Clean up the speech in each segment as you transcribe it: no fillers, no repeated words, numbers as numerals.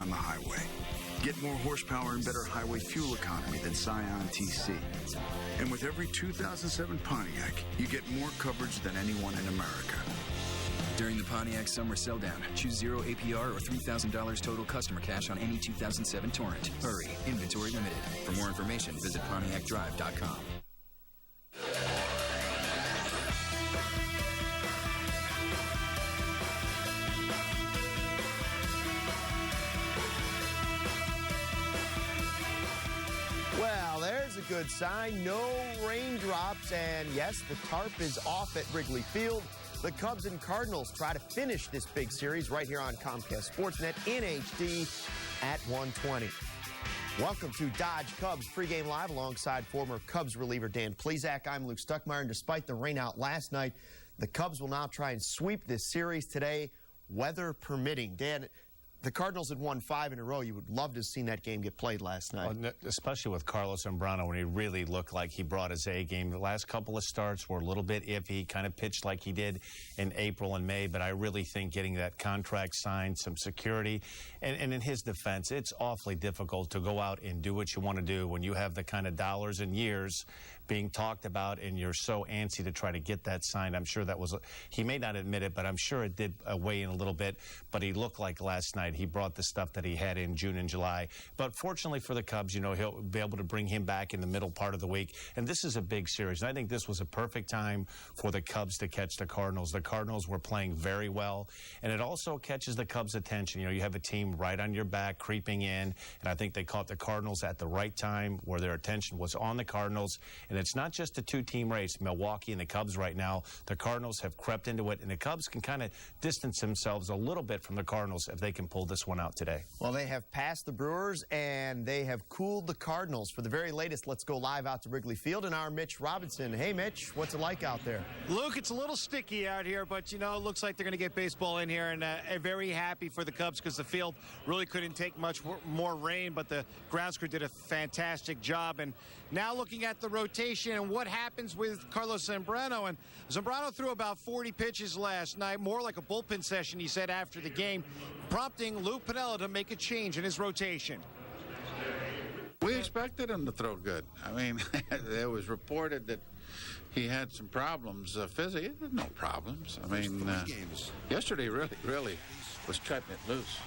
on the highway. Get more horsepower and better highway fuel economy than Scion TC. And with every 2007 Pontiac, you get more coverage than anyone in America. During the Pontiac Summer Sell Down, choose 0 APR or $3,000 total customer cash on any 2007 Torrent. Hurry, inventory limited. For more information, visit PontiacDrive.com. Well, there's a good sign. No raindrops, and yes, the tarp is off at Wrigley Field. The Cubs and Cardinals try to finish this big series right here on Comcast Sportsnet in HD at 1:20. Welcome to Dodge Cubs Pregame Live alongside former Cubs reliever Dan Plesac. I'm Luke Stuckmeyer, and despite the rain out last night, the Cubs will now try and sweep this series today, weather permitting. Dan, the Cardinals had won 5 in a row. You would love to have seen that game get played last night. Well, especially with Carlos Zambrano, when he really looked like he brought his A game. The last couple of starts were a little bit iffy, kind of pitched like he did in April and May, but I really think getting that contract signed, some security, and in his defense, it's awfully difficult to go out and do what you want to do when you have the kind of dollars and years being talked about and you're so antsy to try to get that signed. I'm sure that was, he may not admit it, but I'm sure it did weigh in a little bit, but he looked like last night he brought the stuff that he had in June and July. But fortunately for the Cubs, you know, he'll be able to bring him back in the middle part of the week. And this is a big series. And I think this was a perfect time for the Cubs to catch the Cardinals. The Cardinals were playing very well. And it also catches the Cubs' attention. You know, you have a team right on your back creeping in. And I think they caught the Cardinals at the right time where their attention was on the Cardinals. And it's not just a two-team race, Milwaukee and the Cubs right now. The Cardinals have crept into it. And the Cubs can kind of distance themselves a little bit from the Cardinals if they can pull this one out today. Well, they have passed the Brewers, and they have cooled the Cardinals. For the very latest, let's go live out to Wrigley Field and our Mitch Robinson. Hey, Mitch, what's it like out there? Luke, it's a little sticky out here, but, you know, it looks like they're going to get baseball in here, and very happy for the Cubs because the field really couldn't take much more rain, but the grounds crew did a fantastic job. And now looking at the rotation and what happens with Carlos Zambrano, and Zambrano threw about 40 pitches last night, more like a bullpen session, he said after the game, prompting Lou Piniella to make a change in his rotation. We expected him to throw good. I mean, it was reported that he had some problems physically. No problems. I mean, yesterday really was cutting it loose.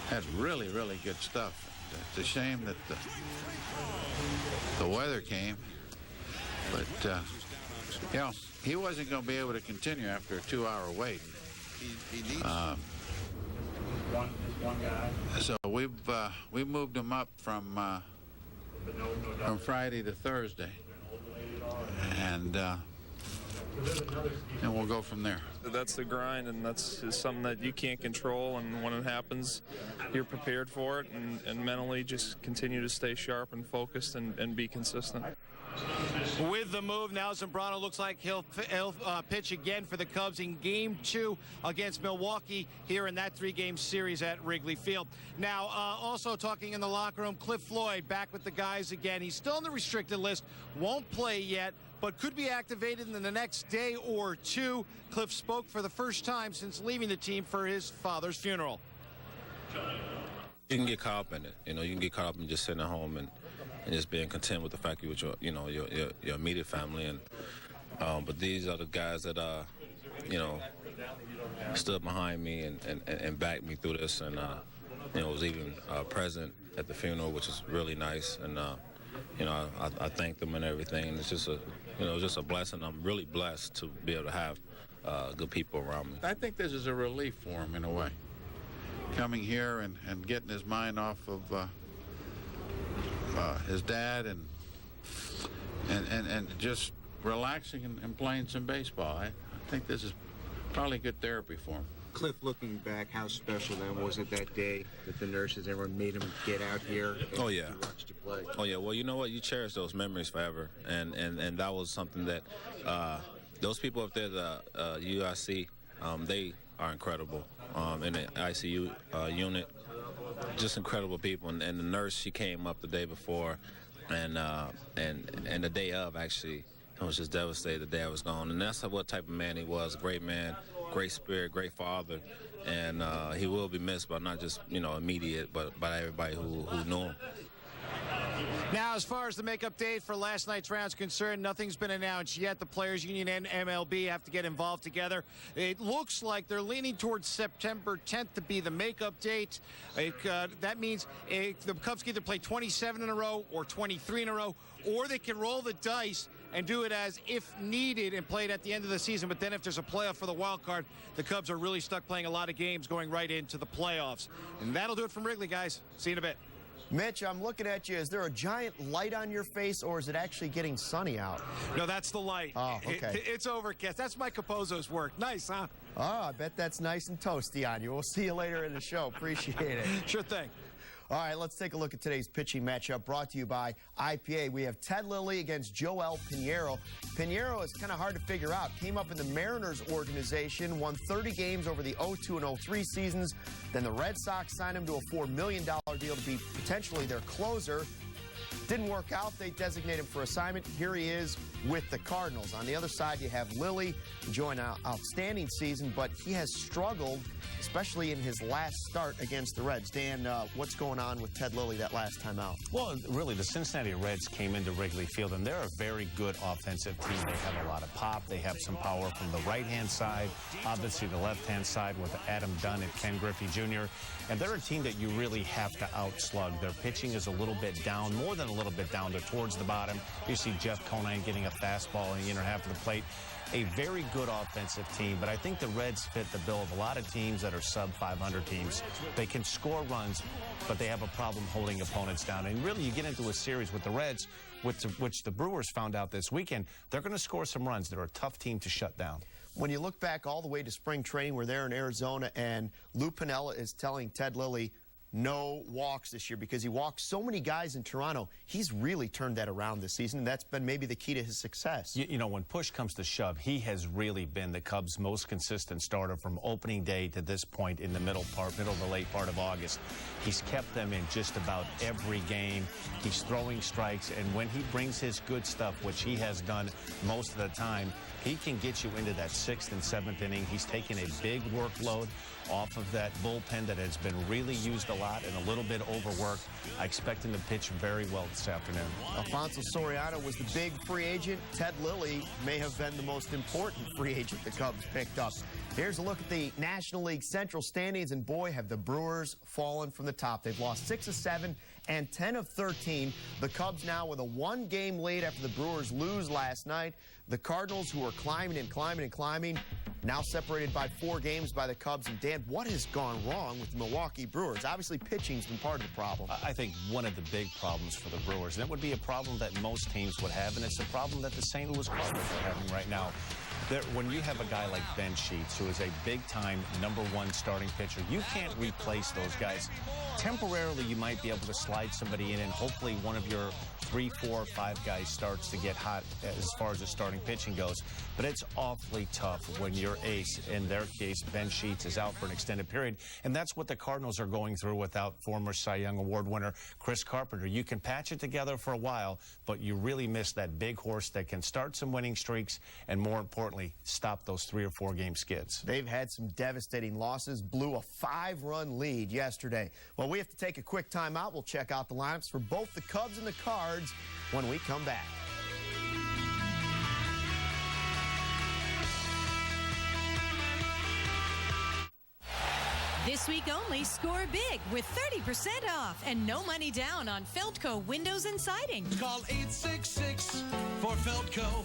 Had really good stuff. It's a shame that the weather came, but you know, he wasn't going to be able to continue after a 2-hour wait. So we moved him up from Friday to Thursday, and we'll go from there. That's the grind, and that's something that you can't control, and when it happens, you're prepared for it, and mentally just continue to stay sharp and focused and be consistent. With the move, now Zambrano looks like he'll pitch again for the Cubs in Game 2 against Milwaukee here in that 3-game series at Wrigley Field. Now, also talking in the locker room, Cliff Floyd back with the guys again. He's still on the restricted list, won't play yet, but could be activated in the next day or two. Cliff spoke for the first time since leaving the team for his father's funeral. You can get caught up in it. You know, you can get caught up in just sitting at home and just being content with the fact you're with your immediate family. And but these are the guys that stood behind me and backed me through this, and was even present at the funeral, which is really nice. And I thank them and everything. And it's just a blessing. I'm really blessed to be able to have good people around me. I think this is a relief for him in a way, coming here and getting his mind off of his dad and just relaxing and playing some baseball. I think this is probably good therapy for him. Cliff, looking back, how special then was it that day that the nurses, everyone made him get out here and oh, yeah. watched you play? Oh, yeah. Well, you know what? You cherish those memories forever. And that was something that those people up there, the UIC, they are incredible. In the ICU unit, just incredible people. And the nurse, she came up the day before, and the day of, actually, I was just devastated the day I was gone. And that's what type of man he was. Great man, great spirit, great father. and he will be missed by not just immediate, but by everybody who knew him. Now, as far as the makeup date for last night's round is concerned, nothing's been announced yet. The Players Union and MLB have to get involved together. It looks like they're leaning towards September 10th to be the makeup date. That means the Cubs can either play 27 in a row or 23 in a row, or they can roll the dice and do it as if needed and play it at the end of the season. But then if there's a playoff for the wild card, the Cubs are really stuck playing a lot of games going right into the playoffs. And that'll do it from Wrigley, guys. See you in a bit. Mitch, I'm looking at you. Is there a giant light on your face, or is it actually getting sunny out? No, that's the light. Oh, okay. It's overcast. That's my Capozzo's work. Nice, huh? Oh, I bet that's nice and toasty on you. We'll see you later in the show. Appreciate it. Sure thing. All right, let's take a look at today's pitching matchup brought to you by IPA. We have Ted Lilly against Joel Pinheiro. Pinheiro is kind of hard to figure out. Came up in the Mariners organization, won 30 games over the 02 and 03 seasons. Then the Red Sox signed him to a $4 million deal to be potentially their closer. Didn't work out. They designated him for assignment. Here he is with the Cardinals. On the other side, you have Lilly enjoying an outstanding season, but he has struggled, especially in his last start against the Reds. Dan, what's going on with Ted Lilly that last time out? Well, really, the Cincinnati Reds came into Wrigley Field, and they're a very good offensive team. They have a lot of pop. They have some power from the right-hand side, obviously the left-hand side with Adam Dunn and Ken Griffey Jr., and they're a team that you really have to outslug. Their pitching is a little bit down, more than a little bit down. They're towards the bottom. You see Jeff Conine getting a fastball in the inner half of the plate. A very good offensive team, but I think the Reds fit the bill of a lot of teams that are sub-500 teams. They can score runs, but they have a problem holding opponents down. And really, you get into a series with the Reds, which the Brewers found out this weekend, they're going to score some runs. They're a tough team to shut down. When you look back all the way to spring training, we're there in Arizona, and Lou Piniella is telling Ted Lilly no walks this year because he walked so many guys in Toronto. He's really turned that around this season, and that's been maybe the key to his success. You know, when push comes to shove, he has really been the Cubs' most consistent starter from opening day to this point in the middle to late part of August. He's kept them in just about every game. He's throwing strikes, and when he brings his good stuff, which he has done most of the time, he can get you into that 6th and 7th inning. He's taken a big workload off of that bullpen that has been really used a lot and a little bit overworked. I expect him to pitch very well this afternoon. Alfonso Soriano was the big free agent. Ted Lilly may have been the most important free agent the Cubs picked up. Here's a look at the National League Central standings, and boy, have the Brewers fallen from the top. They've lost 6 of 7 and 10 of 13. The Cubs now with a 1-game lead after the Brewers lose last night. The Cardinals, who are climbing and climbing and climbing, now separated by 4 games by the Cubs. And Dan, what has gone wrong with the Milwaukee Brewers? Obviously, pitching's been part of the problem. I think one of the big problems for the Brewers, and it would be a problem that most teams would have, and it's a problem that the St. Louis Cardinals are having right now. When you have a guy like Ben Sheets, who is a big-time #1 starting pitcher, you can't replace those guys. Temporarily, you might be able to slide somebody in, and hopefully one of your 3, 4, 5 guys starts to get hot as far as the starting pitching goes. But it's awfully tough when your ace, in their case, Ben Sheets, is out for an extended period. And that's what the Cardinals are going through without former Cy Young Award winner Chris Carpenter. You can patch it together for a while, but you really miss that big horse that can start some winning streaks and, more importantly, stop those 3 or 4 game skids. They've had some devastating losses, blew a 5-run lead yesterday. Well, we have to take a quick timeout. We'll check out the lineups for both the Cubs and the Cards when we come back. This week only, score big with 30% off and no money down on Feldco windows and siding. Call 866 for Feldco.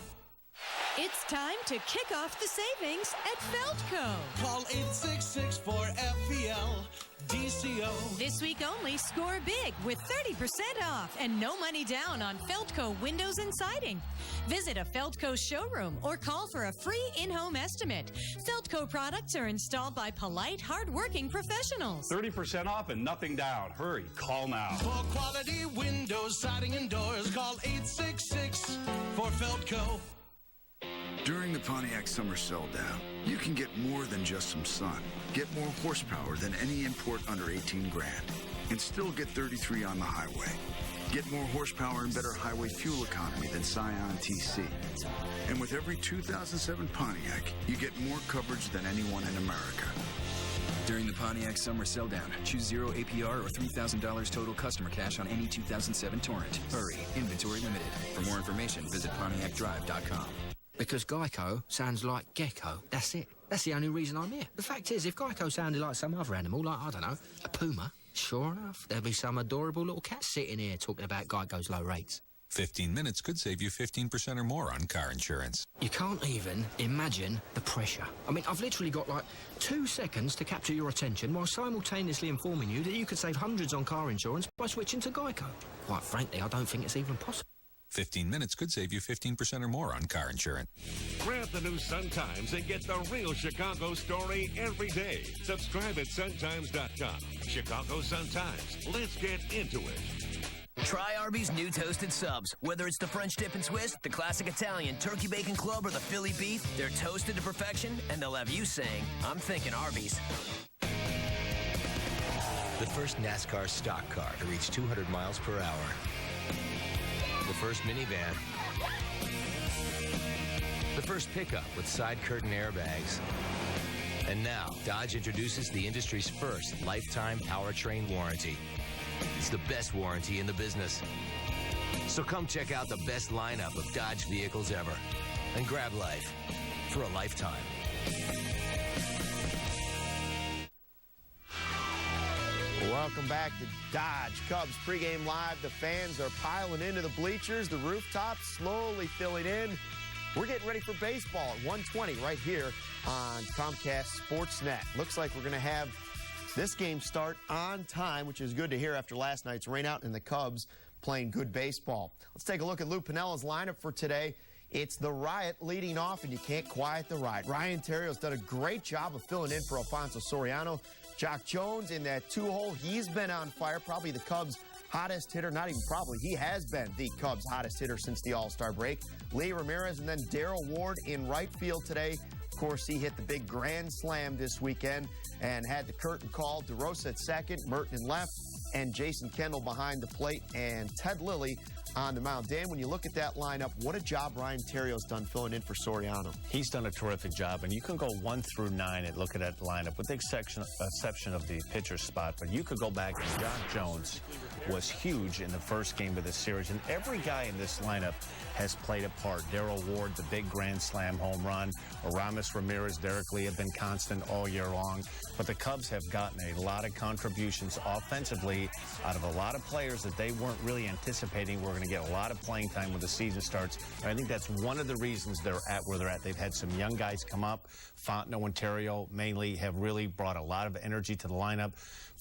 It's time to kick off the savings at Feldco. Call 866 for FEL DCO. This week only, score big with 30% off and no money down on Feldco windows and siding. Visit a Feldco showroom or call for a free in-home estimate. Feldco products are installed by polite, hard-working professionals. 30% off and nothing down. Hurry, call now. For quality windows, siding, and doors, call 866 for Feldco. During the Pontiac Summer Sell Down, you can get more than just some sun. Get more horsepower than any import under 18 grand and still get 33 on the highway. Get more horsepower and better highway fuel economy than Scion TC. And with every 2007 Pontiac, you get more coverage than anyone in America. During the Pontiac Summer Sell-Down, choose 0 APR or $3,000 total customer cash on any 2007 Torrent. Hurry, inventory limited. For more information, visit PontiacDrive.com. Because Geico sounds like gecko. That's it. That's the only reason I'm here. The fact is, if Geico sounded like some other animal, like, I don't know, a puma, sure enough, there'd be some adorable little cat sitting here talking about Geico's low rates. 15 minutes could save you 15% or more on car insurance. You can't even imagine the pressure. I mean, I've literally got like 2 seconds to capture your attention while simultaneously informing you that you could save hundreds on car insurance by switching to Geico. Quite frankly, I don't think it's even possible. 15 minutes could save you 15% or more on car insurance. Grab the new Sun-Times and get the real Chicago story every day. Subscribe at suntimes.com. Chicago Sun-Times. Let's get into it. Try Arby's new toasted subs. Whether it's the French dip and twist, the classic Italian turkey bacon club, or the Philly beef, they're toasted to perfection, and they'll have you saying, I'm thinking Arby's. The first NASCAR stock car to reach 200 miles per hour. The first minivan. The first pickup with side curtain airbags. And now, Dodge introduces the industry's first lifetime powertrain warranty. It's the best warranty in the business. So come check out the best lineup of Dodge vehicles ever and grab life for a lifetime. Welcome back to Dodge Cubs pregame live. The fans are piling into the bleachers. The rooftops slowly filling in. We're getting ready for baseball at 1:20 right here on Comcast Sportsnet. Looks like we're going to have this game start on time, which is good to hear after last night's rainout and the Cubs playing good baseball. Let's take a look at Lou Pinella's lineup for today. It's the Riot leading off, and you can't quiet the Riot. Ryan Terrio's done a great job of filling in for Alfonso Soriano. Jock Jones in that 2-hole. He's been on fire, probably the Cubs' hottest hitter. Not even probably, he has been the Cubs' hottest hitter since the All-Star break. Lee Ramirez and then Daryl Ward in right field today. Of course, he hit the big grand slam this weekend and had the curtain call. DeRosa at second, Merton in left, and Jason Kendall behind the plate, and Ted Lilly on the mound. Dan, when you look at that lineup, what a job Ryan Terrio's done filling in for Soriano. He's done a terrific job, and you can go 1 through 9 and look at that lineup, with the exception of the pitcher spot. But you could go back, and Jock Jones was huge in the first game of this series, and every guy in this lineup has played a part. Daryl Ward, the big grand slam home run. Aramis, Ramirez, Derek Lee have been constant all year long. But the Cubs have gotten a lot of contributions offensively out of a lot of players that they weren't really anticipating were going to get a lot of playing time when the season starts. And I think that's one of the reasons they're at where they're at. They've had some young guys come up. Fontenot and Terrio mainly have really brought a lot of energy to the lineup.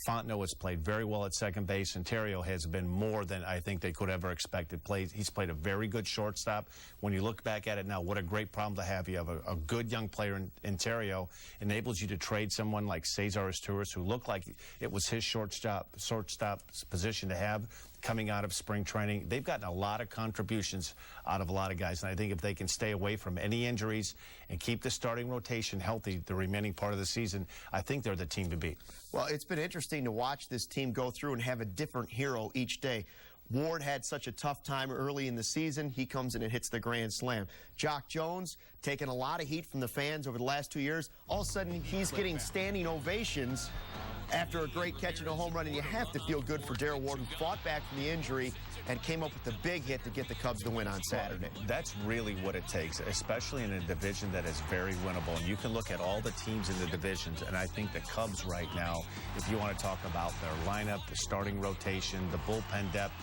Fontenot has played very well at second base, and Terrio has been more than I think they could ever expected. He's played a very good shortstop. When you look back at it now, what a great problem to have. You have a good young player in Terrio, enables you to trade someone like Cesar Asturias, who looked like it was his shortstop's position to have coming out of spring training. They've gotten a lot of contributions out of a lot of guys, and I think if they can stay away from any injuries and keep the starting rotation healthy the remaining part of the season, I think they're the team to beat. Well, it's been interesting to watch this team go through and have a different hero each day. Ward had such a tough time early in the season. He comes in and hits the grand slam. Jock Jones taking a lot of heat from the fans over the last 2 years. All of a sudden, he's getting standing ovations after a great catch and a home run, and you have to feel good for Daryl Ward, who fought back from the injury and came up with a big hit to get the Cubs the win on Saturday. That's really what it takes, especially in a division that is very winnable. And you can look at all the teams in the divisions, and I think the Cubs right now, if you want to talk about their lineup, the starting rotation, the bullpen depth,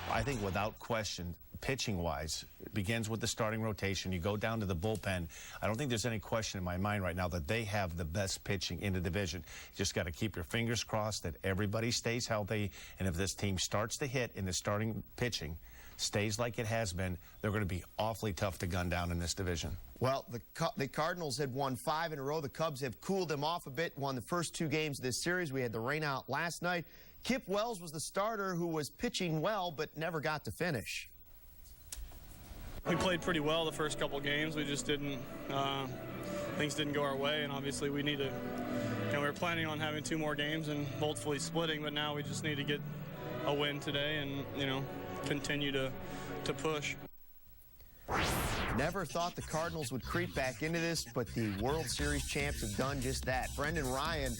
I think without question, pitching-wise, it begins with the starting rotation. You go down to the bullpen. I don't think there's any question in my mind right now that they have the best pitching in the division. You just got to keep your fingers crossed that everybody stays healthy, and if this team starts to hit in the starting pitching, stays like it has been, they're going to be awfully tough to gun down in this division. Well, the Cardinals had won 5 in a row. The Cubs have cooled them off a bit, won the first 2 games of this series. We had the rain out last night. Kip Wells was the starter who was pitching well but never got to finish. We played pretty well the first couple games. We just didn't, things didn't go our way, and obviously we need to, we were planning on having 2 more games and hopefully splitting, but now we just need to get a win today and, continue to push. Never thought the Cardinals would creep back into this, but the World Series champs have done just that. Brendan Ryan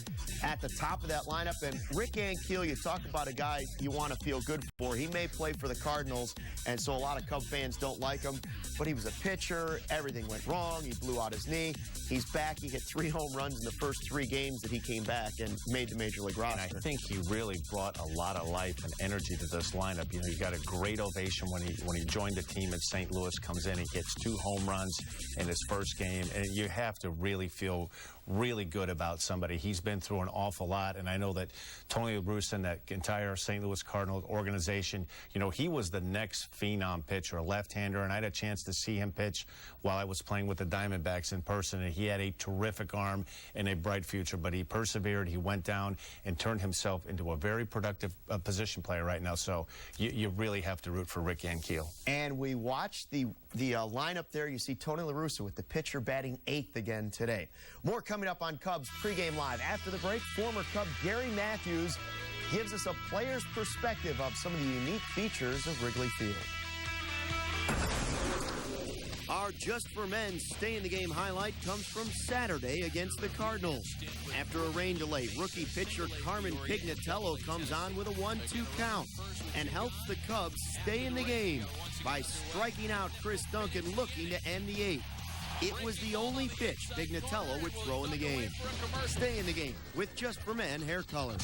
at the top of that lineup. And Rick Ankiel, you talk about a guy you want to feel good for. He may play for the Cardinals, and so a lot of Cub fans don't like him. But he was a pitcher. Everything went wrong. He blew out his knee. He's back. He hit 3 home runs in the first 3 games that he came back and made the Major League roster. And I think he really brought a lot of life and energy to this lineup. You know, he got a great ovation when he joined the team at St. Louis. Comes in, he hits 2 home runs in his first game, and you have to really feel really good about somebody. He's been through an awful lot, and I know that Tony La Russa and that entire St. Louis Cardinals organization, you know, he was the next phenom pitcher, a left-hander, and I had a chance to see him pitch while I was playing with the Diamondbacks in person, and he had a terrific arm and a bright future, but he persevered. He went down and turned himself into a very productive position player right now, so you really have to root for Rick Ankiel. And we watched the lineup there. You see Tony La Russa with the pitcher batting 8th again today. More coming up on Cubs Pregame Live. After the break, former Cub Gary Matthews gives us a player's perspective of some of the unique features of Wrigley Field. Our Just for Men Stay in the Game highlight comes from Saturday against the Cardinals. After a rain delay, rookie pitcher Carmen Pignatello comes on with a 1-2 count and helps the Cubs stay in the game by striking out Chris Duncan looking to end the 8th. It was the only pitch Pignatello would throw in the game. Stay in the game with Just for Men hair color.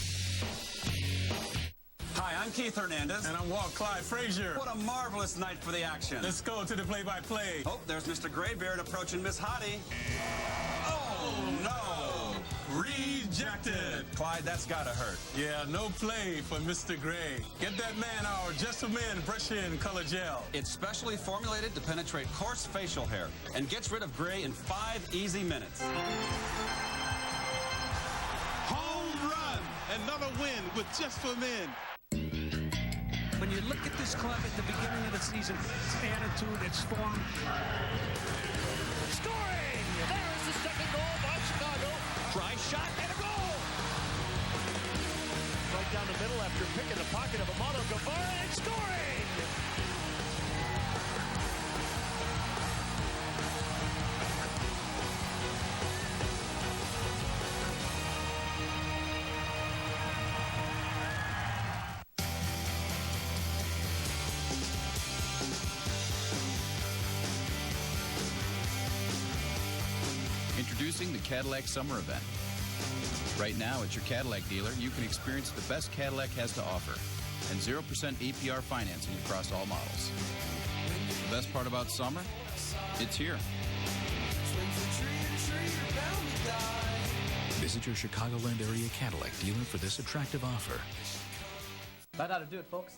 Hi, I'm Keith Hernandez. And I'm Walt Clyde Frazier. What a marvelous night for the action. Let's go to the play-by-play. Oh, there's Mr. Graybeard approaching Miss Hottie. Oh, no. Rejected. Clyde, that's gotta hurt. Yeah, no play for Mr. Gray. Get that man our Just for Men brush-in color gel. It's specially formulated to penetrate coarse facial hair and gets rid of gray in 5 easy minutes. Home run. Another win with Just for Men. When you look at this club at the beginning of the season, its attitude, its form. Scoring! There is the second goal by Chicago. Try shot and a goal! Right down the middle after picking the pocket of Amado Guevara and scoring! Introducing the Cadillac Summer Event. Right now at your Cadillac dealer, you can experience the best Cadillac has to offer and 0% APR financing across all models. The best part about summer? It's here. Visit your Chicagoland area Cadillac dealer for this attractive offer. That ought to do it, folks.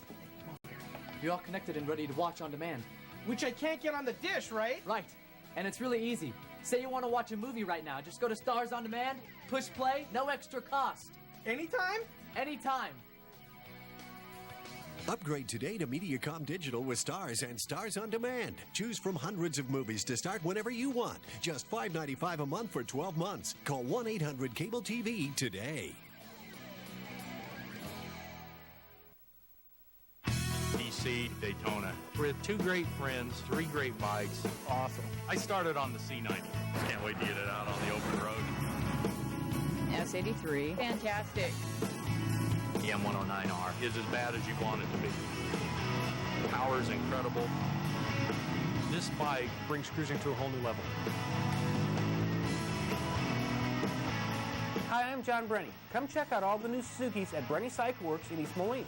You're all connected and ready to watch on demand. Which I can't get on the dish, right? Right. And it's really easy. Say you want to watch a movie right now. Just go to Stars on Demand, push play, no extra cost. Anytime? Anytime. Upgrade today to Mediacom Digital with Stars and Stars on Demand. Choose from hundreds of movies to start whenever you want. Just $5.95 a month for 12 months. Call 1-800-CABLE-TV today. DC, Daytona. With 2 great friends, 3 great bikes. Awesome. I started on the C90. Can't wait to get it out on the open road. S83. Fantastic. The M109R is as bad as you want it to be. Power's incredible. This bike brings cruising to a whole new level. Hi, I'm John Brenny. Come check out all the new Suzukis at Brenny Cycle Works in East Moline.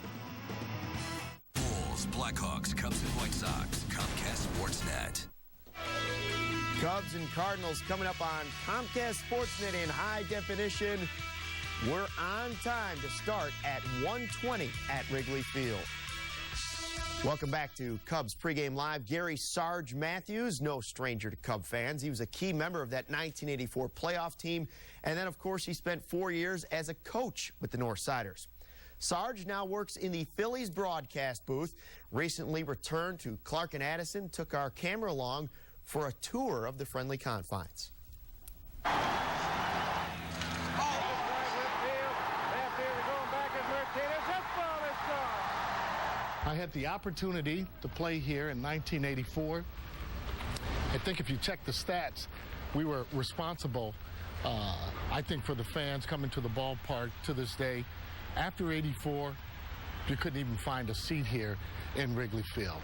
Bulls, Blackhawks, Cubs, and White Sox. Comcast Sportsnet. Cubs and Cardinals coming up on Comcast Sportsnet in high definition. We're on time to start at 1:20 at Wrigley Field. Welcome back to Cubs Pregame Live. Gary Sarge Matthews, no stranger to Cub fans. He was a key member of that 1984 playoff team. And then, of course, he spent 4 years as a coach with the Northsiders. Sarge now works in the Phillies broadcast booth. Recently returned to Clark and Addison, took our camera along for a tour of the friendly confines. I had the opportunity to play here in 1984. I think if you check the stats, we were responsible, I think, for the fans coming to the ballpark to this day. After 84, you couldn't even find a seat here in Wrigley Field.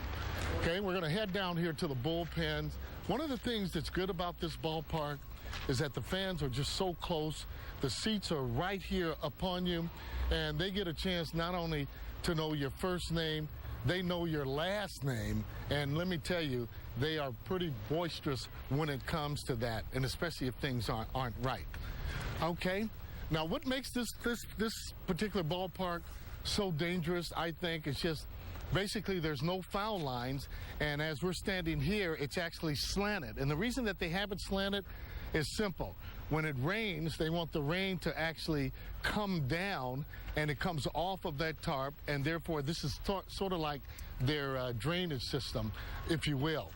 Okay, we're going to head down here to the bullpens. One of the things that's good about this ballpark is that the fans are just so close. The seats are right here upon you, and they get a chance not only to know your first name, they know your last name, and let me tell you, they are pretty boisterous when it comes to that, and especially if things aren't right. Okay, now what makes this particular ballpark so dangerous, I think, is just basically there's no foul lines, and as we're standing here, it's actually slanted. And the reason that they have it slanted is simple. When it rains, they want the rain to actually come down, and it comes off of that tarp, and therefore this is sort of like their drainage system, if you will.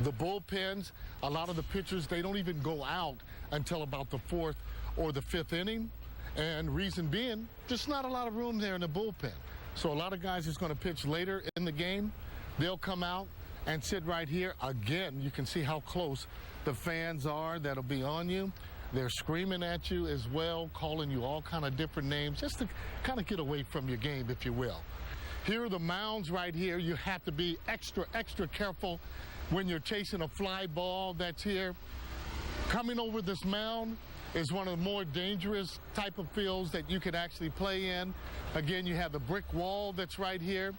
The bullpens, a lot of the pitchers, they don't even go out until about the 4th or the 5th inning, and reason being, there's not a lot of room there in the bullpen. So a lot of guys that's going to pitch later in the game, they'll come out and sit right here. Again, you can see how close the fans are that'll be on you. They're screaming at you as well, calling you all kind of different names, just to kind of get away from your game, if you will. Here are the mounds right here. You have to be extra careful when you're chasing a fly ball that's here. Coming over this mound is one of the more dangerous type of fields that you could actually play in. Again, you have the brick wall that's right here.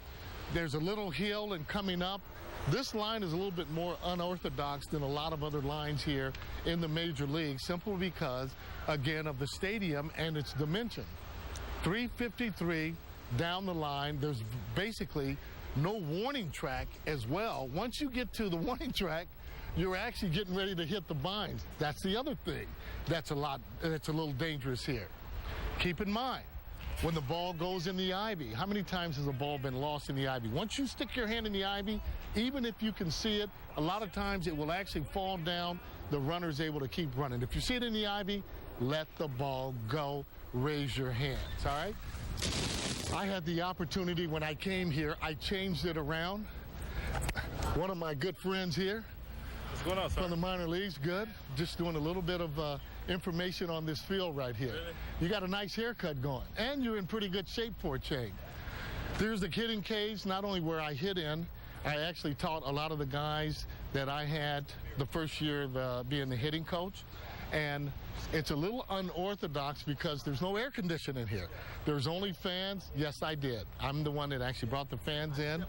There's a little hill, and coming up, this line is a little bit more unorthodox than a lot of other lines here in the major leagues, simply because, again, of the stadium and its dimension. 353 down the line. There's basically no warning track as well. Once you get to the warning track, you're actually getting ready to hit the vines. That's the other thing that's a little dangerous here. Keep in mind, when the ball goes in the ivy, how many times has a ball been lost in the ivy? Once you stick your hand in the ivy, even if you can see it, a lot of times it will actually fall down. The runner's able to keep running. If you see it in the ivy, let the ball go. Raise your hands, all right? I had the opportunity when I came here, I changed it around. One of my good friends here, what's going on, sir? From the minor leagues, good. Just doing a little bit of information on this field right here. Really? You got a nice haircut going, and you're in pretty good shape for a change. There's the hitting cage, not only where I hit in, I actually taught a lot of the guys that I had the first year of being the hitting coach. And it's a little unorthodox because there's no air conditioning here. There's only fans. Yes, I did. I'm the one that actually brought the fans in.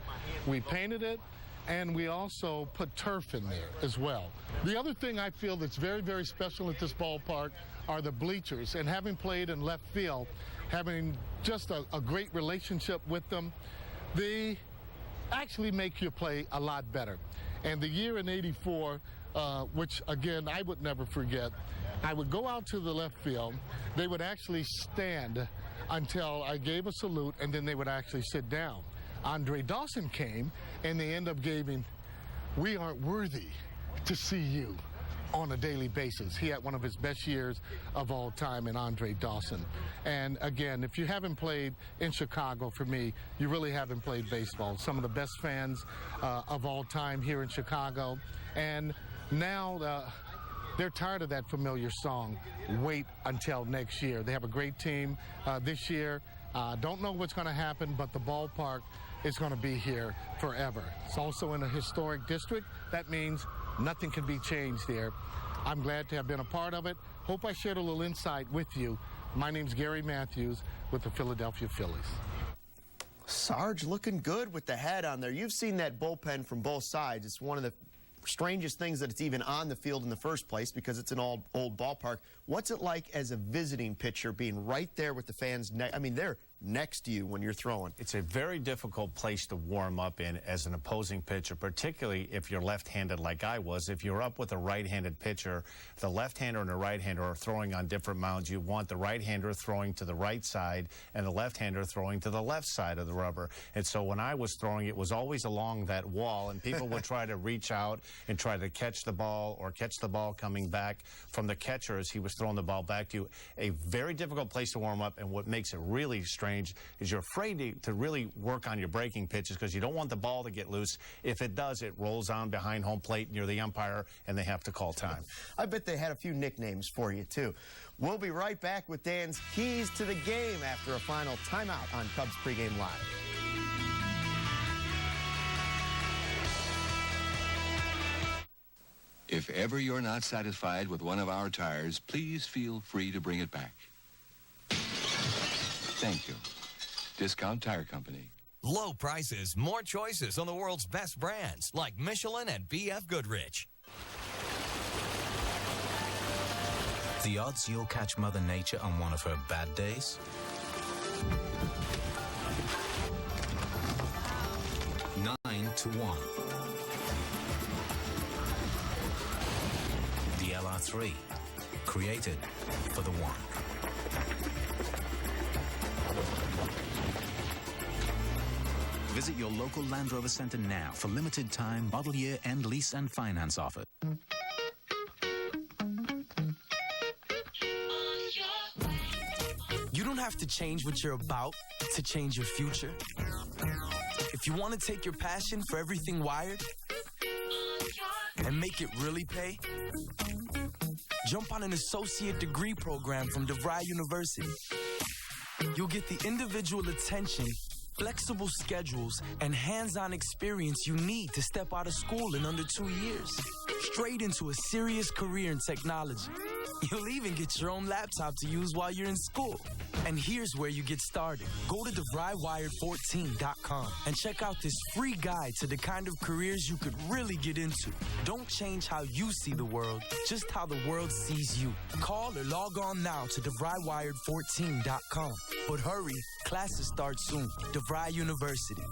We painted it, and we also put turf in there as well. The other thing I feel that's very, very special at this ballpark are the bleachers. And having played in left field, having just a great relationship with them, they actually make your play a lot better. And the year in '84, which, again, I would never forget, I would go out to the left field. They would actually stand until I gave a salute, and then they would actually sit down. Andre Dawson came, and they end up giving, "We aren't worthy to see you on a daily basis." He had one of his best years of all time in Andre Dawson. And again, if you haven't played in Chicago, for me, you really haven't played baseball. Some of the best fans of all time here in Chicago. And now they're tired of that familiar song, "Wait Until Next Year." They have a great team this year. Don't know what's going to happen, but the ballpark is going to be here forever. It's also in a historic district. That means nothing can be changed there. I'm glad to have been a part of it. Hope I shared a little insight with you. My name's Gary Matthews with the Philadelphia Phillies. Sarge looking good with the head on there. You've seen that bullpen from both sides. It's one of the strangest things that it's even on the field in the first place because it's an old ballpark. What's it like as a visiting pitcher being right there with the fans? I mean, they're next to you when you're throwing. It's a very difficult place to warm up in as an opposing pitcher, particularly if you're left-handed like I was. If you're up with a right-handed pitcher, the left-hander and the right-hander are throwing on different mounds. You want the right-hander throwing to the right side and the left-hander throwing to the left side of the rubber. And so when I was throwing, it was always along that wall, and people would try to reach out and try to catch the ball or catch the ball coming back from the catcher as he was throwing the ball back to you. A very difficult place to warm up, and what makes it really strange range is you're afraid to really work on your breaking pitches because you don't want the ball to get loose. If it does, it rolls on behind home plate, and you're the umpire, and they have to call time. I bet they had a few nicknames for you, too. We'll be right back with Dan's keys to the game after a final timeout on Cubs Pregame Live. If ever you're not satisfied with one of our tires, please feel free to bring it back. Thank you. Discount Tire Company. Low prices, more choices on the world's best brands like Michelin and B.F. Goodrich. The odds you'll catch Mother Nature on one of her bad days? Nine to 1. The LR3, created for the one. Visit your local Land Rover Center now for limited time, model year, end lease and finance offer. You don't have to change what you're about to change your future. If you want to take your passion for everything wired and make it really pay, jump on an associate degree program from DeVry University. You'll get the individual attention, flexible schedules, and hands-on experience you need to step out of school in under 2 years. Straight into a serious career in technology. You'll even get your own laptop to use while you're in school. And here's where you get started. Go to DeVryWired14.com and check out this free guide to the kind of careers you could really get into. Don't change how you see the world, just how the world sees you. Call or log on now to DeVryWired14.com. But hurry, classes start soon. DeVry University.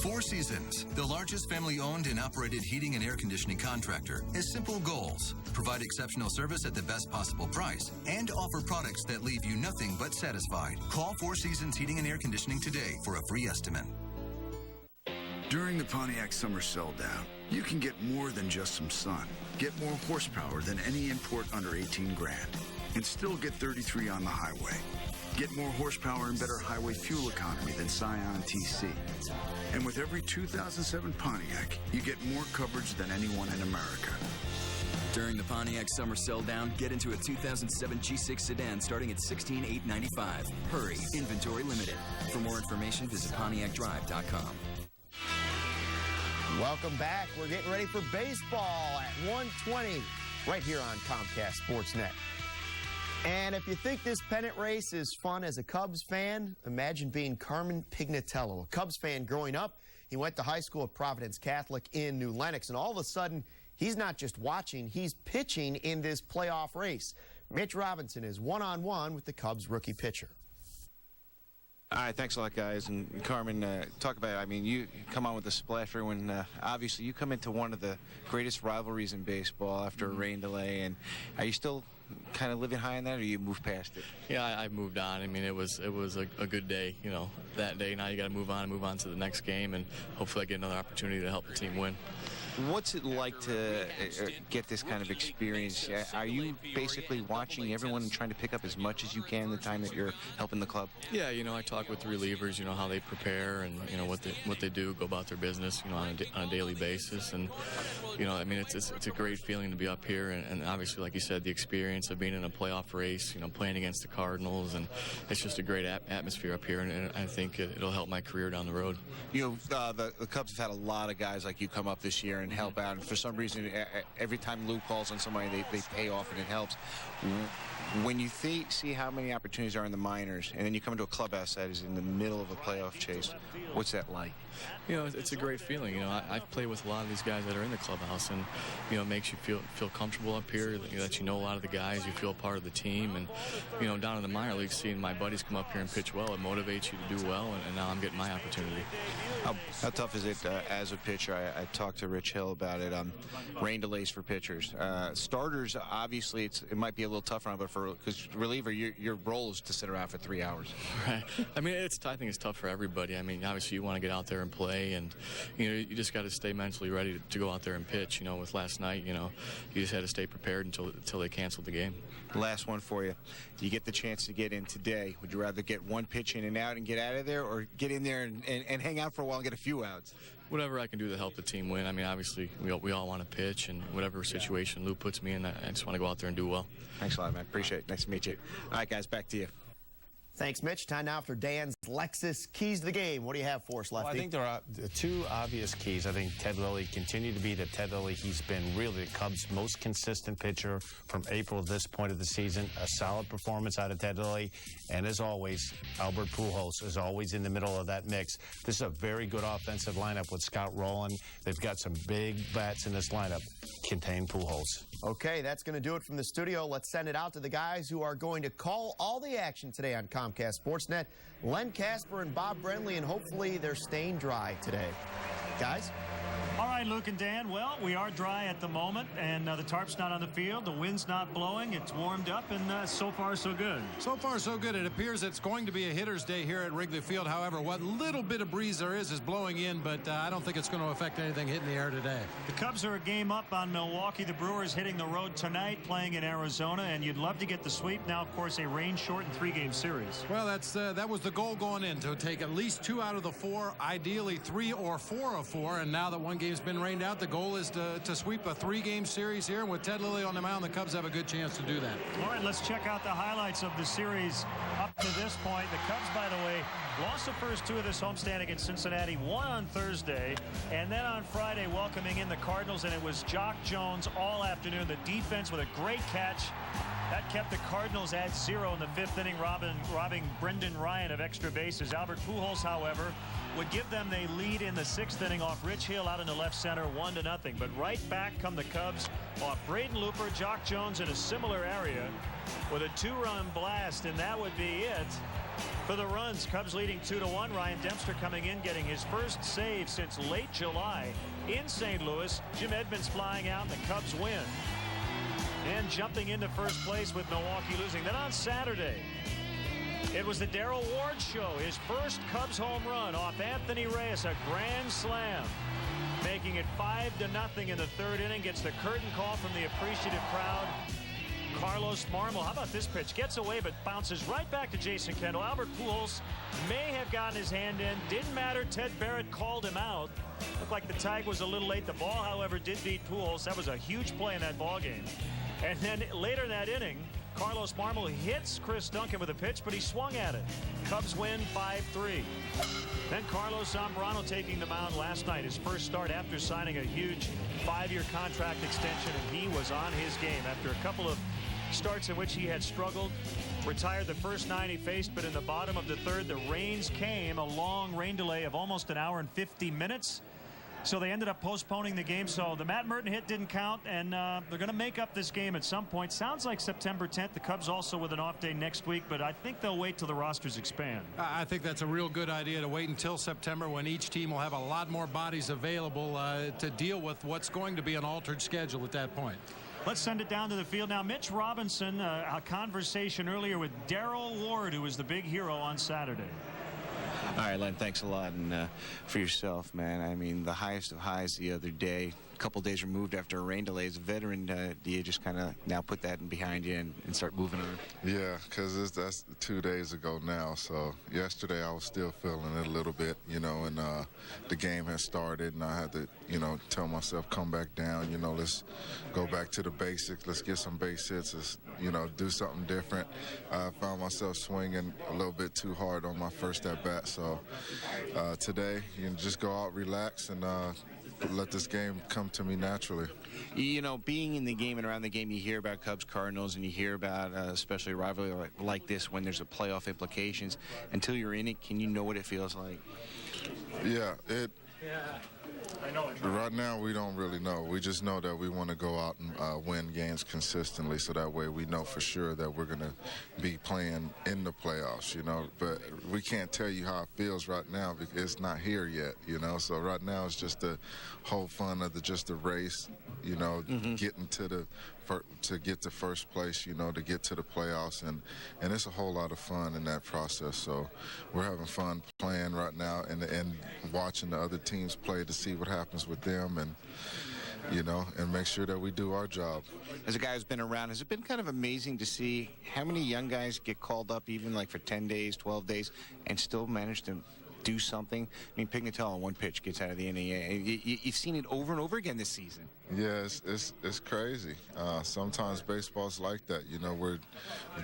Four Seasons, the largest family-owned and operated heating and air conditioning contractor, has simple goals: provide exceptional service at the best possible price and offer products that leave you nothing but satisfied. Call Four Seasons Heating and Air Conditioning today for a free estimate. During the Pontiac Summer Sell-Down, you can get more than just some sun. Get more horsepower than any import under 18 grand and still get 33 on the highway. Get more horsepower and better highway fuel economy than Scion TC. And with every 2007 Pontiac, you get more coverage than anyone in America. During the Pontiac Summer Sell-Down, get into a 2007 G6 sedan starting at $16,895. Hurry, inventory limited. For more information, visit PontiacDrive.com. Welcome back. We're getting ready for baseball at 1:20 right here on Comcast Sportsnet. And if you think this pennant race is fun as a Cubs fan, imagine being Carmen Pignatello, a Cubs fan growing up. He went to high school at Providence Catholic in New Lenox, and all of a sudden, he's not just watching, he's pitching in this playoff race. Mitch Robinson is one-on-one with the Cubs rookie pitcher. All right, thanks a lot, guys. And Carmen, talk about it. I mean, you come on with a splasher when obviously you come into one of the greatest rivalries in baseball after a rain delay. And are you still kind of living high in that, or you moved past it? Yeah, I moved on. I mean, it was a good day, you know, that day. Now you got to move on to the next game, and hopefully I get another opportunity to help the team win. What's it like to get this kind of experience? Are you basically watching everyone and trying to pick up as much as you can the time that you're helping the club? Yeah, you know, I talk with the relievers, you know, how they prepare and, you know, what they do, go about their business, you know, on a daily basis. And, you know, I mean, it's a great feeling to be up here. And obviously, like you said, the experience of being in a playoff race, you know, playing against the Cardinals. And it's just a great atmosphere up here. And I think it'll help my career down the road. You know, the Cubs have had a lot of guys like you come up this year and help out, and for some reason every time Lou calls on somebody they pay off and it helps. When you see how many opportunities are in the minors and then you come into a clubhouse that is in the middle of a playoff chase, what's that like? You know, it's a great feeling. You know, I've played with a lot of these guys that are in the clubhouse, and, you know, it makes you feel comfortable up here, that you know a lot of the guys, you feel part of the team. And, you know, down in the minor leagues, seeing my buddies come up here and pitch well, it motivates you to do well, and now I'm getting my opportunity. How tough is it as a pitcher? I talked to Rich Hill about it. Rain delays for pitchers. Starters, obviously, it might be a little tougher on, but for, because reliever, your role is to sit around for 3 hours. Right. I mean, I think it's tough for everybody. I mean, obviously you want to get out there and play, and you just got to stay mentally ready to go out there and pitch. With last night, you just had to stay prepared until they canceled the game. Last one for you. Do you get the chance to get in today? Would you rather get one pitch in and out and get out of there, or get in there and hang out for a while and get a few outs? Whatever I can do to help the team win. I mean, obviously, we all want to pitch, and whatever situation Lou puts me in, I just want to go out there and do well. Thanks a lot, man. Appreciate it. Nice to meet you. All right, guys, back to you. Thanks, Mitch. Time now for Dan's Lexus Keys to the Game. What do you have for us, Lefty? Well, I think there are two obvious keys. I think Ted Lilly continued to be the Ted Lilly. He's been really the Cubs' most consistent pitcher from April to this point of the season. A solid performance out of Ted Lilly. And as always, Albert Pujols is always in the middle of that mix. This is a very good offensive lineup with Scott Rowland. They've got some big bats in this lineup. Contain Pujols. Okay, that's going to do it from the studio. Let's send it out to the guys who are going to call all the action today on Comcast Sportsnet. Len Casper and Bob Brenly, and hopefully they're staying dry today. Guys? All right, Luke and Dan. Well, we are dry at the moment, and the tarp's not on the field. The wind's not blowing. It's warmed up, and so far, so good. So far, so good. It appears it's going to be a hitter's day here at Wrigley Field. However, what little bit of breeze there is blowing in, but I don't think it's going to affect anything hitting the air today. The Cubs are a game up on Milwaukee. The Brewers hitting the road tonight, playing in Arizona, and you'd love to get the sweep. Now, of course, a rain-shortened 3-game series. Well, that was the goal going in, to take at least 2 out of the 4, ideally 3 or 4 of 4, and now that one game's been rained out, the goal is to sweep a 3-game series here, and with Ted Lilly on the mound, the Cubs have a good chance to do that. All right, let's check out the highlights of the series up to this point. The Cubs, by the way, lost the first 2 of this homestand against Cincinnati, 1 on Thursday, and then on Friday welcoming in the Cardinals, and it was Jock Jones all afternoon. The defense with a great catch. That kept the Cardinals at 0 in the 5th inning, robbing Brendan Ryan of extra bases. Albert Pujols, however, would give them the lead in the 6th inning off Rich Hill out into left center, 1-0. But right back come the Cubs off Braden Looper, Jock Jones in a similar area with a 2-run blast, and that would be it for the runs. Cubs leading 2-1. Ryan Dempster coming in, getting his first save since late July in St. Louis. Jim Edmonds flying out, and the Cubs win. And jumping into first place with Milwaukee losing. Then on Saturday, it was the Daryl Ward show. His first Cubs home run off Anthony Reyes, a grand slam, making it 5-0 in the 3rd inning. Gets the curtain call from the appreciative crowd. Carlos Marmol, how about this pitch? Gets away but bounces right back to Jason Kendall. Albert Pujols may have gotten his hand in. Didn't matter. Ted Barrett called him out. Looked like the tag was a little late. The ball, however, did beat Pujols. That was a huge play in that ball game. And then later in that inning, Carlos Marmol hits Chris Duncan with a pitch, but he swung at it. Cubs win 5-3. Then Carlos Zambrano taking the mound last night, his first start after signing a huge 5-year contract extension, and he was on his game after a couple of starts in which he had struggled. Retired the first 9 he faced, but in the bottom of the 3rd, the rains came, a long rain delay of almost an hour and 50 minutes. So they ended up postponing the game. So the Matt Merton hit didn't count, and they're going to make up this game at some point. Sounds like September 10th. The Cubs also with an off day next week, but I think they'll wait till the rosters expand. I think that's a real good idea, to wait until September, when each team will have a lot more bodies available to deal with what's going to be an altered schedule at that point. Let's send it down to the field now. Mitch Robinson, a conversation earlier with Daryl Ward, who was the big hero on Saturday. All right, Len, thanks a lot. And for yourself, man, I mean, the highest of highs the other day, a couple days removed after a rain delay. As a veteran, do you just kind of now put that in behind you and start moving on? Yeah, because that's 2 days ago now. So yesterday I was still feeling it a little bit, and the game has started, and I had to, tell myself, come back down, let's go back to the basics. Let's get some base hits. Let's, do something different. I found myself swinging a little bit too hard on my first at-bat. So today, just go out, relax, and let this game come to me naturally. Being in the game and around the game, you hear about Cubs Cardinals, and you hear about especially a rivalry like this when there's a playoff implications. Until you're in it, can you know what it feels like? Yeah, Right now, we don't really know. We just know that we want to go out and win games consistently, so that way we know for sure that we're going to be playing in the playoffs, But we can't tell you how it feels right now because it's not here yet, So right now it's just the whole fun of just the race, getting to get to first place, to get to the playoffs, and it's a whole lot of fun in that process. So we're having fun playing right now and watching the other teams play to see what happens with them and make sure that we do our job. As a guy who's been around, has it been kind of amazing to see how many young guys get called up even like for 10 days, 12 days, and still manage to do something? I mean, Pignatello on one pitch gets out of the inning. You've seen it over and over again this season. Yeah, it's crazy. Sometimes baseball's like that. We're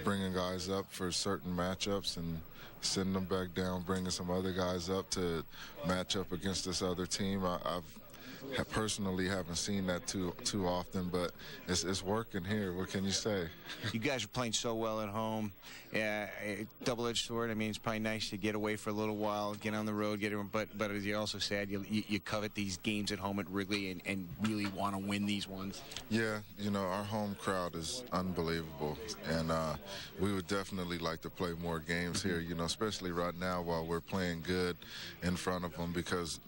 bringing guys up for certain matchups and sending them back down, bringing some other guys up to match up against this other team. I personally haven't seen that too often, but it's working here. What can you say? You guys are playing so well at home. Double-edged sword. I mean, it's probably nice to get away for a little while, get on the road, but as you also said, you covet these games at home at Wrigley and really want to win these ones. Yeah, our home crowd is unbelievable, and we would definitely like to play more games here, especially right now while we're playing good in front of them because,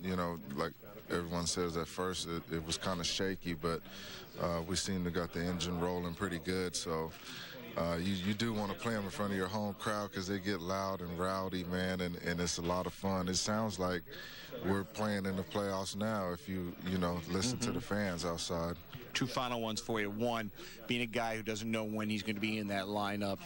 like everyone says at first it was kind of shaky, but we seem to got the engine rolling pretty good. So you do want to play them in front of your home crowd because they get loud and rowdy, man, and it's a lot of fun. It sounds like we're playing in the playoffs now if you listen to the fans outside. Two final ones for you. One, being a guy who doesn't know when he's going to be in that lineup,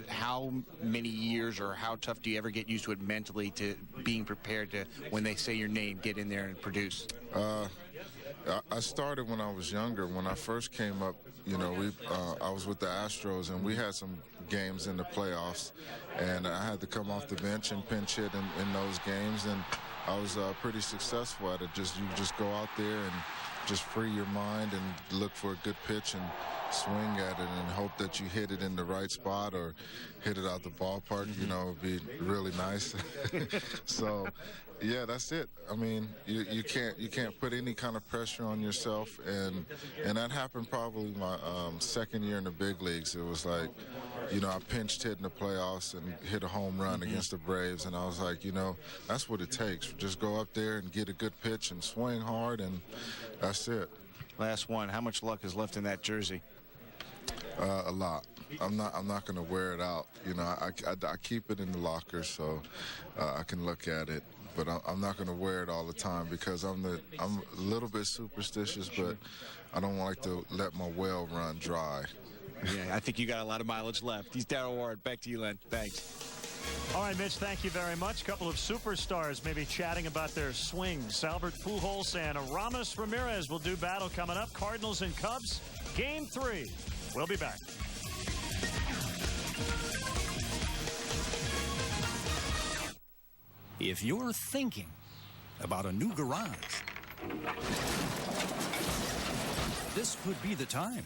how many years or how tough do you ever get used to it mentally to being prepared to, when they say your name, get in there and produce? I started when I was younger. When I first came up, I was with the Astros, and we had some games in the playoffs, and I had to come off the bench and pinch hit in those games, and I was pretty successful at it. You just go out there and just free your mind and look for a good pitch and swing at it and hope that you hit it in the right spot or hit it out the ballpark. It'd be really nice. So, yeah, that's it. I mean, you can't put any kind of pressure on yourself, and that happened probably my second year in the big leagues. It was like, I pinched hit in the playoffs and hit a home run against the Braves, and I was like, that's what it takes. Just go up there and get a good pitch and swing hard, and that's it. Last one. How much luck is left in that jersey? A lot. I'm not going to wear it out. I keep it in the locker so I can look at it. But I'm not going to wear it all the time because I'm a little bit superstitious, but I don't like to let my well run dry. Yeah, I think you got a lot of mileage left. He's Daryl Ward. Back to you, Len. Thanks. All right, Mitch, thank you very much. A couple of superstars maybe chatting about their swings. Albert Pujols and Aramis Ramirez will do battle coming up. Cardinals and Cubs, Game 3. We'll be back. If you're thinking about a new garage, this would be the time.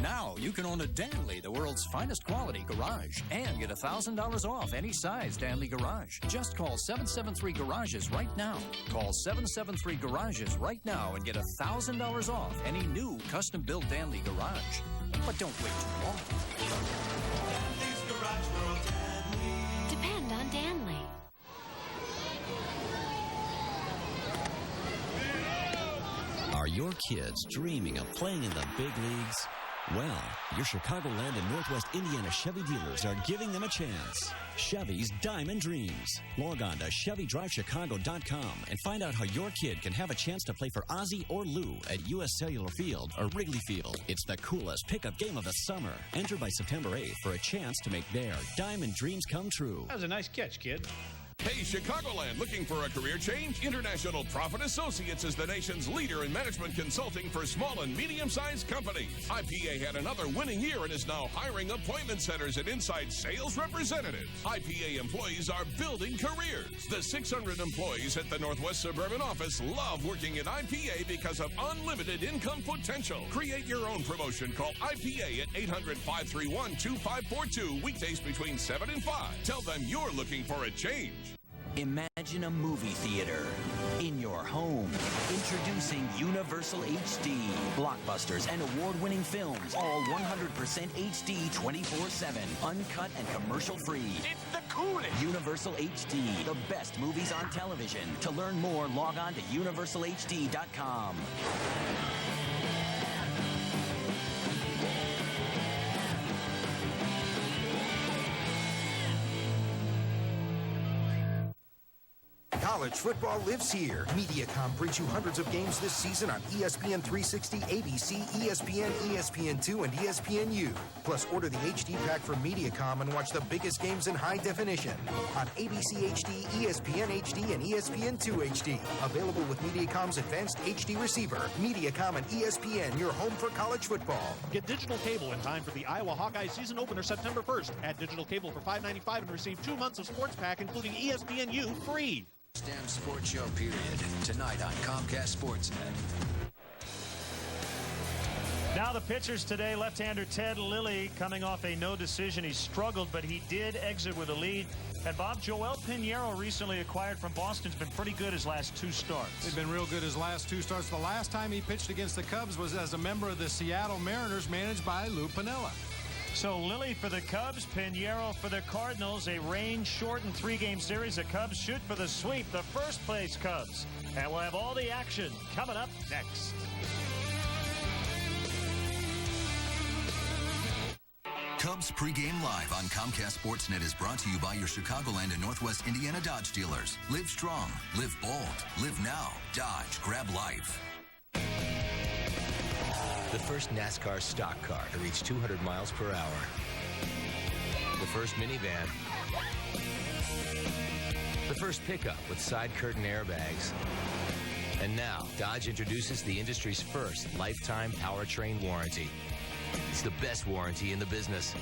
Now you can own a Danley, the world's finest quality garage, and get $1,000 off any size Danley garage. Just call 773-GARAGES right now. Call 773-GARAGES right now and get $1,000 off any new custom-built Danley garage. But don't wait too long. Danley's Garage World, Danley. Depend on Danley. Are your kids dreaming of playing in the big leagues? Well, your Chicagoland and Northwest Indiana Chevy dealers are giving them a chance. Chevy's Diamond Dreams. Log on to ChevyDriveChicago.com and find out how your kid can have a chance to play for Ozzie or Lou at U.S. Cellular Field or Wrigley Field. It's the coolest pickup game of the summer. Enter by September 8th for a chance to make their Diamond Dreams come true. That was a nice catch, kid. Hey, Chicagoland, looking for a career change? International Profit Associates is the nation's leader in management consulting for small and medium-sized companies. IPA had another winning year and is now hiring appointment setters and inside sales representatives. IPA employees are building careers. The 600 employees at the Northwest Suburban office love working at IPA because of unlimited income potential. Create your own promotion. Call IPA at 800-531-2542, weekdays between 7 and 5. Tell them you're looking for a change. Imagine a movie theater in your home. Introducing Universal HD. Blockbusters and award-winning films, all 100% HD 24/7. Uncut and commercial-free. It's the coolest! Universal HD, the best movies on television. To learn more, log on to universalhd.com. College football lives here. Mediacom brings you hundreds of games this season on ESPN 360, ABC, ESPN, ESPN2, and ESPNU. Plus, order the HD pack from Mediacom and watch the biggest games in high definition on ABC HD, ESPN HD, and ESPN2 HD. Available with Mediacom's advanced HD receiver. Mediacom and ESPN, your home for college football. Get digital cable in time for the Iowa Hawkeye season opener September 1st. Add digital cable for $5.95 and receive 2 months of sports pack, including ESPNU, free. Damn Sports Show, period. Tonight on Comcast Sportsnet. Now the pitchers today, left-hander Ted Lilly coming off a no decision. He struggled, but he did exit with a lead. And Bob, Joel Pinheiro, recently acquired from Boston, has been pretty good his last 2 starts. He's been real good his last 2 starts. The last time he pitched against the Cubs was as a member of the Seattle Mariners, managed by Lou Piniella. So Lilly for the Cubs, Pinheiro for the Cardinals. A rain-shortened 3-game series. The Cubs shoot for the sweep, the first-place Cubs. And we'll have all the action coming up next. Cubs pregame live on Comcast Sportsnet is brought to you by your Chicagoland and Northwest Indiana Dodge dealers. Live strong, live bold, live now. Dodge, grab life. The first NASCAR stock car to reach 200 miles per hour. The first minivan. The first pickup with side curtain airbags. And now, Dodge introduces the industry's first lifetime powertrain warranty. It's the best warranty in the business.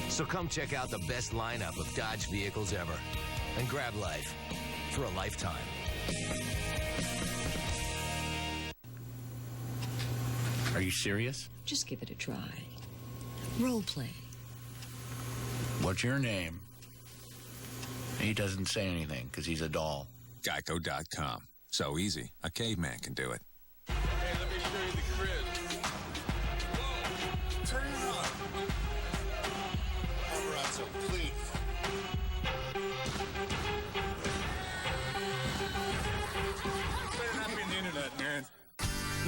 So come check out the best lineup of Dodge vehicles ever and grab life for a lifetime. Are you serious? Just give it a try. Role play. What's your name? He doesn't say anything because he's a doll. Geico.com. So easy, a caveman can do it. Hey, let me show you the crib. Whoa. Turn it on. All right, so please. Better not be on the internet, man.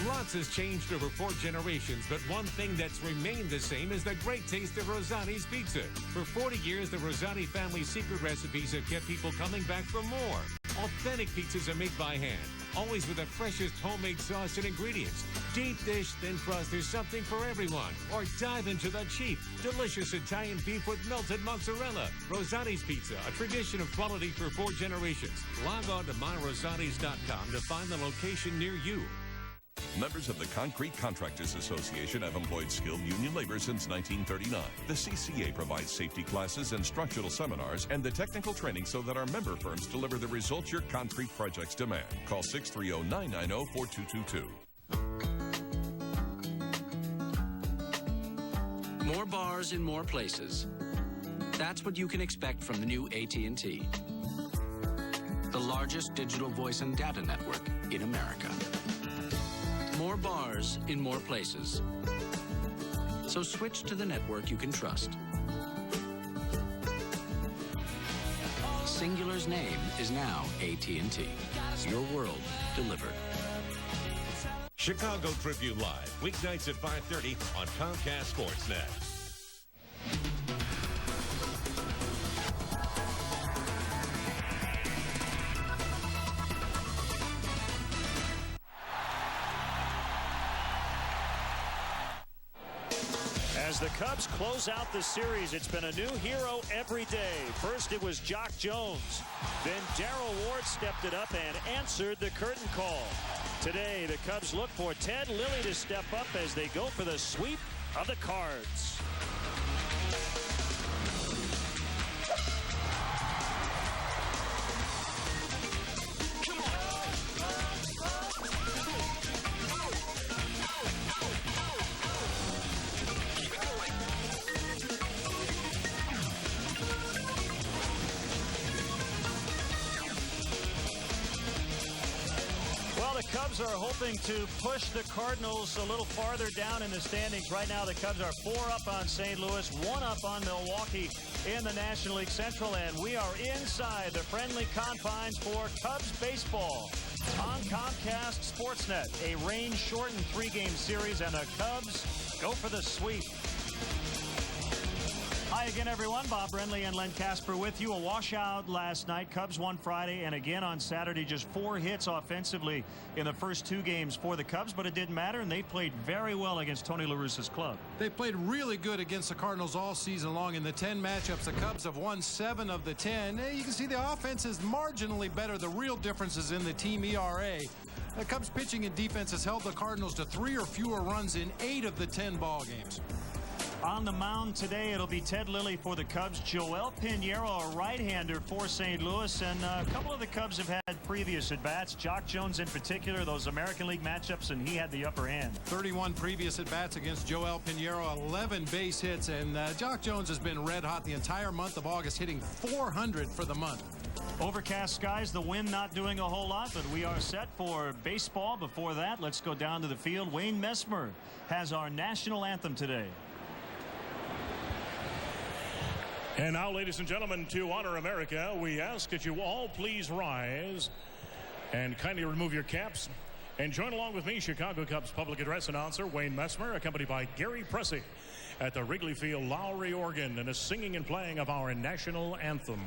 Lots has changed over 4 generations, but one thing that's remained the same is the great taste of Rosati's pizza. For 40 years, the Rosati family secret recipes have kept people coming back for more. Authentic pizzas are made by hand, always with the freshest homemade sauce and ingredients. Deep dish, thin crust, there's something for everyone. Or dive into the cheap, delicious Italian beef with melted mozzarella. Rosati's Pizza, a tradition of quality for 4 generations. Log on to myrosatis.com to find the location near you. Members of the Concrete Contractors Association have employed skilled union labor since 1939. The CCA provides safety classes, instructional seminars, and the technical training so that our member firms deliver the results your concrete projects demand. Call 630-990-4222. More bars in more places. That's what you can expect from the new AT&T. The largest digital voice and data network in America. More bars in more places. So switch to the network you can trust. Singular's name is now AT&T. Your world delivered. Chicago Tribune Live, weeknights at 5:30 on Comcast Sportsnet. As the Cubs close out the series, it's been a new hero every day. First it was Jock Jones. Then Daryl Ward stepped it up and answered the curtain call. Today, the Cubs look for Ted Lilly to step up as they go for the sweep of the Cards. Cubs are hoping to push the Cardinals a little farther down in the standings. Right now, the Cubs are 4 up on St. Louis, 1 up on Milwaukee in the National League Central, and we are inside the friendly confines for Cubs baseball on Comcast Sportsnet. A rain-shortened 3-game series, and the Cubs go for the sweep. Hi again, everyone. Bob Brenly and Len Casper with you. A washout last night. Cubs won Friday, and again on Saturday. Just 4 hits offensively in the first 2 games for the Cubs, but it didn't matter, and they played very well against Tony La Russa's club. They played really good against the Cardinals all season long. In the 10 matchups, the Cubs have won 7 of the 10. You can see the offense is marginally better. The real difference is in the team ERA. The Cubs pitching and defense has held the Cardinals to 3 or fewer runs in 8 of the 10 ball games. On the mound today, it'll be Ted Lilly for the Cubs, Joel Pinheiro, a right-hander for St. Louis, and a couple of the Cubs have had previous at-bats. Jock Jones in particular, those American League matchups, and he had the upper hand. 31 previous at-bats against Joel Pinheiro, 11 base hits, and Jock Jones has been red hot the entire month of August, hitting .400 for the month. Overcast skies, the wind not doing a whole lot, but we are set for baseball. Before that, let's go down to the field. Wayne Messmer has our national anthem today. And now, ladies and gentlemen, to honor America, we ask that you all please rise and kindly remove your caps and join along with me, Chicago Cubs public address announcer Wayne Messmer, accompanied by Gary Pressey at the Wrigley Field Lowry organ, and a singing and playing of our national anthem.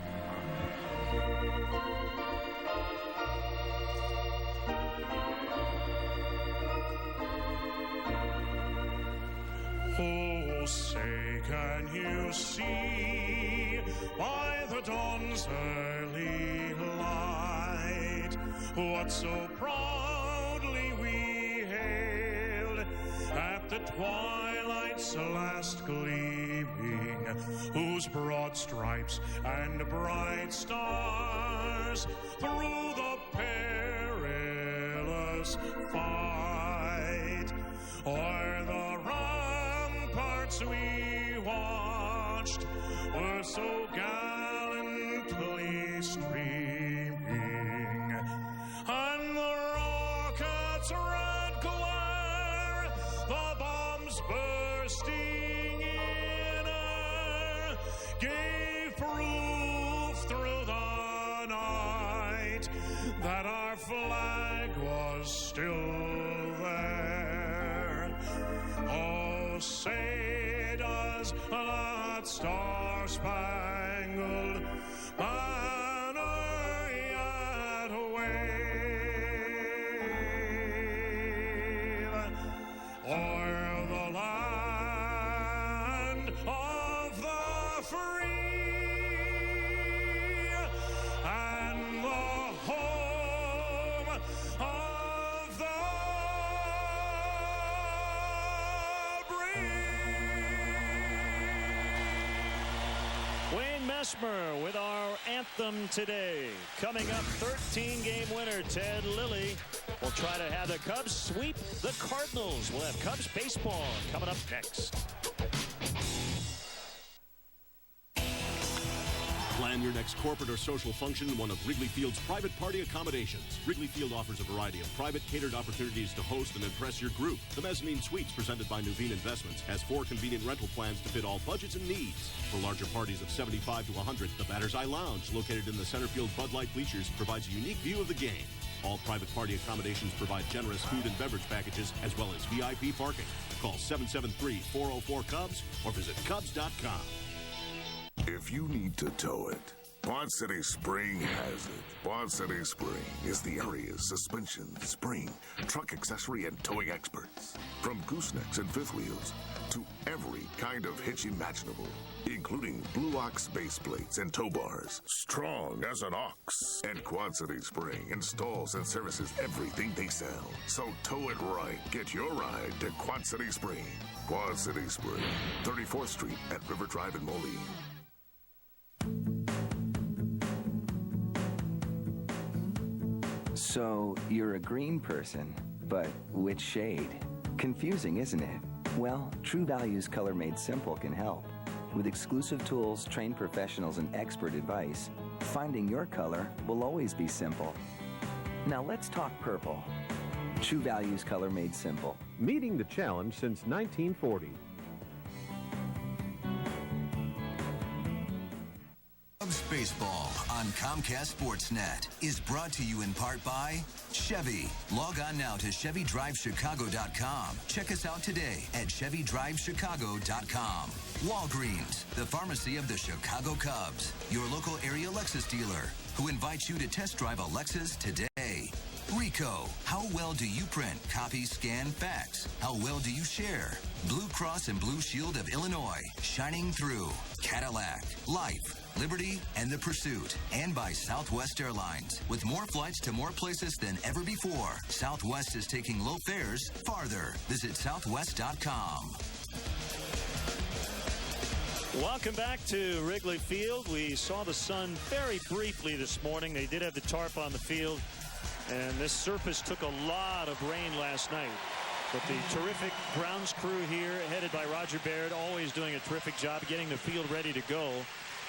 Oh, say, can you see by the dawn's early light what so proudly we hailed at the twilight's last gleaming, whose broad stripes and bright stars through the perilous fight o'er the ramparts we watched were so gallantly streaming, and the rocket's red glare, the bombs bursting in air, gave proof through the night that our flag was still there. Oh, say does that star-spangled banner yet wave o'er the land of the free and the home of the Wayne Messmer with our anthem today. Coming up, 13-game winner Ted Lilly will try to have the Cubs sweep the Cardinals. We'll have Cubs baseball coming up next. Plan your next corporate or social function in one of Wrigley Field's private party accommodations. Wrigley Field offers a variety of private catered opportunities to host and impress your group. The Mezzanine Suites, presented by Nuveen Investments, has 4 convenient rental plans to fit all budgets and needs. For larger parties of 75 to 100, the Batter's Eye Lounge, located in the center field Bud Light bleachers, provides a unique view of the game. All private party accommodations provide generous food and beverage packages as well as VIP parking. Call 773-404-CUBS or visit Cubs.com. If you need to tow it, Quad City Spring has it. Quad City Spring is the area's suspension, spring, truck accessory, and towing experts. From goosenecks and fifth wheels to every kind of hitch imaginable, including Blue Ox base plates and tow bars, strong as an ox. And Quad City Spring installs and services everything they sell. So tow it right. Get your ride to Quad City Spring. Quad City Spring, 34th Street at River Drive in Moline. So, you're a green person, but which shade? Confusing, isn't it? Well, True Value's Color Made Simple can help. With exclusive tools, trained professionals, and expert advice, finding your color will always be simple. Now let's talk purple. True Values, color made simple. Meeting the challenge since 1940. Cubs baseball on Comcast Sportsnet is brought to you in part by Chevy. Log on now to ChevyDriveChicago.com. Check us out today at ChevyDriveChicago.com. Walgreens, the pharmacy of the Chicago Cubs. Your local area Lexus dealer who invites you to test drive a Lexus today. Rico, how well do you print, copy, scan, fax? How well do you share? Blue Cross and Blue Shield of Illinois, shining through. Cadillac, Life, Liberty, and the Pursuit. And by Southwest Airlines. With more flights to more places than ever before, Southwest is taking low fares farther. Visit Southwest.com. Welcome back to Wrigley Field. We saw the sun very briefly this morning. They did have the tarp on the field, and this surface took a lot of rain last night. But the terrific grounds crew here, headed by Roger Baird, always doing a terrific job getting the field ready to go.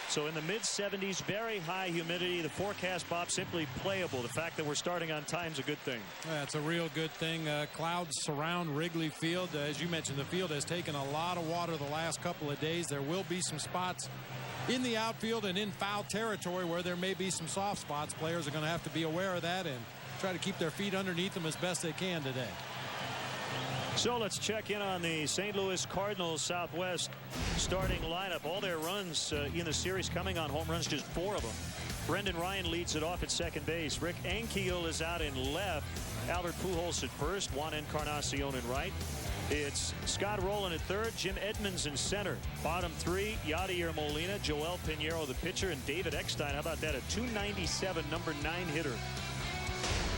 So in the mid-70s, very high humidity. The forecast, Bob, simply playable. The fact that we're starting on time is a good thing. That's a real good thing. Clouds surround Wrigley Field. As you mentioned, the field has taken a lot of water the last couple of days. There will be some spots in the outfield and in foul territory where there may be some soft spots. Players are going to have to be aware of that and try to keep their feet underneath them as best they can today. So let's check in on the St. Louis Cardinals Southwest starting lineup. All their runs in the series coming on home runs, just 4 of them. Brendan Ryan leads it off at second base. Rick Ankiel is out in left. Albert Pujols at first. Juan Encarnacion in right. It's Scott Rowland at third. Jim Edmonds in center. Bottom 3, Yadier Molina, Joel Pinheiro the pitcher, and David Eckstein. How about that? A .297 number 9 hitter.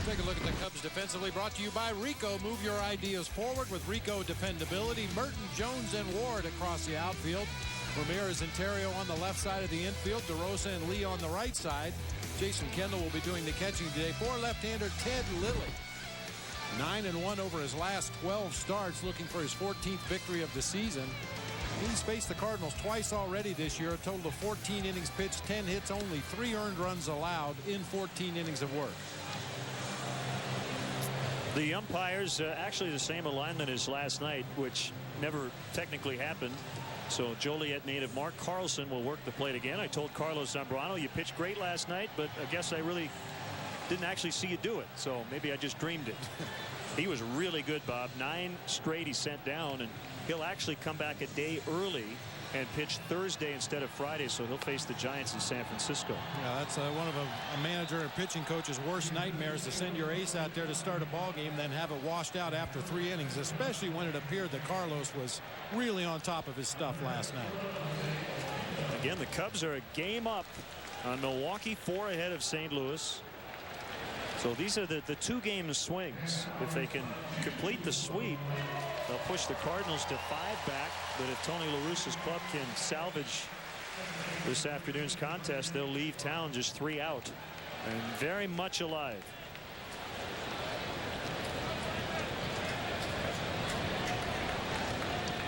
Take a look at the Cubs defensively, brought to you by Rico. Move your ideas forward with Rico dependability. Merton, Jones, and Ward across the outfield. Ramirez and Terrio on the left side of the infield. DeRosa and Lee on the right side. Jason Kendall will be doing the catching today for left-hander Ted Lilly. 9-1 over his last 12 starts, looking for his 14th victory of the season. He's faced the Cardinals twice already this year. A total of 14 innings pitched, 10 hits, only 3 earned runs allowed in 14 innings of work. The umpires, actually the same alignment as last night, which never technically happened. So Joliet native Mark Carlson will work the plate again. I told Carlos Zambrano, you pitched great last night, but I guess I really didn't actually see you do it. So maybe I just dreamed it. He was really good, Bob. 9 straight he sent down, and he'll actually come back a day early and pitch Thursday instead of Friday, so he'll face the Giants in San Francisco. Yeah, that's one of a manager and pitching coach's worst nightmares, to send your ace out there to start a ball game, then have it washed out after 3 innings, especially when it appeared that Carlos was really on top of his stuff last night. Again, the Cubs are a game up on Milwaukee, 4 ahead of St. Louis. So these are the 2-game swings. If they can complete the sweep, they'll push the Cardinals to 5 back. But if Tony La Russa's club can salvage this afternoon's contest, they'll leave town just 3 out and very much alive.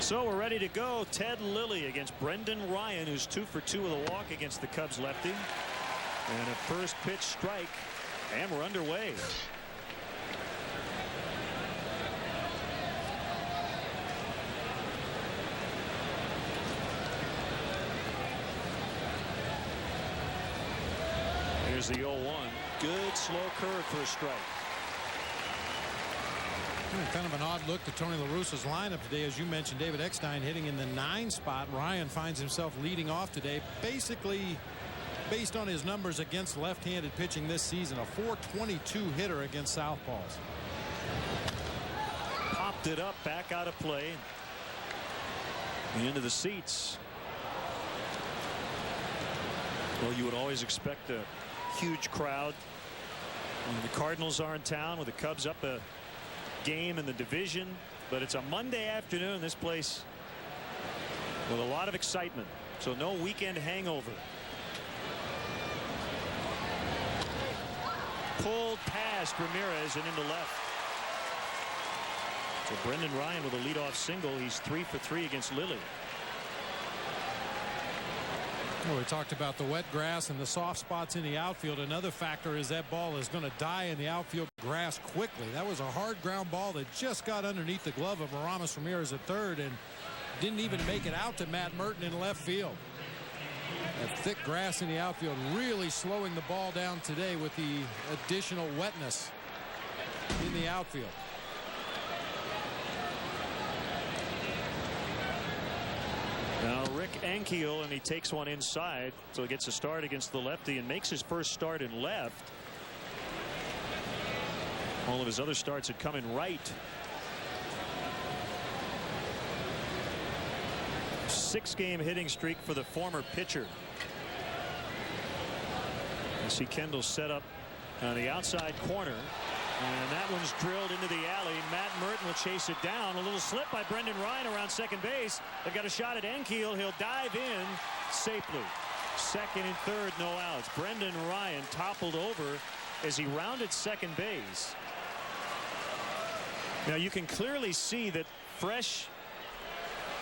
So we're ready to go. Ted Lilly against Brendan Ryan, who's 2 for 2 with a walk against the Cubs lefty. And a first pitch strike. And we're underway. Here's the 0-1. Good slow curve for a strike. Kind of an odd look to Tony La Russa's lineup today. As you mentioned, David Eckstein hitting in the 9 spot. Ryan finds himself leading off today. Basically, based on his numbers against left-handed pitching this season, a .422 hitter against southpaws. Popped it up, back out of play. And into the seats. Well, you would always expect a huge crowd when the Cardinals are in town, with the Cubs up a game in the division. But it's a Monday afternoon, this place with a lot of excitement. So no weekend hangover. Pulled past Ramirez and into left. So Brendan Ryan with a leadoff single. He's 3 for 3 against Lilly. Well, we talked about the wet grass and the soft spots in the outfield. Another factor is that ball is going to die in the outfield grass quickly. That was a hard ground ball that just got underneath the glove of Aramis Ramirez at third and didn't even make it out to Matt Merton in left field. That thick grass in the outfield really slowing the ball down today with the additional wetness in the outfield. Now Rick Ankiel, and he takes one inside, so he gets a start against the lefty and makes his first start in left. All of his other starts had come in right. 6-game hitting streak for the former pitcher. You see Kendall set up on the outside corner, and that one's drilled into the alley. Matt Merton will chase it down. A little slip by Brendan Ryan around second base. They've got a shot at Ankiel. He'll dive in safely. Second and third, no outs. Brendan Ryan toppled over as he rounded second base. Now you can clearly see that fresh,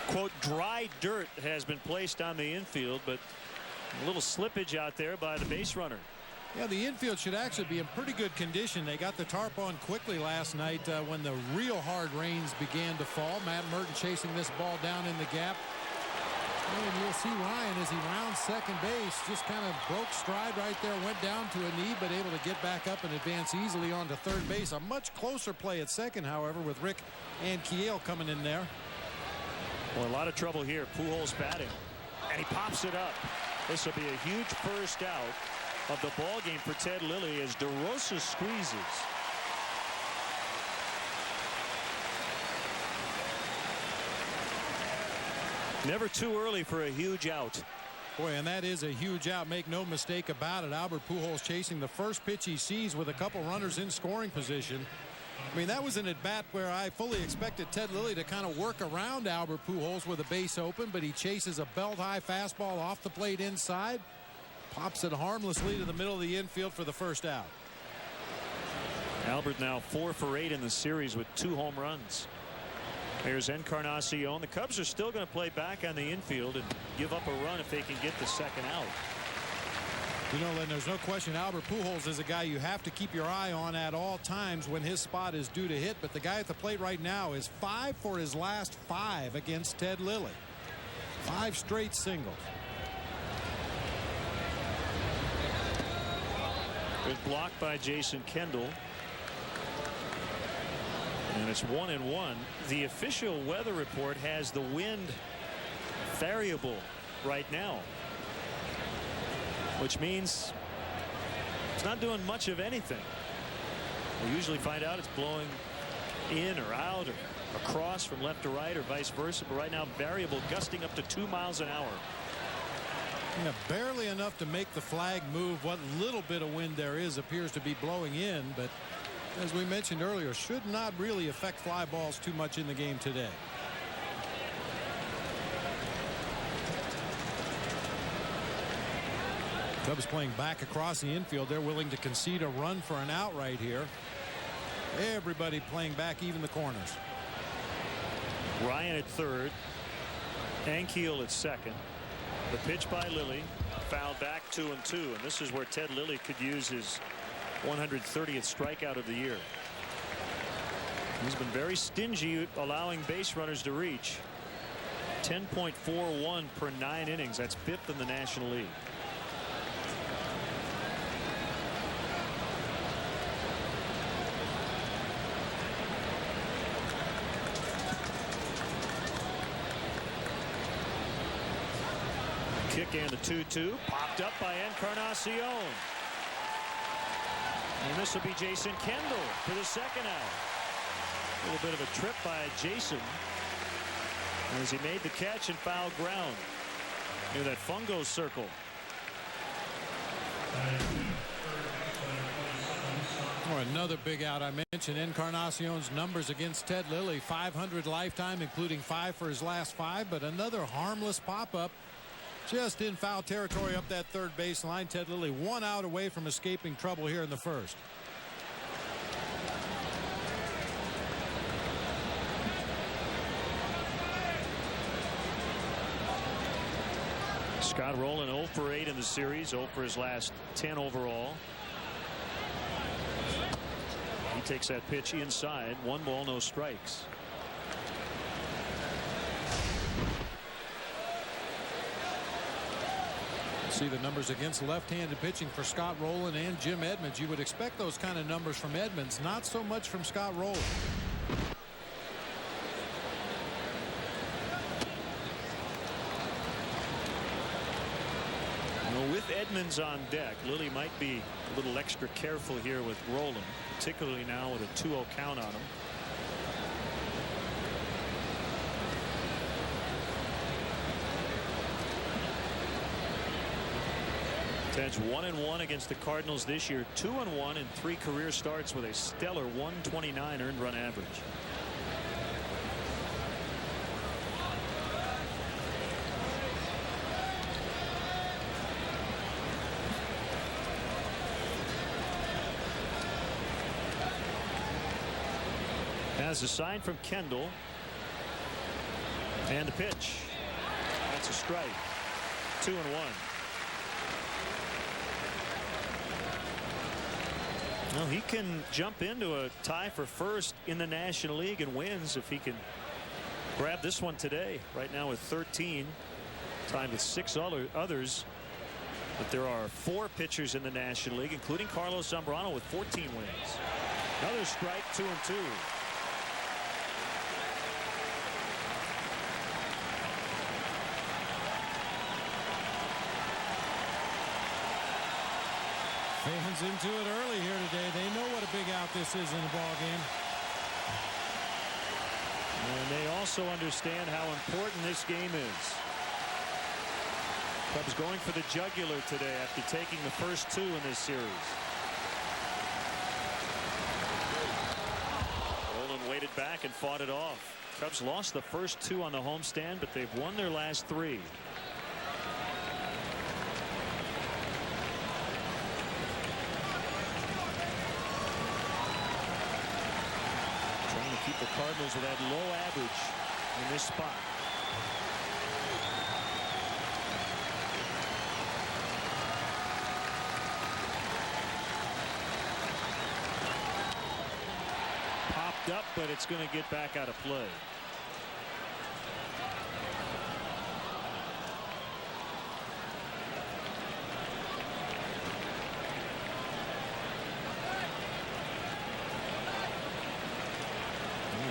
quote, dry dirt has been placed on the infield, but a little slippage out there by the base runner. Yeah, the infield should actually be in pretty good condition. They got the tarp on quickly last night when the real hard rains began to fall. Matt Merton chasing this ball down in the gap. And you'll see Ryan as he rounds second base just kind of broke stride right there, went down to a knee, but able to get back up and advance easily onto third base. A much closer play at second, however, with Rick Ankiel coming in there. Well, a lot of trouble here. Pujols batting, and he pops it up. This will be a huge first out of the ball game for Ted Lilly as DeRosa squeezes. Never too early for a huge out. Boy, and that is a huge out. Make no mistake about it. Albert Pujols chasing the first pitch he sees with a couple runners in scoring position. I mean, that was an at-bat where I fully expected Ted Lilly to kind of work around Albert Pujols with a base open, but he chases a belt-high fastball off the plate inside. Pops it harmlessly to the middle of the infield for the first out. Albert now 4 for 8 in the series with 2 home runs. There's Encarnacion. The Cubs are still going to play back on the infield and give up a run if they can get the second out. You know, Len, there's no question Albert Pujols is a guy you have to keep your eye on at all times when his spot is due to hit. But the guy at the plate right now is 5 for his last 5 against Ted Lilly. 5 straight singles. Good block by Jason Kendall. And it's 1-1. The official weather report has the wind variable right now, which means it's not doing much of anything. We usually find out it's blowing in or out or across from left to right or vice versa. But right now, variable, gusting up to 2 miles an hour. Yeah, barely enough to make the flag move. What little bit of wind there is appears to be blowing in, but as we mentioned earlier, should not really affect fly balls too much in the game today. Cubs playing back across the infield. They're willing to concede a run for an out right here. Everybody playing back, even the corners. Ryan at third. Ankiel at second. The pitch by Lilly. Fouled back 2-2. And this is where Ted Lilly could use his 130th strikeout of the year. He's been very stingy allowing base runners to reach. 10.41 per 9 innings. That's 5th in the National League. Kick and the 2-2 popped up by Encarnacion. And this will be Jason Kendall for the second out. A little bit of a trip by Jason as he made the catch and fouled ground near that fungo circle. Another big out. I mentioned Encarnacion's numbers against Ted Lilly. 500 lifetime, including 5 for his last 5. But another harmless pop-up just in foul territory up that third baseline. Ted Lilly 1 out away from escaping trouble here in the first. Scott Rowland 0 for 8 in the series, 0 for his last 10 overall. He takes that pitch inside. 1 ball, no strikes. See the numbers against left-handed pitching for Scott Rowland and Jim Edmonds. You would expect those kind of numbers from Edmonds, not so much from Scott Rowland. With Edmonds on deck, Lilly might be a little extra careful here with Rowland, particularly now with a 2-0 count on him. Ted's 1-1 against the Cardinals this year, 2-1 in 3 career starts with a stellar 129 earned run average. As a sign from Kendall, and the pitch. That's a strike. 2-1. Well, he can jump into a tie for first in the National League and wins if he can grab this one today. Right now with 13, tied with 6 others. But there are 4 pitchers in the National League, including Carlos Zambrano with 14 wins. Another strike, 2-2. Fans into it early here today. They know what a big out this is in a ball game. And they also understand how important this game is. Cubs going for the jugular today after taking the first 2 in this series. Rowland waited back and fought it off. Cubs lost the first 2 on the homestand, but they've won their last 3. Keep the Cardinals with that low average in this spot. Popped up, but it's going to get back out of play.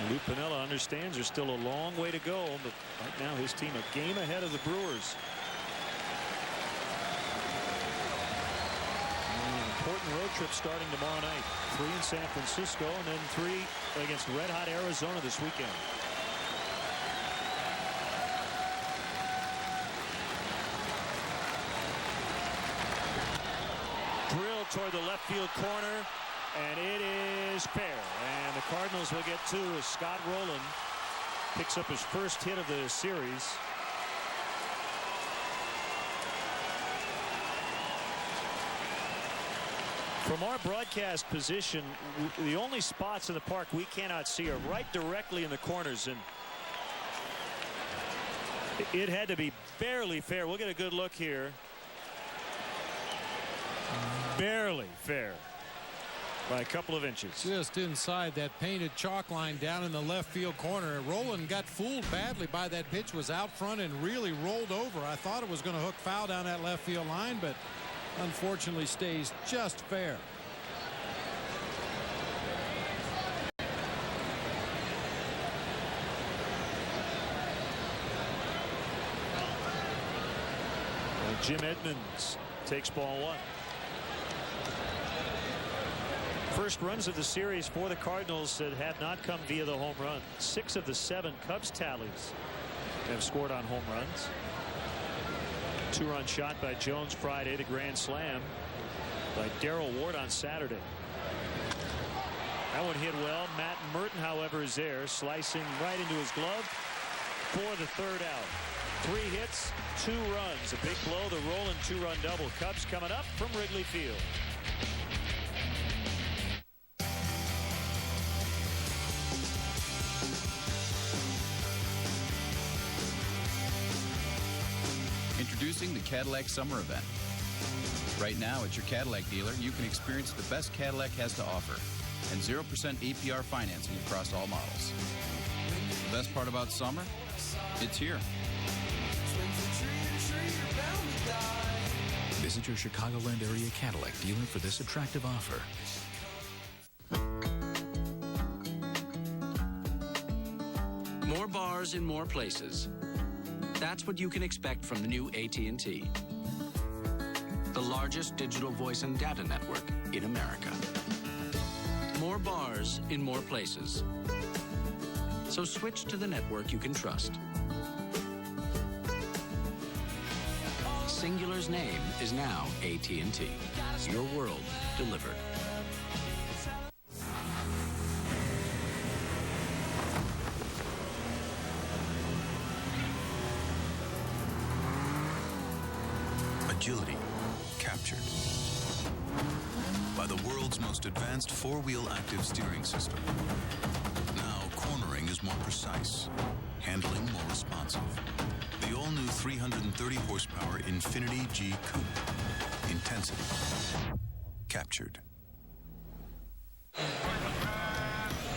Lou Piniella understands there's still a long way to go, but right now his team a game ahead of the Brewers. An important road trip starting tomorrow night. 3 in San Francisco and then 3 against red-hot Arizona this weekend. Drill toward the left field corner. And it is fair. And the Cardinals will get 2 as Scott Rowland picks up his first hit of the series. From our broadcast position, the only spots in the park we cannot see are right directly in the corners. And it had to be barely fair. We'll get a good look here. Barely fair. By a couple of inches. Just inside that painted chalk line down in the left field corner. Rowland got fooled badly by that pitch, was out front and really rolled over. I thought it was going to hook foul down that left field line, but unfortunately stays just fair. And Jim Edmonds takes ball 1. First runs of the series for the Cardinals that have not come via the home run. 6 of the 7 Cubs tallies have scored on home runs. 2-run shot by Jones Friday, the grand slam by Daryl Ward on Saturday. That one hit well. Matt Merton, however, is there, slicing right into his glove for the 3rd out. 3 hits, 2 runs. A big blow, the Rowland 2-run double. Cubs coming up from Wrigley Field. Introducing the Cadillac Summer Event. Right now, at your Cadillac dealer, you can experience the best Cadillac has to offer and 0% APR financing across all models. The best part about summer? It's here. Visit your Chicagoland area Cadillac dealer for this attractive offer. More bars in more places. That's what you can expect from the new AT&T. The largest digital voice and data network in America. More bars in more places. So switch to the network you can trust. Singular's name is now AT&T. Your world delivered. Agility captured by the world's most advanced four-wheel active steering system. Now cornering is more precise, handling more responsive. The all-new 330 horsepower Infiniti G Coupe. Intensity captured.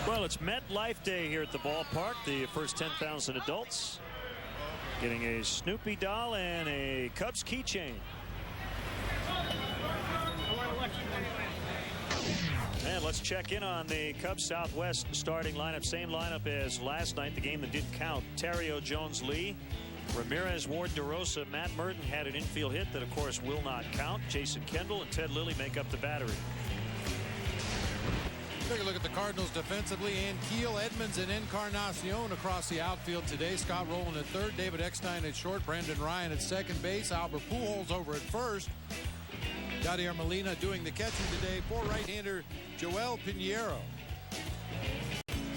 Well, it's MetLife Day here at the ballpark. The first 10,000 adults getting a Snoopy doll and a Cubs keychain. And let's check in on the Cubs Southwest starting lineup. Same lineup as last night, the game that didn't count. Terrio, Jones, Lee, Ramirez, Ward, DeRosa, Matt Merton had an infield hit that, of course, will not count. Jason Kendall and Ted Lilly make up the battery. Take a look at the Cardinals defensively. Ankiel, Edmonds, and Encarnacion across the outfield today. Scott Rowland at third, David Eckstein at short, Brandon Ryan at second base, Albert Pujols over at first. Yadier Molina doing the catching today for right-hander Joel Pinheiro.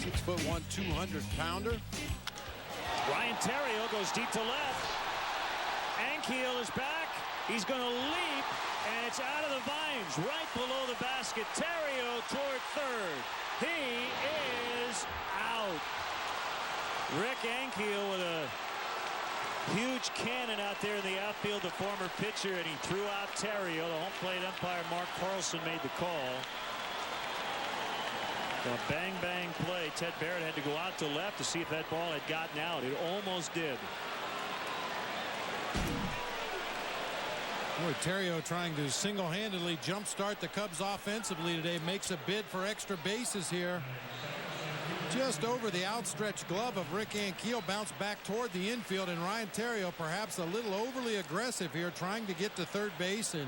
6'1", 200-pounder. Ryan Terrio goes deep to left. Ankiel is back. He's going to leap, and it's out of the vines, right below the basket. Terrio toward third. He is out. Rick Ankiel with a huge cannon out there in the outfield, the former pitcher, and he threw out Terrio. The home plate umpire, Mark Carlson, made the call. A bang-bang play. Ted Barrett had to go out to left to see if that ball had gotten out. It almost did. Boy, Terrio trying to single-handedly jumpstart the Cubs offensively today. Makes a bid for extra bases here. Just over the outstretched glove of Rick Ankiel, bounced back toward the infield, and Ryan Terrio perhaps a little overly aggressive here, trying to get to third base, and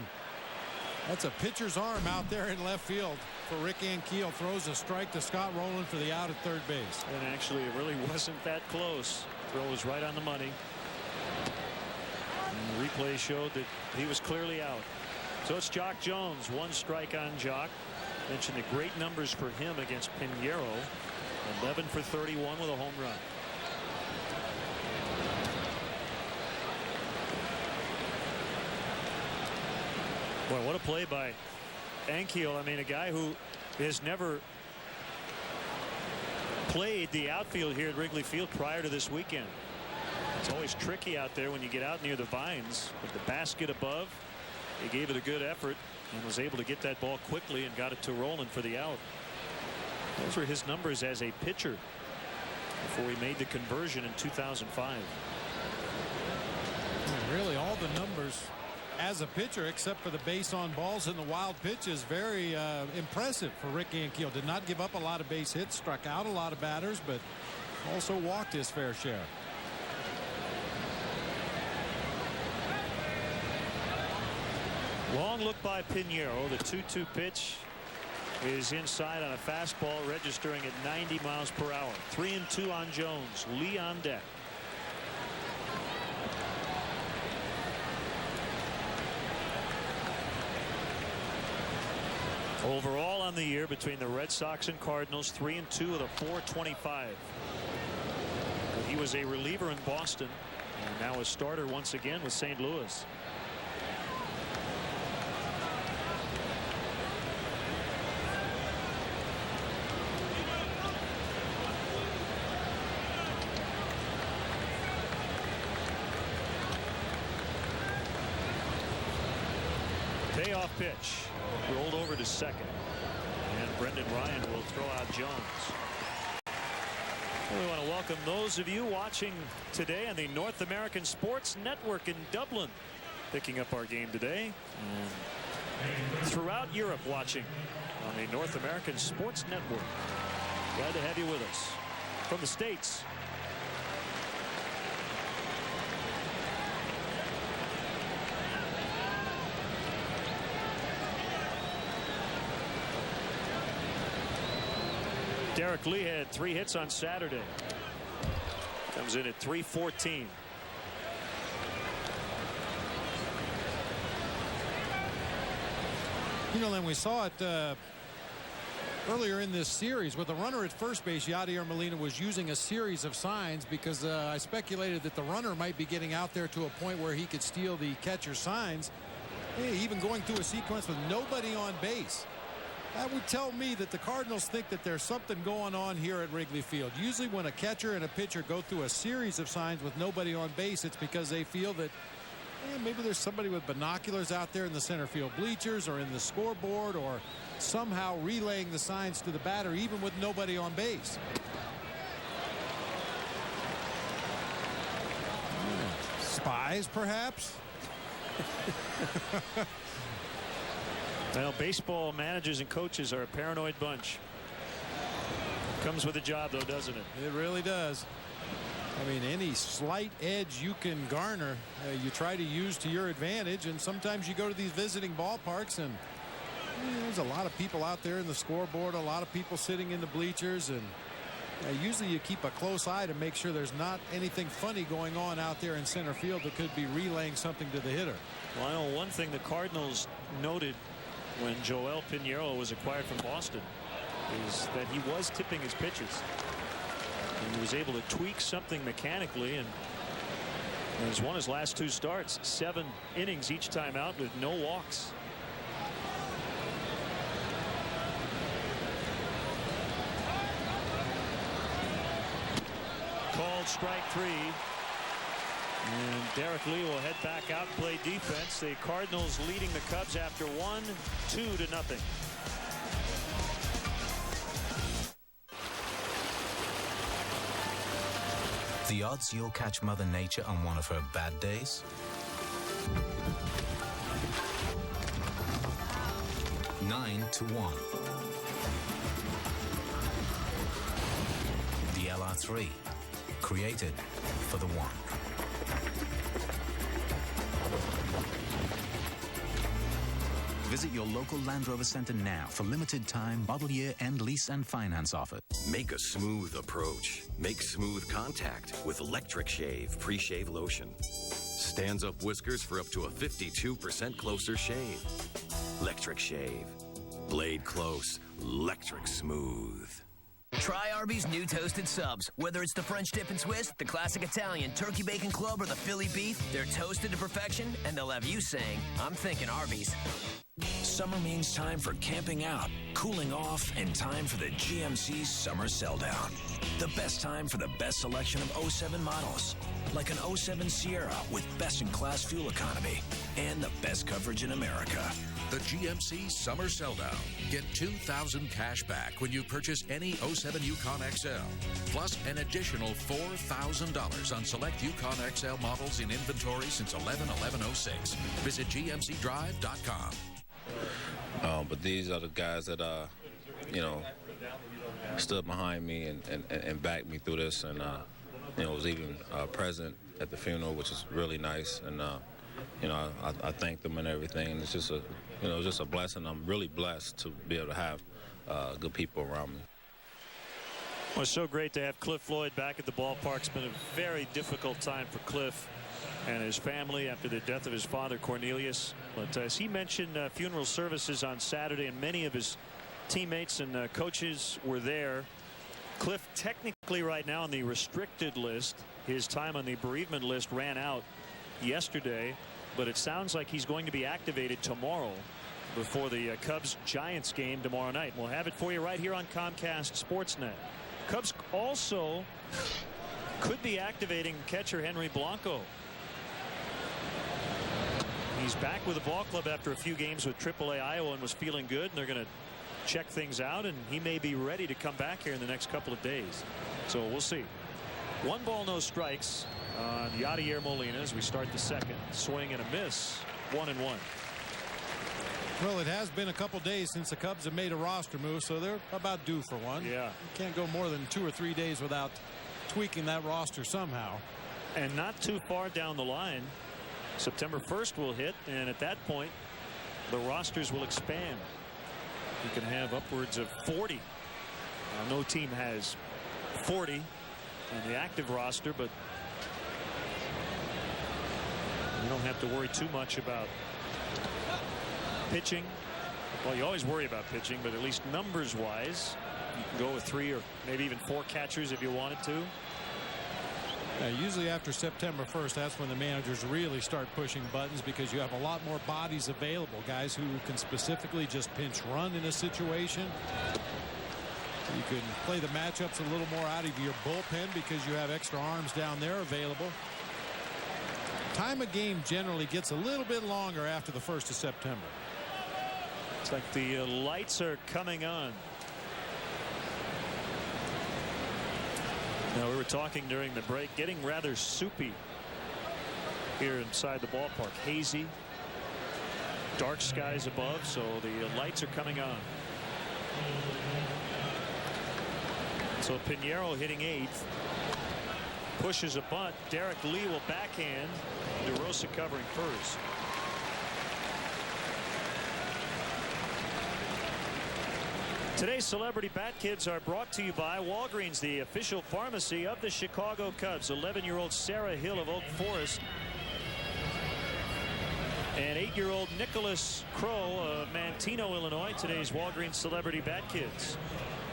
that's a pitcher's arm out there in left field for Rick Ankiel. Throws a strike to Scott Rowland for the out at third base. And actually, it really wasn't that close. Throw was right on the money. And the replay showed that he was clearly out. So it's Jock Jones, one strike on Jock. Mentioned the great numbers for him against Pinheiro. 11 for 31 with a home run. Well, what a play by Ankiel. I mean, a guy who has never played the outfield here at Wrigley Field prior to this weekend. It's always tricky out there when you get out near the vines. With the basket above, he gave it a good effort and was able to get that ball quickly and got it to Rowland for the out. Those were his numbers as a pitcher before he made the conversion in 2005. Really, all the numbers as a pitcher, except for the base on balls and the wild pitches, very impressive for Rick Ankiel. Did not give up a lot of base hits, struck out a lot of batters, but also walked his fair share. Long look by Pinheiro. The 2-2 pitch is inside on a fastball, registering at 90 miles per hour. 3-2 on Jones. Lee on deck. Overall on the year between the Red Sox and Cardinals, 3-2 with a .425. He was a reliever in Boston and now a starter once again with St. Louis. Leadoff pitch. Rolled over to second. And Brendan Ryan will throw out Jones. We want to welcome those of you watching today on the North American Sports Network in Dublin, picking up our game today. And throughout Europe watching on the North American Sports Network. Glad to have you with us from the States. Derek Lee had 3 hits on Saturday. Comes in at .314. You know, Len, we saw it earlier in this series with a runner at first base. Yadier Molina was using a series of signs because I speculated that the runner might be getting out there to a point where he could steal the catcher's signs. Hey, even going through a sequence with nobody on base. That would tell me that the Cardinals think that there's something going on here at Wrigley Field. Usually when a catcher and a pitcher go through a series of signs with nobody on base, it's because they feel that maybe there's somebody with binoculars out there in the center field bleachers or in the scoreboard or somehow relaying the signs to the batter even with nobody on base. Spies, perhaps? Well, baseball managers and coaches are a paranoid bunch. Comes with a job, though, doesn't it? It really does. I mean, any slight edge you can garner, you try to use to your advantage. And sometimes you go to these visiting ballparks and there's a lot of people out there in the scoreboard, a lot of people sitting in the bleachers. And usually you keep a close eye to make sure there's not anything funny going on out there in center field that could be relaying something to the hitter. Well, I know one thing the Cardinals noted when Joel Pinheiro was acquired from Boston is that he was tipping his pitches. And he was able to tweak something mechanically, and he's won his last 2 starts, 7 innings each time out with no walks. Called strike 3. And Derek Lee will head back out and play defense. The Cardinals leading the Cubs after 1, 2-0. The odds you'll catch Mother Nature on one of her bad days? Nine to 1. The LR3, created for the one. Visit your local Land Rover Center now for limited time, model year, and lease and finance offers. Make a smooth approach. Make smooth contact with Electric Shave Pre-Shave Lotion. Stands up whiskers for up to a 52% closer shave. Electric Shave. Blade close. Electric smooth. Try Arby's new toasted subs. Whether it's the French dip and twist, the classic Italian turkey bacon club, or the Philly beef, they're toasted to perfection, and they'll have you saying, I'm thinking Arby's. Summer means time for camping out, cooling off, and time for the GMC Summer Sell Down. The best time for the best selection of 07 models, like an 07 Sierra with best-in-class fuel economy and the best coverage in America. The GMC Summer Sell Down. Get $2,000 cash back when you purchase any 07 Yukon XL, plus an additional $4,000 on select Yukon XL models in inventory since 11/11/06. Visit GMCDrive.com. But these are the guys that, stood behind me and backed me through this, and, was even present at the funeral, which is really nice. And, I thank them and everything. And it's just a blessing. I'm really blessed to be able to have good people around me. Well, it's so great to have Cliff Floyd back at the ballpark. It's been a very difficult time for Cliff and his family after the death of his father, Cornelius. But as he mentioned, funeral services on Saturday, and many of his teammates and coaches were there. Cliff technically right now on the restricted list. His time on the bereavement list ran out yesterday, but it sounds like he's going to be activated tomorrow before the Cubs-Giants game tomorrow night. We'll have it for you right here on Comcast Sportsnet. Cubs also could be activating catcher Henry Blanco. He's back with the ball club after a few games with AAA Iowa and was feeling good, and they're going to check things out, and he may be ready to come back here in the next couple of days. So we'll see. 1 ball, no strikes on Yadier Molina as we start the second. Swing and a miss. 1-1. Well, it has been a couple days since the Cubs have made a roster move, so they're about due for one. Yeah. You can't go more than 2 or 3 days without tweaking that roster somehow. And not too far down the line, September 1st will hit, and at that point, the rosters will expand. You can have upwards of 40. No team has 40 on the active roster, but you don't have to worry too much about pitching. Well, you always worry about pitching, but at least numbers wise, you can go with 3 or maybe even 4 catchers if you wanted to. Usually after September 1st, that's when the managers really start pushing buttons, because you have a lot more bodies available, guys who can specifically just pinch run in a situation. You can play the matchups a little more out of your bullpen because you have extra arms down there available. Time of game generally gets a little bit longer after the 1st of September. It's like the lights are coming on. Now, we were talking during the break, getting rather soupy here inside the ballpark. Hazy, dark skies above, so the lights are coming on. So Pinheiro hitting 8th. Pushes a bunt. Derek Lee will backhand. DeRosa covering first. Today's Celebrity Bat Kids are brought to you by Walgreens, the official pharmacy of the Chicago Cubs. 11-year-old Sarah Hill of Oak Forest and 8-year-old Nicholas Crow of Manteno, Illinois. Today's Walgreens Celebrity Bat Kids.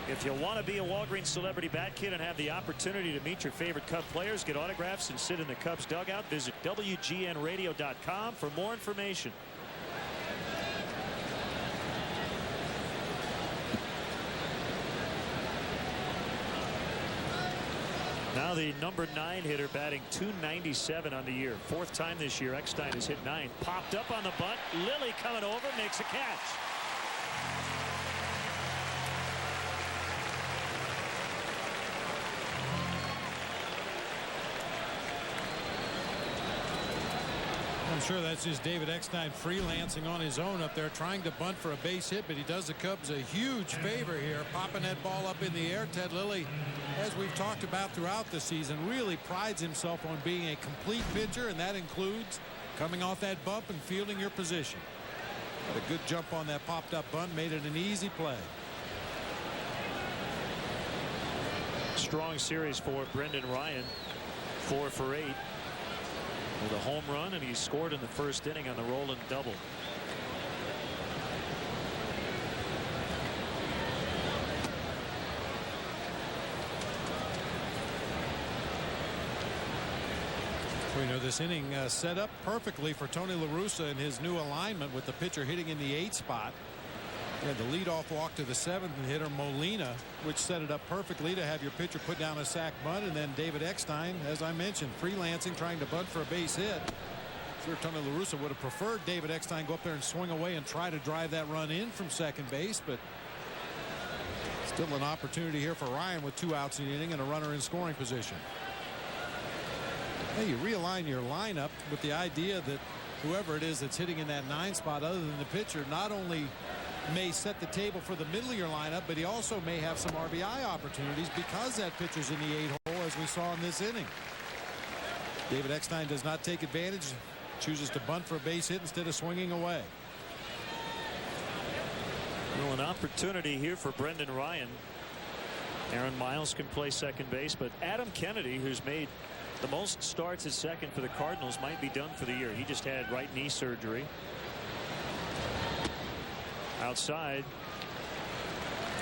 If you want to be a Walgreens Celebrity Bat Kid and have the opportunity to meet your favorite Cub players, get autographs, and sit in the Cubs dugout, visit WGNradio.com for more information. Now the number 9 hitter batting .297 on the year. 4th time this year Eckstein has hit 9. Popped up on the bunt. Lilly coming over, makes a catch. I'm sure that's just David Eckstein freelancing on his own up there, trying to bunt for a base hit, but he does the Cubs a huge favor here, popping that ball up in the air. Ted Lilly, as we've talked about throughout the season, really prides himself on being a complete pitcher, and that includes coming off that bump and fielding your position. Had a good jump on that popped up bunt, made it an easy play. Strong series for Brendan Ryan. 4 for 8. With a home run, and he scored in the 1st inning on the rolling double. We know this inning set up perfectly for Tony La Russa in his new alignment with the pitcher hitting in the 8th spot. He had the leadoff walk to the 7th hitter Molina, which set it up perfectly to have your pitcher put down a sac bunt, and then David Eckstein, as I mentioned, freelancing, trying to bunt for a base hit. Sure, Tony La Russa would have preferred David Eckstein go up there and swing away and try to drive that run in from second base, but still an opportunity here for Ryan with 2 outs in the inning and a runner in scoring position. Hey, you realign your lineup with the idea that whoever it is that's hitting in that 9 spot other than the pitcher not only may set the table for the middle of your lineup, but he also may have some RBI opportunities because that pitcher's in the 8 hole, as we saw in this inning. David Eckstein does not take advantage, chooses to bunt for a base hit instead of swinging away. Well, an opportunity here for Brendan Ryan. Aaron Miles can play second base, but Adam Kennedy, who's made the most starts at second for the Cardinals, might be done for the year. He just had right knee surgery. Outside,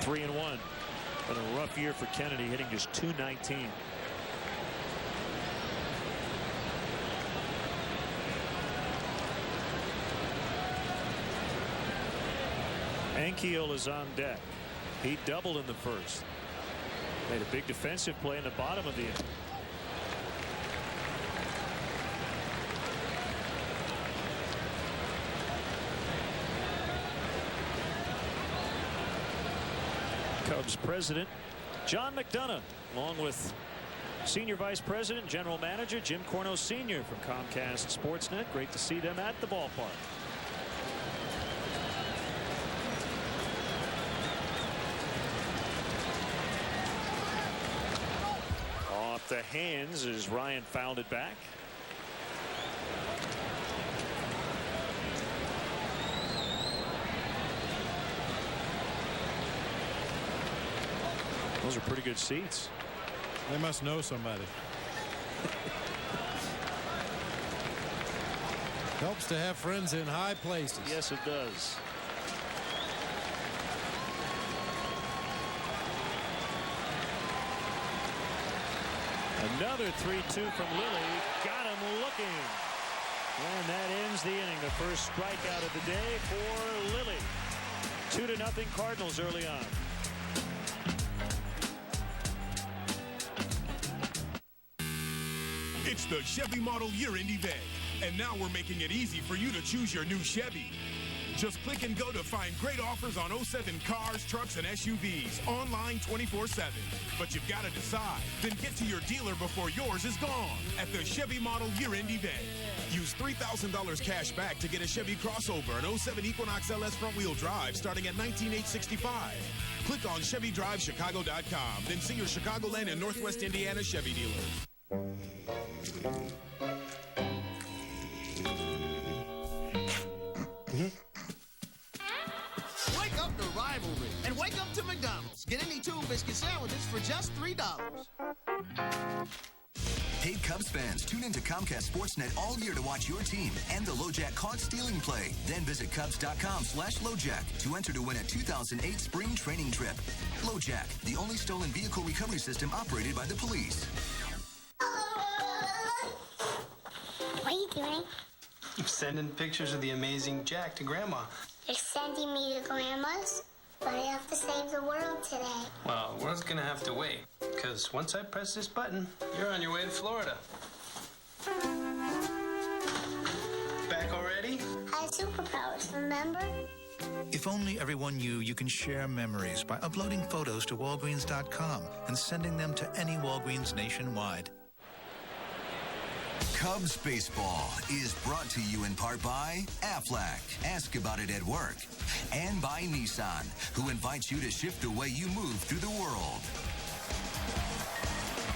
3-1. But a rough year for Kennedy, hitting just .219. Ankiel is on deck. He doubled in the 1st. Made a big defensive play in the bottom of the inning. Cubs president John McDonough, along with Senior Vice President, General Manager Jim Corno Sr. from Comcast Sportsnet. Great to see them at the ballpark. Off the hands as Ryan fouled it back. Those are pretty good seats. They must know somebody. Helps to have friends in high places. Yes, it does. Another 3-2 from Lilly. Got him looking. And that ends the inning. The first strikeout of the day for Lilly. 2-0 Cardinals early on. It's the Chevy Model Year-End event, and now we're making it easy for you to choose your new Chevy. Just click and go to find great offers on 07 cars, trucks, and SUVs online 24/7. But you've got to decide. Then get to your dealer before yours is gone at the Chevy Model Year-End event. Use $3,000 cash back to get a Chevy crossover, an 07 Equinox LS front-wheel drive starting at $19,865. Click on ChevyDriveChicago.com, then see your Chicagoland and Northwest Indiana Chevy dealers. Wake up to rivalry and wake up to McDonald's. Get any 2 biscuit sandwiches for just $3. Hey, Cubs fans, tune into Comcast Sportsnet all year to watch your team and the LoJack caught stealing play. Then visit Cubs.com/LoJack to enter to win a 2008 spring training trip. LoJack, the only stolen vehicle recovery system operated by the police. What are you doing? I'm sending pictures of the amazing Jack to Grandma. You're sending me to Grandma's? But I have to save the world today. Well, the world's gonna have to wait, because once I press this button, you're on your way to Florida. Back already? I have superpowers, remember? If only everyone knew you can share memories by uploading photos to Walgreens.com and sending them to any Walgreens nationwide. Cubs baseball is brought to you in part by Aflac, ask about it at work, and by Nissan, who invites you to shift the way you move through the world.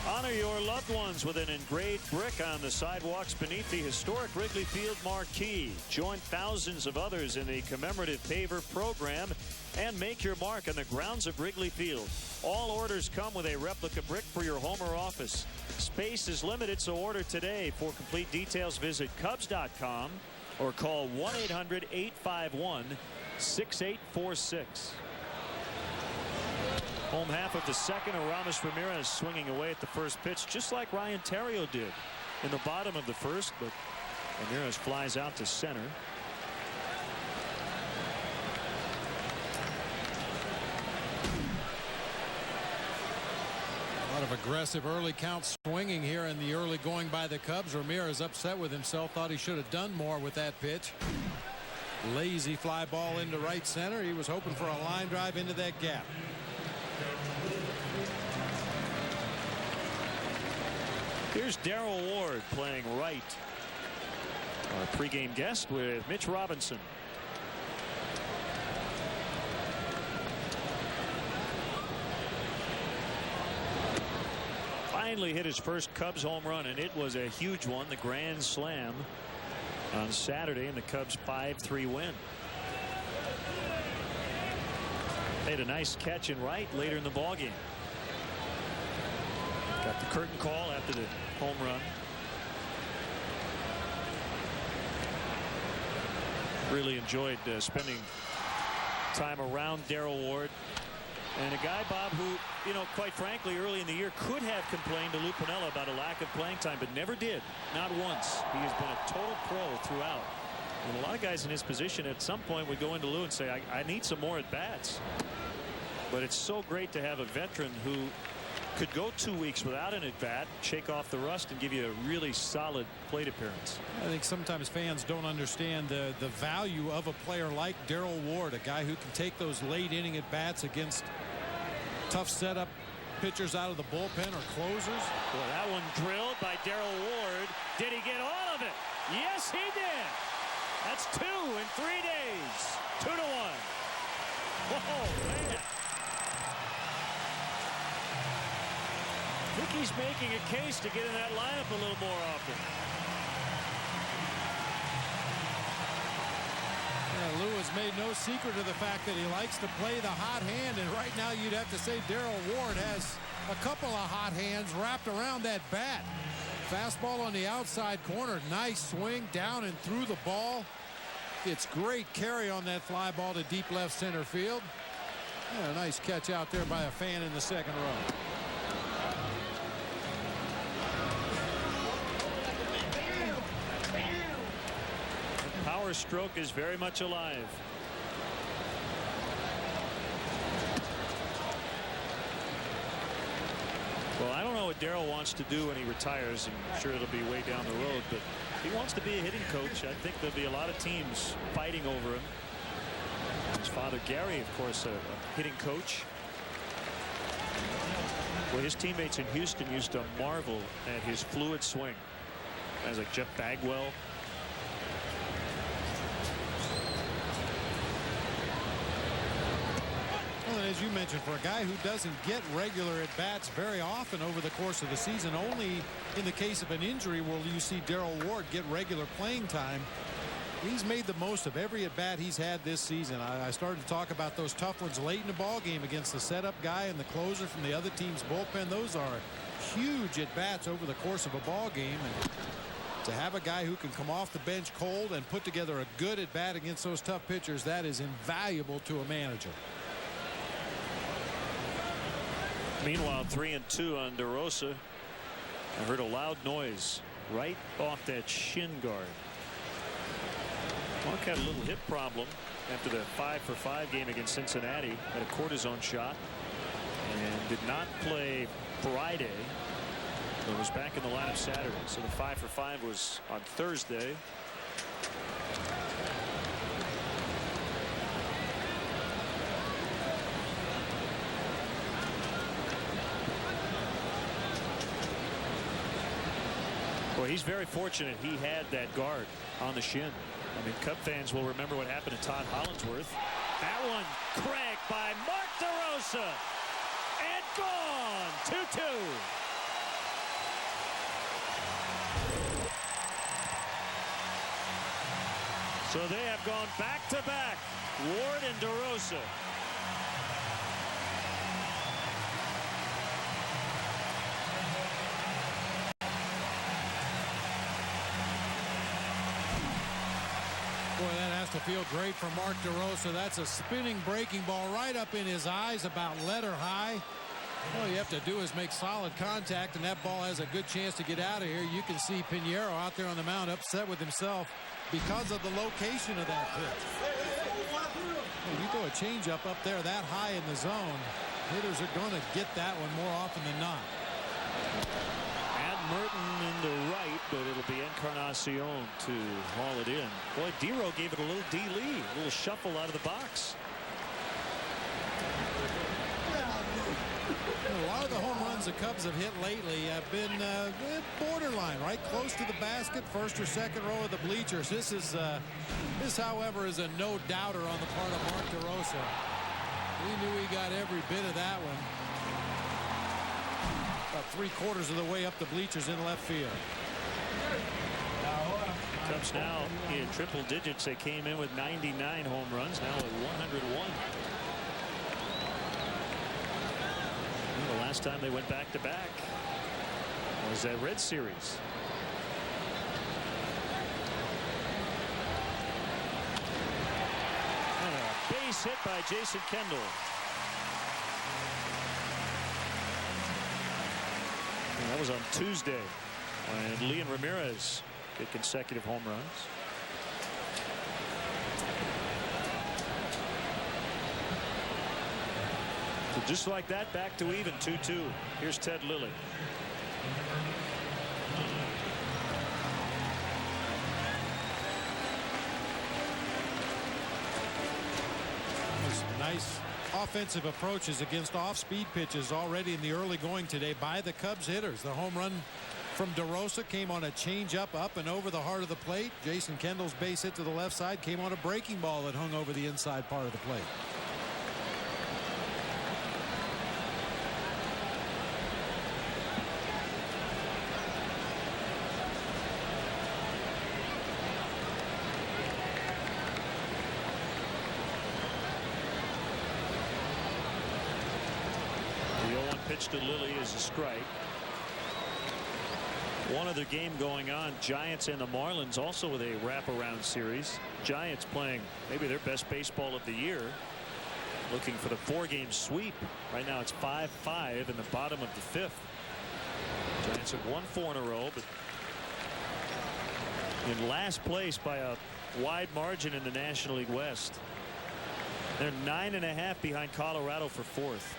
Honor your loved ones with an engraved brick on the sidewalks beneath the historic Wrigley Field marquee. Join thousands of others in the commemorative paver program and make your mark on the grounds of Wrigley Field. All orders come with a replica brick for your home or office. Space is limited, so order today. For complete details, visit Cubs.com or call 1-800-851-6846. Home half of the second, Aramis Ramirez swinging away at the first pitch, just like Ryan Theriot did in the bottom of the first, but Ramirez flies out to center. A lot of aggressive early count swinging here in the early going by the Cubs. Ramirez upset with himself, thought he should have done more with that pitch. Lazy fly ball into right center. He was hoping for a line drive into that gap. Here's Daryl Ward playing right. Our pregame guest with Mitch Robinson. Finally hit his first Cubs home run, and it was a huge one, the grand slam on Saturday in the Cubs 5-3 win. Made a nice catch in right later in the ballgame. Got the curtain call after the home run. Really enjoyed spending time around Daryl Ward. And a guy, Bob, who, you know, quite frankly, early in the year could have complained to Lou Piniella about a lack of playing time, but never did. Not once. He has been a total pro throughout. And a lot of guys in his position at some point would go into Lou and say, I need some more at-bats. But it's so great to have a veteran who could go 2 weeks without an at-bat, shake off the rust, and give you a really solid plate appearance. I think sometimes fans don't understand the value of a player like Daryl Ward, a guy who can take those late inning at-bats against tough setup pitchers out of the bullpen or closers. Boy, that one drilled by Daryl Ward. Did he get all of it? Yes, he did. That's 2 in 3 days. 2-1. Whoa, man. I think he's making a case to get in that lineup a little more often. Yeah, Lou has made no secret of the fact that he likes to play the hot hand, and right now you'd have to say Daryl Ward has a couple of hot hands wrapped around that bat. Fastball on the outside corner, nice swing down and through the ball. It's great carry on that fly ball to deep left center field. Yeah, a nice catch out there by a fan in the second row. Power stroke is very much alive. Well, I don't know what Daryl wants to do when he retires. I'm sure it'll be way down the road, but he wants to be a hitting coach. I think there'll be a lot of teams fighting over him. His father, Gary, of course, a hitting coach. Well, his teammates in Houston used to marvel at his fluid swing. Guys like Jeff Bagwell. Well, as you mentioned, for a guy who doesn't get regular at-bats very often over the course of the season, only in the case of an injury will you see Daryl Ward get regular playing time. He's made the most of every at-bat he's had this season. I started to talk about those tough ones late in the ball game against the setup guy and the closer from the other team's bullpen. Those are huge at-bats over the course of a ball game. And to have a guy who can come off the bench cold and put together a good at-bat against those tough pitchers, that is invaluable to a manager. Meanwhile, 3-2 on DeRosa. I heard a loud noise right off that shin guard. Mark had a little hip problem after the 5-for-5 game against Cincinnati. Had a cortisone shot and did not play Friday. But was back in the lineup Saturday. So the 5-for-5 was on Thursday. Well, he's very fortunate he had that guard on the shin. I mean, Cub fans will remember what happened to Todd Hollingsworth. That one cracked by Mark DeRosa. And gone. 2-2. So they have gone back-to-back. Ward and DeRosa. Boy, that has to feel great for Mark DeRosa. That's a spinning breaking ball right up in his eyes, about letter high. All you have to do is make solid contact, and that ball has a good chance to get out of here. You can see Pinheiro out there on the mound upset with himself because of the location of that pitch. When you throw a changeup up there that high in the zone, hitters are going to get that one more often than not. Merton in the right, but it'll be Encarnacion to haul it in. Boy, Dero gave it a little D-Lee, a little shuffle out of the box. A lot of the home runs the Cubs have hit lately have been borderline, right close to the basket, first or second row of the bleachers. This, however, is a no-doubter on the part of Mark DeRosa. We knew he got every bit of that one. About 3/4 of the way up the bleachers in left field. Cubs now in triple digits. They came in with 99 home runs, now at 101. And the last time they went back-to-back was that Red Series. And a base hit by Jason Kendall. That was on Tuesday when Leon Ramirez hit consecutive home runs. So just like that, back to even 2-2. Here's Ted Lilly. Nice offensive approaches against off-speed pitches already in the early going today by the Cubs hitters. The home run from DeRosa came on a changeup up and over the heart of the plate. Jason Kendall's base hit to the left side came on a breaking ball that hung over the inside part of the plate. Pitch to Lilly is a strike. One other game going on, Giants and the Marlins, also with a wraparound series. Giants playing maybe their best baseball of the year, looking for the 4-game sweep. Right now it's 5-5 in the bottom of the 5th. Giants have won 4 in a row, but in last place by a wide margin in the National League West. They're 9.5 behind Colorado for 4th.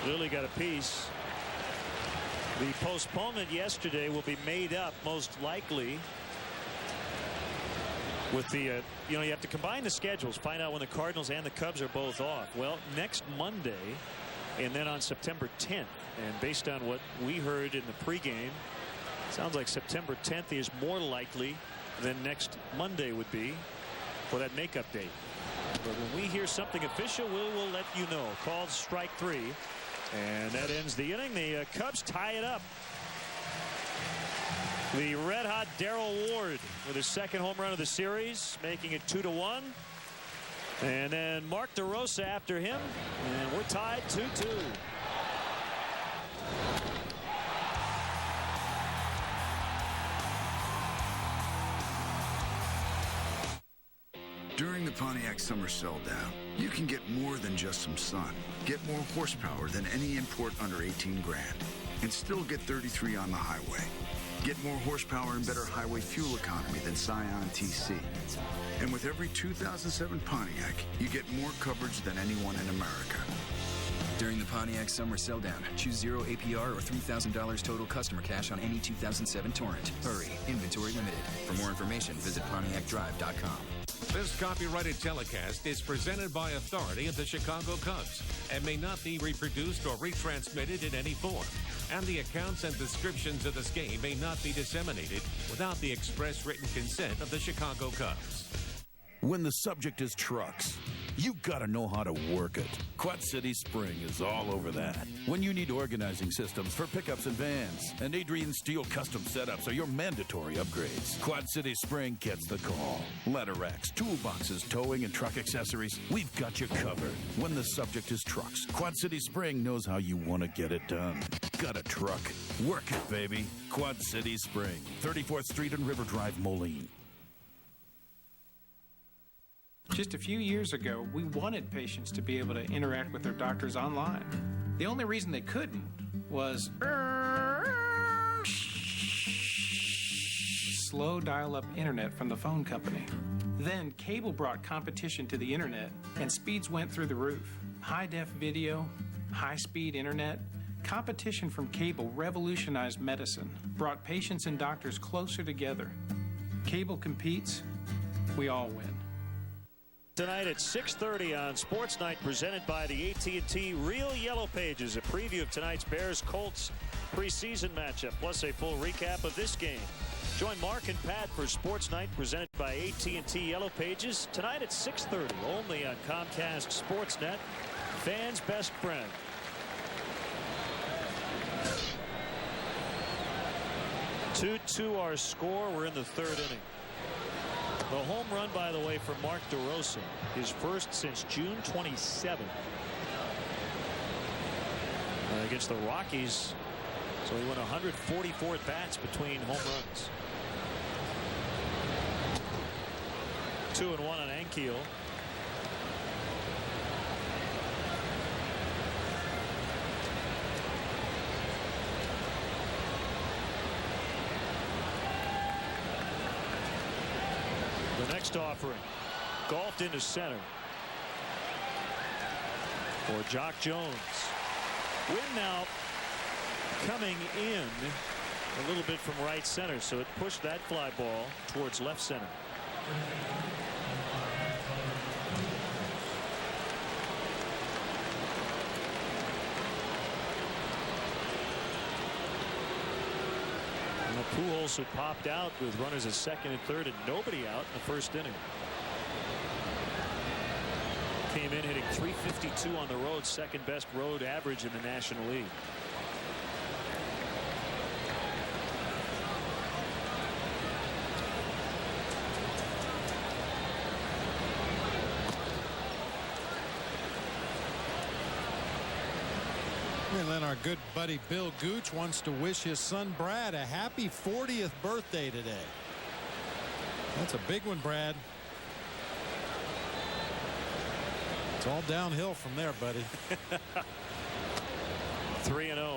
Lilly got a piece. The postponement yesterday will be made up most likely with the you have to combine the schedules, find out when the Cardinals and the Cubs are both off. Well, next Monday and then on September 10th, and based on what we heard in the pregame, sounds like September 10th is more likely than next Monday would be for that makeup date. But when we hear something official, we will let you know. Called strike 3. And that ends the inning. The Cubs tie it up. The red-hot Daryl Ward with his second home run of the series, making it 2-1. And then Mark DeRosa after him, and we're tied 2-2. During the Pontiac Summer Sell-Down, you can get more than just some sun. Get more horsepower than any import under 18 grand, and still get 33 on the highway. Get more horsepower and better highway fuel economy than Scion TC. And with every 2007 Pontiac, you get more coverage than anyone in America. During the Pontiac Summer Sell-Down, choose 0 APR or $3,000 total customer cash on any 2007 Torrent. Hurry, inventory limited. For more information, visit PontiacDrive.com. This copyrighted telecast is presented by authority of the Chicago Cubs and may not be reproduced or retransmitted in any form. And the accounts and descriptions of this game may not be disseminated without the express written consent of the Chicago Cubs. When the subject is trucks, you gotta know how to work it. Quad City Spring is all over that. When you need organizing systems for pickups and vans, and Adrian Steel custom setups are your mandatory upgrades, Quad City Spring gets the call. Ladder racks, toolboxes, towing, and truck accessories, we've got you covered. When the subject is trucks, Quad City Spring knows how you want to get it done. Got a truck? Work it, baby. Quad City Spring, 34th Street and River Drive, Moline. Just a few years ago, we wanted patients to be able to interact with their doctors online. The only reason they couldn't was slow dial-up internet from the phone company. Then cable brought competition to the internet, and speeds went through the roof. High-def video, high-speed internet. Competition from cable revolutionized medicine, brought patients and doctors closer together. Cable competes, we all win. Tonight at 6:30 on Sports Night, presented by the AT&T Real Yellow Pages, a preview of tonight's Bears-Colts preseason matchup, plus a full recap of this game. Join Mark and Pat for Sports Night, presented by AT&T Yellow Pages, tonight at 6:30, only on Comcast Sportsnet, fans' best friend. Two our score. We're in the third inning. The home run, by the way, for Mark DeRosa, his first since June 27th against the Rockies. So he went 144 at-bats between home runs. 2-1 on Ankiel. The next offering, golfed into center for Jock Jones. Wind now coming in a little bit from right center, so it pushed that fly ball towards left center. Pujols who popped out with runners at second and third and nobody out in the first inning. Came in hitting .352 on the road, second best road average in the National League. And then our good buddy Bill Gooch wants to wish his son Brad a happy 40th birthday today. That's a big one, Brad. It's all downhill from there, buddy. 3-0. A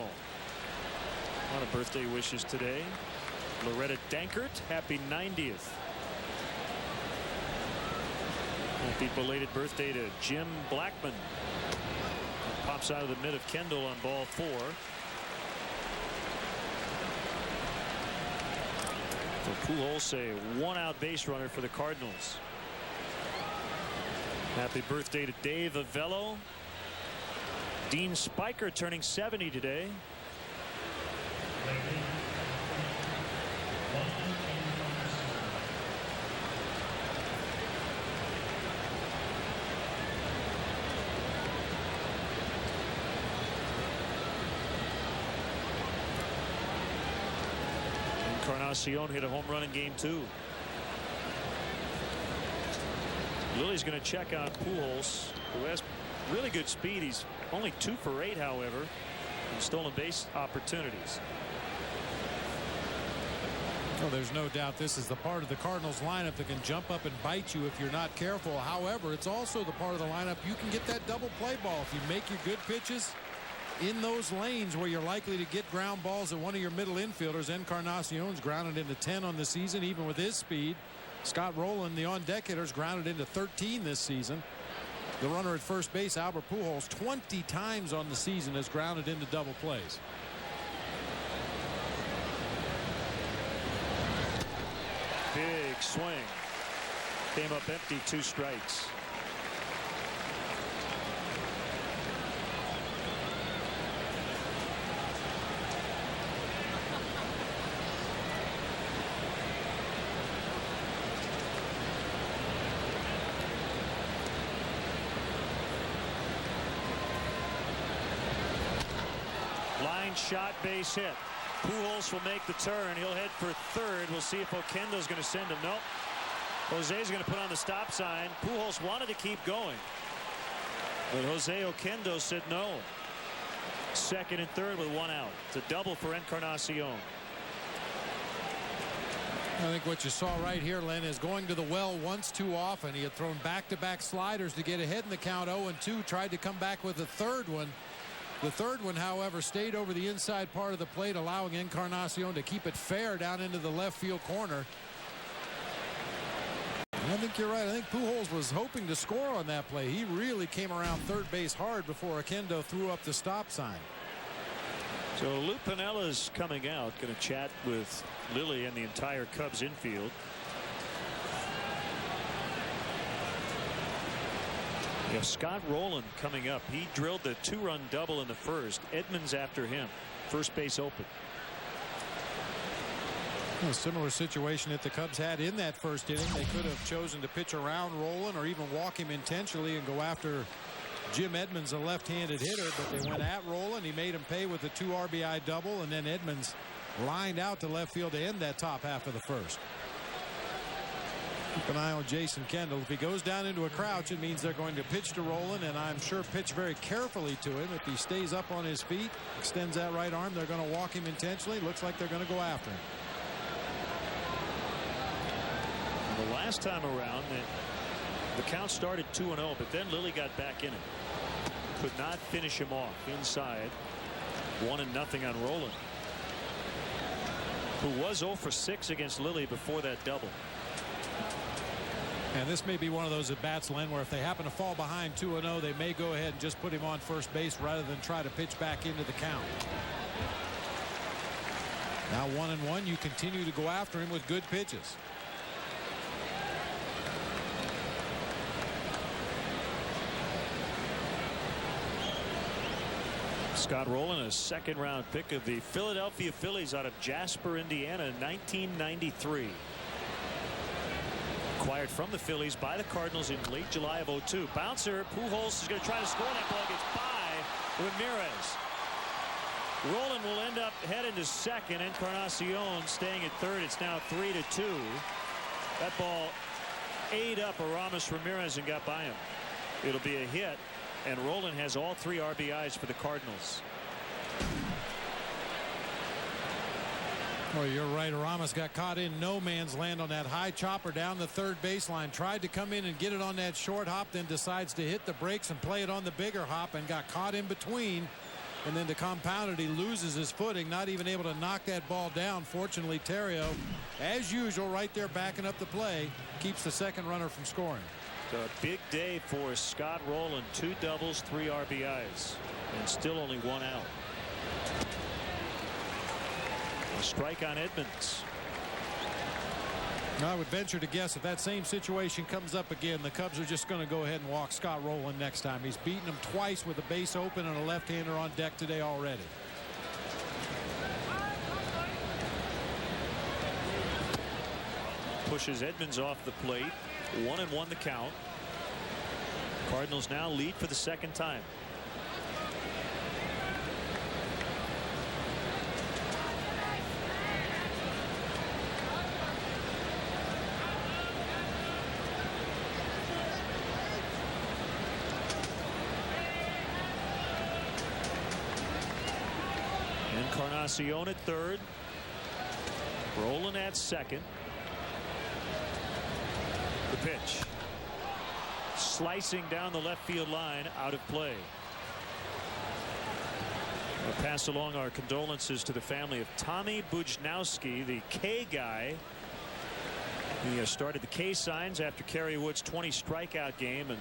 lot of birthday wishes today. Loretta Dankert, happy 90th. Happy belated birthday to Jim Blackman. Pops out of the mid of Kendall on ball 4. For Pujols, a 1-out base runner for the Cardinals. Happy birthday to Dave Avello. Dean Spiker turning 70 today. Encarnacion hit a home run in game 2. Lily's going to check out Pujols, who has really good speed. He's only 2 for 8, however, in stolen base opportunities. Well, there's no doubt this is the part of the Cardinals lineup that can jump up and bite you if you're not careful. However, it's also the part of the lineup you can get that double play ball if you make your good pitches in those lanes where you're likely to get ground balls at one of your middle infielders. Encarnacion's grounded into 10 on the season, even with his speed. Scott Rowland, the on-deck hitter's grounded into 13 this season. The runner at first base, Albert Pujols, 20 times on the season has grounded into double plays. Big swing. Came up empty, 2 strikes. Shot, base hit. Pujols will make the turn. He'll head for third. We'll see if Oquendo's going to send him. Nope. Jose's going to put on the stop sign. Pujols wanted to keep going, but Jose Oquendo said no. Second and third with 1 out. It's a double for Encarnacion. I think what you saw right here, Len, is going to the well once too often. He had thrown back-to-back sliders to get ahead in the count 0-2. Tried to come back with a third one. The third one, however, stayed over the inside part of the plate, allowing Encarnacion to keep it fair down into the left field corner. And I think you're right. I think Pujols was hoping to score on that play. He really came around third base hard before Oquendo threw up the stop sign. So Lou Pinella's coming out, going to chat with Lily and the entire Cubs infield. You have Scott Rowland coming up. He drilled the 2-run double in the first. Edmonds after him. First base open. A similar situation that the Cubs had in that first inning. They could have chosen to pitch around Rowland or even walk him intentionally and go after Jim Edmonds, a left-handed hitter, but they went at Rowland. He made him pay with a 2 RBI double, and then Edmonds lined out to left field to end that top half of the first. Keep an eye on Jason Kendall. If he goes down into a crouch, it means they're going to pitch to Rowland, and I'm sure pitch very carefully to him. If he stays up on his feet, extends that right arm, they're going to walk him intentionally. Looks like they're going to go after him. The last time around, the count started 2-0, but then Lily got back in it. Could not finish him off inside. 1-0 on Rowland, who was 0 for 6 against Lily before that double. And this may be one of those at bats, Len, where if they happen to fall behind 2-0, they may go ahead and just put him on first base rather than try to pitch back into the count. Now 1-1, you continue to go after him with good pitches. Scott Rowland, a second-round pick of the Philadelphia Phillies out of Jasper, Indiana in 1993. Acquired from the Phillies by the Cardinals in late July of '02. Bouncer, Pujols is going to try to score. That ball gets by Ramirez. Rowland will end up heading to second. Encarnacion staying at third. It's now 3-2. That ball ate up Aramis Ramirez and got by him. It'll be a hit. And Rowland has all 3 RBIs for the Cardinals. Well, you're right. Aramis got caught in no man's land on that high chopper down the third baseline. Tried to come in and get it on that short hop, then decides to hit the brakes and play it on the bigger hop and got caught in between. And then to compound it, he loses his footing, not even able to knock that ball down. Fortunately, Theriot, as usual, right there backing up the play, keeps the second runner from scoring. A big day for Scott Rowland. 2 doubles, 3 RBIs, and still only 1 out. A strike on Edmonds. I would venture to guess if that same situation comes up again, the Cubs are just going to go ahead and walk Scott Rowland next time. He's beaten him twice with a base open and a left-hander on deck today already. Pushes Edmonds off the plate. 1-1 the count. Cardinals now lead for the second time. Encarnacion at third. Rowland at second. The pitch. Slicing down the left field line, out of play. I'll pass along our condolences to the family of Tommy Bujnowski, the K guy. He started the K signs after Kerry Wood's 20 strikeout game, and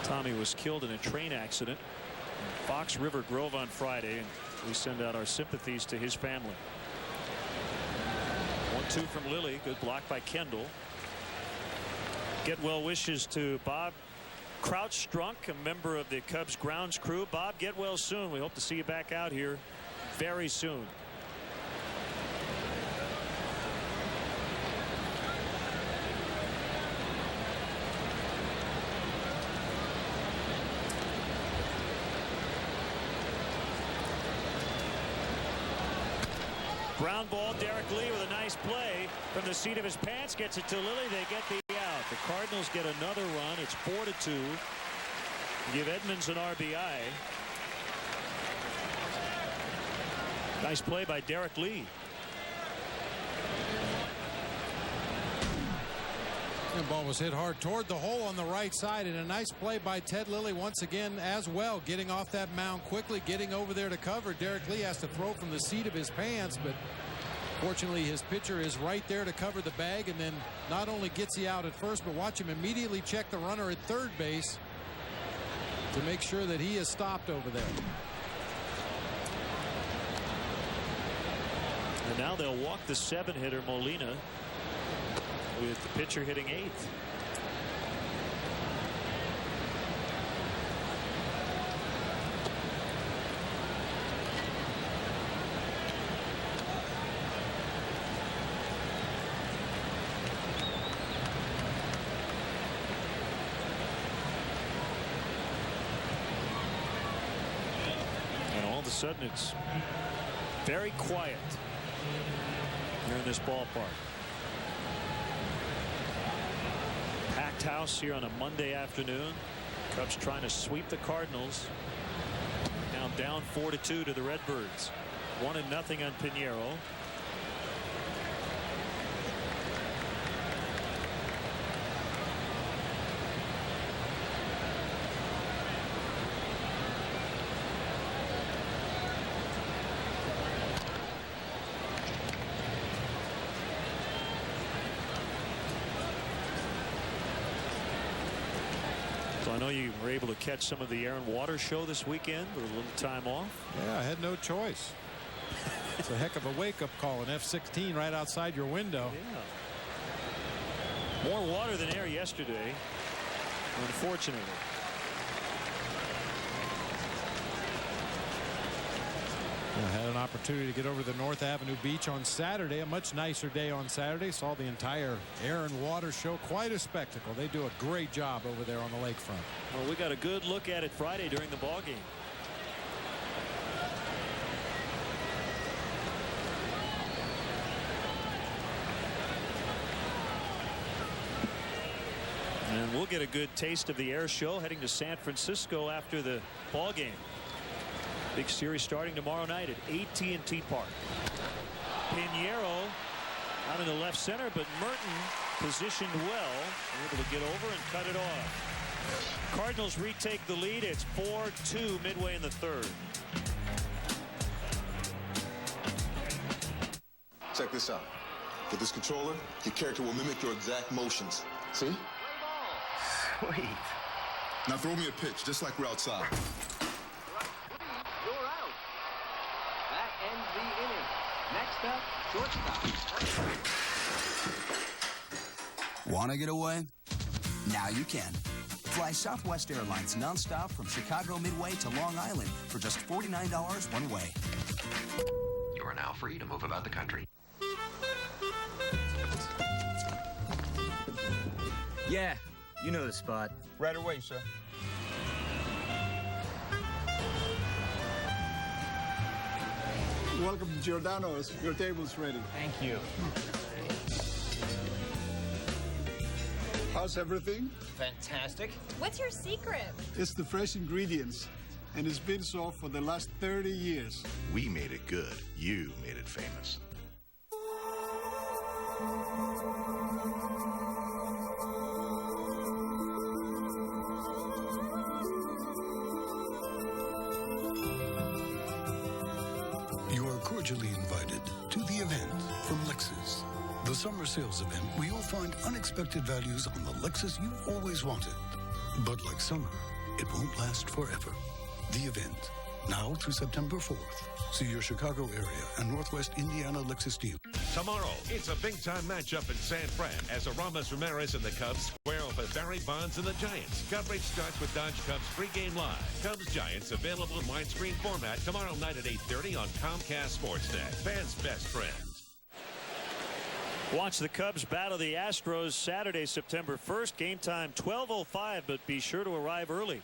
Tommy was killed in a train accident in Fox River Grove on Friday, and we send out our sympathies to his family. 1-2 from Lilly. Good block by Kendall. Get well wishes to Bob Crouch-Strunk, a member of the Cubs grounds crew. Bob, get well soon. We hope to see you back out here very soon. Ground ball. Derek Lee with a nice play from the seat of his pants. Gets it to Lilly. They get the out. The Cardinals get another run. It's 4-2. Give Edmonds an RBI. Nice play by Derek Lee. The ball was hit hard toward the hole on the right side, and a nice play by Ted Lilly once again as well, getting off that mound quickly, getting over there to cover. Derek Lee has to throw from the seat of his pants, but fortunately his pitcher is right there to cover the bag, and then not only gets he out at first, but watch him immediately check the runner at third base to make sure that he is stopped over there. And now they'll walk the 7-hitter Molina, with the pitcher hitting 8th. And all of a sudden it's very quiet here in this ballpark. Packed house here on a Monday afternoon. Cubs trying to sweep the Cardinals. Now down 4-2 to the Redbirds. 1-0 on Pinheiro. know you were able to catch some of the Air and Water show this weekend with a little time off. Yeah, I had no choice. It's a heck of a wake-up call, an F-16 right outside your window. Yeah. More water than air yesterday, unfortunately. I had an opportunity to get over to the North Avenue Beach on Saturday, a much nicer day on Saturday. Saw the entire Air and Water show. Quite a spectacle. They do a great job over there on the lakefront. Well, we got a good look at it Friday during the ball game. And we'll get a good taste of the air show heading to San Francisco after the ball game. Big series starting tomorrow night at AT&T Park. Pinheiro out in the left center, but Merton positioned well, able to get over and cut it off. Cardinals retake the lead. It's 4-2 midway in the third. Check this out. With this controller, your character will mimic your exact motions. See? Sweet. Now throw me a pitch, just like we're outside. You're out. That ends the inning. Next up, shortstop. Want to get away? Now you can. Fly Southwest Airlines nonstop from Chicago Midway to Long Island for just $49 one way. You are now free to move about the country. Yeah, you know the spot. Right away, sir. Welcome to Giordano's. Your table's ready. Thank you. How's everything? Fantastic. What's your secret? It's the fresh ingredients, and it's been so for the last 30 years. We made it good. You made it famous. You are cordially invited to the event from Lexus. The summer sales event where you'll find unexpected values on the Lexus you've always wanted. But like summer, it won't last forever. The event, now through September 4th. See your Chicago area and Northwest Indiana Lexus dealer. Tomorrow, it's a big-time matchup in San Fran as Aramis Ramirez and the Cubs square off with Barry Bonds and the Giants. Coverage starts with Dodge Cubs pregame live. Cubs-Giants available in widescreen format tomorrow night at 8:30 on Comcast Sportsnet. Fans' best friend. Watch the Cubs battle the Astros Saturday, September 1st. Game time 12:05, but be sure to arrive early.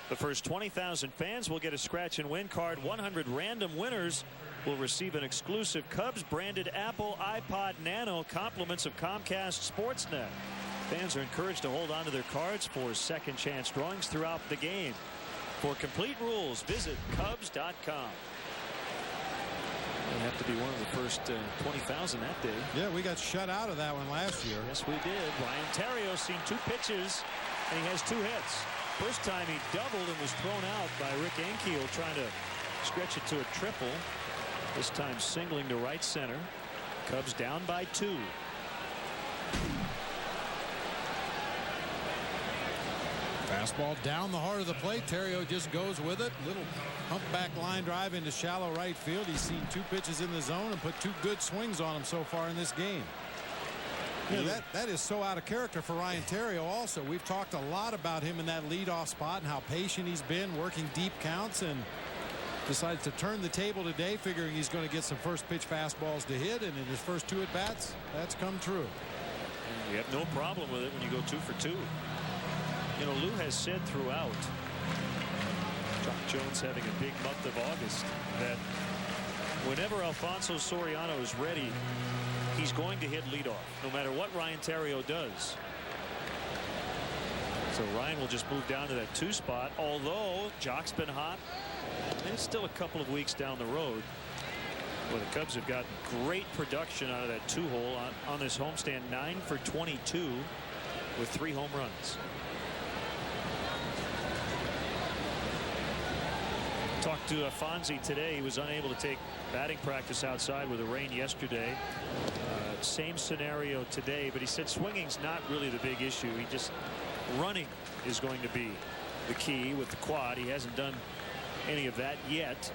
The first 20,000 fans will get a scratch and win card. 100 random winners will receive an exclusive Cubs branded Apple iPod Nano, compliments of Comcast Sportsnet. Fans are encouraged to hold on to their cards for second chance drawings throughout the game. For complete rules, visit Cubs.com. It'll have to be one of the first 20,000 that day. Yeah, we got shut out of that one last year. Yes, we did. Ryan Terrio's seen 2 pitches, and he has 2 hits. First time he doubled and was thrown out by Rick Ankiel trying to stretch it to a triple. This time singling to right center. Cubs down by 2. Fastball down the heart of the plate. Terrio just goes with it. Little humpback line drive into shallow right field. He's seen 2 pitches in the zone and put 2 good swings on him so far in this game. Yeah, that is so out of character for Ryan Terrio also. We've talked a lot about him in that leadoff spot and how patient he's been working deep counts, and decides to turn the table today figuring he's going to get some first pitch fastballs to hit, and in his first 2 at bats that's come true. You have no problem with it when you go 2 for 2. You know, Lou has said throughout Chuck Jones having a big month of August that whenever Alfonso Soriano is ready, he's going to hit leadoff, no matter what Ryan Terrio does. So Ryan will just move down to that 2 spot, although Jock's been hot. And it's still a couple of weeks down the road where the Cubs have gotten great production out of that 2-hole on this homestand. 9 for 22 with 3 home runs. Talked to Fonzie today. He was unable to take batting practice outside with the rain yesterday. Same scenario today, but he said swinging's not really the big issue. He just running is going to be the key with the quad. He hasn't done any of that yet,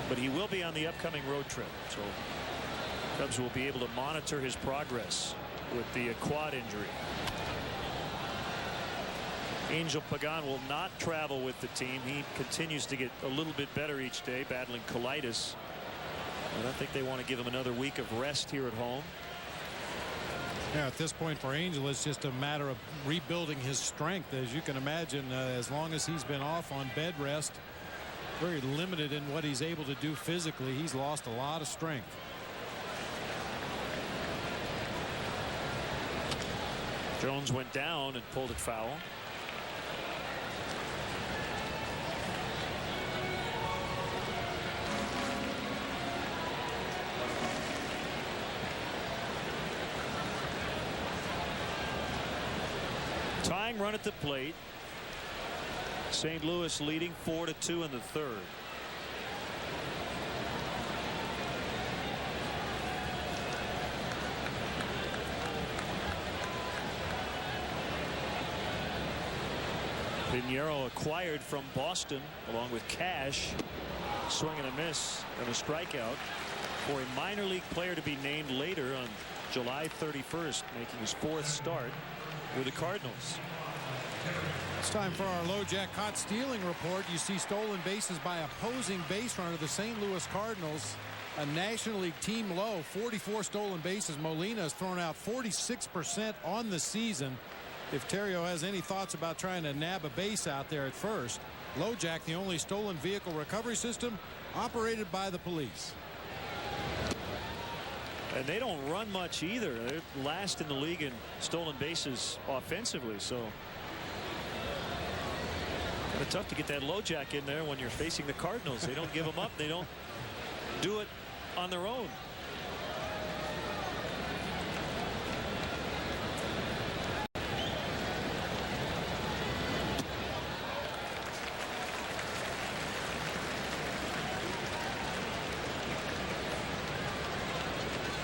but he will be on the upcoming road trip. So Cubs will be able to monitor his progress with the quad injury. Angel Pagan will not travel with the team. He continues to get a little bit better each day, battling colitis. And I think they want to give him another week of rest here at home. Yeah, at this point for Angel, it's just a matter of rebuilding his strength. As you can imagine, as long as he's been off on bed rest, very limited in what he's able to do physically. He's lost a lot of strength. Jones went down and pulled it foul. Tying run at the plate. St. Louis leading 4-2 in the third. Pinheiro acquired from Boston along with Cash. Swing and a miss and a strikeout for a minor league player to be named later on July 31st, making his 4th start with the Cardinals. It's time for our LoJack caught stealing report. You see stolen bases by opposing base runner. The St. Louis Cardinals, a National League team low, 44 stolen bases. Molina has thrown out 46% on the season. If Terrio has any thoughts about trying to nab a base out there at first, LoJack, the only stolen vehicle recovery system operated by the police. And they don't run much either. They're last in the league in stolen bases offensively. So kind of tough to get that LoJack in there when you're facing the Cardinals. They don't give them up. They don't do it on their own.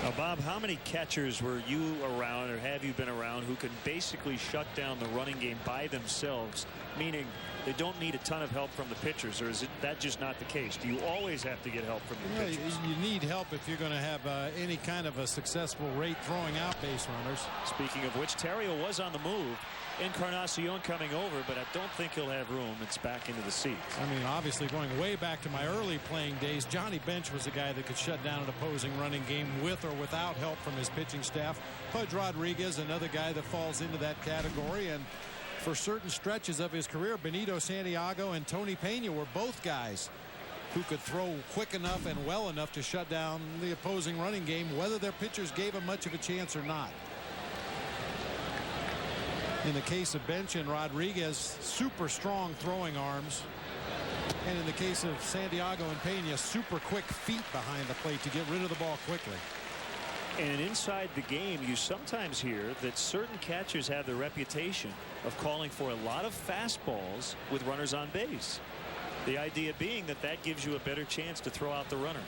Now, Bob, how many catchers were you around or have you been around who can basically shut down the running game by themselves, meaning they don't need a ton of help from the pitchers, or is that just not the case? Do you always have to get help from the pitchers? You need help if you're going to have any kind of a successful rate throwing out base runners. Speaking of which, Terrio was on the move. Encarnacion coming over, but I don't think he'll have room. It's back into the seats. I mean, obviously going way back to my early playing days, Johnny Bench was a guy that could shut down an opposing running game with or without help from his pitching staff. Pudge Rodriguez, another guy that falls into that category. And for certain stretches of his career, Benito Santiago and Tony Pena were both guys who could throw quick enough and well enough to shut down the opposing running game, whether their pitchers gave them much of a chance or not. In the case of Bench and Rodriguez, super strong throwing arms. And in the case of Santiago and Pena, super quick feet behind the plate to get rid of the ball quickly. And inside the game, you sometimes hear that certain catchers have the reputation of calling for a lot of fastballs with runners on base. The idea being that that gives you a better chance to throw out the runner.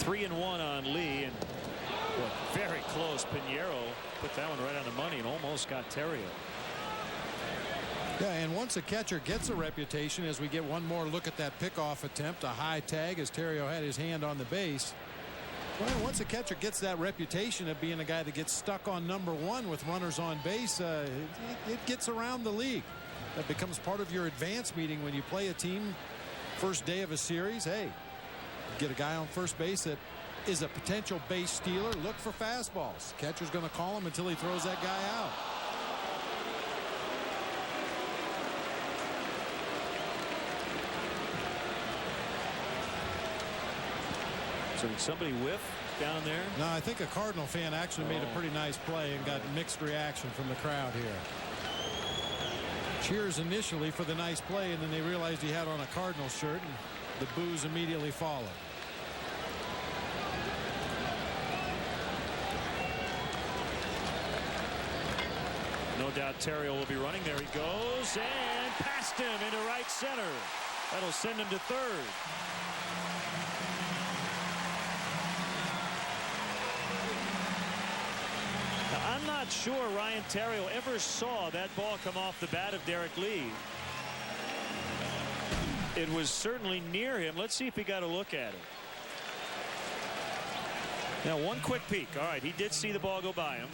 3-1 on Lee, and well, very close. Pinheiro put that one right on the money and almost got Terrio. Yeah, and once a catcher gets a reputation, as we get one more look at that pickoff attempt, a high tag as Terrio had his hand on the base. Well, once a catcher gets that reputation of being a guy that gets stuck on number one with runners on base, it gets around the league. That becomes part of your advance meeting when you play a team first day of a series. Hey, get a guy on first base that is a potential base stealer. Look for fastballs. Catcher's going to call him until he throws that guy out. So did somebody whiff down there? No, I think a Cardinal fan actually made a pretty nice play and got mixed reaction from the crowd here. Cheers initially for the nice play, and then they realized he had on a Cardinal shirt, and the boos immediately followed. No doubt Terrio will be running. There he goes, and past him into right center. That'll send him to third. Now, I'm not not sure Ryan Theriot ever saw that ball come off the bat of Derek Lee. It was certainly near him. Let's see if he got a look at it. Now, one quick peek. All right, he did see the ball go by him.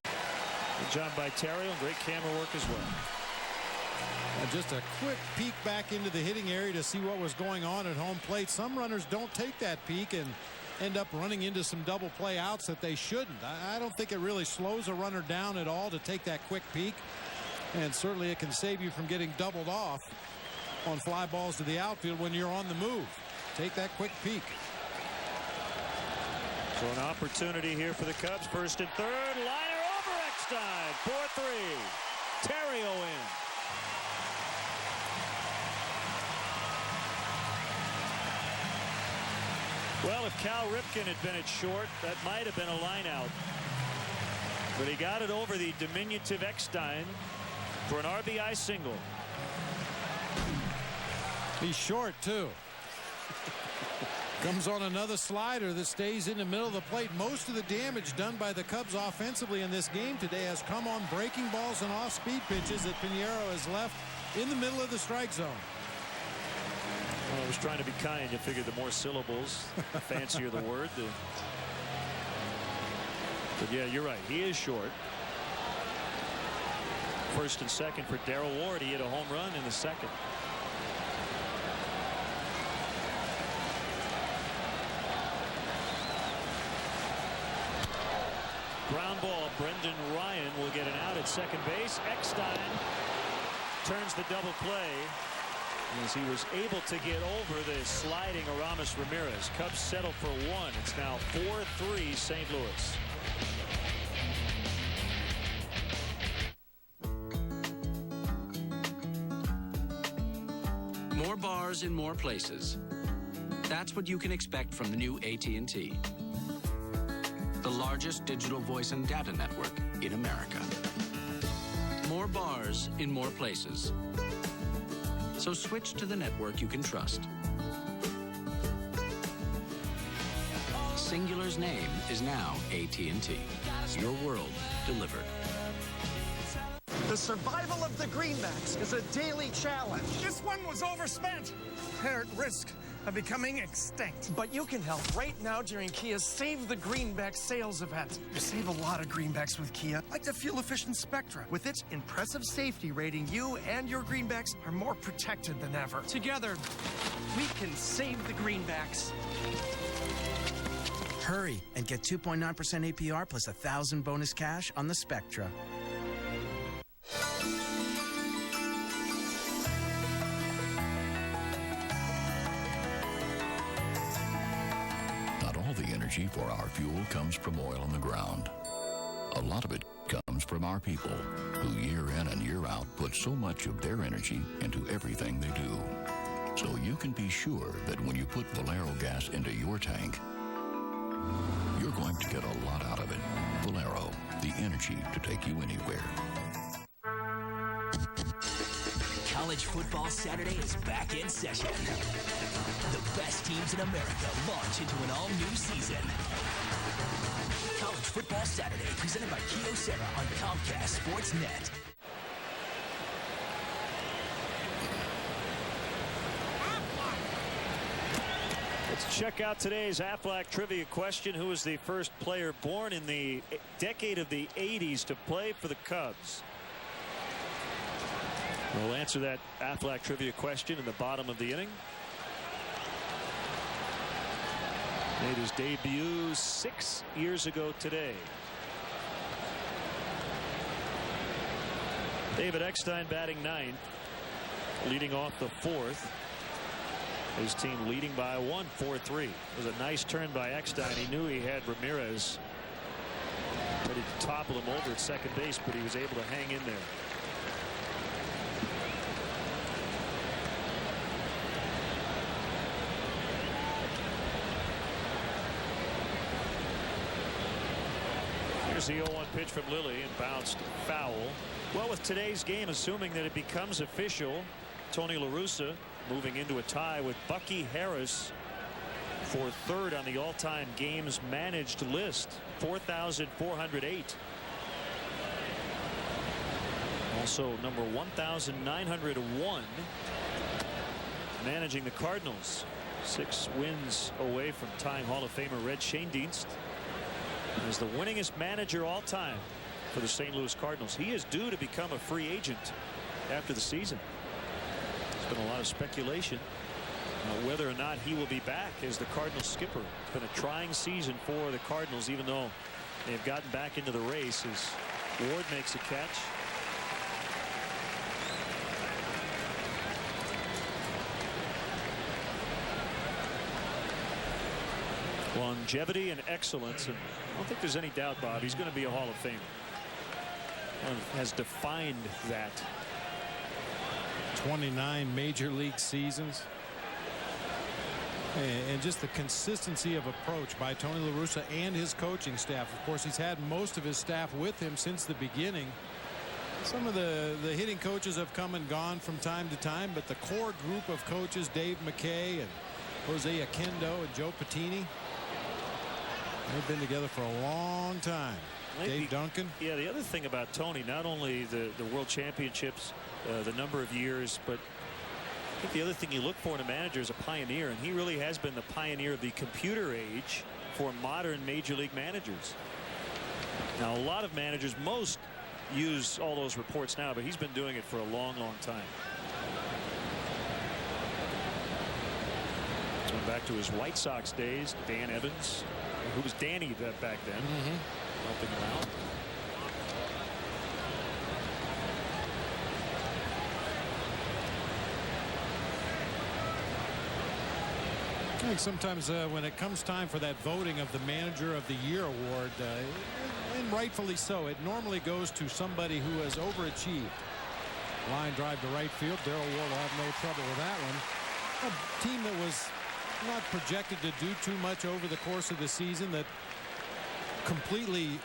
Good job by Theriot. Great camera work as well. And just a quick peek back into the hitting area to see what was going on at home plate. Some runners don't take that peek and end up running into some double play outs that they shouldn't. I don't think it really slows a runner down at all to take that quick peek. And certainly it can save you from getting doubled off on fly balls to the outfield when you're on the move. Take that quick peek. So an opportunity here for the Cubs. First and third. Liner over Eckstein. 4-3. Theriot in. Well, if Cal Ripken had been at short, that might have been a line out. But he got it over the diminutive Eckstein for an RBI single. He's short, too. Comes on another slider that stays in the middle of the plate. Most of the damage done by the Cubs offensively in this game today has come on breaking balls and off-speed pitches that Pinheiro has left in the middle of the strike zone. Well, I was trying to be kind. You figured the more syllables, the fancier the word. But yeah, you're right. He is short. First and second for Daryl Ward. He hit a home run in the second. Ground ball. Brendan Ryan will get an out at second base. Eckstein turns the double play as he was able to get over the sliding Aramis Ramirez. Cubs settle for one. It's now 4-3 St. Louis. More bars in more places. That's what you can expect from the new AT&T. The largest digital voice and data network in America. More bars in more places. So switch to the network you can trust. Singular's name is now AT&T. Your world delivered. The survival of the greenbacks is a daily challenge. This one was overspent. They're at risk of becoming extinct. But you can help right now during Kia's Save the Greenback sales event. You save a lot of greenbacks with Kia, like the fuel-efficient Spectra. With its impressive safety rating, you and your greenbacks are more protected than ever. Together, we can save the greenbacks. Hurry and get 2.9% APR plus 1,000 bonus cash on the Spectra. For our fuel comes from oil on the ground. A lot of it comes from our people, who year in and year out put so much of their energy into everything they do. So you can be sure that when you put Valero gas into your tank, you're going to get a lot out of it. Valero, the energy to take you anywhere. College Football Saturday is back in session. The best teams in America launch into an all-new season. College Football Saturday, presented by Kyocera on Comcast Sportsnet. Let's check out today's Aflac trivia question. Who was the first player born in the decade of the 80s to play for the Cubs? We'll answer that Aflac trivia question in the bottom of the inning. Made his debut 6 years ago today. David Eckstein batting ninth, leading off the fourth. His team leading by one, 4-3. It was a nice turn by Eckstein. He knew he had Ramirez ready to topple him over at second base, but he was able to hang in there. Here's the 0-1 pitch from Lilly and bounced foul. Well, with today's game, assuming that it becomes official, Tony La Russa moving into a tie with Bucky Harris for third on the all-time games managed list, 4,408. Also number 1,901 managing the Cardinals. 6 wins away from tying Hall of Famer Red Schoendienst as the winningest manager all time for the St. Louis Cardinals. He is due to become a free agent after the season. There's been a lot of speculation whether or not he will be back as the Cardinals skipper. It's been a trying season for the Cardinals, even though they've gotten back into the race as Ward makes a catch. Longevity and excellence, and I don't think there's any doubt, Bob, he's going to be a Hall of Famer. And has defined that. 29 major league seasons. And just the consistency of approach by Tony La Russa and his coaching staff. Of course, he's had most of his staff with him since the beginning. Some of the hitting coaches have come and gone from time to time, but the core group of coaches, Dave McKay and Jose Oquendo and Joe Patini, they've been together for a long time. Dave Duncan. Yeah, the other thing about Tony, not only the World Championships, the number of years, but I think the other thing you look for in a manager is a pioneer, and he really has been the pioneer of the computer age for modern major league managers. Now, a lot of managers, most use all those reports now, but he's been doing it for a long, long time. Going back to his White Sox days, Dan Evans, who was Danny back then, helping him out. I think sometimes when it comes time for that voting of the Manager of the Year award, and rightfully so, it normally goes to somebody who has overachieved. Line drive to right field. Daryl Ward will have no trouble with that one. A team that was not projected to do too much over the course of the season, that completely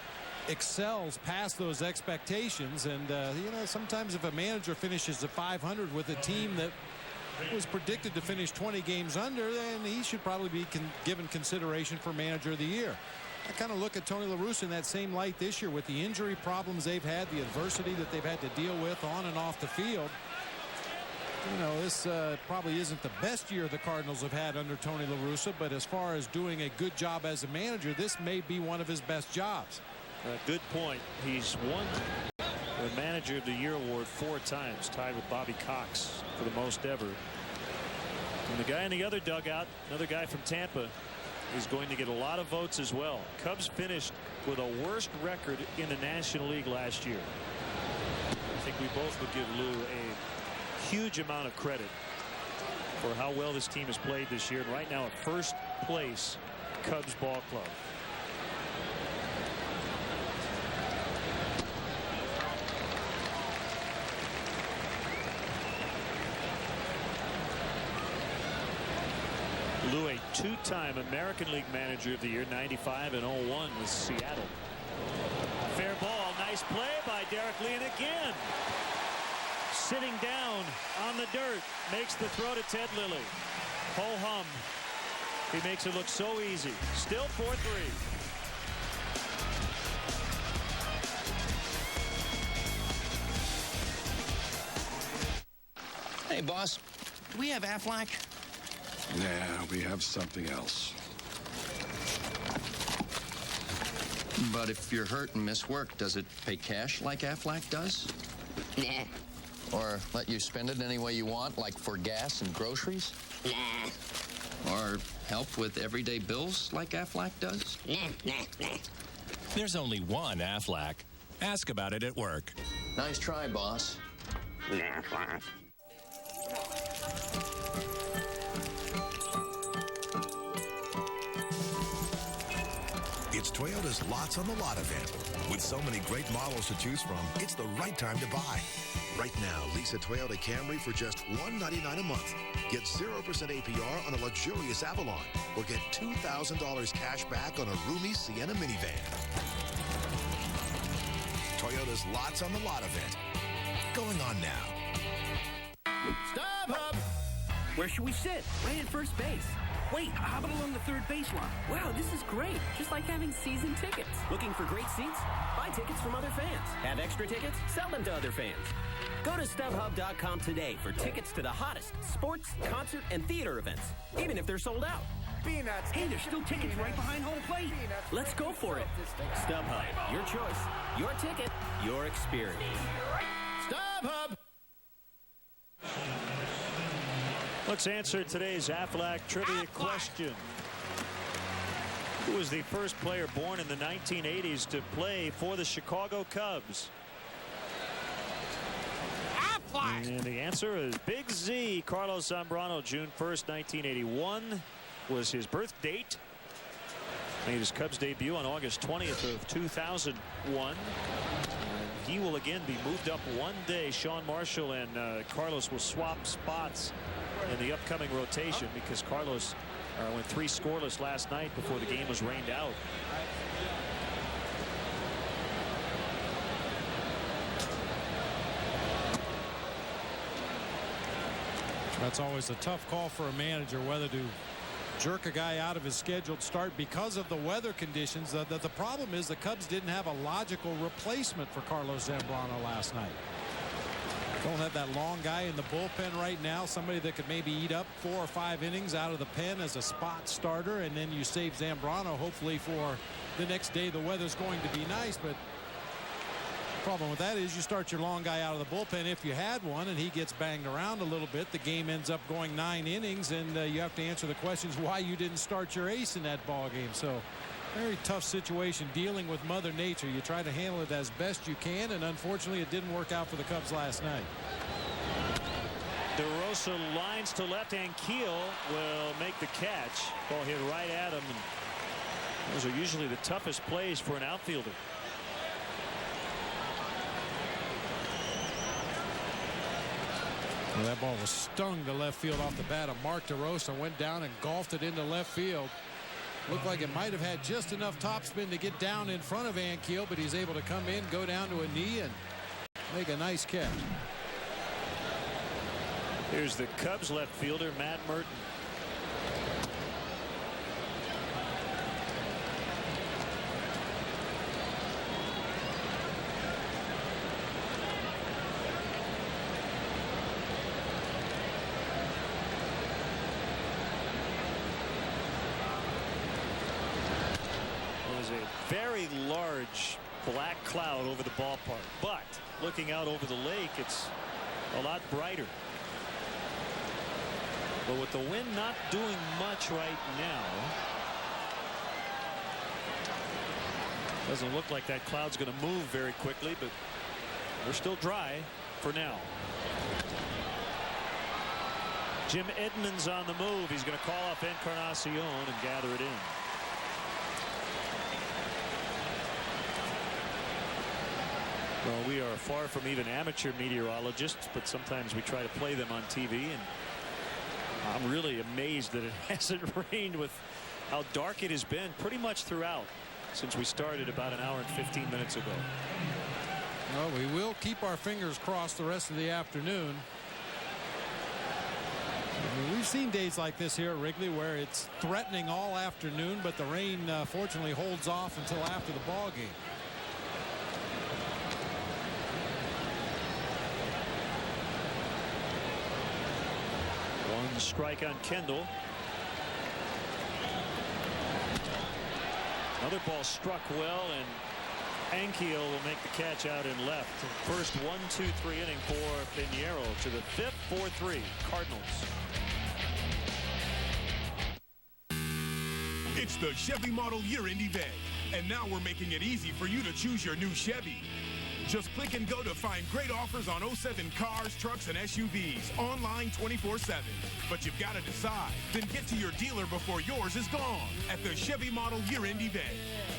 excels past those expectations. And you know, sometimes if a manager finishes at 500 with a team that was predicted to finish 20 games under, then he should probably be given consideration for Manager of the Year. I kind of look at Tony La Russa in that same light this year with the injury problems they've had, the adversity that they've had to deal with on and off the field. You know, this probably isn't the best year the Cardinals have had under Tony La Russa, but as far as doing a good job as a manager, this may be one of his best jobs. Good point. He's won the Manager of the Year award 4 times, tied with Bobby Cox for the most ever. And the guy in the other dugout, another guy from Tampa, is going to get a lot of votes as well. Cubs finished with a worst record in the National League last year. I think we both would give Lou a huge amount of credit for how well this team has played this year. And right now, at first place, Cubs ball club. Lou, a 2-time American League Manager of the Year, 95 and 01 with Seattle. Fair ball, nice play by Derek Lee, and again sitting down on the dirt, makes the throw to Ted Lilly. Ho hum. He makes it look so easy. Still 4-3. Hey, boss, do we have Aflac? Nah, we have something else. But if you're hurt and miss work, does it pay cash like Aflac does? Nah. Or let you spend it any way you want, like for gas and groceries? Nah. Or help with everyday bills like Aflac does? Nah. There's only one Aflac. Ask about it at work. Nice try, boss. Aflac. It's Toyota's Lots on the Lot event. With so many great models to choose from, it's the right time to buy. Right now, lease a Toyota Camry for just $199 a month. Get 0% APR on a luxurious Avalon, or get $2,000 cash back on a roomy Sienna minivan. Toyota's Lots on the Lot event. Going on now. Stop, Hub! Where should we sit? Right at first base. Wait, how about along the third baseline? Wow, this is great. Just like having season tickets. Looking for great seats? Buy tickets from other fans. Have extra tickets? Sell them to other fans. Go to StubHub.com today for tickets to the hottest sports, concert, and theater events, even if they're sold out. Peanuts. Hey, there's still tickets right behind home plate. Let's go for it. StubHub, your choice, your ticket, your experience. StubHub! Let's answer today's Aflac trivia question. Who was the first player born in the 1980s to play for the Chicago Cubs? And the answer is Big Z. Carlos Zambrano, June 1st, 1981 was his birth date. Made his Cubs debut on August 20th of 2001. He will again be moved up one day. Sean Marshall and Carlos will swap spots in the upcoming rotation because Carlos went 3 scoreless last night before the game was rained out. That's always a tough call for a manager, whether to jerk a guy out of his scheduled start because of the weather conditions. The problem is the Cubs didn't have a logical replacement for Carlos Zambrano last night. Don't have that long guy in the bullpen right now, somebody that could maybe eat up 4 or 5 innings out of the pen as a spot starter, and then you save Zambrano hopefully for the next day. The weather's going to be nice, but the problem with that is you start your long guy out of the bullpen if you had one, and he gets banged around a little bit. The game ends up going 9 innings, and you have to answer the questions why you didn't start your ace in that ball game. So very tough situation dealing with Mother Nature. You try to handle it as best you can, and unfortunately it didn't work out for the Cubs last night. DeRosa lines to left, and Keel will make the catch. Ball hit right at him. And those are usually the toughest plays for an outfielder. Well, that ball was stung to left field off the bat of Mark DeRosa. Went down and golfed it into left field. Looked like it might have had just enough topspin to get down in front of Ankiel, but he's able to come in, go down to a knee, and make a nice catch. Here's the Cubs left fielder, Matt Merton. Very large black cloud over the ballpark, but looking out over the lake, it's a lot brighter. But with the wind not doing much right now, doesn't look like that cloud's going to move very quickly, but we're still dry for now. Jim Edmonds on the move. He's going to call off Encarnacion and gather it in. Well, we are far from even amateur meteorologists, but sometimes we try to play them on TV, and I'm really amazed that it hasn't rained with how dark it has been pretty much throughout since we started about an hour and 15 minutes ago. Well, we will keep our fingers crossed the rest of the afternoon. I mean, we've seen days like this here at Wrigley where it's threatening all afternoon, but the rain fortunately holds off until after the ball game. One strike on Kendall. Another ball struck well, and Ankiel will make the catch out in left. First 1-2-3 inning for Pinheiro to the 5th, 4-3 Cardinals. It's the Chevy Model Year-End event, and now we're making it easy for you to choose your new Chevy. Just click and go to find great offers on 07 cars, trucks, and SUVs online 24/7. But you've got to decide. Then get to your dealer before yours is gone at the Chevy Model Year-End event.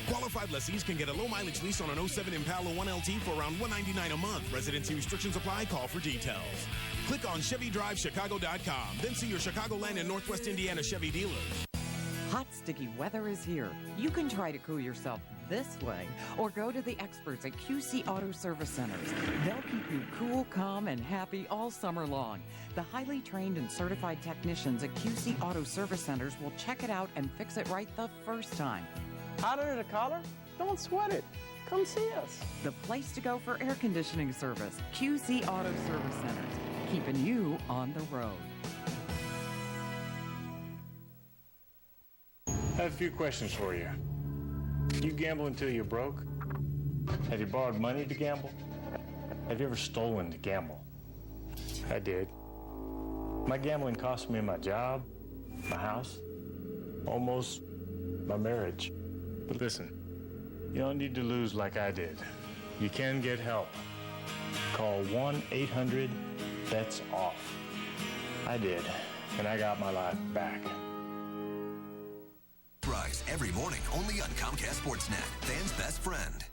Qualified lessees can get a low-mileage lease on an 07 Impala 1LT for around $199 a month. Residency restrictions apply. Call for details. Click on ChevyDriveChicago.com. Then see your Chicagoland and Northwest Indiana Chevy dealers. Hot, sticky weather is here. You can try to cool yourself this way or go to the experts at QC Auto Service Centers. They'll keep you cool, calm, and happy all summer long. The highly trained and certified technicians at QC Auto Service Centers will check it out and fix it right the first time. Hotter than a collar? Don't sweat it. Come see us. The place to go for air conditioning service. QC Auto Service Centers, keeping you on the road. I have a few questions for you. You gamble until you're broke? Have you borrowed money to gamble? Have you ever stolen to gamble? I did. My gambling cost me my job, my house, almost my marriage. But listen, you don't need to lose like I did. You can get help. Call 1-800-BETS-OFF. I did, and I got my life back. Rise every morning only on Comcast Sportsnet, fans' best friend.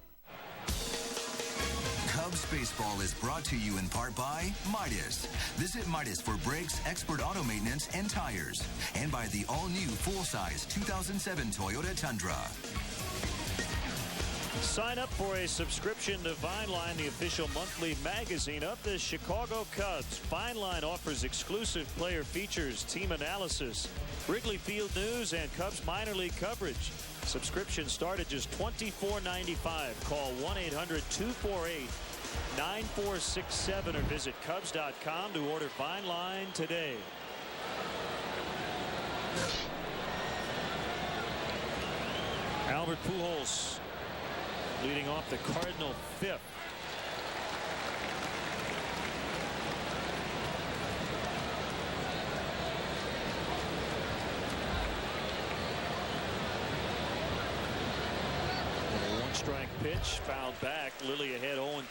Cubs Baseball is brought to you in part by Midas. Visit Midas for brakes, expert auto maintenance, and tires. And by the all-new full-size 2007 Toyota Tundra. Sign up for a subscription to Vineline, the official monthly magazine of the Chicago Cubs. Vineline offers exclusive player features, team analysis, Wrigley Field news, and Cubs minor league coverage. Subscriptions start at just $24.95. Call 1-800-248-9467 or visit Cubs.com to order Vineline today. Albert Pujols leading off the Cardinal fifth. One-strike pitch fouled back. Lilly ahead 0-2 on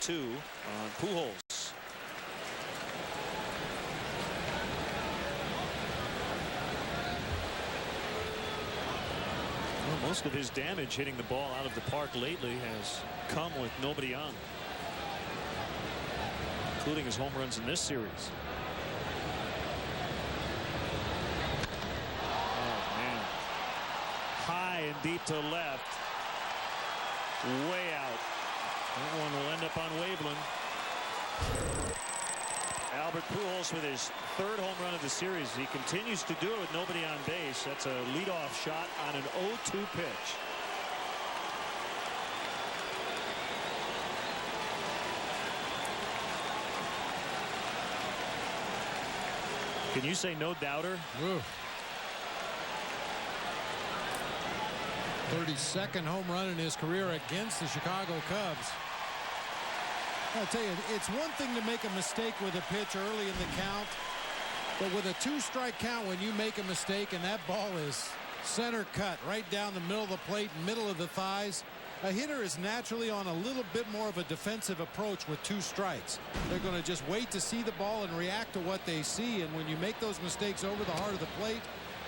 Pujols. Most of his damage hitting the ball out of the park lately has come with nobody on, including his home runs in this series. Oh, man. High and deep to left. Way out. That one will end up on Waveland. Albert Pujols with his third home run of the series. He continues to do it with nobody on base. That's a leadoff shot on an 0-2 pitch. Can you say no doubter? Ooh. 32nd home run in his career against the Chicago Cubs. I'll tell you, it's one thing to make a mistake with a pitch early in the count, but with a 2-strike count, when you make a mistake and that ball is center cut right down the middle of the plate, middle of the thighs, a hitter is naturally on a little bit more of a defensive approach with 2 strikes. They're going to just wait to see the ball and react to what they see, and when you make those mistakes over the heart of the plate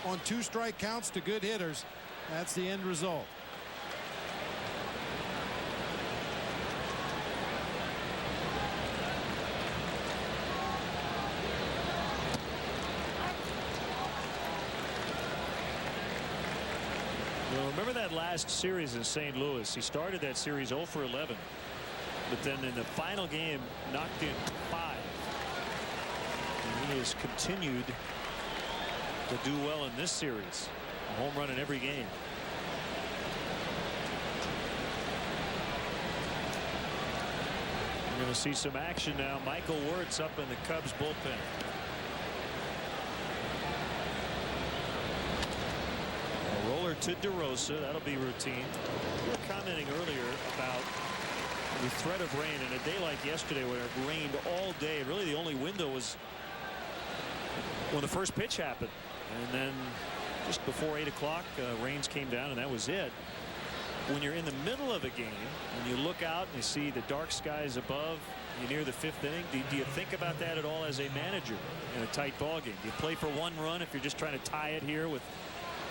on 2-strike counts to good hitters, that's the end result. Remember that last series in St. Louis? He started that series 0 for 11, but then in the final game knocked in 5. And he has continued to do well in this series. A home run in every game. We're going to see some action now. Michael Wirtz up in the Cubs bullpen. To DeRosa. That'll be routine. We were commenting earlier about the threat of rain, and a day like yesterday when it rained all day, really the only window was when the first pitch happened, and then just before 8 o'clock rains came down, and that was it. When you're in the middle of a game and you look out and you see the dark skies above, you're near the 5th inning, do you think about that at all as a manager in a tight ball game? Do you play for one run if you're just trying to tie it here with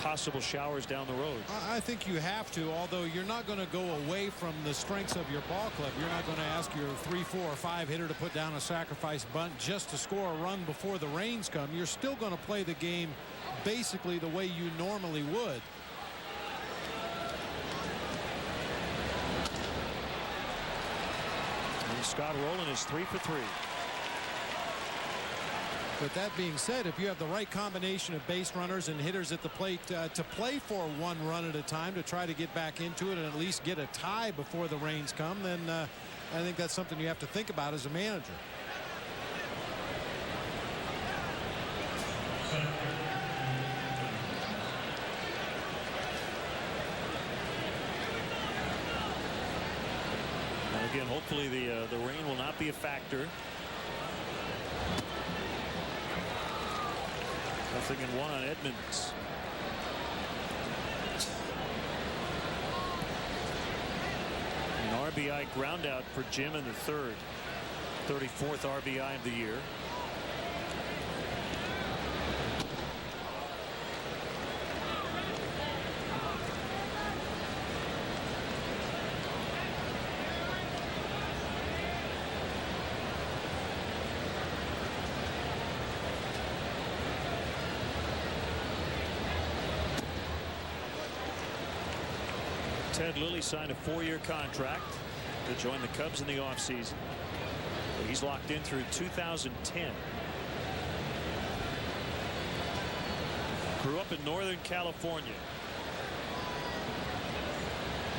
possible showers down the road? I think you have to, although you're not going to go away from the strengths of your ball club. You're not going to ask your 3, 4, or 5 hitter to put down a sacrifice bunt just to score a run before the rains come. You're still going to play the game basically the way you normally would. Scott Rowland is 3 for 3. But that being said, if you have the right combination of base runners and hitters at the plate to play for one run at a time to try to get back into it and at least get a tie before the rains come, then I think that's something you have to think about as a manager. And again, hopefully the rain will not be a factor. 0-1 on Edmonds. An RBI ground out for Jim in the third. 34th RBI of the year. Ted Lilly signed a 4-year contract to join the Cubs in the offseason. He's locked in through 2010. Grew up in Northern California.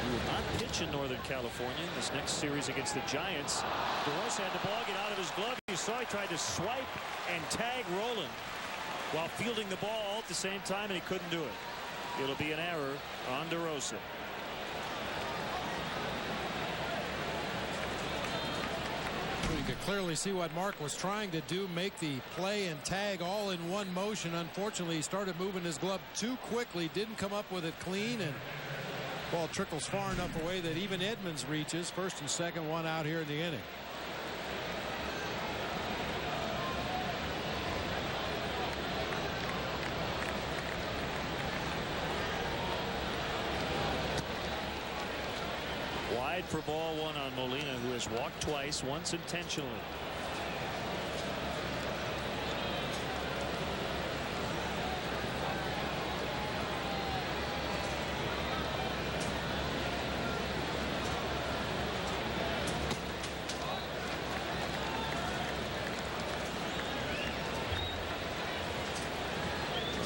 He will not pitch in Northern California in this next series against the Giants. DeRosa had the ball get out of his glove. You saw he tried to swipe and tag Rowland while fielding the ball all at the same time, and he couldn't do it. It'll be an error on DeRosa. You could clearly see what Mark was trying to do, make the play and tag all in one motion. Unfortunately, he started moving his glove too quickly, didn't come up with it clean, and ball trickles far enough away that even Edmonds reaches. First and second, one out here in the inning. Wide for ball one on Molina, who has walked twice, once intentionally.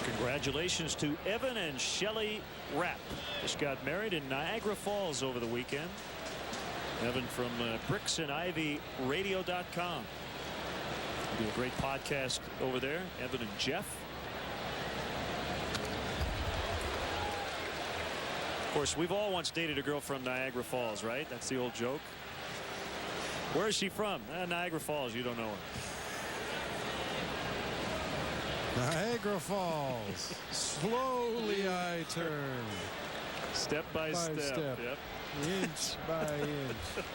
Congratulations to Evan and Shelley Rapp. Just got married in Niagara Falls over the weekend. Evan from BricksandIvyRadio.com. Do a great podcast over there. Evan and Jeff. Of course, we've all once dated a girl from Niagara Falls, right? That's the old joke. Where is she from? Niagara Falls. You don't know her. Niagara Falls. Slowly I turn. Step by step. Yep. Inch by inch.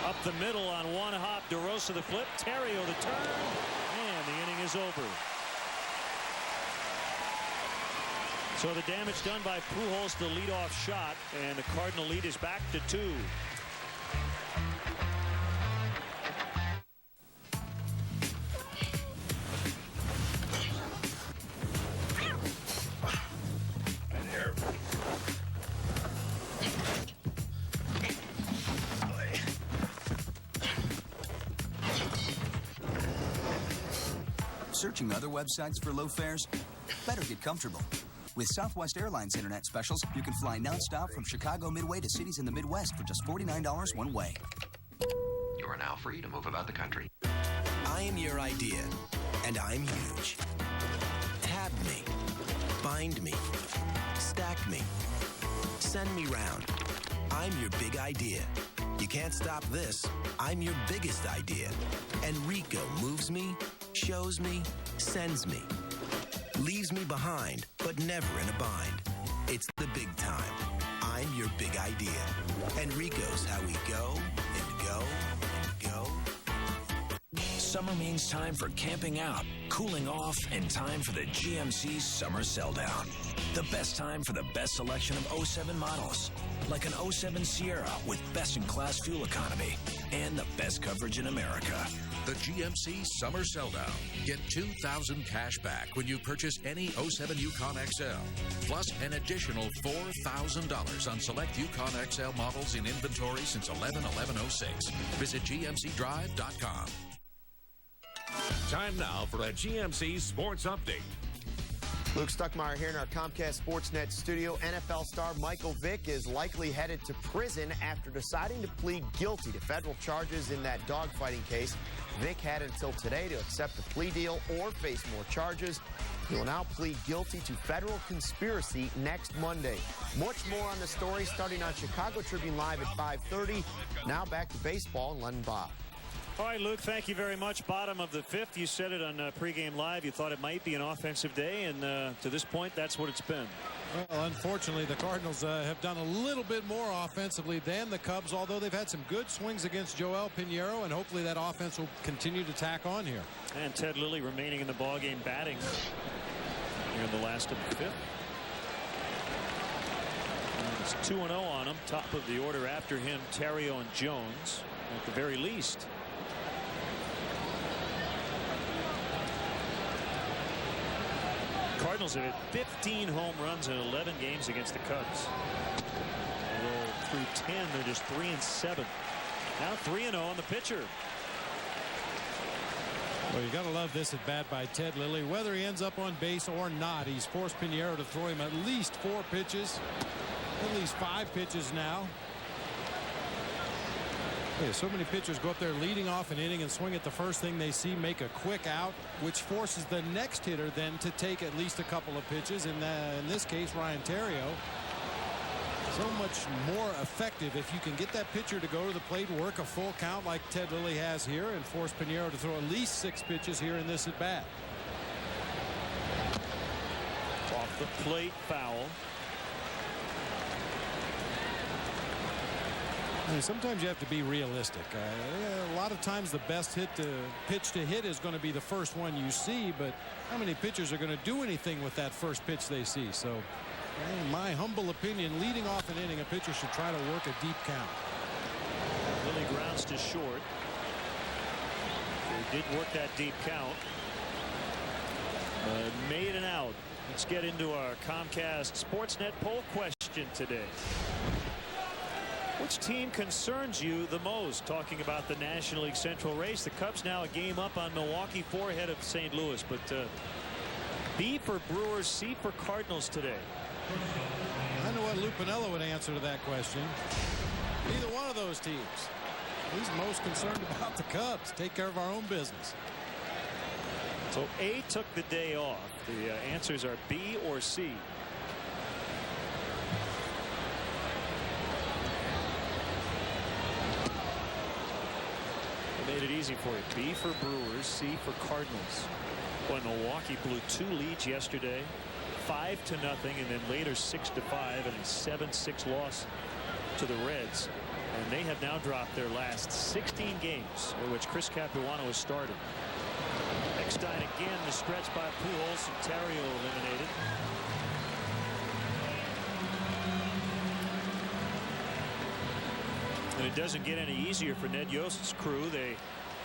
Up the middle on one hop. DeRosa the flip. Terrio the turn. And the inning is over. So the damage done by Pujols, the leadoff shot, and the Cardinal lead is back to 2. Searching other websites for low fares? Better get comfortable. With Southwest Airlines Internet specials, you can fly nonstop from Chicago Midway to cities in the Midwest for just $49 one way. You are now free to move about the country. I am your idea, and I'm huge. Tab me, bind me, stack me, send me round. I'm your big idea. You can't stop this. I'm your biggest idea. Enrico moves me, shows me, sends me. Leaves me behind, but never in a bind. It's the big time. I'm your big idea. Enrico's how we go and go and go. Summer means time for camping out, cooling off, and time for the GMC Summer Sell Down. The best time for the best selection of 07 models, like an 07 Sierra with best-in-class fuel economy and the best coverage in America. the GMC Summer Selldown. Get $2,000 cash back when you purchase any 07 Yukon XL, plus an additional $4,000 on select Yukon XL models in inventory since 11/11/06. Visit GMCDrive.com. Time now for a GMC Sports Update. Luke Stuckmeyer here in our Comcast Sportsnet studio. NFL star Michael Vick is likely headed to prison after deciding to plead guilty to federal charges in that dogfighting case. Vick had until today to accept a plea deal or face more charges. He will now plead guilty to federal conspiracy next Monday. Much more on the story starting on Chicago Tribune Live at 5:30. Now back to baseball and Len Bob. All right, Luke, thank you very much. Bottom of the fifth. You said it on Pregame Live. You thought it might be an offensive day, and to this point, that's what it's been. Well, unfortunately, the Cardinals have done a little bit more offensively than the Cubs, although they've had some good swings against Joel Pinheiro, and hopefully that offense will continue to tack on here. And Ted Lilly remaining in the ballgame batting here in the last of the fifth. And it's 2-0 on him. Top of the order after him, Terrio and Jones at the very least. Cardinals have hit 15 home runs in 11 games against the Cubs. Although through 10, they're just 3-7. Now 3-0 on the pitcher. Well, you got to love this at bat by Ted Lilly. Whether he ends up on base or not, he's forced Pinheiro to throw him at least 4 pitches, at least 5 pitches now. Yeah, so many pitchers go up there leading off an inning and swing at the first thing they see, make a quick out, which forces the next hitter then to take at least a couple of pitches. In this case, Ryan Terrio. So much more effective if you can get that pitcher to go to the plate, work a full count like Ted Lilly has here, and force Pinheiro to throw at least 6 pitches here in this at bat. Off the plate, foul. I mean, sometimes you have to be realistic. A lot of times the best pitch to hit is going to be the first one you see, but how many pitchers are going to do anything with that first pitch they see? So in my humble opinion, leading off an inning, a pitcher should try to work a deep count. Lilly grounds to short. He did work that deep count. Made an out. Let's get into our Comcast Sportsnet poll question today. Which team concerns you the most? Talking about the National League Central race. The Cubs now a game up on Milwaukee, 4 ahead of St. Louis. But B for Brewers, C for Cardinals today. I know what Lou Piniella would answer to that question. Either one of those teams. He's most concerned about the Cubs. Take care of our own business. So A took the day off. The answers are B or C. Made it easy for you. B for Brewers, C for Cardinals. Boy, Milwaukee blew 2 leads yesterday, 5-0, and then later 6-5, and a 7-6 loss to the Reds. And they have now dropped their last 16 games, in which Chris Capuano has started. Eckstein again, the stretch by Pujols, and Terrio eliminated. And it doesn't get any easier for Ned Yost's crew. They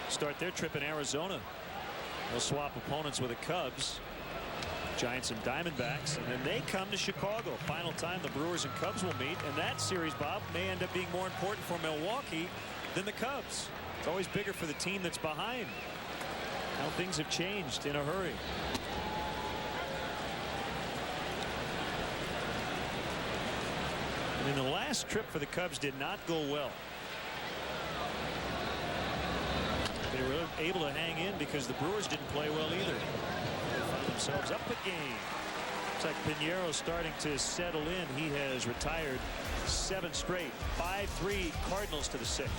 start their trip in Arizona. They'll swap opponents with the Cubs, Giants and Diamondbacks, and then they come to Chicago. Final time the Brewers and Cubs will meet, and that series, Bob, may end up being more important for Milwaukee than the Cubs. It's always bigger for the team that's behind. How things have changed in a hurry. And the last trip for the Cubs did not go well. They were able to hang in because the Brewers didn't play well either. They find themselves up a game. Looks like Pinheiro starting to settle in. He has retired 7 straight. 5-3 Cardinals to the 6th.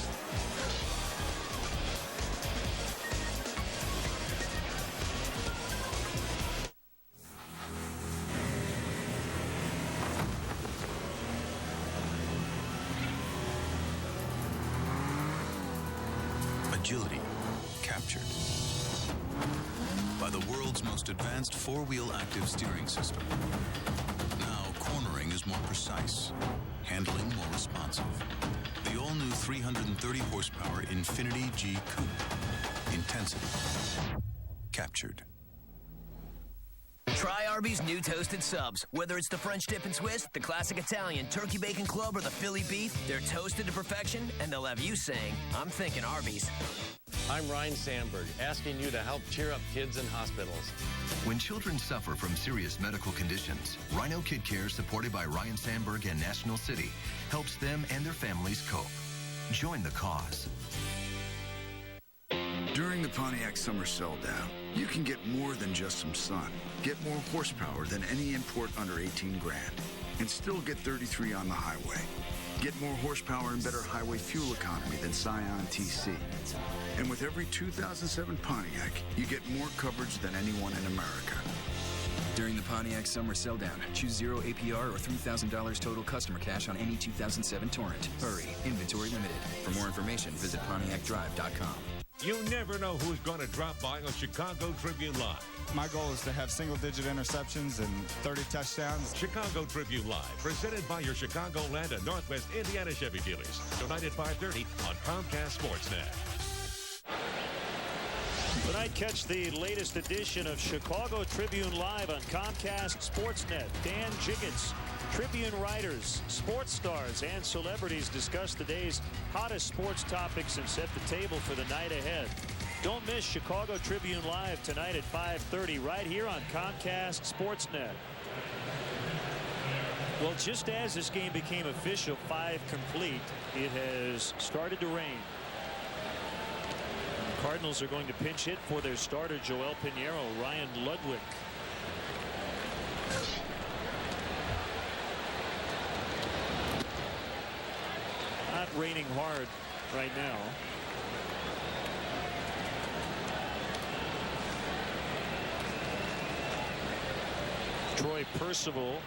Agility captured by the world's most advanced 4-wheel active steering system. Now cornering is more precise, handling more responsive. The all-new 330 horsepower Infiniti G Coupe. Intensity. Captured. Try Arby's new toasted subs. Whether it's the French dip and twist, the classic Italian turkey bacon club, or the Philly beef, they're toasted to perfection, and they'll have you saying, I'm thinking Arby's. I'm Ryan Sandberg, asking you to help cheer up kids in hospitals. When children suffer from serious medical conditions, Rhino Kid Care, supported by Ryan Sandberg and National City, helps them and their families cope. Join the cause. During the Pontiac Summer Sell-Down, you can get more than just some sun. Get more horsepower than any import under 18 grand, and still get 33 on the highway. Get more horsepower and better highway fuel economy than Scion TC. And with every 2007 Pontiac, you get more coverage than anyone in America. During the Pontiac Summer Sell-Down, choose 0 APR or $3,000 total customer cash on any 2007 Torrent. Hurry, inventory limited. For more information, visit PontiacDrive.com. You never know who's going to drop by on Chicago Tribune Live. My goal is to have single-digit interceptions and 30 touchdowns. Chicago Tribune Live, presented by your Chicagoland and Northwest Indiana Chevy dealers. Tonight at 5:30 on Comcast Sportsnet. Tonight, catch the latest edition of Chicago Tribune Live on Comcast Sportsnet. Dan Jiggets, Tribune writers, sports stars, and celebrities discuss the day's hottest sports topics and set the table for the night ahead. Don't miss Chicago Tribune Live tonight at 5:30 right here on Comcast Sportsnet. Well, just as this game became official, 5 complete, it has started to rain. The Cardinals are going to pinch hit for their starter, Joel Pinheiro. Ryan Ludwig. Not raining hard right now. Troy Percival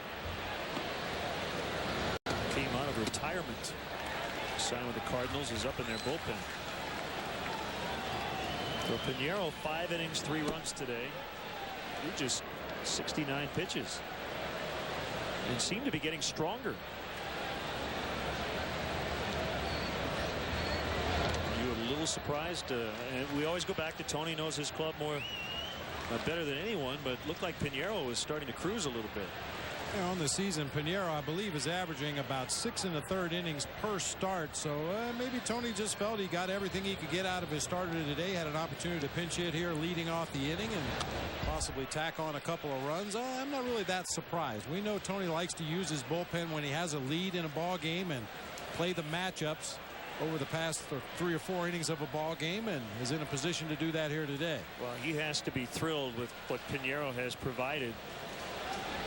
came out of retirement. Signed with the Cardinals, is up in their bullpen. For Pinheiro, 5 innings, 3 runs today. He just 69 pitches. And seemed to be getting stronger. You were a little surprised. And we always go back to Tony knows his club more better than anyone, but looked like Pinheiro was starting to cruise a little bit. On the season, Pinheiro, I believe, is averaging about 6 1/3 innings per start. So maybe Tony just felt he got everything he could get out of his starter today. Had an opportunity to pinch hit here leading off the inning and possibly tack on a couple of runs. I'm not really that surprised. We know Tony likes to use his bullpen when he has a lead in a ball game and play the matchups over the past 3 or 4 innings of a ball game, and is in a position to do that here today. Well, he has to be thrilled with what Pinheiro has provided,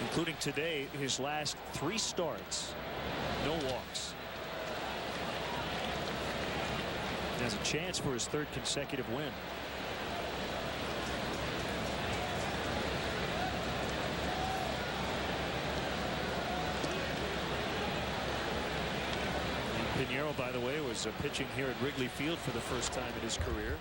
including today, his last 3 starts, no walks. He has a chance for his 3rd consecutive win. Pinheiro, by the way, was pitching here at Wrigley Field for the first time in his career.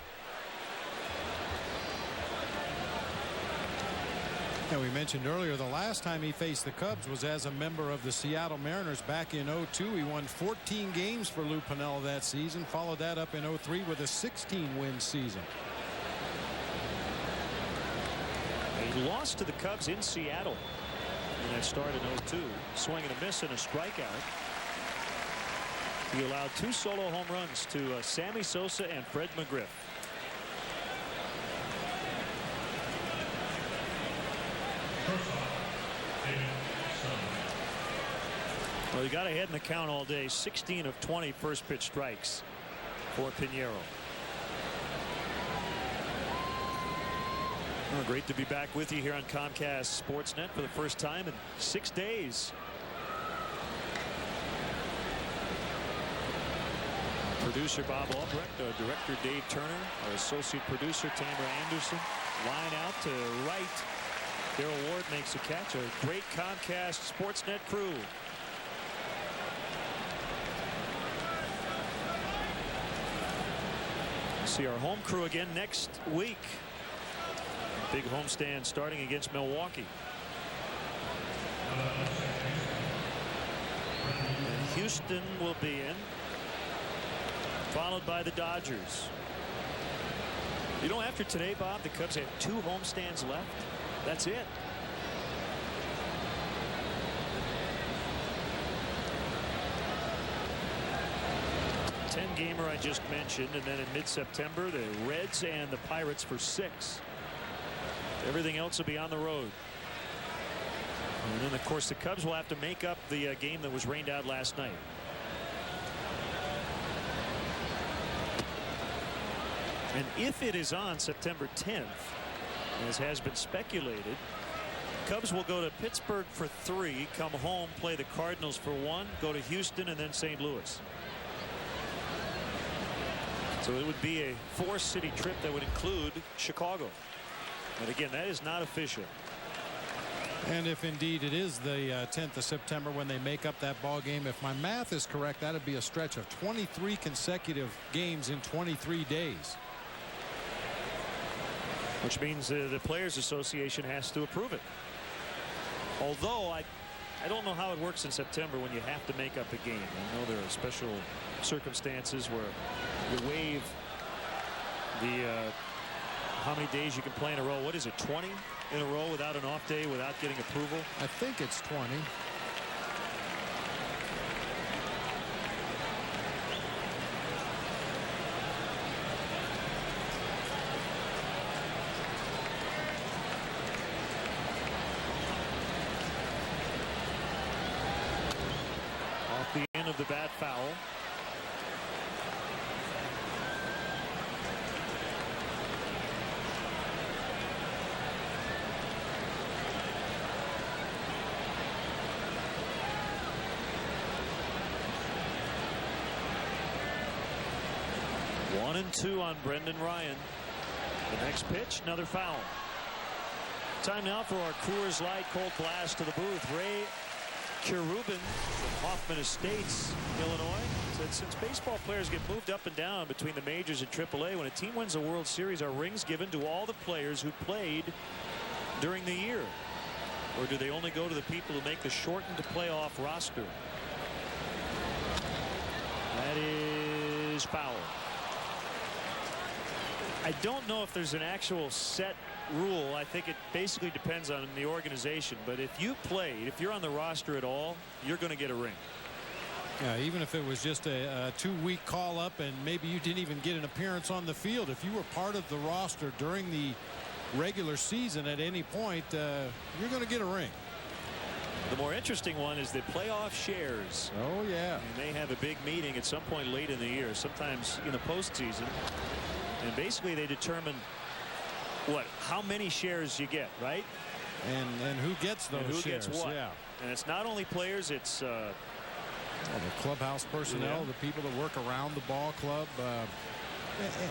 And we mentioned earlier the last time he faced the Cubs was as a member of the Seattle Mariners back in 2002. He won 14 games for Lou Piniella that season. Followed that up in 2003 with a 16-win season. He lost to the Cubs in Seattle in that start in 2002. Swing and a miss and a strikeout. He allowed 2 solo home runs to Sammy Sosa and Fred McGriff. Well, he got ahead in the count all day. 16 of 20 first pitch strikes for Pinheiro. Well, great to be back with you here on Comcast Sportsnet for the first time in 6 days. Producer Bob Albrecht, director Dave Turner, our associate producer Tamara Anderson. Line out to right. Daryl Ward makes a catch. A great Comcast Sportsnet crew. See our home crew again next week. Big homestand starting against Milwaukee. And Houston will be in, followed by the Dodgers. You know, after today, Bob, the Cubs have 2 homestands left. That's it. Gamer I just mentioned, and then in mid-September the Reds and the Pirates for 6. Everything else will be on the road. And then of course the Cubs will have to make up the game that was rained out last night. And if it is on September 10th, as has been speculated, Cubs will go to Pittsburgh for 3, come home, play the Cardinals for 1, go to Houston, and then St. Louis. So it would be a 4-city trip that would include Chicago. And again, that is not official. And if indeed it is the 10th of September when they make up that ball game, if my math is correct, that would be a stretch of 23 consecutive games in 23 days. Which means the Players Association has to approve it. Although I don't know how it works in September when you have to make up a game. I know there are special circumstances where you waive the how many days you can play in a row. What is it, 20 in a row without an off day, without getting approval? I think it's 20. Off the end of the bat, foul. One and 2 on Brendan Ryan. The next pitch, another foul. Time now for our Coors Light Cold Blast to the booth. Ray Kerubin from Hoffman Estates, Illinois, said since baseball players get moved up and down between the majors and AAA, when a team wins a World Series, are rings given to all the players who played during the year? Or do they only go to the people who make the shortened playoff roster? That is foul. I don't know if there's an actual set rule. I think it basically depends on the organization. But if you played, if you're on the roster at all, you're going to get a ring. Yeah, even if it was just a 2-week call up and maybe you didn't even get an appearance on the field, if you were part of the roster during the regular season at any point, you're going to get a ring. The more interesting one is the playoff shares. Oh, yeah. And they have a big meeting at some point late in the year, sometimes in the postseason. And basically they determine how many shares you get, right? And who gets those and who shares. Gets what. Yeah. And it's not only players, it's the clubhouse personnel, the people that work around the ball club.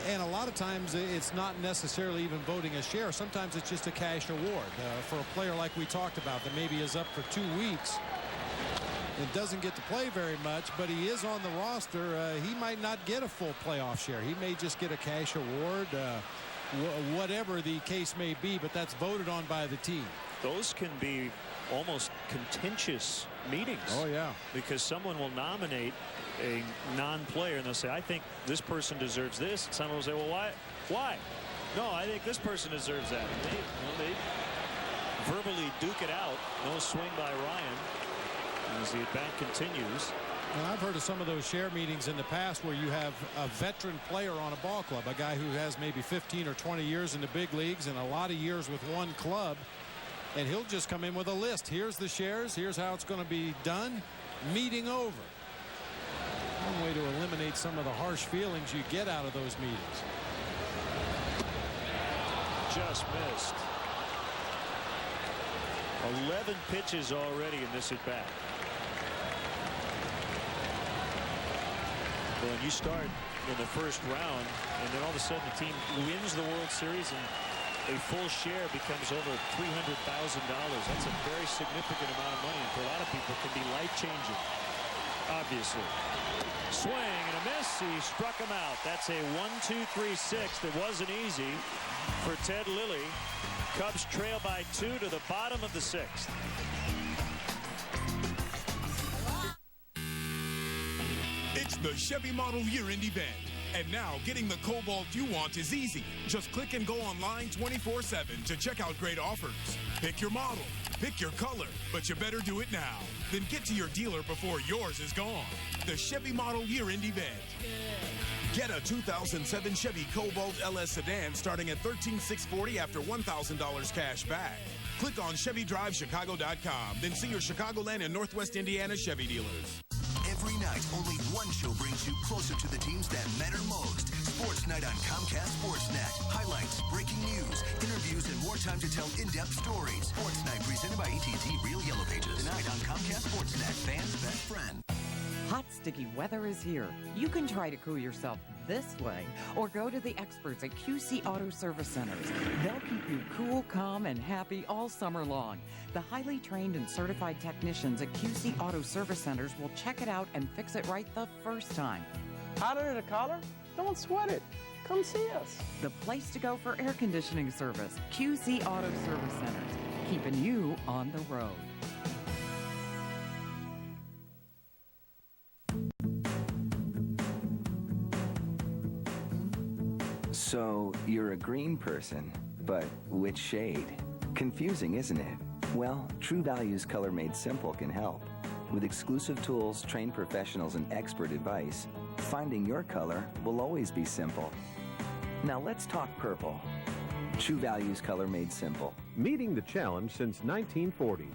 And a lot of times it's not necessarily even voting a share. Sometimes it's just a cash award for a player like we talked about that maybe is up for 2 weeks. It doesn't get to play very much, but he is on the roster. He might not get a full playoff share. He may just get a cash award, whatever the case may be, but that's voted on by the team. Those can be almost contentious meetings. Oh, yeah. Because someone will nominate a non-player and they'll say, I think this person deserves this. And someone will say, well, why? No, I think this person deserves that. And they verbally duke it out. No swing by Ryan as the at-bat continues. And I've heard of some of those share meetings in the past where you have a veteran player on a ball club, a guy who has maybe 15 or 20 years in the big leagues and a lot of years with one club, and he'll just come in with a list. Here's the shares. Here's how it's going to be done. Meeting over. One way to eliminate some of the harsh feelings you get out of those meetings. Just missed. 11 pitches already in this at-bat. Well, you start in the first round, and then all of a sudden the team wins the World Series, and a full share becomes over $300,000. That's a very significant amount of money, and for a lot of people, it can be life-changing. Obviously. Swing and a miss. He struck him out. That's a 1-2-3-6 that wasn't easy for Ted Lilly. Cubs trail by 2 to the bottom of the 6th. It's the Chevy Model Year-End event. And now, getting the Cobalt you want is easy. Just click and go online 24/7 to check out great offers. Pick your model, pick your color, but you better do it now. Then get to your dealer before yours is gone. The Chevy Model Year-End Event. Get a 2007 Chevy Cobalt LS sedan starting at $13,640 after $1,000 cash back. Click on ChevyDriveChicago.com, then see your Chicagoland and Northwest Indiana Chevy dealers. Every night, only one show brings you closer to the teams that matter most. Sports Night on Comcast Sportsnet. Highlights, breaking news, interviews, and more time to tell in-depth stories. Sports Night presented by AT&T Real Yellow Pages. Tonight on Comcast Sportsnet, fans' best friend. Hot, sticky weather is here. You can try to cool yourself this way or go to the experts at QC Auto Service Centers. They'll keep you cool, calm, and happy all summer long. The highly trained and certified technicians at QC Auto Service Centers will check it out and fix it right the first time. Hotter than a collar? Don't sweat it. Come see us. The place to go for air conditioning service. QC Auto Service Centers, keeping you on the road. So, you're a green person, but which shade? Confusing, isn't it? Well, True Value's Color Made Simple can help. With exclusive tools, trained professionals, and expert advice, finding your color will always be simple. Now let's talk purple. True Value's Color Made Simple. Meeting the challenge since 1940.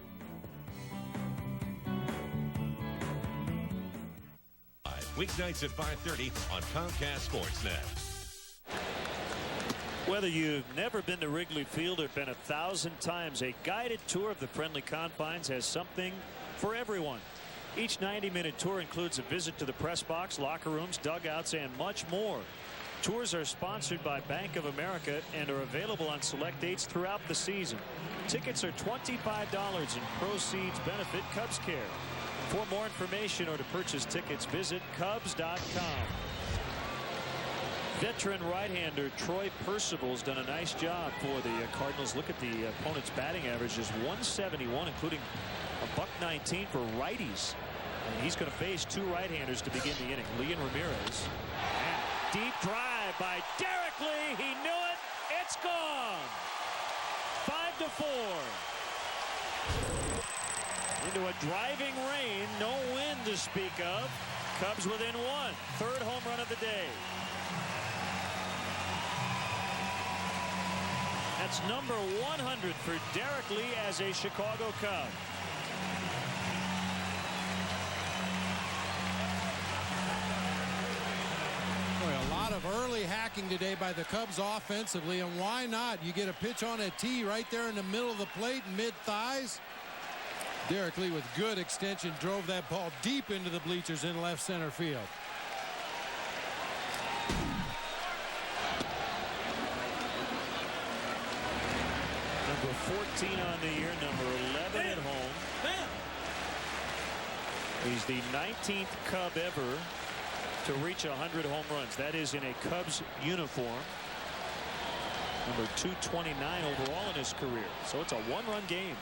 Weeknights at 5:30 on Comcast Sportsnet. Whether you've never been to Wrigley Field or been 1,000 times, a guided tour of the friendly confines has something for everyone. Each 90-minute tour includes a visit to the press box, locker rooms, dugouts, and much more. Tours are sponsored by Bank of America and are available on select dates throughout the season. Tickets are $25 and proceeds benefit Cubs Care. For more information or to purchase tickets, visit Cubs.com. Veteran right-hander Troy Percival's done a nice job for the Cardinals. Look at the opponent's batting average is .171, including a .119 for righties. And he's going to face two right-handers to begin the inning. Lee and Ramirez. And deep drive by Derek Lee. He knew it. It's gone. 5-4. Into a driving rain. No wind to speak of. Cubs within one. Third home run of the day. That's number 100 for Derek Lee as a Chicago Cub. Boy, a lot of early hacking today by the Cubs offensively, and why not? You get a pitch on a tee right there in the middle of the plate, mid-thighs. Derek Lee with good extension drove that ball deep into the bleachers in left center field. Number 14 on the year, number 11 at home. He's the 19th Cub ever to reach 100 home runs. That is in a Cubs uniform. Number 229 overall in his career. So it's a one-run game.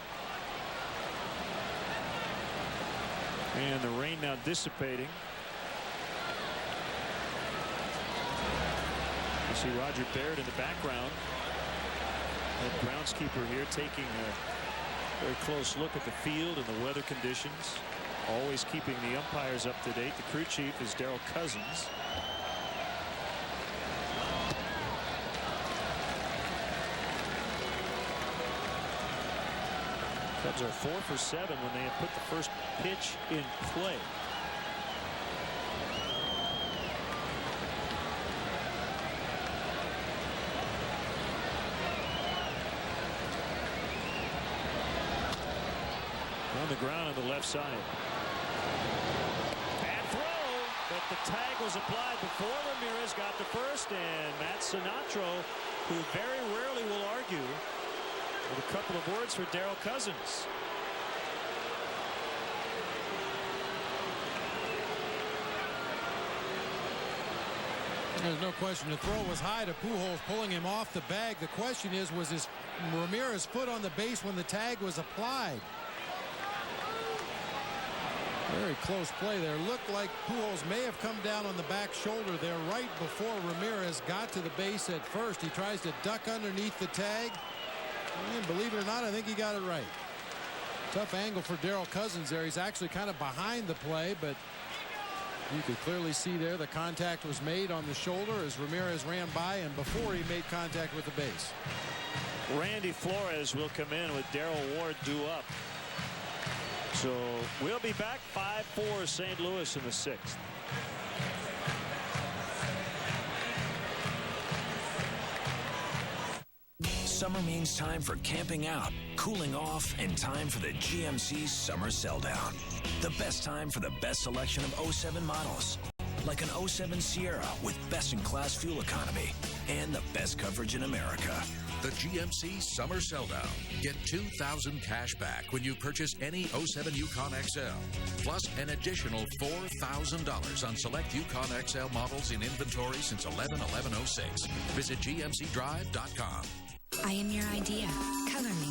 And the rain now dissipating. You see Roger Baird in the background. The groundskeeper here taking a very close look at the field and the weather conditions. Always keeping the umpires up to date. The crew chief is Daryl Cousins. Cubs are 4 for 7 when they have put the first pitch in play. On the ground on the left side. Bad throw, but the tag was applied before Ramirez got to first, and Matt Sinatro, who very rarely will argue, with a couple of words for Daryl Cousins. There's no question the throw was high to Pujols, pulling him off the bag. The question is, was his Ramirez foot on the base when the tag was applied? Very close play there. Looked like Pujols may have come down on the back shoulder there right before Ramirez got to the base at first. He tries to duck underneath the tag. And believe it or not, I think he got it right. Tough angle for Daryl Cousins there. He's actually kind of behind the play, but you could clearly see there the contact was made on the shoulder as Ramirez ran by and before he made contact with the base. Randy Flores will come in with Daryl Ward due up. So we'll be back 5-4 St. Louis in the 6th. Summer means time for camping out, cooling off, and time for the GMC Summer Selldown. The best time for the best selection of 07 models. Like an 07 Sierra with best-in-class fuel economy and the best coverage in America. The GMC Summer Selldown. Get $2,000 cash back when you purchase any 07 Yukon XL. Plus an additional $4,000 on select Yukon XL models in inventory since 11/11/06. Visit GMCDrive.com. I am your idea. Color me.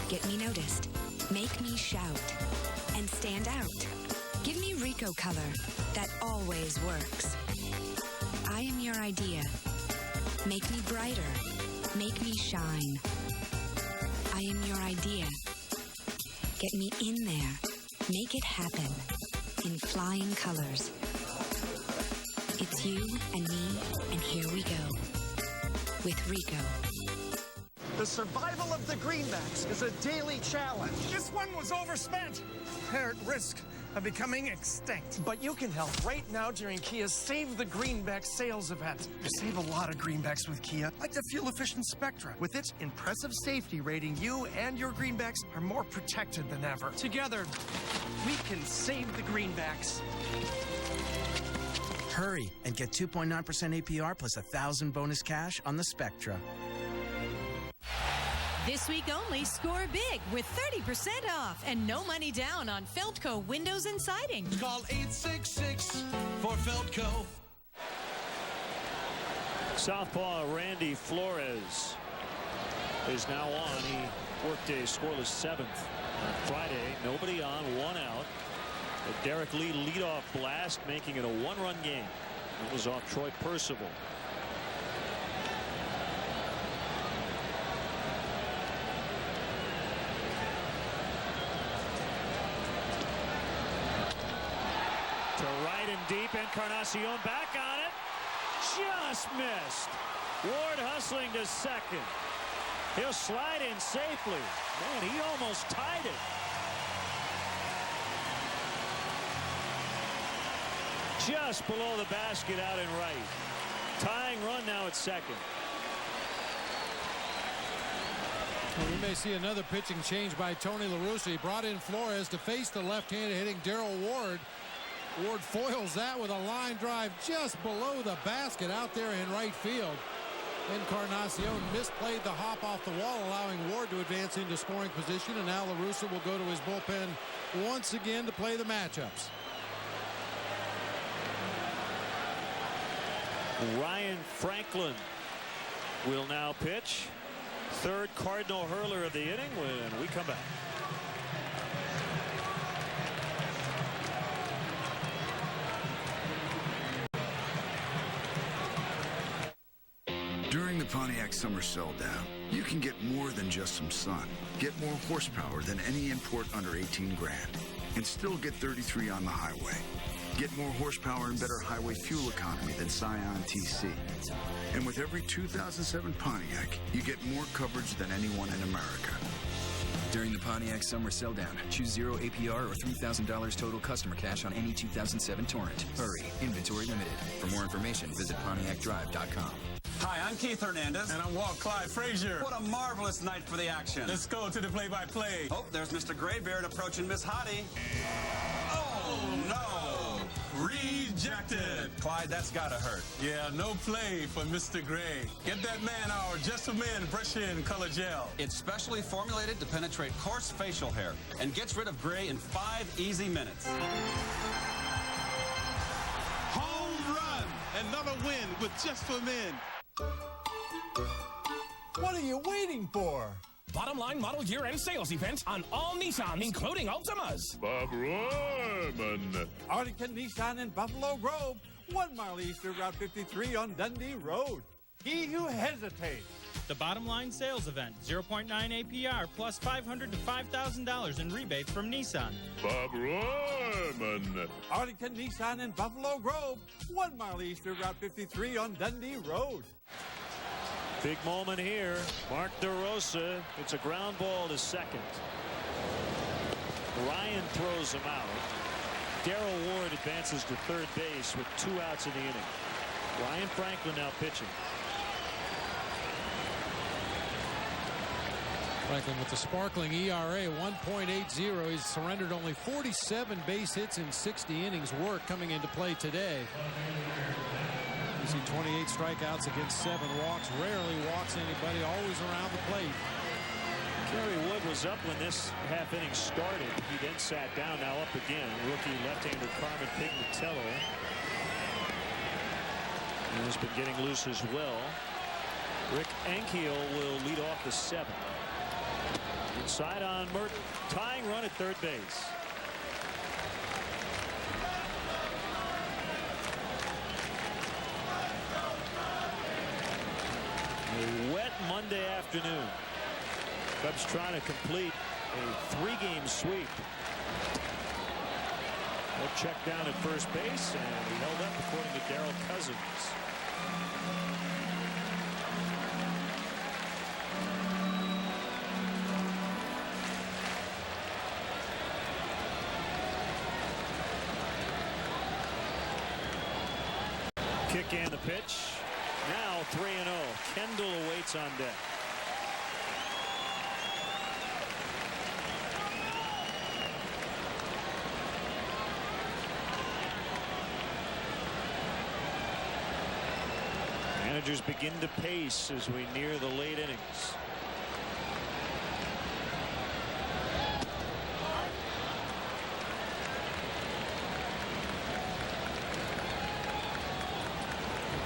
Get me noticed. Make me shout. And stand out. Give me Rico color that always works. I am your idea. Make me brighter. Make me shine. I am your idea. Get me in there. Make it happen. In flying colors. It's you and me, and here we go. With Rico. The survival of the greenbacks is a daily challenge. This one was overspent. They're at risk of becoming extinct. But you can help right now during Kia's Save the Greenback sales event. You save a lot of greenbacks with Kia, like the fuel-efficient Spectra. With its impressive safety rating, you and your greenbacks are more protected than ever. Together, we can save the greenbacks. Hurry and get 2.9% APR plus 1,000 bonus cash on the Spectra. This week only, score big with 30% off and no money down on Feldco windows and siding. Call 866 for Feldco. Southpaw Randy Flores is now on. He worked a scoreless 7th on Friday. Nobody on, 1 out. A Derek Lee leadoff blast, making it a 1-run game. It was off Troy Percival. To right and deep, Encarnacion back on it. Just missed. Ward hustling to second. He'll slide in safely. Man, he almost tied it. Just below the basket out in right. Tying run now at second. Well, we may see another pitching change by Tony La Russa. He brought in Flores to face the left-handed hitting Daryl Ward. Ward foils that with a line drive just below the basket out there in right field. Encarnacion misplayed the hop off the wall, allowing Ward to advance into scoring position, and now La Russa will go to his bullpen once again to play the matchups. Ryan Franklin will now pitch. Third Cardinal hurler of the inning when we come back. During the Pontiac Summer Selldown, you can get more than just some sun. Get more horsepower than any import under 18 grand. And still get 33 on the highway. Get more horsepower and better highway fuel economy than Scion TC. And with every 2007 Pontiac, you get more coverage than anyone in America. During the Pontiac Summer Selldown, choose 0 APR or $3,000 total customer cash on any 2007 Torrent. Hurry, inventory limited. For more information, visit PontiacDrive.com. Hi, I'm Keith Hernandez. And I'm Walt Clyde Frazier. What a marvelous night for the action. Let's go to the play-by-play. Oh, there's Mr. Graybeard approaching Miss Hottie. Oh, no. Rejected. Clyde, that's gotta hurt. Yeah, no play for Mr. Gray. Get that man our Just for Men Brush-In Color Gel. It's specially formulated to penetrate coarse facial hair and gets rid of gray in 5 easy minutes. Home run. Another win with Just for Men. What are you waiting for? Bottom line model year-end sales event on all Nissans, including Altimas. Bob Royman. Arlington Nissan in Buffalo Grove. 1 mile east of Route 53 on Dundee Road. He who hesitates. The bottom line sales event, 0.9 APR plus $500 to $5,000 in rebates from Nissan. Bob Royman. Arlington Nissan in Buffalo Grove. 1 mile east of Route 53 on Dundee Road. Big moment here. Mark DeRosa. It's a ground ball to second. Ryan throws him out. Daryl Ward advances to third base with 2 outs in the inning. Ryan Franklin now pitching. Franklin with the sparkling ERA 1.80. He's surrendered only 47 base hits in 60 innings work coming into play today. You see 28 strikeouts against 7 walks. Rarely walks anybody, always around the plate. Kerry Wood was up when this half inning started. He then sat down, now up again. Rookie left-hander Carmen Pignatello. He has been getting loose as well. Rick Ankiel will lead off the 7th. Inside on Merton. Tying run at third base. A wet Monday afternoon. Cubs trying to complete a 3-game sweep. He'll check down at first base, and he held up according to Darryl Cousins. Kick and the pitch. Now 3-0. Kendall awaits on deck. Managers begin to pace as we near the late innings.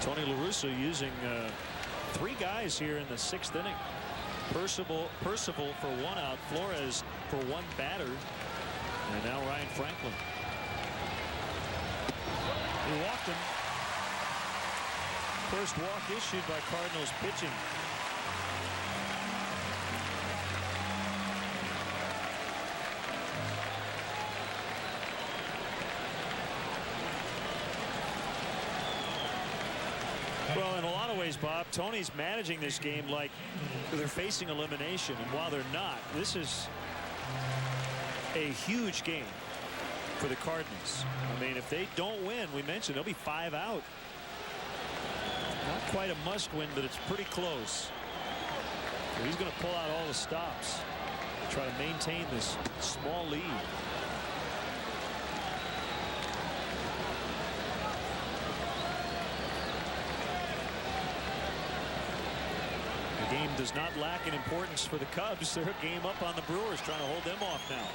Tony La Russa using 3 guys here in the 6th inning. Percival for 1 out, Flores for 1 batter, and now Ryan Franklin. He walked him. First walk issued by Cardinals pitching. Well, in a lot of ways, Bob, Tony's managing this game like they're facing elimination, and while they're not, this is a huge game for the Cardinals. I mean, if they don't win, we mentioned they'll be 5 out. Not quite a must-win, but it's pretty close. So he's going to pull out all the stops to try to maintain this small lead. The game does not lack in importance for the Cubs. They're a game up on the Brewers, trying to hold them off now.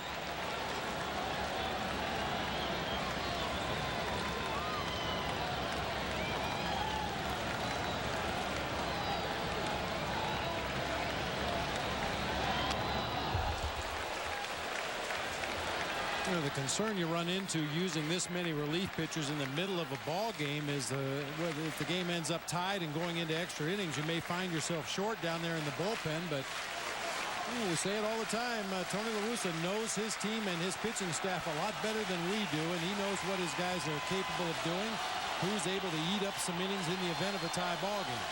You know, the concern you run into using this many relief pitchers in the middle of a ball game is if the game ends up tied and going into extra innings, you may find yourself short down there in the bullpen. But we say it all the time, Tony La Russa knows his team and his pitching staff a lot better than we do, and he knows what his guys are capable of doing, who's able to eat up some innings in the event of a tie ball game.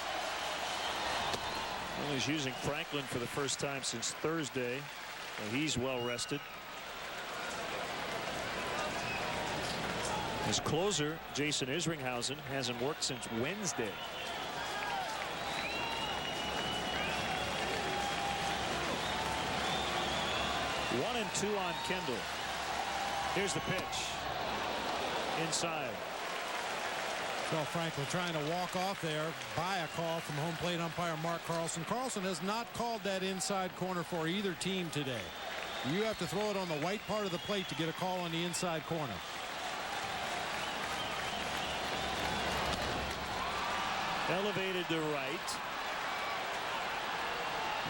Well, he's using Franklin for the first time since Thursday. He's well rested. His closer, Jason Isringhausen, hasn't worked since Wednesday. One and 2 on Kendall. Here's the pitch. Inside. Well, Franklin trying to walk off there by a call from home plate umpire Mark Carlson. Carlson has not called that inside corner for either team today. You have to throw it on the white part of the plate to get a call on the inside corner. Elevated to right.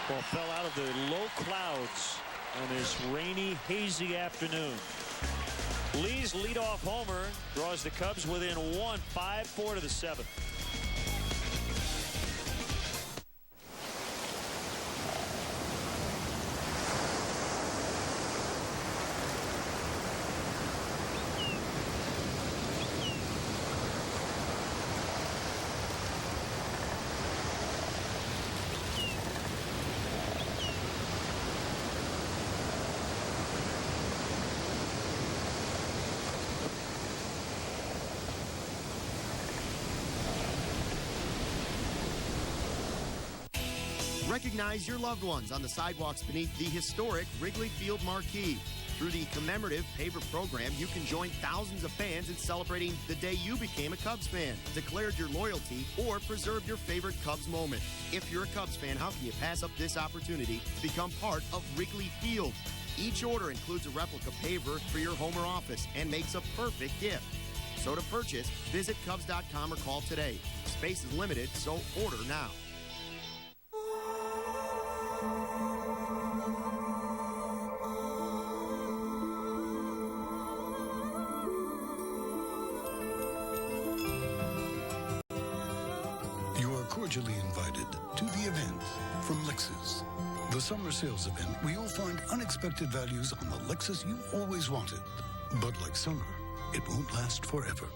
Ball fell out of the low clouds on this rainy, hazy afternoon. Lee's leadoff homer draws the Cubs within one, 5-4 to the 7th. Recognize your loved ones on the sidewalks beneath the historic Wrigley Field marquee. Through the commemorative paver program, you can join thousands of fans in celebrating the day you became a Cubs fan, declared your loyalty, or preserved your favorite Cubs moment. If you're a Cubs fan, how can you pass up this opportunity to become part of Wrigley Field? Each order includes a replica paver for your home or office and makes a perfect gift. So to purchase, visit Cubs.com or call today. Space is limited, so order now. Cordially invited to the event from Lexus. The summer sales event where you'll find unexpected values on the Lexus you've always wanted. But like summer, it won't last forever.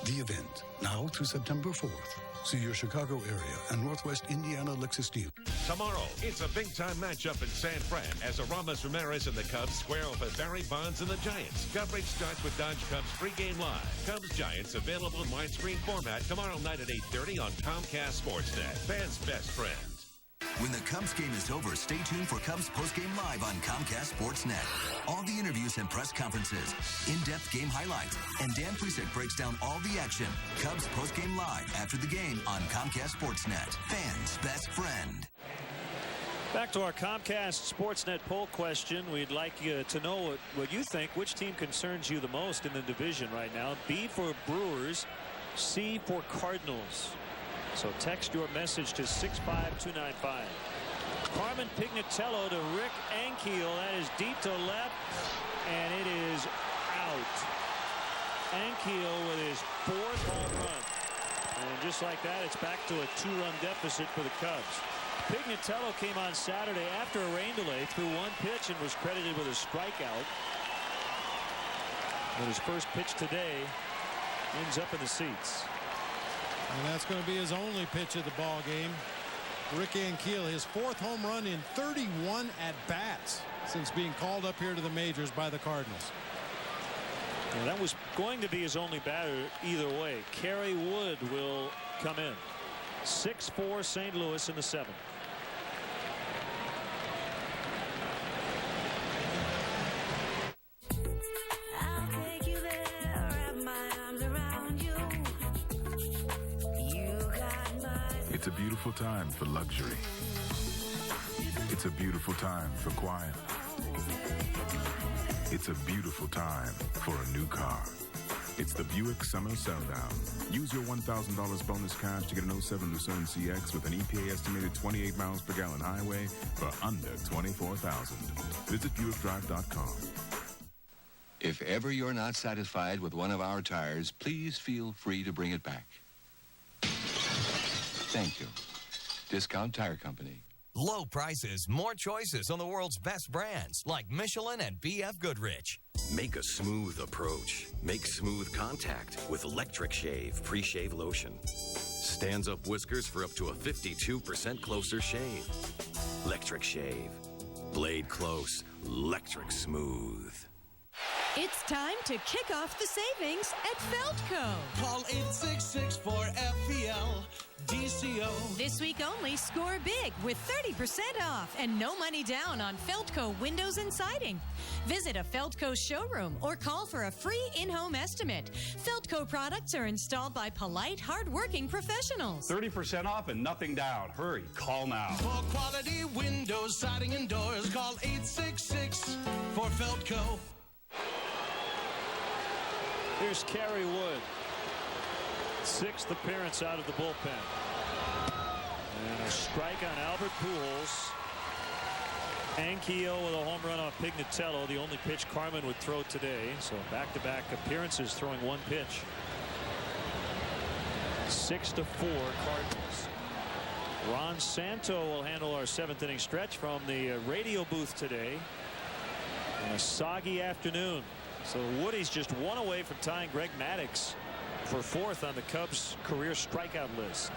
The event, now through September 4th. See your Chicago area and Northwest Indiana Lexus dealer. Tomorrow, it's a big-time matchup in San Fran as Aramis Ramirez and the Cubs square off with Barry Bonds and the Giants. Coverage starts with Dodge Cubs Pregame Live. Cubs-Giants available in widescreen format tomorrow night at 8:30 on Comcast Sportsnet. Fans' best friend. When the Cubs game is over, stay tuned for Cubs Postgame Live on Comcast Sportsnet. All the interviews and press conferences, in-depth game highlights, and Dan Precek breaks down all the action. Cubs Postgame Live after the game on Comcast Sportsnet. Fans' best friend. Back to our Comcast Sportsnet poll question. We'd like you to know what you think. Which team concerns you the most in the division right now? B for Brewers, C for Cardinals. So text your message to 65295. Carmen Pignatello to Rick Ankiel. That is deep to left, and it is out. Ankiel with his 4th home run. And just like that, it's back to a 2-run deficit for the Cubs. Pignatello came on Saturday after a rain delay, threw one pitch and was credited with a strikeout. But his first pitch today ends up in the seats. And that's going to be his only pitch of the ball game. Rick Ankiel, his 4th home run in 31 at-bats since being called up here to the majors by the Cardinals. Yeah, that was going to be his only batter either way. Kerry Wood will come in. 6-4 St. Louis in the 7th. It's a beautiful time for luxury. It's a beautiful time for quiet. It's a beautiful time for a new car. It's the Buick Summer Selldown. Use your $1,000 bonus cash to get an 07 Lucerne CX with an EPA estimated 28 miles per gallon highway for under $24,000. Visit BuickDrive.com. If ever you're not satisfied with one of our tires, please feel free to bring it back. Thank you. Discount Tire Company. Low prices, more choices on the world's best brands like Michelin and B.F. Goodrich. Make a smooth approach. Make smooth contact with Electric Shave Pre-Shave Lotion. Stands up whiskers for up to a 52% closer shave. Electric Shave. Blade close. Electric smooth. It's time to kick off the savings at Feldco. Call 866-4FEL. DCO. This week only, score big with 30% off and no money down on Feldco windows and siding. Visit a Feldco showroom or call for a free in-home estimate. Feldco products are installed by polite, hard-working professionals. 30% off and nothing down. Hurry, call now. For quality windows, siding, and doors, call 866-4Feldco. Here's Kerry Wood. 6th appearance out of the bullpen. And a strike on Albert Pujols. Anchio with a home run off Pignatello, the only pitch Carmen would throw today. So back-to-back appearances throwing one pitch. 6-4 Cardinals. Ron Santo will handle our 7th inning stretch from the radio booth today on a soggy afternoon. So Woody's just one away from tying Greg Maddux for 4th on the Cubs career strikeout list.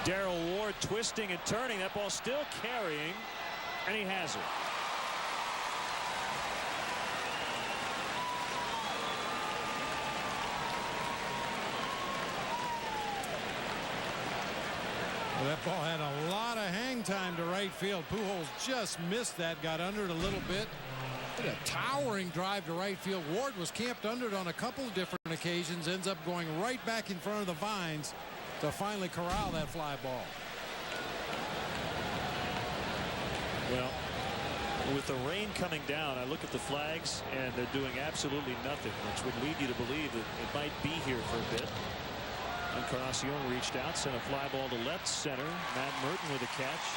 Daryl Ward twisting and turning. That ball still carrying, and he has it. Well, that ball had a lot of hang time to right field. Pujols just missed that, got under it a little bit. A towering drive to right field. Ward was camped under it on a couple of different occasions, ends up going right back in front of the vines to finally corral that fly ball. Well, with the rain coming down, I look at the flags and they're doing absolutely nothing, which would lead you to believe that it might be here for a bit. Encarnacion reached out, sent a fly ball to left center. Matt Merton with a catch.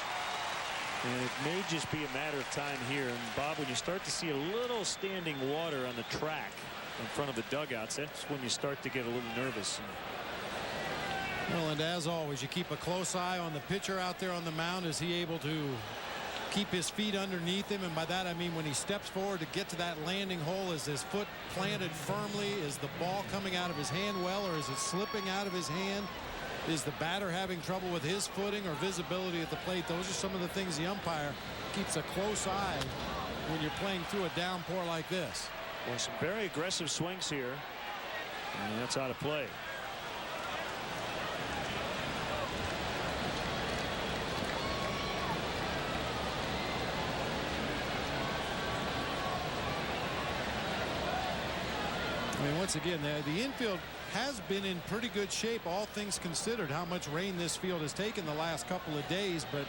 And it may just be a matter of time here. And Bob, when you start to see a little standing water on the track in front of the dugouts, that's when you start to get a little nervous. Well, and as always, you keep a close eye on the pitcher out there on the mound. Is he able to keep his feet underneath him? And by that I mean when he steps forward to get to that landing hole, is his foot planted firmly? Is the ball coming out of his hand well, or is it slipping out of his hand? Is the batter having trouble with his footing or visibility at the plate? Those are some of the things the umpire keeps a close eye when you're playing through a downpour like this. Well, some very aggressive swings here, and that's out of play. I mean, once again, the infield has been in pretty good shape, all things considered, how much rain this field has taken the last couple of days. But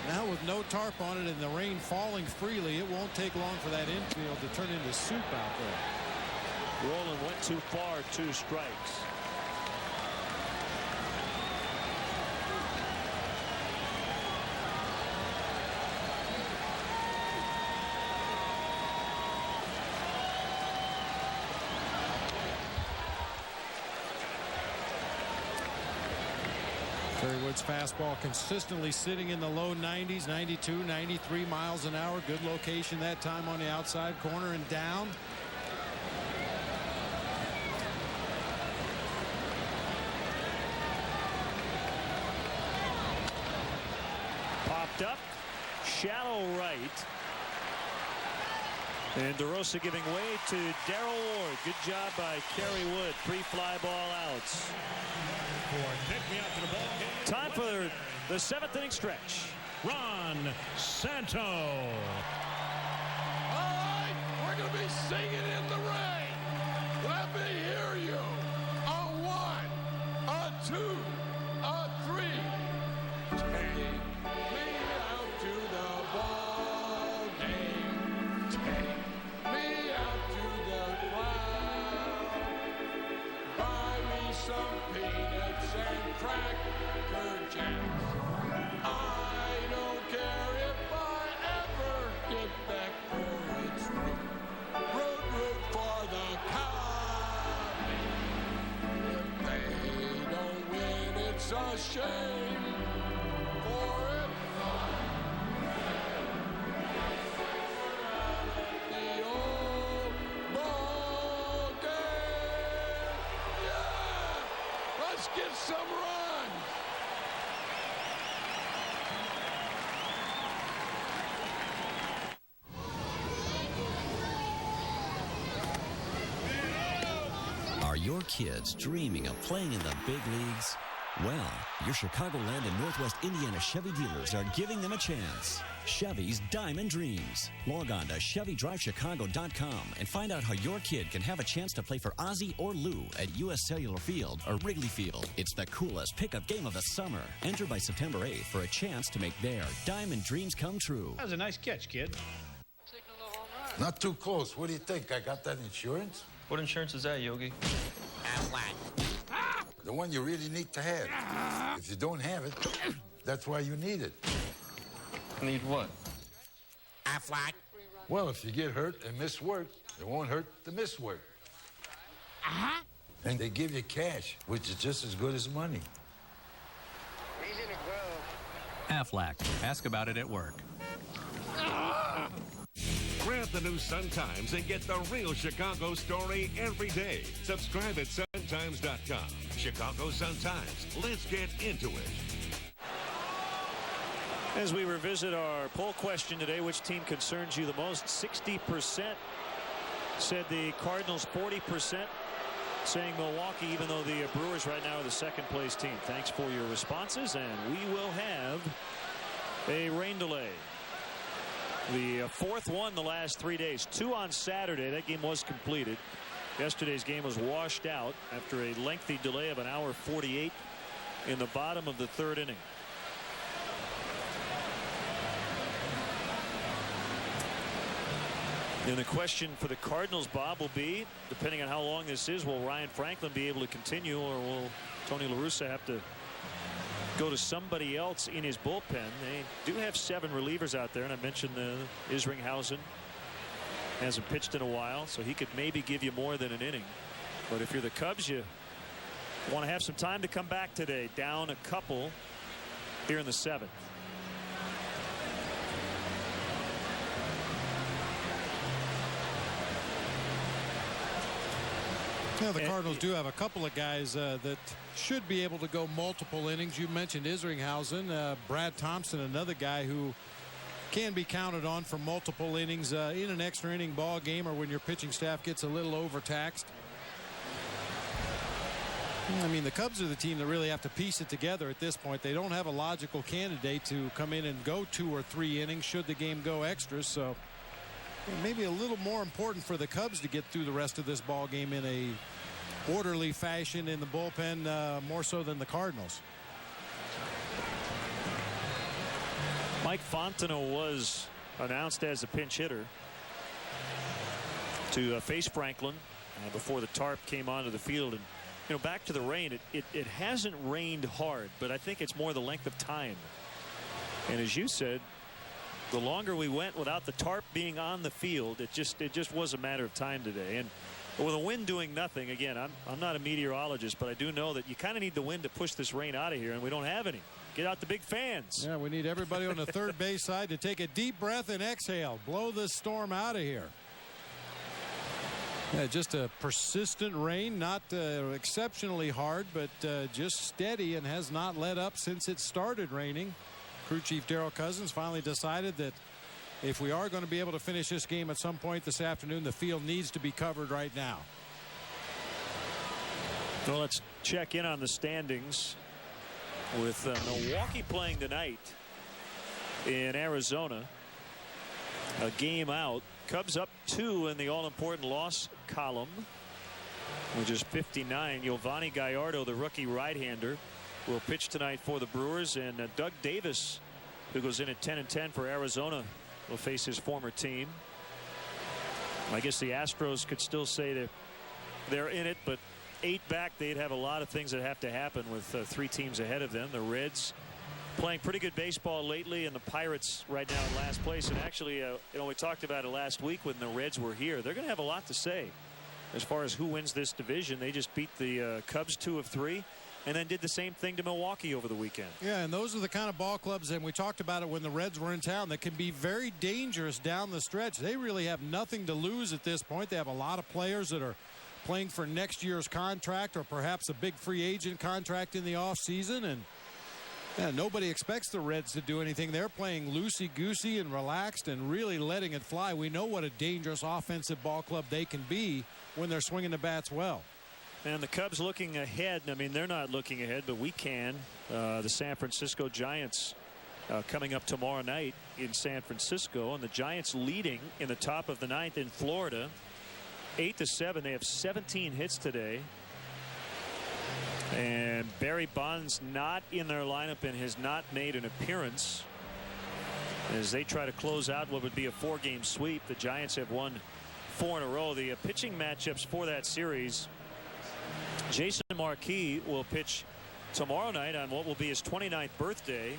now with no tarp on it and the rain falling freely, it won't take long for that infield to turn into soup out there. Roland went too far, 2 strikes. Kerry Wood's fastball consistently sitting in the low 90s, 92, 93 miles an hour. Good location that time on the outside corner and down. Popped up, shallow right. And DeRosa giving way to Daryl Ward. Good job by Kerry Wood. 3 fly ball outs. Time for the 7th inning stretch. Ron Santo. All right, we're going to be singing in the rain. Let me hear you. A 1, a 2, a 3. Take me out to the ball game. Take me out to the crowd. Buy me some peanuts and cracker jacks. I don't care if I ever get back for its root for the Cubs. If they don't win, it's a shame for it. The old ball game. Yeah, let's get some runs. Are your kids dreaming of playing in the big leagues? Well, your Chicagoland and Northwest Indiana Chevy dealers are giving them a chance. Chevy's Diamond Dreams. Log on to ChevyDriveChicago.com and find out how your kid can have a chance to play for Ozzie or Lou at U.S. Cellular Field or Wrigley Field. It's the coolest pickup game of the summer. Enter by September 8th for a chance to make their Diamond Dreams come true. That was a nice catch, kid. Not too close. What do you think? I got that insurance? What insurance is that, Yogi? The one you really need to have. If you don't have it, That's why you need it. Need what? Aflac. Well, if you get hurt and miss work, it won't hurt to miss work. Uh-huh. And they give you cash, which is just as good as money. Aflac. Ask about it at work. Grab the new Sun-Times and get the real Chicago story every day. Subscribe at suntimes.com. Chicago Sun-Times. Let's get into it. As we revisit our poll question today, which team concerns you the most? 60% said the Cardinals, 40% saying Milwaukee, even though the Brewers right now are the second-place team. Thanks for your responses, and we will have a rain delay. The fourth one the last 3 days. 2 on Saturday. That game was completed. Yesterday's game was washed out after a lengthy delay of 1 hour 48 in the bottom of the third inning. And the question for the Cardinals, Bob, will be, depending on how long this is, will Ryan Franklin be able to continue, or will Tony La Russa have to go to somebody else in his bullpen? They do have 7 relievers out there, and I mentioned Isringhausen hasn't pitched in a while, so he could maybe give you more than an inning. But if you're the Cubs, you want to have some time to come back today. Down a couple here in the 7th. Yeah, the Cardinals do have a couple of guys that should be able to go multiple innings. You mentioned Isringhausen. Brad Thompson, another guy who can be counted on for multiple innings in an extra inning ball game, or when your pitching staff gets a little overtaxed. I mean, the Cubs are the team that really have to piece it together at this point. They don't have a logical candidate to come in and go 2 or 3 innings should the game go extra. So maybe a little more important for the Cubs to get through the rest of this ball game in a orderly fashion in the bullpen, more so than the Cardinals. Mike Fontenot was announced as a pinch hitter to face Franklin before the tarp came onto the field. And you know, back to the rain, it hasn't rained hard, but I think it's more the length of time. And as you said, the longer we went without the tarp being on the field, it just was a matter of time today. And with the wind doing nothing, again, I'm not a meteorologist, but I do know that you kind of need the wind to push this rain out of here, and we don't have any. Get out the big fans. Yeah, we need everybody on the third base side to take a deep breath and exhale. Blow this storm out of here. Yeah, just a persistent rain, not exceptionally hard, but just steady, and has not let up since it started raining. Crew Chief Daryl Cousins finally decided that if we are going to be able to finish this game at some point this afternoon, the field needs to be covered right now. Well, let's check in on the standings with Milwaukee playing tonight in Arizona. A game out. Cubs up 2 in the all-important loss column, which is 59. Giovanni Gallardo, the rookie right-hander, will pitch tonight for the Brewers, and Doug Davis, who goes in at 10-10 for Arizona, will face his former team. I guess the Astros could still say that they're in it, but 8 back, they'd have a lot of things that have to happen with 3 teams ahead of them. The Reds playing pretty good baseball lately, and the Pirates right now in last place. And actually, you know, we talked about it last week when the Reds were here. They're going to have a lot to say as far as who wins this division. They just beat the Cubs 2 of 3. And then did the same thing to Milwaukee over the weekend. Yeah, and those are the kind of ball clubs, and we talked about it when the Reds were in town, that can be very dangerous down the stretch. They really have nothing to lose at this point. They have a lot of players that are playing for next year's contract, or perhaps a big free agent contract in the offseason. And yeah, nobody expects the Reds to do anything. They're playing loosey-goosey and relaxed and really letting it fly. We know what a dangerous offensive ball club they can be when they're swinging the bats well. And the Cubs looking ahead. I mean, they're not looking ahead, but we can. The San Francisco Giants coming up tomorrow night in San Francisco, and the Giants leading in the top of the 9th in Florida, 8-7. They have 17 hits today. And Barry Bonds not in their lineup and has not made an appearance as they try to close out what would be a 4-game sweep. The Giants have won 4 in a row. The pitching matchups for that series: Jason Marquis will pitch tomorrow night on what will be his 29th birthday.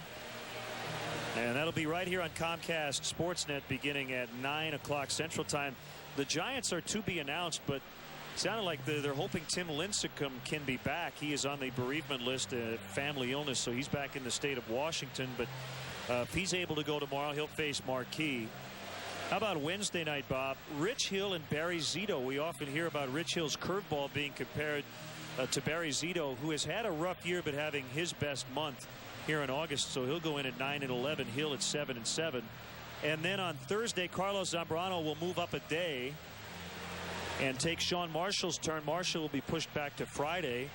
And that'll be right here on Comcast Sportsnet beginning at 9 o'clock Central Time. The Giants are to be announced, but it sounded like they're hoping Tim Lincecum can be back. He is on the bereavement list, family illness, so he's back in the state of Washington. But if he's able to go tomorrow, he'll face Marquee. How about Wednesday night, Bob? Rich Hill and Barry Zito. We often hear about Rich Hill's curveball being compared to Barry Zito, who has had a rough year but having his best month here in August. So he'll go in at 9-11. Hill at 7-7. And then on Thursday, Carlos Zambrano will move up a day and take Sean Marshall's turn. Marshall will be pushed back to Friday.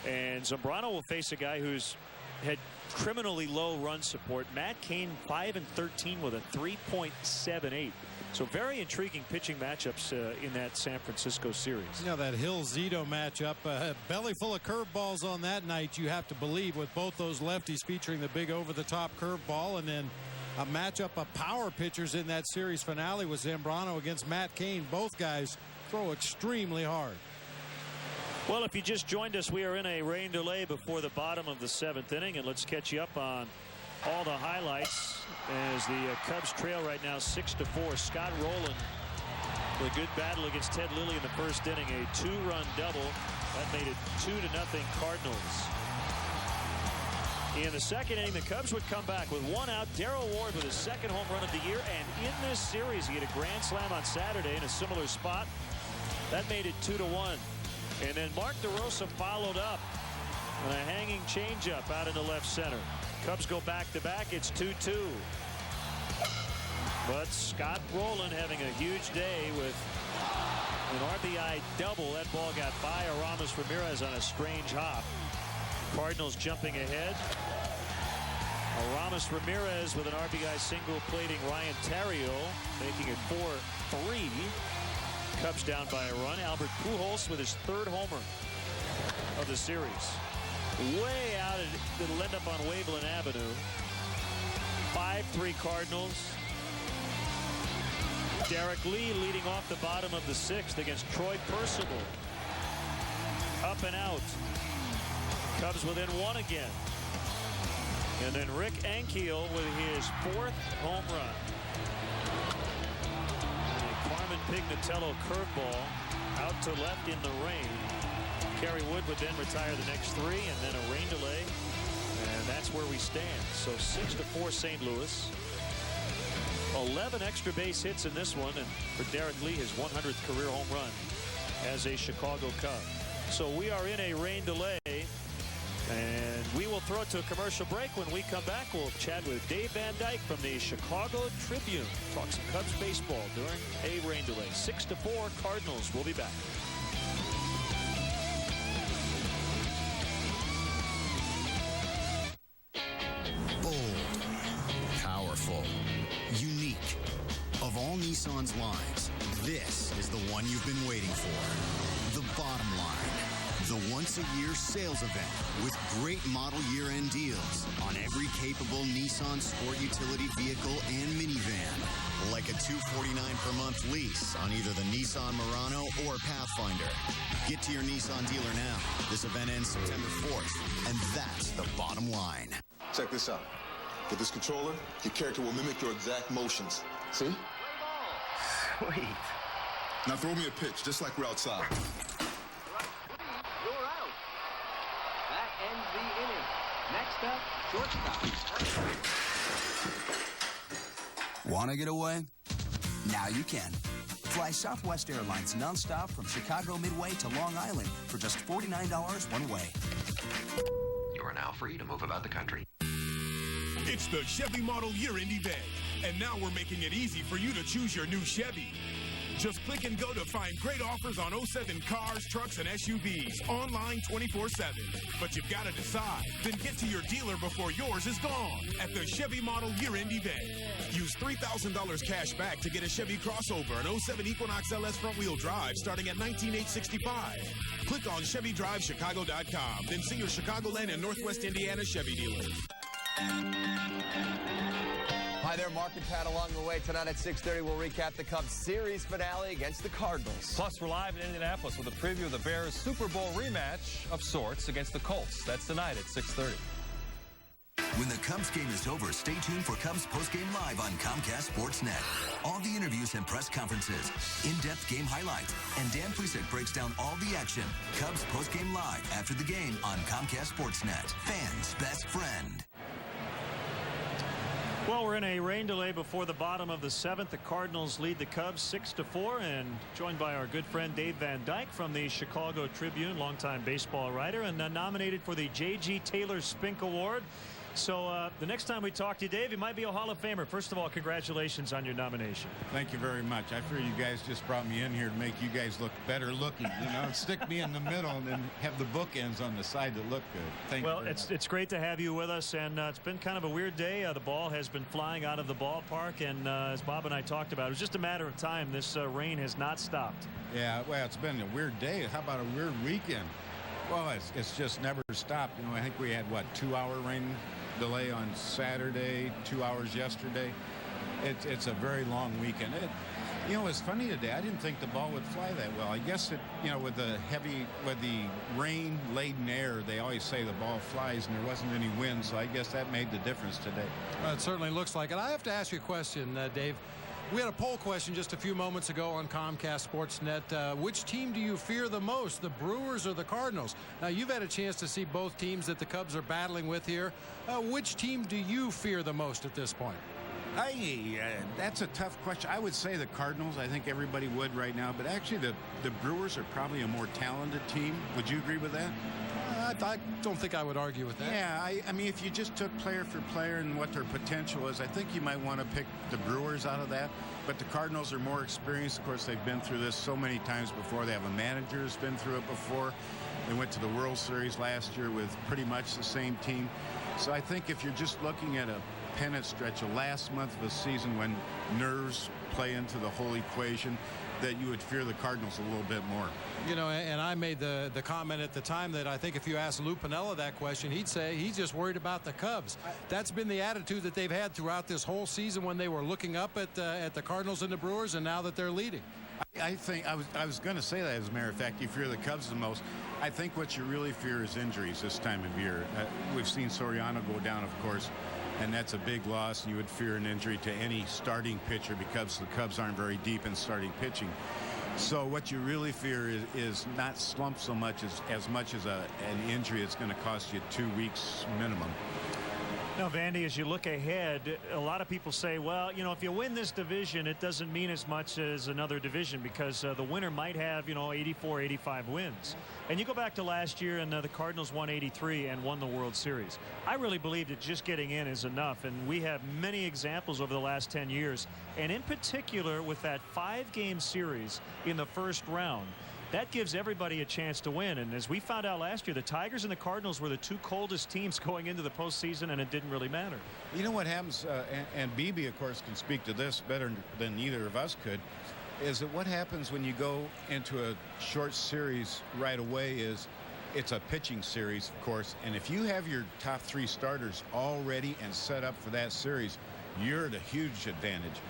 And Zambrano will face a guy who's had criminally low run support. Matt Cain 5-13 with a 3.78. So very intriguing pitching matchups in that San Francisco series. Yeah, that Hill-Zito matchup, belly full of curveballs on that night, you have to believe, with both those lefties featuring the big over-the-top curveball, and then a matchup of power pitchers in that series finale with Zambrano against Matt Cain. Both guys throw extremely hard. Well, if you just joined us, we are in a rain delay before the bottom of the 7th inning, and let's catch you up on all the highlights as the Cubs trail right now 6-4. Scott Rowland with a good battle against Ted Lilly in the first inning, a 2-run double that made it 2-0 Cardinals. In the second inning, the Cubs would come back with 1 out. Daryl Ward with his second home run of the year, and in this series he had a grand slam on Saturday in a similar spot that made it 2-1. And then Mark DeRosa followed up on a hanging changeup out into left center. Cubs go back-to-back. It's 2-2. But Scott Rowland having a huge day with an RBI double. That ball got by Aramis Ramirez on a strange hop. Cardinals jumping ahead. Aramis Ramirez with an RBI single plating Ryan Theriot, making it 4-3. Cubs down by a run. Albert Pujols with his 3rd homer of the series. Way out, it'll end up on Waveland Avenue. 5-3 Cardinals. Derek Lee leading off the bottom of the 6th against Troy Percival. Up and out. Cubs within 1 again. And then Rick Ankiel with his 4th home run. Carmen Pignatello curveball out to left in the rain. Kerry Wood would then retire the next 3, and then a rain delay, and that's where we stand. So 6-4 St. Louis. 11 extra base hits in this one, and for Derek Lee, his 100th career home run as a Chicago Cub. So we are in a rain delay, and we will throw it to a commercial break. When we come back, we'll chat with Dave Van Dyke from the Chicago Tribune. Talk some Cubs baseball during a rain delay. 6-4 Cardinals. We'll be back. Bold, powerful, unique. Of all Nissan's lines, this is the one you've been waiting for. The bottom line. The once-a-year sales event with great model year-end deals on every capable Nissan sport utility vehicle and minivan. Like a $249 per month lease on either the Nissan Murano or Pathfinder. Get to your Nissan dealer now. This event ends September 4th, and that's the bottom line. Check this out. With this controller, your character will mimic your exact motions. See? Sweet. Now throw me a pitch, just like we're outside. Ends the inning. Next up, shortstop. Want to get away? Now you can. Fly Southwest Airlines nonstop from Chicago Midway to Long Island for just $49 one way. You are now free to move about the country. It's the Chevy Model Year-End event, and now we're making it easy for you to choose your new Chevy. Just click and go to find great offers on 07 cars, trucks, and SUVs online 24/7. But you've got to decide. Then get to your dealer before yours is gone at the Chevy Model Year-End event. Use $3,000 cash back to get a Chevy crossover, an 07 Equinox LS front-wheel drive starting at $19,865. Click on ChevyDriveChicago.com. Then see your Chicagoland and Northwest Indiana Chevy dealers. Hi there, Mark and Pat along the way. Tonight at 6:30, we'll recap the Cubs series finale against the Cardinals. Plus, we're live in Indianapolis with a preview of the Bears Super Bowl rematch of sorts against the Colts. That's tonight at 6:30. When the Cubs game is over, stay tuned for Cubs Postgame Live on Comcast Sportsnet. All the interviews and press conferences, in-depth game highlights, and Dan Plecek breaks down all the action. Cubs Postgame Live after the game on Comcast Sportsnet. Fans' best friend. Well, we're in a rain delay before the bottom of the 7th. The Cardinals lead the Cubs 6-4, and joined by our good friend Dave Van Dyke from the Chicago Tribune, longtime baseball writer, and nominated for the J.G. Taylor Spink Award. So the next time we talk to you, Dave, you might be a Hall of Famer. First of all, congratulations on your nomination. Thank you very much. I fear you guys just brought me in here to make you guys look better looking. You know, stick me in the middle and then have the bookends on the side that look good. Thank you. Well, it's great to have you with us, and it's been kind of a weird day. The ball has been flying out of the ballpark, and as Bob and I talked about, it was just a matter of time. This rain has not stopped. Yeah, well, it's been a weird day. How about a weird weekend? Well, it's just never stopped. You know, I think we had, what, 2-hour rain delay on Saturday, 2 hours yesterday. It's a very long weekend. You know, it's funny today. I didn't think the ball would fly that well. I guess you know, with the rain-laden air, they always say the ball flies, and there wasn't any wind, so I guess that made the difference today. Well, it certainly looks like it. I have to ask you a question, Dave. We had a poll question just a few moments ago on Comcast Sportsnet. Which team do you fear the most, the Brewers or the Cardinals? Now, you've had a chance to see both teams that the Cubs are battling with here. Which team do you fear the most at this point? That's a tough question. I would say the Cardinals. I think everybody would right now. But actually, the Brewers are probably a more talented team. Would you agree with that? I don't think I would argue with that. Yeah, I mean, if you just took player for player and what their potential is, I think you might want to pick the Brewers out of that. But the Cardinals are more experienced. Of course, they've been through this so many times before. They have a manager who's been through it before. They went to the World Series last year with pretty much the same team. So I think if you're just looking at a pennant stretch, a last month of a season when nerves play into the whole equation, that you would fear the Cardinals a little bit more. You know, and I made the comment at the time that I think if you asked Lou Piniella that question, he'd say he's just worried about the Cubs. That's been the attitude that they've had throughout this whole season when they were looking up at the Cardinals and the Brewers, and now that they're leading. I think I was going to say that, as a matter of fact. You fear the Cubs the most. I think what you really fear is injuries this time of year. We've seen Soriano go down, of course, and that's a big loss. You would fear an injury to any starting pitcher because the Cubs aren't very deep in starting pitching. So what you really fear is not slump so much as much as an injury. It's going to cost you 2 weeks minimum. Now, Vandy, as you look ahead, a lot of people say, well, you know, if you win this division, it doesn't mean as much as another division because the winner might have, you know, 84, 85 wins. And you go back to last year, and the Cardinals won 83 and won the World Series. I really believe that just getting in is enough, and we have many examples over the last 10 years, and in particular with that 5-game series in the first round. That gives everybody a chance to win. And as we found out last year, the Tigers and the Cardinals were the 2 coldest teams going into the postseason, and it didn't really matter. You know what happens, and BB, of course, can speak to this better than either of us could, is that what happens when you go into a short series right away is it's a pitching series, of course, and if you have your top 3 starters all ready and set up for that series, you're at a huge advantage.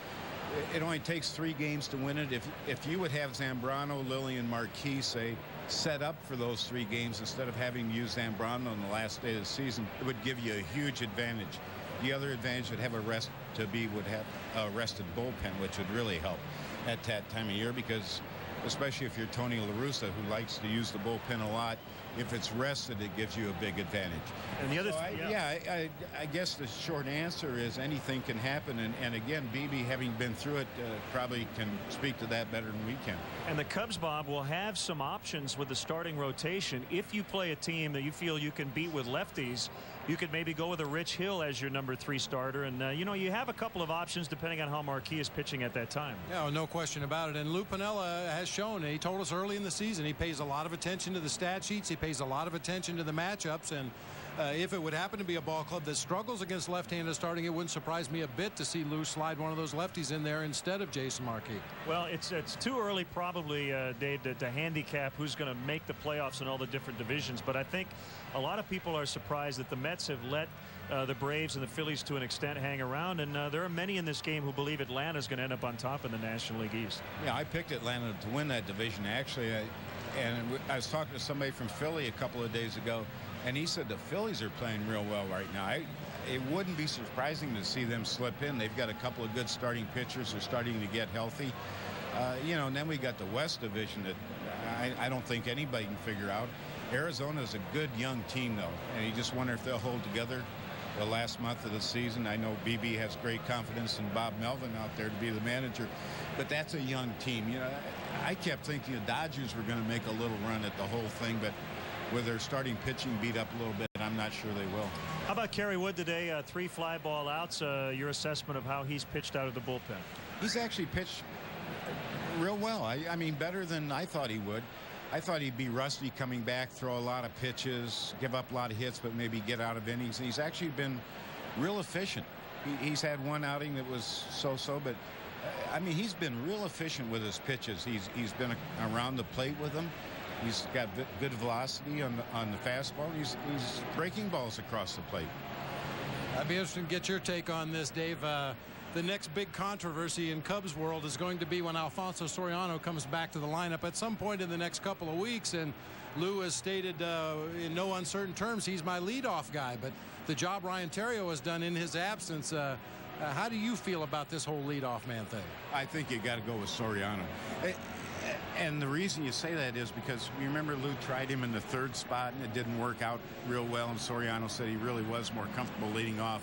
It only takes 3 games to win it. If you would have Zambrano, Lilly, and Marquis, say, set up for those 3 games instead of having to use Zambrano on the last day of the season, it would give you a huge advantage. The other advantage would have would have a rested bullpen, which would really help at that time of year because, especially if you're Tony La Russa, who likes to use the bullpen a lot, if it's rested, it gives you a big advantage. And the other I guess the short answer is anything can happen. And again, BB, having been through it, probably can speak to that better than we can. And the Cubs, Bob, will have some options with the starting rotation. If you play a team that you feel you can beat with lefties, you could maybe go with a Rich Hill as your number 3 starter. And, you know, you have a couple of options depending on how Marquis is pitching at that time. Yeah, no question about it. And Lou Piniella has shown, he told us early in the season, he pays a lot of attention to the stat sheets. He pays a lot of attention to the matchups, and if it would happen to be a ball club that struggles against left-handed starting, it wouldn't surprise me a bit to see Lou slide one of those lefties in there instead of Jason Markey. Well, it's too early probably, Dave, to handicap who's going to make the playoffs in all the different divisions, but I think a lot of people are surprised that the Mets have let the Braves and the Phillies to an extent hang around, and there are many in this game who believe Atlanta's going to end up on top in the National League East. Yeah, I picked Atlanta to win that division, actually. And I was talking to somebody from Philly a couple of days ago, and he said the Phillies are playing real well right now. It wouldn't be surprising to see them slip in. They've got a couple of good starting pitchers. They're starting to get healthy. And then we got the West division that I don't think anybody can figure out. Arizona's a good young team, though, and you just wonder if they'll hold together the last month of the season. I know BB has great confidence in Bob Melvin out there to be the manager, but that's a young team. I kept thinking the Dodgers were going to make a little run at the whole thing, but with their starting pitching beat up a little bit, I'm not sure they will. How about Kerry Wood today? 3 fly ball outs. Your assessment of how he's pitched out of the bullpen? He's actually pitched real well. I mean, better than I thought he would. I thought he'd be rusty coming back, throw a lot of pitches, give up a lot of hits, but maybe get out of innings. He's actually been real efficient. He's had one outing that was so-so, but I mean, he's been real efficient with his pitches. He's been around the plate with them. He's got good velocity on the fastball. He's breaking balls across the plate. I'd be interested to get your take on this, Dave. The next big controversy in Cubs world is going to be when Alfonso Soriano comes back to the lineup at some point in the next couple of weeks. And Lou has stated in no uncertain terms he's my leadoff guy. But the job Ryan Theriot has done in his absence, how do you feel about this whole leadoff man thing? I think you got to go with Soriano. And the reason you say that is because you remember Lou tried him in the 3rd spot and it didn't work out real well, and Soriano said he really was more comfortable leading off.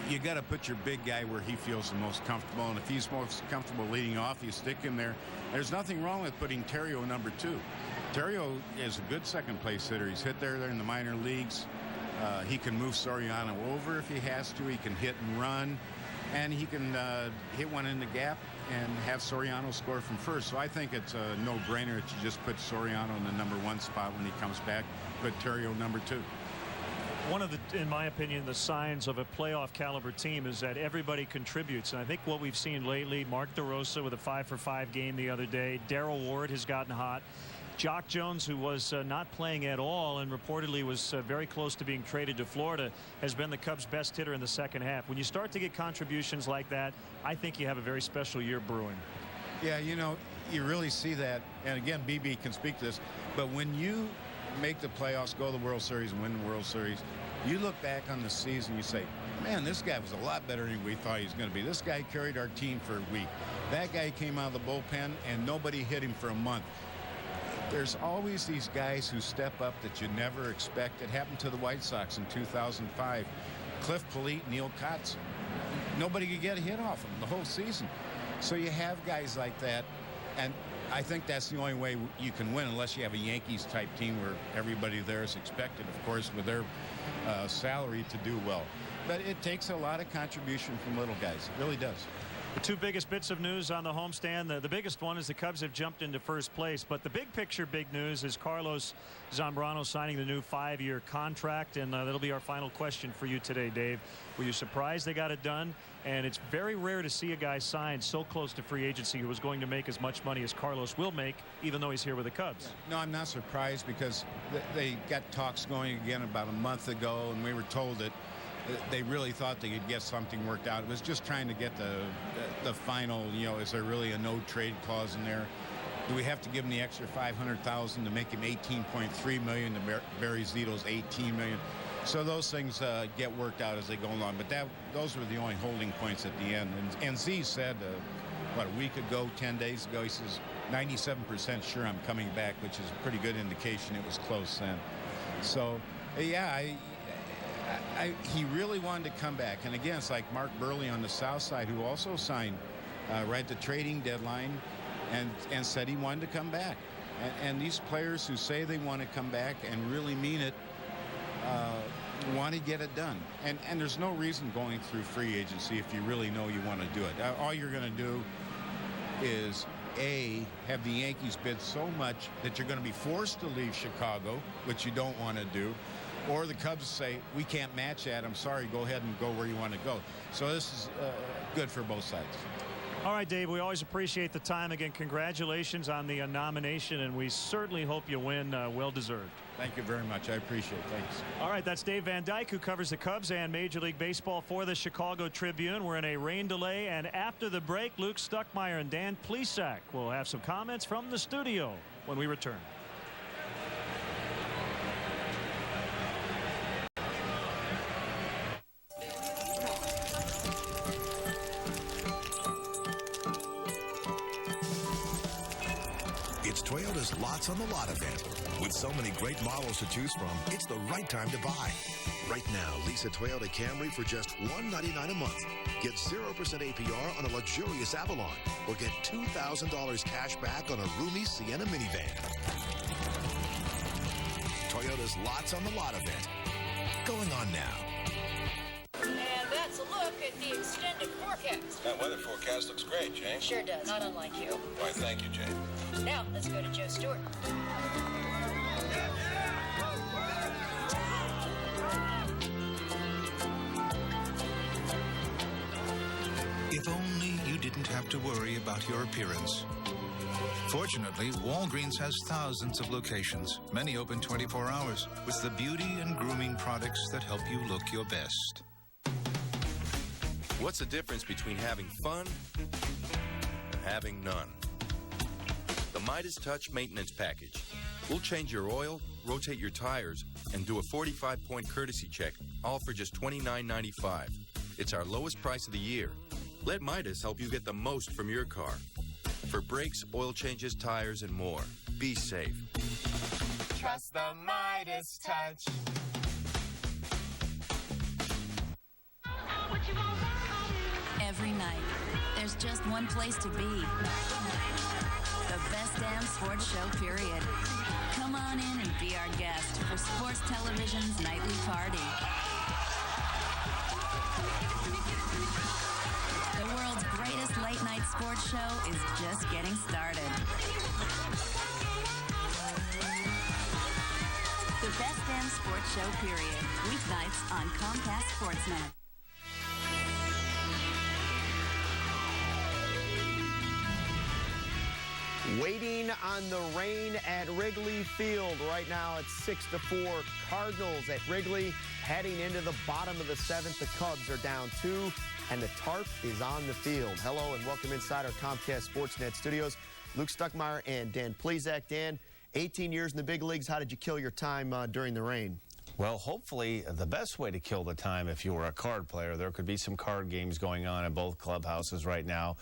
You got to put your big guy where he feels the most comfortable, and if he's most comfortable leading off, you stick him there. There's nothing wrong with putting Theriot number 2. Theriot is a good second-place hitter. He's hit there in the minor leagues. He can move Soriano over if he has to. He can hit and run, and he can hit one in the gap and have Soriano score from first. So I think it's a no-brainer that you just put Soriano in the number 1 spot when he comes back, put Theriot number 2. One of the, in my opinion, the signs of a playoff caliber team is that everybody contributes. And I think what we've seen lately, Mark DeRosa with a 5-for-5 game the other day. Daryl Ward has gotten hot. Jock Jones, who was not playing at all and reportedly was very close to being traded to Florida, has been the Cubs' best hitter in the second half. When you start to get contributions like that, I think you have a very special year brewing. Yeah, you really see that. And again, BB can speak to this. But when you make the playoffs, go to the World Series, and win the World Series, you look back on the season, you say, man, this guy was a lot better than we thought he was going to be. This guy carried our team for a week. That guy came out of the bullpen, and nobody hit him for a month. There's always these guys who step up that you never expect. It happened to the White Sox in 2005. Cliff Polite, Neil Kotz. Nobody could get a hit off them the whole season. So you have guys like that, and I think that's the only way you can win, unless you have a Yankees-type team where everybody there is expected, of course, with their salary to do well. But it takes a lot of contribution from little guys. It really does. The 2 biggest bits of news on the homestand. The biggest one is the Cubs have jumped into first place. But the big picture big news is Carlos Zambrano signing the new 5-year contract. And that'll be our final question for you today, Dave. Were you surprised they got it done? And it's very rare to see a guy signed so close to free agency who was going to make as much money as Carlos will make, even though he's here with the Cubs. No, I'm not surprised because they got talks going again about a month ago, and we were told that they really thought they could get something worked out. It was just trying to get the final, is there really a no trade clause in there? Do we have to give him the extra $500,000 to make him $18.3 million to Barry Zito's $18 million? So those things get worked out as they go along. But those were the only holding points at the end. And Z said, a week ago, 10 days ago, he says, 97% sure I'm coming back, which is a pretty good indication it was close then. So, yeah, he really wanted to come back. And again, it's like Mark Burley on the South Side, who also signed right at the trading deadline and said he wanted to come back. And these players who say they want to come back and really mean it want to get it done. And there's no reason going through free agency if you really know you want to do it. All you're going to do is A, have the Yankees bid so much that you're going to be forced to leave Chicago, which you don't want to do, or the Cubs say, we can't match that. I'm sorry, go ahead and go where you want to go. So this is good for both sides. All right, Dave, we always appreciate the time. Again, congratulations on the nomination, and we certainly hope you win. Well-deserved. Thank you very much. I appreciate it. Thanks. All right, that's Dave Van Dyke, who covers the Cubs and Major League Baseball for the Chicago Tribune. We're in a rain delay, and after the break, Luke Stuckmeyer and Dan Plesac will have some comments from the studio when we return. It's Toyota's Lots on the Lot event. With so many great models to choose from, it's the right time to buy. Right now, lease a Toyota Camry for just $199 a month. Get 0% APR on a luxurious Avalon, or get $2,000 cash back on a roomy Sienna minivan. Toyota's Lots on the Lot event. Going on now. And that's a look at the extended forecast. That weather forecast looks great, Jane. Sure does. Not unlike you. Why, thank you, Jane. Now, let's go to Joe Stewart. If only you didn't have to worry about your appearance. Fortunately, Walgreens has thousands of locations, many open 24 hours, with the beauty and grooming products that help you look your best. What's the difference between having fun and having none? The Midas Touch Maintenance Package. We'll change your oil, rotate your tires, and do a 45-point courtesy check, all for just $29.95. It's our lowest price of the year. Let Midas help you get the most from your car. For brakes, oil changes, tires, and more. Be safe. Trust the Midas Touch. Every night, there's just one place to be. The best damn sports show, period. Come on in and be our guest for Sports Television's nightly party. The world's greatest late-night sports show is just getting started. The best damn sports show, period. Weeknights on Comcast Sportsnet. Waiting on the rain at Wrigley Field. Right now it's 6-4. Cardinals at Wrigley heading into the bottom of the seventh. The Cubs are down 2, and the tarp is on the field. Hello and welcome inside our Comcast Sportsnet studios. Luke Stuckmeyer and Dan Plesac. Dan, 18 years in the big leagues. How did you kill your time during the rain? Well, hopefully the best way to kill the time, if you were a card player, there could be some card games going on in both clubhouses right now.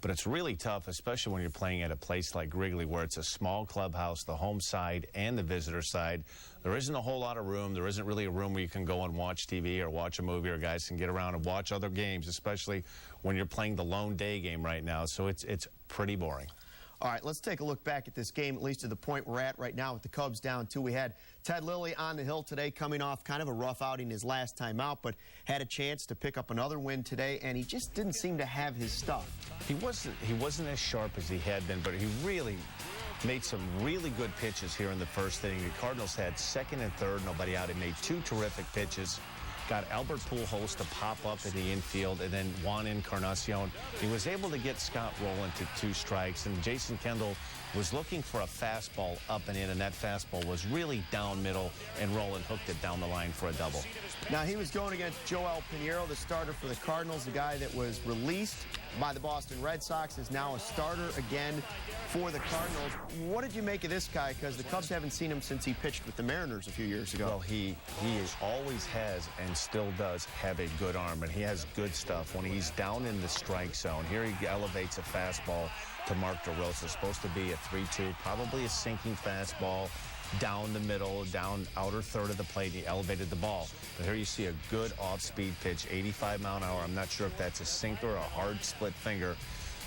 But it's really tough, especially when you're playing at a place like Wrigley, where it's a small clubhouse, the home side and the visitor side. There isn't a whole lot of room. There isn't really a room where you can go and watch TV or watch a movie, or guys can get around and watch other games, especially when you're playing the lone day game right now. So it's pretty boring. All right, let's take a look back at this game, at least to the point we're at right now with the Cubs down 2. We had Ted Lilly on the hill today, coming off kind of a rough outing his last time out, but had a chance to pick up another win today, and he just didn't seem to have his stuff. He wasn't as sharp as he had been, but he really made some really good pitches here in the first inning. The Cardinals had second and third, nobody out. He made 2 terrific pitches. Got Albert Pujols to pop up in the infield, and then Juan Encarnacion. He was able to get Scott Rowland to 2 strikes, and Jason Kendall was looking for a fastball up and in, and that fastball was really down middle, and Rowland hooked it down the line for a double. Now, he was going against Joel Pinheiro, the starter for the Cardinals, the guy that was released by the Boston Red Sox, is now a starter again for the Cardinals. What did you make of this guy? Because the Cubs haven't seen him since he pitched with the Mariners a few years ago. Well, he always has and still does have a good arm, and he has good stuff. When he's down in the strike zone, here he elevates a fastball to Mark DeRosa. Supposed to be a 3-2, probably a sinking fastball down the middle, down outer third of the plate. He elevated the ball. But here you see a good off-speed pitch, 85 mile an hour. I'm not sure if that's a sinker or a hard split finger.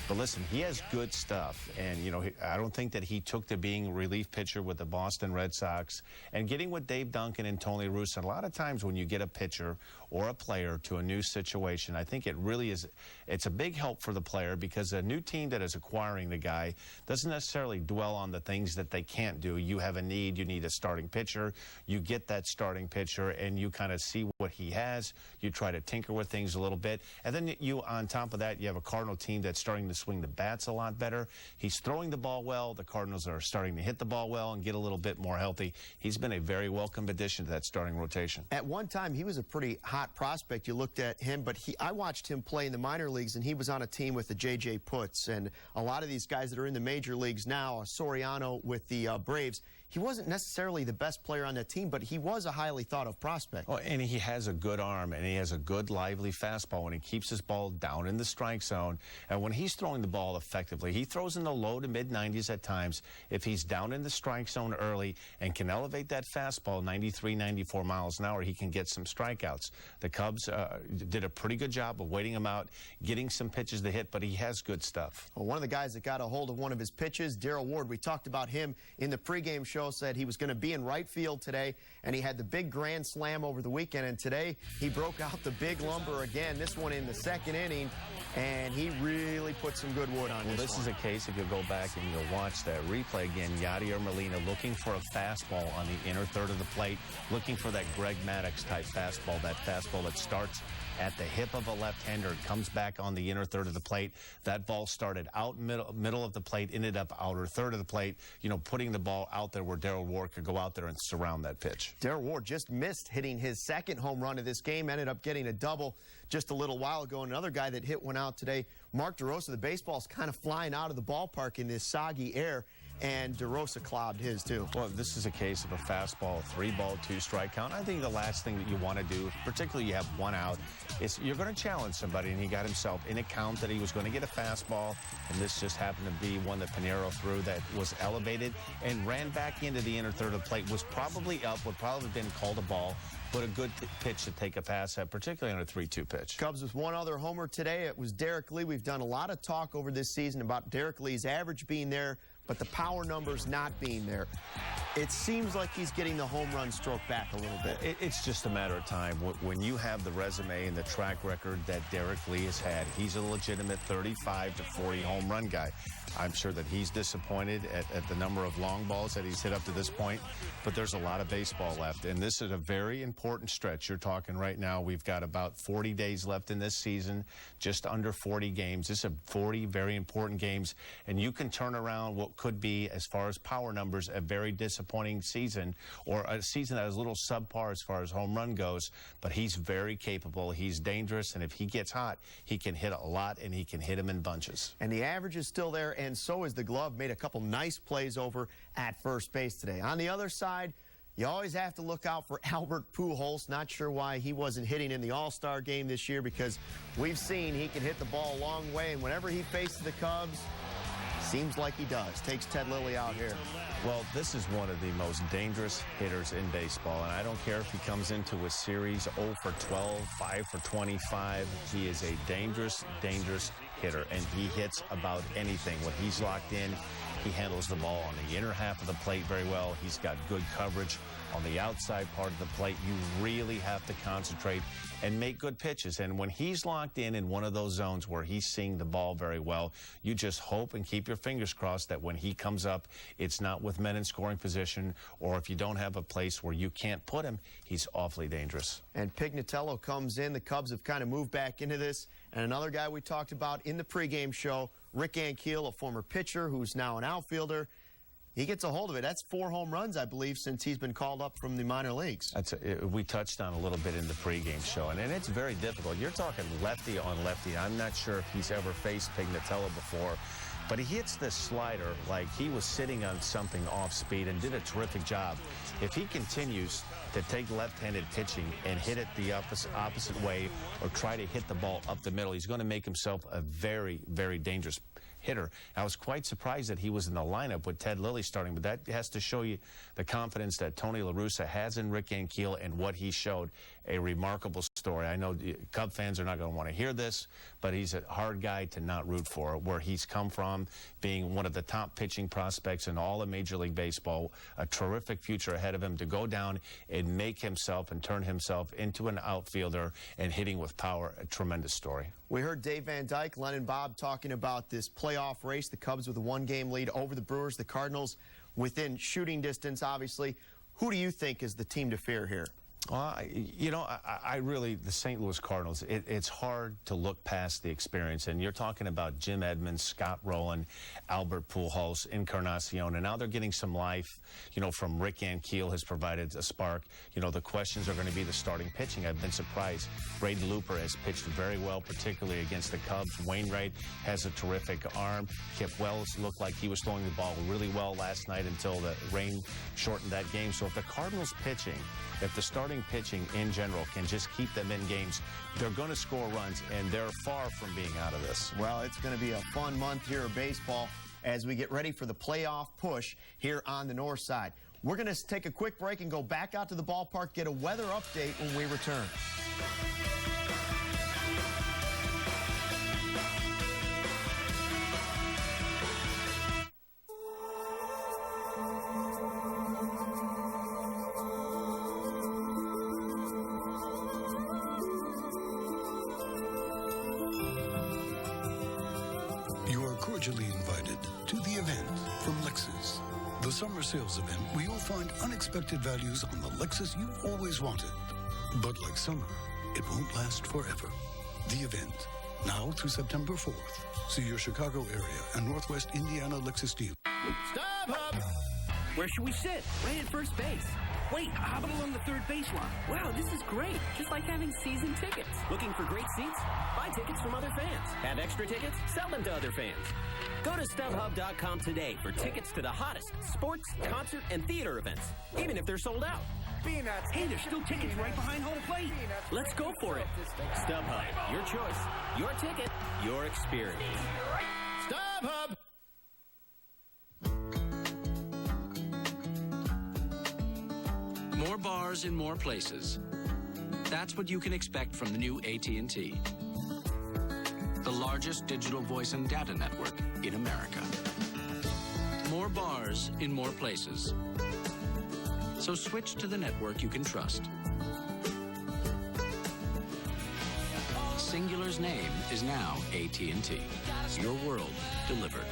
But listen, he has good stuff. And, you know, I don't think that he took to being a relief pitcher with the Boston Red Sox and getting with Dave Duncan and Tony La Russa. A lot of times when you get a pitcher or a player to a new situation, I think it really is, it's a big help for the player, because a new team that is acquiring the guy doesn't necessarily dwell on the things that they can't do. You have a need, you need a starting pitcher, you get that starting pitcher and you kind of see what he has, you try to tinker with things a little bit, and then you, on top of that, you have a Cardinal team that's starting to swing the bats a lot better. He's throwing the ball well. The Cardinals are starting to hit the ball well and get a little bit more healthy. He's been a very welcome addition to that starting rotation. At one time, he was a pretty hot prospect. You looked at him, but I watched him play in the minor leagues, and he was on a team with the J.J. Putz. And a lot of these guys that are in the major leagues now, Soriano with the Braves, he wasn't necessarily the best player on that team, but he was a highly thought-of prospect. Oh, and he has a good arm, and he has a good, lively fastball, and he keeps his ball down in the strike zone. And when he's throwing the ball effectively, he throws in the low to mid-90s at times. If he's down in the strike zone early and can elevate that fastball 93, 94 miles an hour, he can get some strikeouts. The Cubs did a pretty good job of waiting him out, getting some pitches to hit, but he has good stuff. Well, one of the guys that got a hold of one of his pitches, Daryl Ward, we talked about him in the pregame show, said he was going to be in right field today, and he had the big grand slam over the weekend, and today he broke out the big lumber again, this one in the second inning, and he really put some good wood on this one. Is a case, if you go back and you'll watch that replay again, Yadier Molina looking for a fastball on the inner third of the plate, looking for that Greg Maddux type fastball, that fastball that starts at the hip of a left-hander, comes back on the inner third of the plate. That ball started out middle of the plate, ended up outer third of the plate, you know, putting the ball out there where Daryl Ward could go out there and surround that pitch. Daryl Ward just missed hitting his second home run of this game, ended up getting a double just a little while ago. Another guy that hit one out today, Mark DeRosa. The baseball's kind of flying out of the ballpark in this soggy air, and DeRosa clobbed his too. Well, this is a case of a fastball, 3-ball, 2-strike count. I think the last thing that you want to do, particularly you have one out, is you're going to challenge somebody, and he got himself in a count that he was going to get a fastball, and this just happened to be one that Pinheiro threw that was elevated and ran back into the inner third of the plate, was probably up, would probably have been called a ball, but a good pitch to take a pass at, particularly on a 3-2 pitch. Cubs with one other homer today. It was Derek Lee. We've done a lot of talk over this season about Derek Lee's average being there, but the power numbers not being there. It seems like he's getting the home run stroke back a little bit. It's just a matter of time. When you have the resume and the track record that Derek Lee has had, he's a legitimate 35 to 40 home run guy. I'm sure that he's disappointed at the number of long balls that he's hit up to this point, but there's a lot of baseball left, and this is a very important stretch. You're talking right now, we've got about 40 days left in this season, just under 40 games. This is 40 very important games, and you can turn around what could be, as far as power numbers, a very disappointing season, or a season that is a little subpar as far as home run goes, but he's very capable. He's dangerous, and if he gets hot, he can hit a lot, and he can hit them in bunches. And the average is still there, and so is the glove. Made a couple nice plays over at first base today. On the other side, you always have to look out for Albert Pujols. Not sure why he wasn't hitting in the All-Star game this year, because we've seen he can hit the ball a long way, and whenever he faces the Cubs, seems like he does. Takes Ted Lilly out here. Well, this is one of the most dangerous hitters in baseball, and I don't care if he comes into a series 0 for 12, 5 for 25. He is a dangerous, dangerous hitter, and he hits about anything. When he's locked in, he handles the ball on the inner half of the plate very well. He's got good coverage on the outside part of the plate. You really have to concentrate and make good pitches. And when he's locked in one of those zones where he's seeing the ball very well, you just hope and keep your fingers crossed that when he comes up, it's not with men in scoring position, or if you don't have a place where you can't put him, he's awfully dangerous. And Pignatello comes in. The Cubs have kind of moved back into this. And another guy we talked about in the pregame show, Rick Ankiel, a former pitcher who's now an outfielder. He gets a hold of it. That's 4 home runs, I believe, since he's been called up from the minor leagues. We touched on a little bit in the pregame show, and it's very difficult. You're talking lefty on lefty. I'm not sure if he's ever faced Pignatello before, but he hits this slider like he was sitting on something off speed and did a terrific job. If he continues to take left-handed pitching and hit it the opposite way, or try to hit the ball up the middle, he's going to make himself a very, very dangerous hitter. I was quite surprised that he was in the lineup with Ted Lilly starting, but that has to show you the confidence that Tony La Russa has in Rick Ankiel and what he showed. A remarkable story. I know Cub fans are not going to want to hear this, but he's a hard guy to not root for. Where he's come from, being one of the top pitching prospects in all of Major League Baseball, a terrific future ahead of him, to go down and make himself and turn himself into an outfielder and hitting with power, a tremendous story. We heard Dave Van Dyke, Len and Bob talking about this playoff race, the Cubs with a one-game lead over the Brewers, the Cardinals within shooting distance, obviously. Who do you think is the team to fear here? You know, I really, the St. Louis Cardinals, it's hard to look past the experience. And you're talking about Jim Edmonds, Scott Rowland, Albert Pujols, Encarnacion, and now they're getting some life, you know, from Rick Ankiel has provided a spark. You know, the questions are going to be the starting pitching. I've been surprised. Braden Blooper has pitched very well, particularly against the Cubs. Wainwright has a terrific arm. Kip Wells looked like he was throwing the ball really well last night until the rain shortened that game. So if the Cardinals pitching, if the starting pitching in general can just keep them in games, they're going to score runs, and they're far from being out of this. Well, it's going to be a fun month here of baseball as we get ready for the playoff push here on the north side. We're going to take a quick break and go back out to the ballpark, get a weather update when we return. Cordially invited to the event from Lexus. The summer sales event where you'll find unexpected values on the Lexus you've always wanted. But like summer, it won't last forever. The event, now through September 4th. See your Chicago area and Northwest Indiana Lexus dealer. Stop, Hub! Where should we sit? Right at first base. Wait, how about along the third baseline? Wow, this is great. Just like having season tickets. Looking for great seats? Buy tickets from other fans. Have extra tickets? Sell them to other fans. Go to StubHub.com today for tickets to the hottest sports, concert, and theater events, even if they're sold out. Peanuts. Hey, there's still tickets right behind home plate. Let's go for it. StubHub, your choice, your ticket, your experience. StubHub! More bars in more places. That's what you can expect from the new AT&T. The largest digital voice and data network in America. More bars in more places. So switch to the network you can trust. Singular's name is now AT&T. Your world delivered.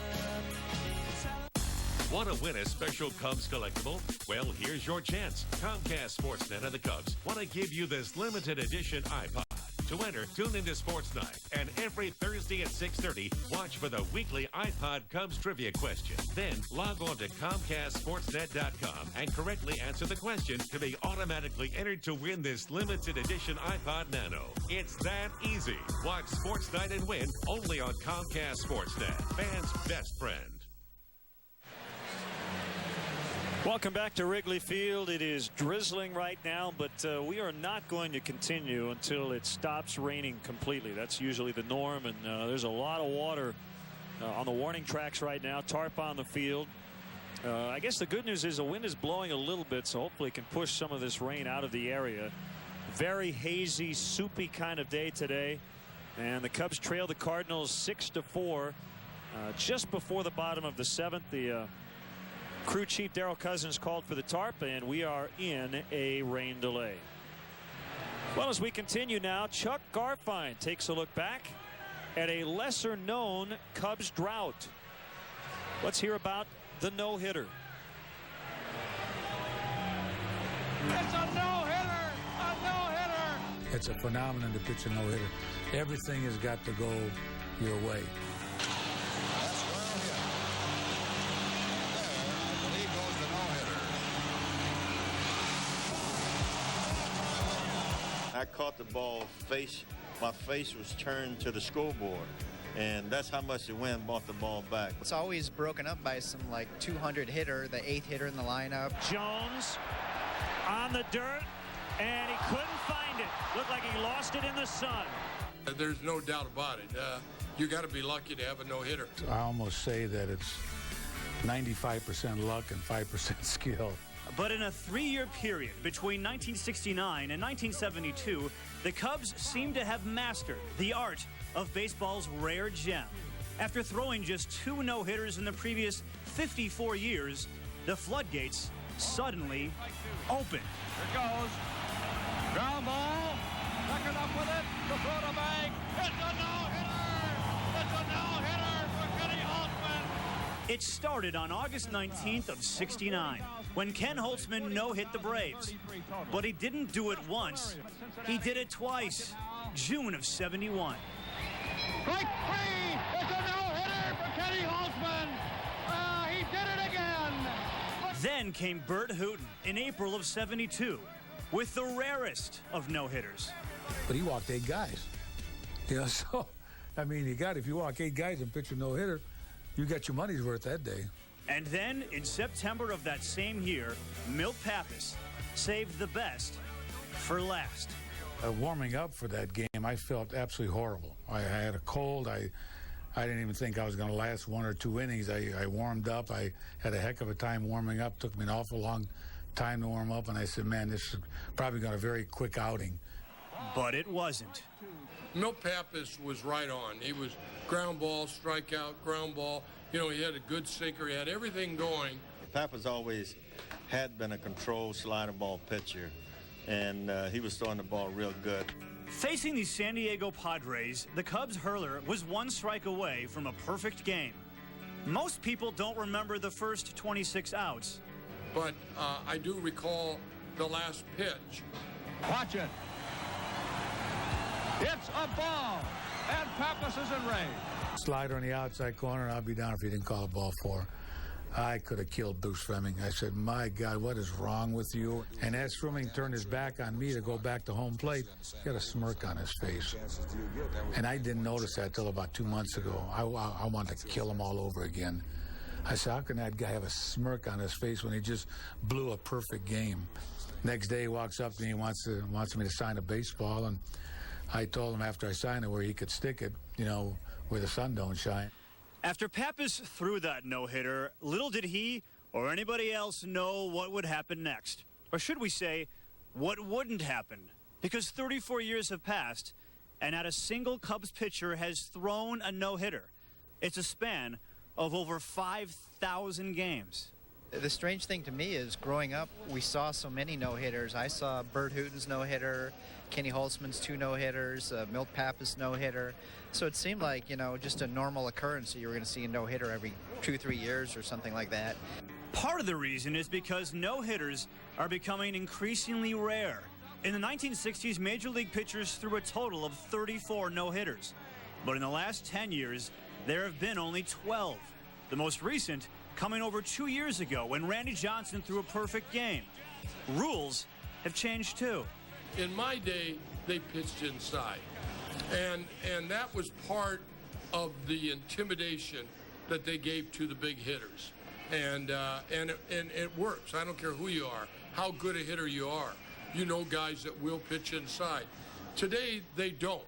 Want to win a special Cubs collectible? Well, here's your chance. Comcast Sportsnet and the Cubs want to give you this limited edition iPod. To enter, tune into Sports Night, and every Thursday at 6:30, watch for the weekly iPod Cubs trivia question. Then log on to ComcastSportsNet.com and correctly answer the question to be automatically entered to win this limited edition iPod Nano. It's that easy. Watch Sports Night and win only on Comcast Sportsnet, fans' best friend. Welcome back to Wrigley Field. It is drizzling right now, but we are not going to continue until it stops raining completely. That's usually the norm, and there's a lot of water on the warning tracks right now. Tarp on the field. I guess the good news is the wind is blowing a little bit, so hopefully it can push some of this rain out of the area. Very hazy, soupy kind of day today, and the Cubs trail the Cardinals 6-4 just before the bottom of the seventh. The crew chief Daryl Cousins called for the tarp, and we are in a rain delay. Well, as we continue now, Chuck Garfien takes a look back at a lesser known Cubs drought. Let's hear about the no-hitter. It's a no-hitter! A no-hitter! It's a phenomenon to pitch a no-hitter. Everything has got to go your way. I caught the ball my face was turned to the scoreboard, and that's how much the wind brought the ball back. It's always broken up by some like 200 hitter, the 8th hitter in the lineup. Jones on the dirt, and he couldn't find it. Looked like he lost it in the sun. There's no doubt about it. you got to be lucky to have a no-hitter. I almost say that it's 95% luck and 5% skill. But in a 3-year period between 1969 and 1972, the Cubs seem to have mastered the art of baseball's rare gem. After throwing just 2 no-hitters in the previous 54 years, the floodgates suddenly open. Here goes. Ground ball. Tuckered up with it. The throw to bag. It's a no-hitter. It's a no-hitter for Kenny Holtzman. It started on August 19th of '69 when Ken Holtzman no-hit the Braves. But he didn't do it once. He did it twice. June of '71. Strike 3. It's a no-hitter for Kenny Holtzman. He did it again. Then came Bert Hooton in April of '72 with the rarest of no-hitters. But he walked 8 guys. You know, so, I mean, if you walk 8 guys and pitch a no-hitter, you got your money's worth that day. And then, in September of that same year, Milt Pappas saved the best for last. Warming up for that game, I felt absolutely horrible. I had a cold. I didn't even think I was going to last 1 or 2 innings. I warmed up. I had a heck of a time warming up. Took me an awful long time to warm up, and I said, man, this is probably going to be a very quick outing. But it wasn't. Milt Pappas was right on. He was ground ball, strikeout, ground ball. You know, he had a good sinker. He had everything going. Pappas always had been a controlled slider ball pitcher, and he was throwing the ball real good. Facing the San Diego Padres, the Cubs hurler was 1 strike away from a perfect game. Most people don't remember the first 26 outs. But I do recall the last pitch. Watch it. It's a ball, and Pappas is enraged. Slider on the outside corner, and I'll be down if he didn't call a ball 4. I could have killed Bruce Fleming. I said, my God, what is wrong with you? And as Fleming turned his back on me to go back to home plate, he had a smirk on his face. And I didn't notice that till about 2 months ago. I wanted to kill him all over again. I said, how can that guy have a smirk on his face when he just blew a perfect game? Next day, he walks up to me and wants me to sign a baseball, and I told him after I signed it where he could stick it, you know, where the sun don't shine. After Pappas threw that no-hitter, little did he or anybody else know what would happen next. Or should we say, what wouldn't happen? Because 34 years have passed, and not a single Cubs pitcher has thrown a no-hitter. It's a span of over 5,000 games. The strange thing to me is growing up, we saw so many no-hitters. I saw Bert Hooton's no-hitter, Kenny Holtzman's 2 no-hitters, Milt Pappas no-hitter. So it seemed like, you know, just a normal occurrence that you were going to see a no-hitter every 2-3 years or something like that. Part of the reason is because no-hitters are becoming increasingly rare. In the 1960s, Major League pitchers threw a total of 34 no-hitters. But in the last 10 years, there have been only 12. The most recent coming over 2 years ago when Randy Johnson threw a perfect game. Rules have changed too. In my day, they pitched inside. And that was part of the intimidation that they gave to the big hitters. And it works. I don't care who you are, how good a hitter you are. You know guys that will pitch inside. Today, they don't.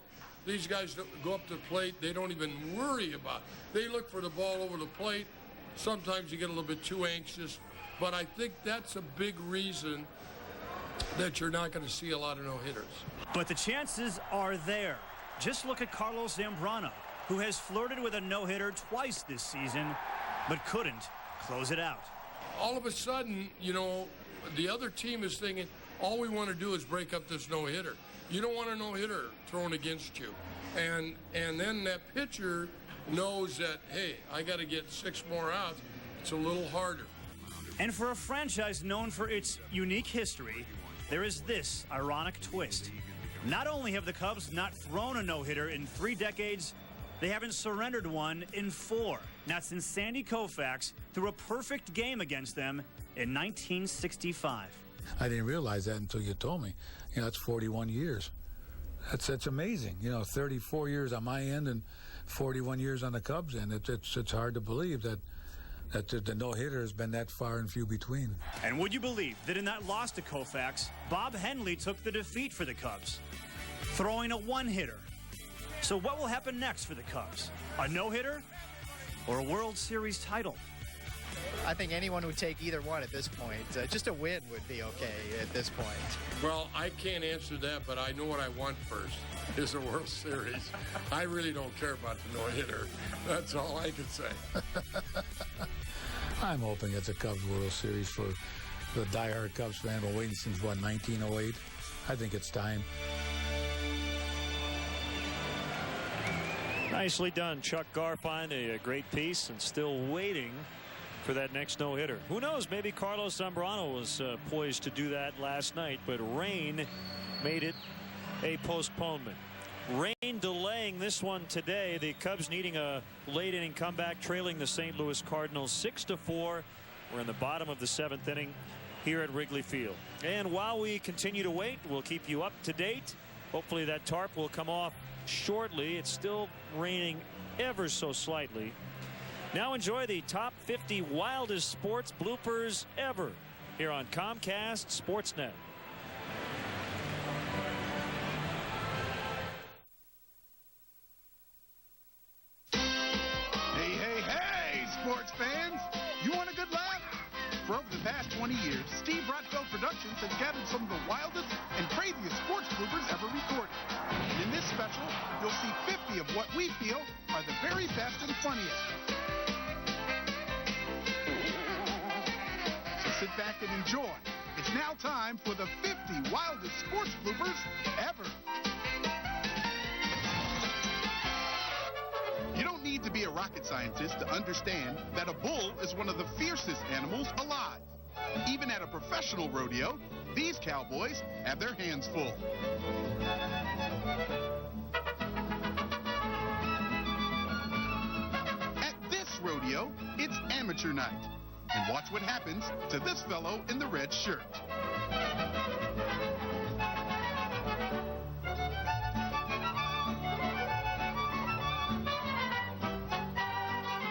These guys that go up to the plate, they don't even worry about it. They look for the ball over the plate. Sometimes you get a little bit too anxious. But I think that's a big reason that you're not going to see a lot of no-hitters. But the chances are there. Just look at Carlos Zambrano, who has flirted with a no-hitter twice this season, but couldn't close it out. All of a sudden, you know, the other team is thinking, all we want to do is break up this no-hitter. You don't want a no-hitter thrown against you. And then that pitcher knows that, hey, I got to get 6 more outs. It's a little harder. And for a franchise known for its unique history, there is this ironic twist. Not only have the Cubs not thrown a no-hitter in 3 decades, they haven't surrendered one in 4. Not since Sandy Koufax threw a perfect game against them in 1965. I didn't realize that until you told me. You know, that's 41 years. That's amazing. You know, 34 years on my end and 41 years on the Cubs end. It's hard to believe that the no-hitter has been that far and few between. And would you believe that in that loss to Koufax, Bob Henley took the defeat for the Cubs, throwing a 1-hitter. So what will happen next for the Cubs? A no-hitter or a World Series title? I think anyone would take either one at this point. Just a win would be okay at this point. Well, I can't answer that, but I know what I want first is a World Series. I really don't care about the no-hitter. That's all I can say. I'm hoping it's a Cubs World Series for the diehard Cubs fan. Been waiting since, 1908? I think it's time. Nicely done, Chuck Garfien. A great piece, and still waiting for that next no-hitter. Who knows, maybe Carlos Zambrano was poised to do that last night, but rain made it a postponement. Rain delaying this one today. The Cubs needing a late inning comeback, trailing the St. Louis Cardinals 6-4. We're in the bottom of the 7th inning here at Wrigley Field. And while we continue to wait, we'll keep you up to date. Hopefully that tarp will come off shortly. It's still raining ever so slightly. Now enjoy the top 50 wildest sports bloopers ever here on Comcast Sportsnet. Hey, sports fans! You want a good laugh? For over the past 20 years, Steve Rottfeld Productions has gathered some of the wildest and craziest sports bloopers ever recorded. And in this special, you'll see 50 of what we feel are the very best and funniest. So sit back and enjoy. It's now time for the 50 wildest sports bloopers ever. You don't need to be a rocket scientist to understand that a bull is one of the fiercest animals alive. Even at a professional rodeo, these cowboys have their hands full. At this rodeo, it's amateur night. And watch what happens to this fellow in the red shirt.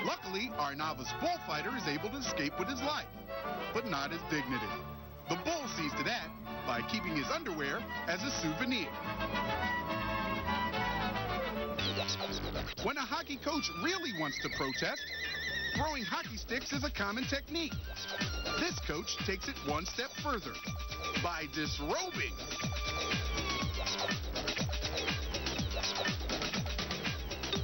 Luckily, our novice bullfighter is able to escape with his life, but not his dignity. The bull sees to that by keeping his underwear as a souvenir. When a hockey coach really wants to protest, throwing hockey sticks is a common technique. This coach takes it one step further by disrobing.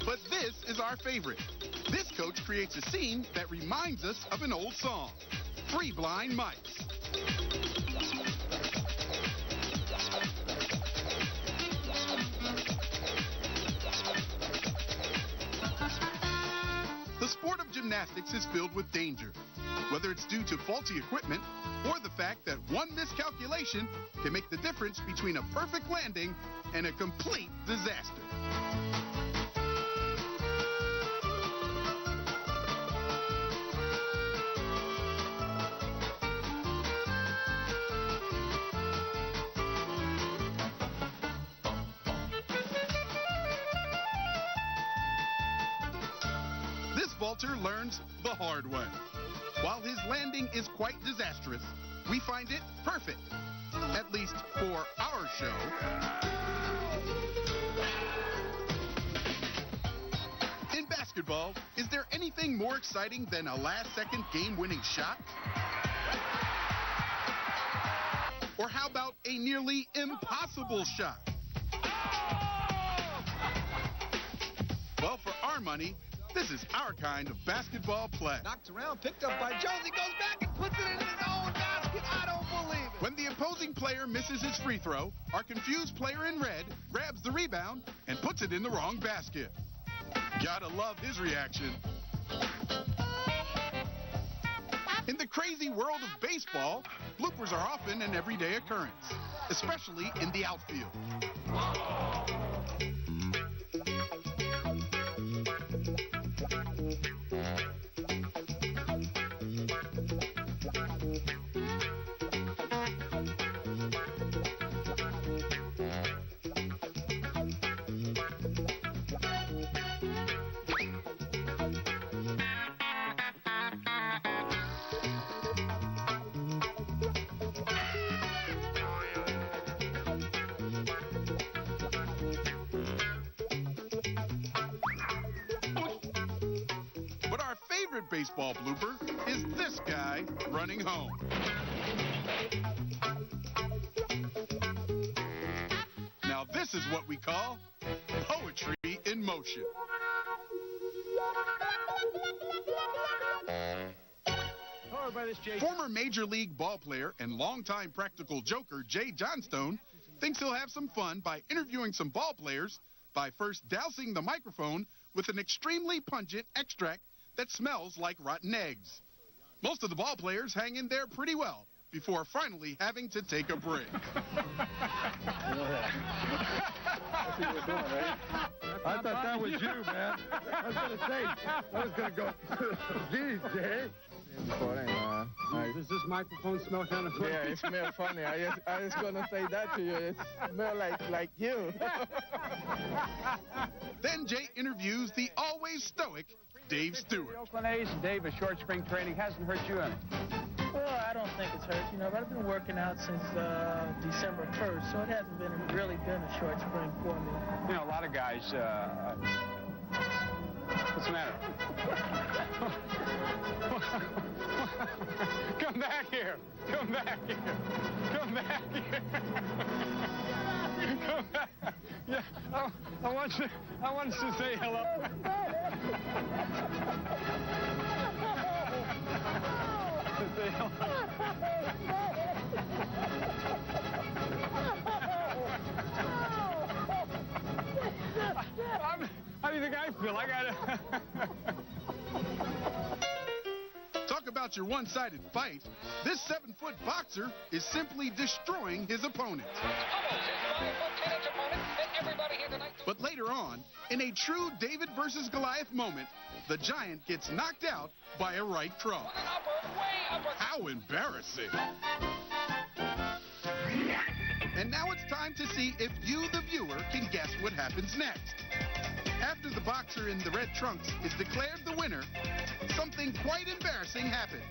But this is our favorite. This coach creates a scene that reminds us of an old song, Three Blind Mice. The sport of gymnastics is filled with danger, whether it's due to faulty equipment or the fact that one miscalculation can make the difference between a perfect landing and a complete disaster. Vaulter learns the hard way. While his landing is quite disastrous, we find it perfect, at least for our show. In basketball, is there anything more exciting than a last-second game-winning shot? Or how about a nearly impossible shot? Well, for our money, this is our kind of basketball play. Knocked around, picked up by Jones. He goes back and puts it into his own basket. I don't believe it. When the opposing player misses his free throw, our confused player in red grabs the rebound and puts it in the wrong basket. Gotta love his reaction. In the crazy world of baseball, bloopers are often an everyday occurrence, especially in the outfield. baseball blooper is this guy running home. Now this is what we call poetry in motion. Former Major League ball player and longtime practical joker Jay Johnstone thinks he'll have some fun by interviewing some ball players by first dousing the microphone with an extremely pungent extract that smells like rotten eggs. Most of the ball players hang in there pretty well before finally having to take a break. I thought that was you, man. I was going to say, I was going to go, geez, Jay. Does this microphone smell kind of funny? Yeah, it smells funny. I was going to say that to you. It smells like you. Then Jay interviews the always stoic Dave Stewart. Oakland A's, Dave, a short spring training hasn't hurt you any. Well, I don't think it's hurt, but I've been working out since December 1st, so it hasn't really been a short spring for me. You know, a lot of guys, what's the matter? Come back here. Come back here. Come back here. Come back. Yeah, I want you to say hello. Say hello. How do you think I feel? I got it. Talk about your one-sided fight. This 7-foot boxer is simply destroying his opponent. But later on, in a true David versus Goliath moment, the giant gets knocked out by a right cross. How embarrassing. And now it's time to see if you, the viewer, can guess what happens next. After the boxer in the red trunks is declared the winner, something quite embarrassing happens.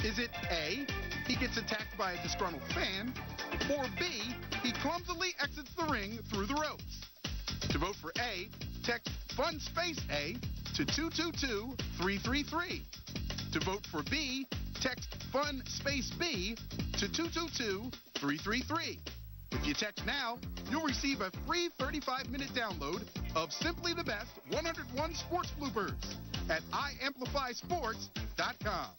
Is it A, he gets attacked by a disgruntled fan, or B, he clumsily exits the ring through the ropes? To vote for A, text Fun Space A to 222-333. To vote for B, text Fun Space B to 222-333. If you text now, you'll receive a free 35-minute download of Simply the Best 101 Sports Bloopers at iamplifysports.com.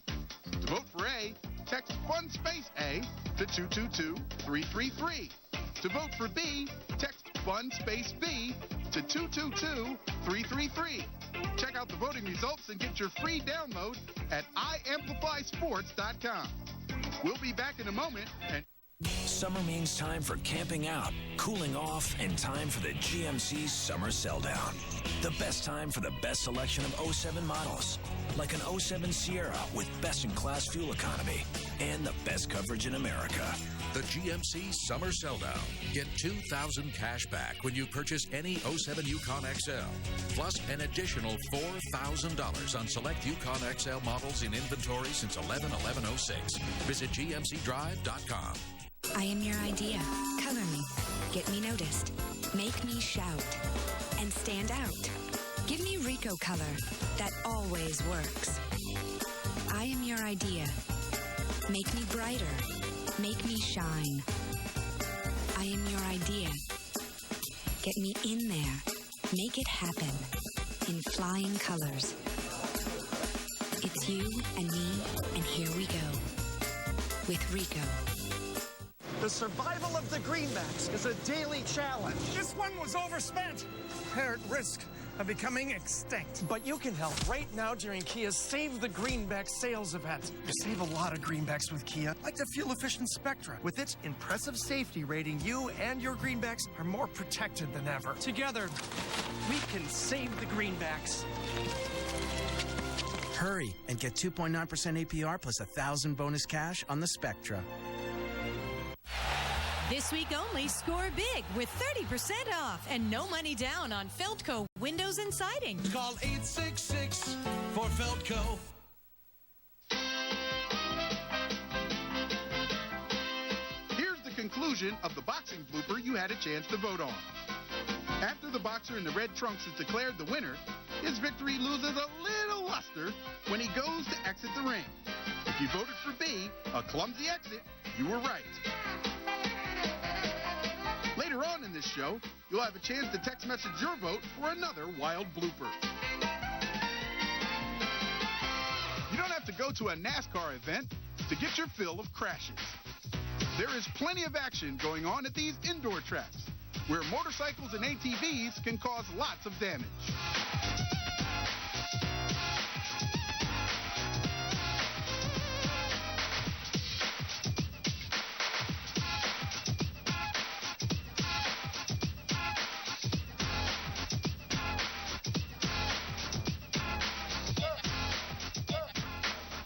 To vote for A, text Fun Space A to 222-333. To vote for B, text Fun Space B to 222-333. Check out the voting results and get your free download at iamplifysports.com. We'll be back in a moment. And summer means time for camping out, cooling off, and time for the GMC Summer Sell-Down. The best time for the best selection of 07 models, like an 07 Sierra with best-in-class fuel economy and the best coverage in America. The GMC Summer Sell-Down. Get $2,000 cash back when you purchase any 07 Yukon XL, plus an additional $4,000 on select Yukon XL models in inventory since 11/11/06. Visit GMCDrive.com. I am your idea. Color me. Get me noticed. Make me shout. And stand out. Give me Rico color that always works. I am your idea. Make me brighter. Make me shine. I am your idea. Get me in there. Make it happen. In flying colors. It's you and me, and here we go. With Rico. The survival of the greenbacks is a daily challenge. This one was overspent. They're at risk of becoming extinct. But you can help right now during Kia's Save the Greenback sales event. You save a lot of greenbacks with Kia, like the fuel-efficient Spectra. With its impressive safety rating, you and your greenbacks are more protected than ever. Together, we can save the greenbacks. Hurry and get 2.9% APR plus 1,000 bonus cash on the Spectra. This week only, score big with 30% off and no money down on Feldco windows and siding. Call 866 for Feldco. Here's the conclusion of the boxing blooper you had a chance to vote on. After the boxer in the red trunks is declared the winner, his victory loses a little luster when he goes to exit the ring. If you voted for B, a clumsy exit, you were right. Later on in this show, you'll have a chance to text message your vote for another wild blooper. You don't have to go to a NASCAR event to get your fill of crashes. There is plenty of action going on at these indoor tracks, where motorcycles and ATVs can cause lots of damage.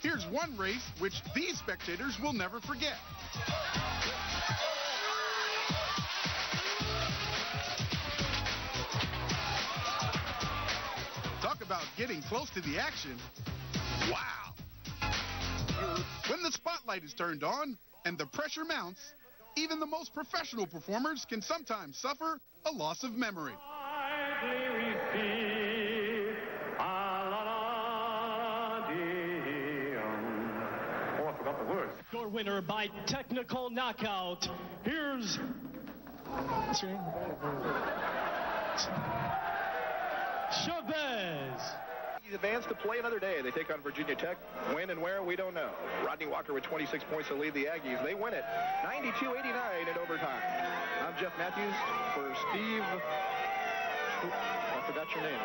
Here's one race which these spectators will never forget. Talk about getting close to the action. Wow! When the spotlight is turned on and the pressure mounts, even the most professional performers can sometimes suffer a loss of memory. Your winner by technical knockout. Here's Chavez. He's advanced to play another day. They take on Virginia Tech. When and where, we don't know. Rodney Walker with 26 points to lead the Aggies. They win it 92-89 in overtime. I'm Jeff Matthews for Steve. I forgot your name,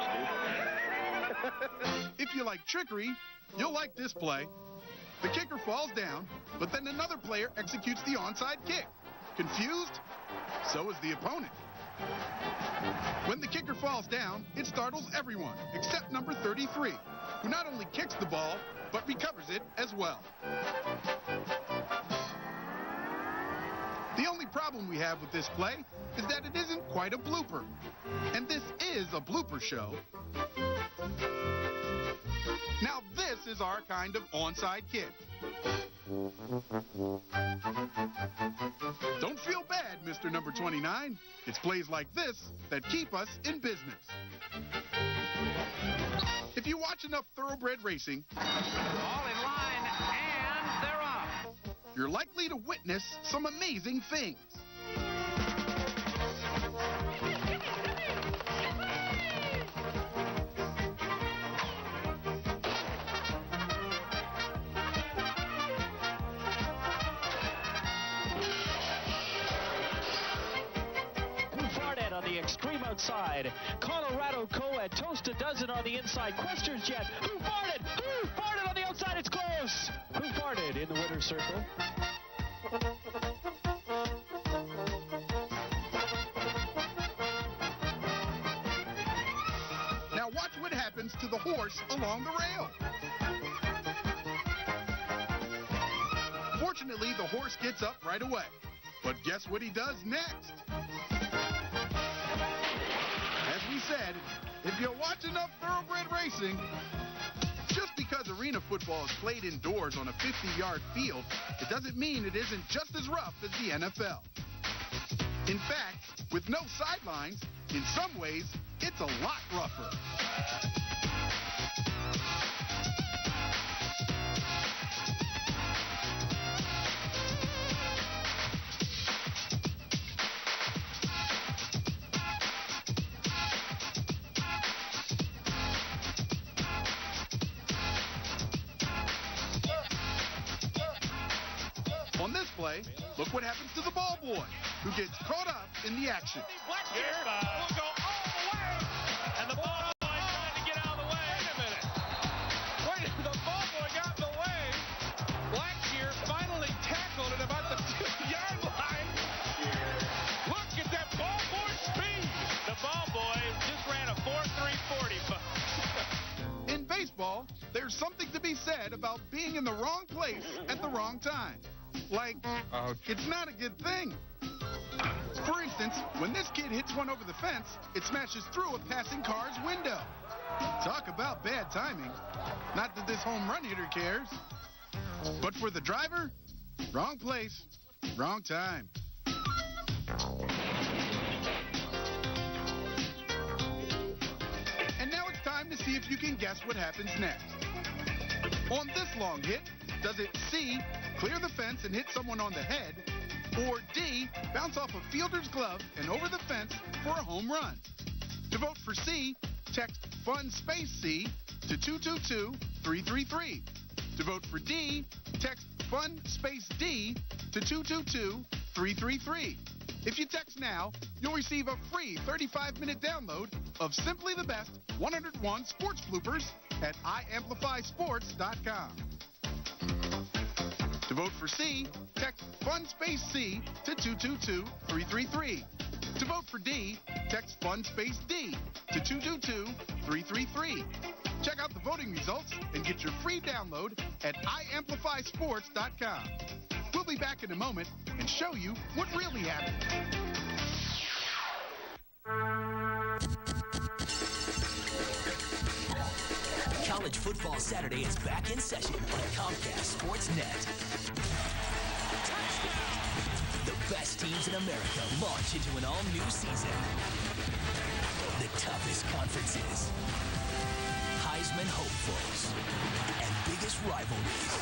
Steve. If you like trickery, you'll like this play. The kicker falls down, but then another player executes the onside kick. Confused? So is the opponent. When the kicker falls down, it startles everyone except number 33, who not only kicks the ball, but recovers it as well. The only problem we have with this play is that it isn't quite a blooper. And this is a blooper show. Now this is our kind of onside kick. Don't feel bad, Mr. Number 29. It's plays like this that keep us in business. If you watch enough thoroughbred racing, All in line, and they're off. you're likely to witness some amazing things. On the extreme outside. Colorado Co-Ed toast a dozen on the inside. Questions yet. Who farted? Who farted on the outside? It's close. Who farted in the winner's circle? Now watch what happens to the horse along the rail. Fortunately, the horse gets up right away. But guess what he does next? As we said, if you watch enough thoroughbred racing, just because arena football is played indoors on a 50-yard field, it doesn't mean it isn't just as rough as the NFL. In fact, with no sidelines, in some ways, it's a lot rougher. On this play, look what happens to the ball boy, who gets caught up in the action. Blackshear will go all the way. And the ball boy trying to get out of the way. Wait a minute. The ball boy got in the way. Blackshear finally tackled at about the 2-yard line. Look at that ball boy speed. The ball boy just ran a 4.340. In baseball, there's something to be said about being in the wrong place at the wrong time. Like, it's not a good thing. For instance, when this kid hits one over the fence, it smashes through a passing car's window. Talk about bad timing. Not that this home run hitter cares. But for the driver, wrong place, wrong time. guess what happens next. On this long hit, does it C, clear the fence and hit someone on the head, or D, bounce off a fielder's glove and over the fence for a home run? To vote for C, text FUN space C to 222-333. To vote for D, text FUN space D to 222-333. If you text now, you'll receive a free 35-minute download of Simply the Best 101 Sports Bloopers at iamplifysports.com. To vote for C, text FUN space C to 222-333. To vote for D, text FUN space D to 222-333. Check out the voting results and get your free download at iamplifysports.com. We'll be back in a moment and show you what really happened. College Football Saturday is back in session on Comcast Sportsnet. The best teams in America launch into an all-new season. The toughest conferences, Heisman hopefuls, and biggest rivalries.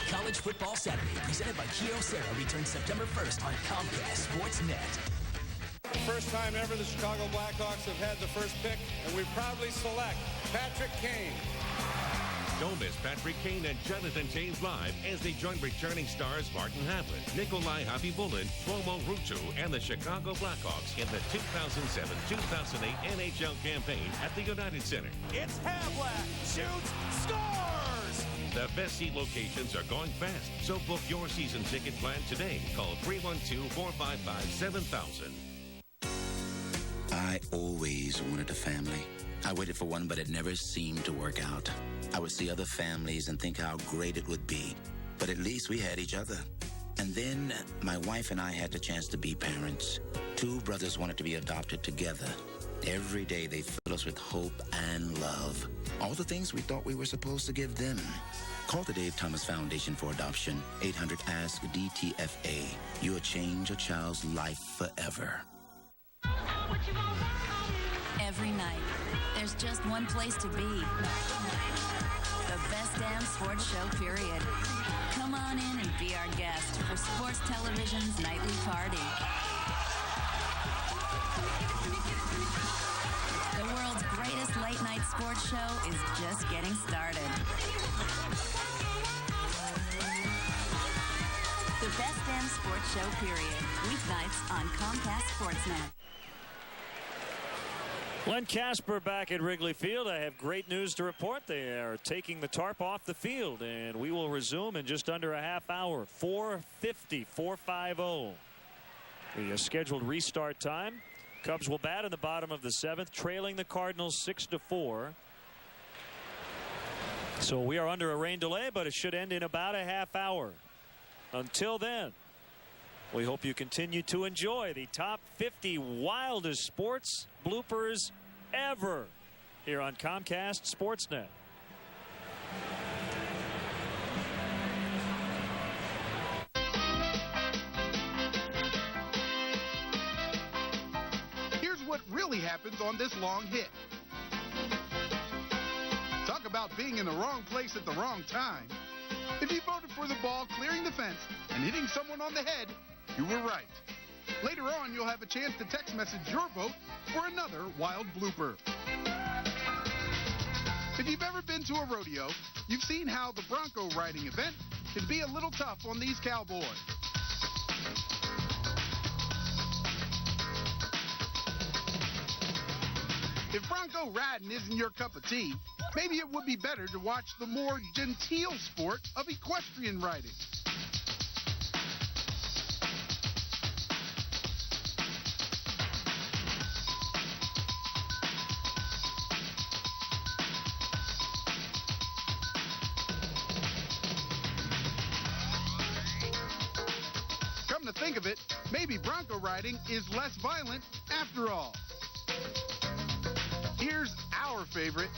College Football Saturday, presented by Kyocera, returns September 1st on Comcast Sportsnet. First time ever the Chicago Blackhawks have had the first pick, and we proudly select Patrick Kane. Don't miss Patrick Kane and Jonathan James live as they join returning stars Martin Havlat, Nikolai Habibulin, Shlomo Rutu, and the Chicago Blackhawks in the 2007-2008 NHL campaign at the United Center. It's Havlat, shoots, scores! The best seat locations are going fast, so book your season ticket plan today. Call 312-455-7000. I always wanted a family. I waited for one, but it never seemed to work out. I would see other families and think how great it would be, but at least we had each other. And then my wife and I had the chance to be parents. Two brothers wanted to be adopted together. Every day they fill us with hope and love. All the things we thought we were supposed to give them. Call the Dave Thomas Foundation for Adoption. 800-ASK-DTFA. You'll change a child's life forever. Every night, there's just one place to be. The best damn sports show, period. Come on in and be our guest for Sports Television's nightly party. The world's greatest late-night sports show is just getting started. The best damn sports show, period. Weeknights on Comcast Sportsnet. Len Casper back at Wrigley Field. I have great news to report. They are taking the tarp off the field, and we will resume in just under a half hour. 4:50. The scheduled restart time. Cubs will bat in the bottom of the 7th, trailing the Cardinals 6-4. So we are under a rain delay, but it should end in about a half hour. Until then, we hope you continue to enjoy the top 50 wildest sports bloopers ever here on Comcast Sportsnet. Here's what really happens on this long hit. Talk about being in the wrong place at the wrong time. If you voted for the ball clearing the fence and hitting someone on the head, you were right. Later on, you'll have a chance to text message your vote for another wild blooper. If you've ever been to a rodeo, you've seen how the bronco riding event can be a little tough on these cowboys. If bronco riding isn't your cup of tea, maybe it would be better to watch the more genteel sport of equestrian riding. Come to think of it, maybe bronco riding is less violent after all. Here's our favorite.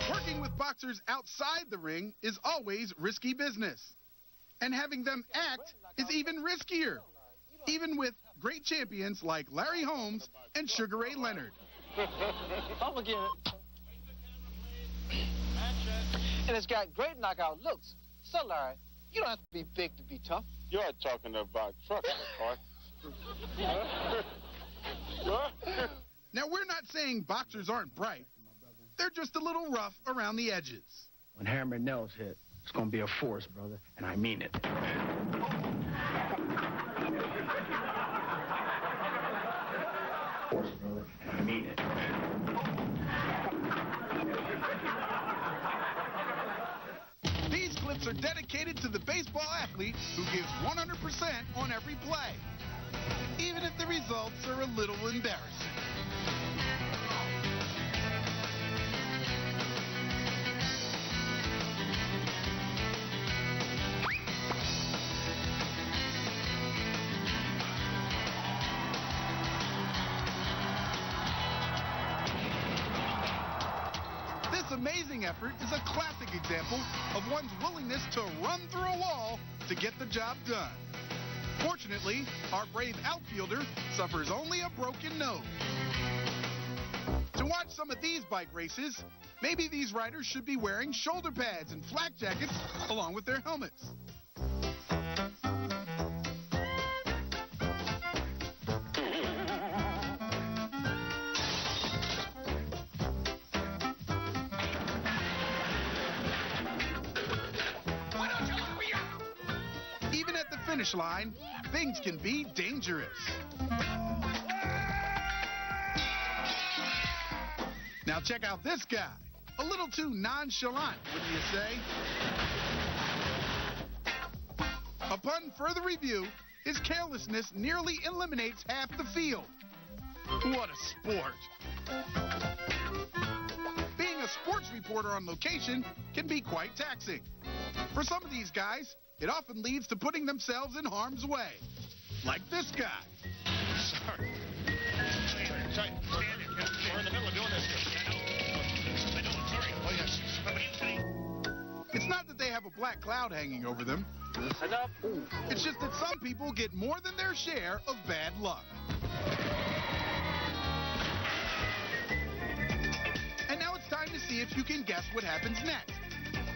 Working with boxers outside the ring is always risky business. And having them act is even riskier, even with great champions like Larry Holmes and Sugar Ray Leonard. I'm gonna get it. And it's got great knockout looks. So, Larry, you don't have to be big to be tough. You're talking about trucks, McCoy. Now, we're not saying boxers aren't bright. They're just a little rough around the edges. When hammer nails hit, it's gonna be a force, brother, and I mean it. Force, brother, and I mean it. These clips are dedicated to the baseball athlete who gives 100% on every play, even if the results are a little embarrassing. This amazing effort is a classic example of one's willingness to run through a wall to get the job done. Fortunately, our brave outfielder suffers only a broken nose. To watch some of these bike races, maybe these riders should be wearing shoulder pads and flak jackets along with their helmets. Even at the finish line, things can be dangerous. Now check out this guy. A little too nonchalant, wouldn't you say? Upon further review, his carelessness nearly eliminates half the field. What a sport. Being a sports reporter on location can be quite taxing. For some of these guys, it often leads to putting themselves in harm's way. Like this guy. Sorry. Stand it. We're in the middle of doing this. I know. I'm sorry. Oh, yes. What are you saying? It's not that they have a black cloud hanging over them. Enough. It's just that some people get more than their share of bad luck. And now it's time to see if you can guess what happens next.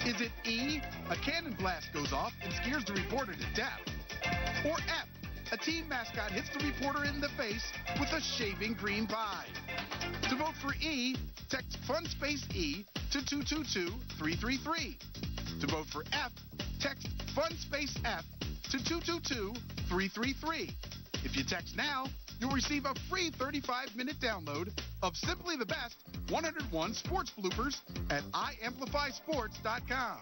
Is it E, a cannon blast goes off and scares the reporter to death? Or F, a team mascot hits the reporter in the face with a shaving cream pie? To vote for E, text FUNSPACE E to 222-333. To vote for F, text FUNSPACE F to 222-333. If you text now, you'll receive a free 35-minute download of Simply the Best 101 Sports Bloopers at iamplifysports.com.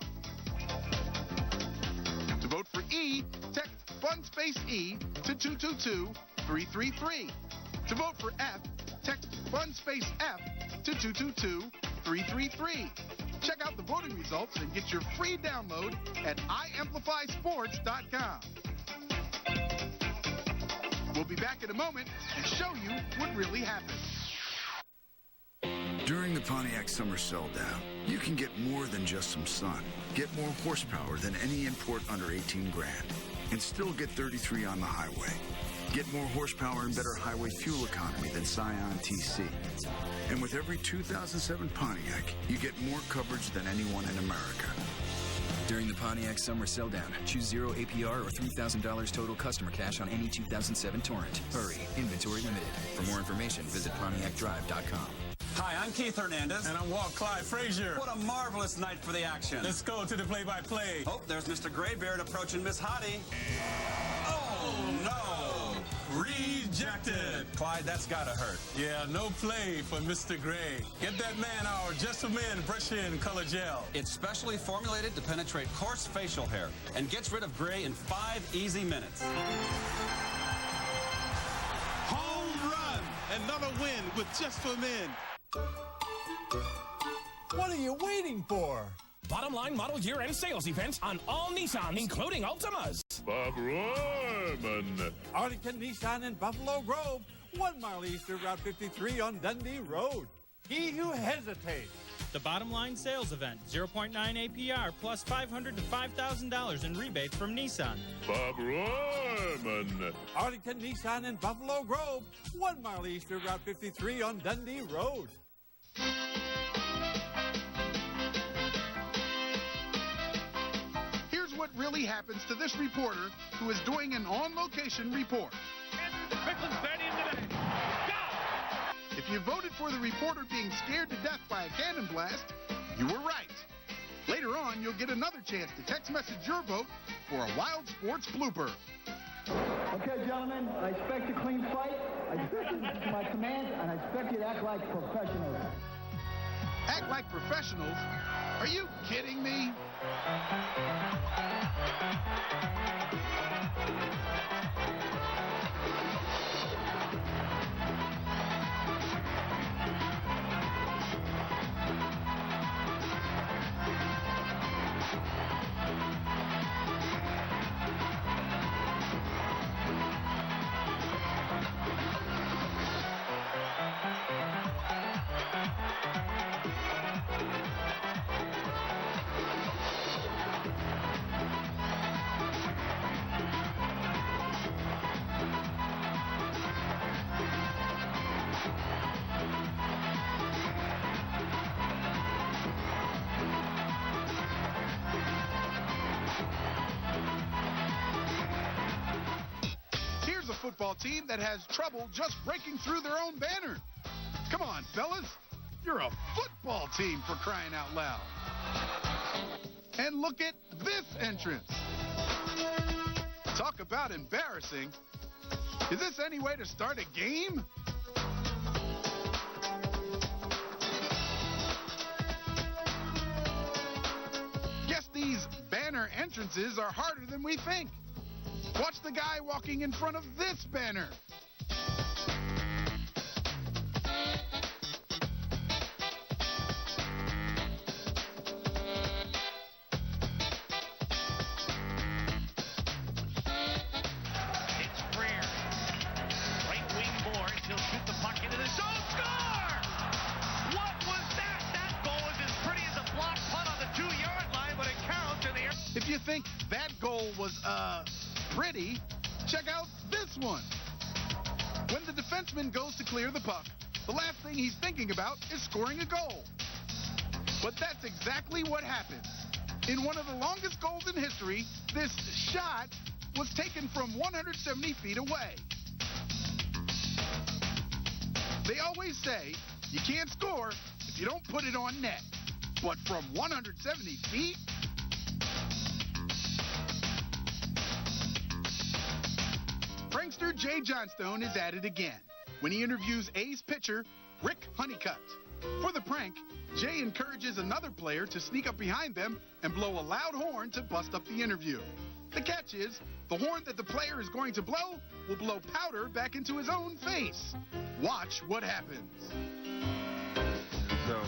To vote for E, text FUNSPACE E to 222-333. To vote for F, text FUNSPACE F to 222-333. Check out the voting results and get your free download at iamplifysports.com. We'll be back in a moment and show you what really happened. During the Pontiac Summer Sell-Down, you can get more than just some sun. Get more horsepower than any import under 18 grand. And still get 33 on the highway. Get more horsepower and better highway fuel economy than Scion TC. And with every 2007 Pontiac, you get more coverage than anyone in America. During the Pontiac Summer Sell-Down, choose 0 APR or $3,000 total customer cash on any 2007 Torrent. Hurry, inventory limited. For more information, visit PontiacDrive.com. Hi, I'm Keith Hernandez. And I'm Walt Clyde Frazier. What a marvelous night for the action. Let's go to the play-by-play. Oh, there's Mr. Graybeard approaching Miss Hottie. Oh, no. Rejected. Clyde, that's gotta hurt. Yeah, no play for Mr. Gray. Get that man our Just for Men Brush-In Color Gel. It's specially formulated to penetrate coarse facial hair and gets rid of gray in 5 easy minutes. Home run. Another win with Just for Men. What are you waiting for? Bottom line model year-end sales events on all Nissans, including Ultimas. Bob Royman. Arlington Nissan in Buffalo Grove. 1 mile east of Route 53 on Dundee Road. He who hesitates The Bottom Line Sales Event, 0.9 APR plus $500 to $5,000 in rebates from Nissan. Bob Royman. Arlington Nissan in Buffalo Grove. 1 mile east of Route 53 on Dundee Road. Here's what really happens to this reporter who is doing an on-location report. If you voted for the reporter being scared to death by a cannon blast, you were right. Later on, you'll get another chance to text message your vote for a Wild Sports blooper. Okay, gentlemen, I expect a clean fight. I expect you to my command, and I expect you to act like professionals. Act like professionals? Are you kidding me? Football team that has trouble just breaking through their own banner. Come on, fellas. You're a football team, for crying out loud. And look at this entrance. Talk about embarrassing. Is this any way to start a game? Guess these banner entrances are harder than we think. Watch the guy walking in front of this banner. It's Greer. Right wing board. He'll shoot the puck into the zone. Score! What was that? That goal is as pretty as a block punt on the 2-yard line, but it counts in the air. If you think that goal was, pretty, check out this one. When the defenseman goes to clear the puck, the last thing he's thinking about is scoring a goal. But that's exactly what happened. In one of the longest goals in history, this shot was taken from 170 feet away. They always say you can't score if you don't put it on net. But from 170 feet? Prankster Jay Johnstone is at it again when he interviews A's pitcher, Rick Honeycutt. For the prank, Jay encourages another player to sneak up behind them and blow a loud horn to bust up the interview. The catch is, the horn that the player is going to blow will blow powder back into his own face. Watch what happens. So,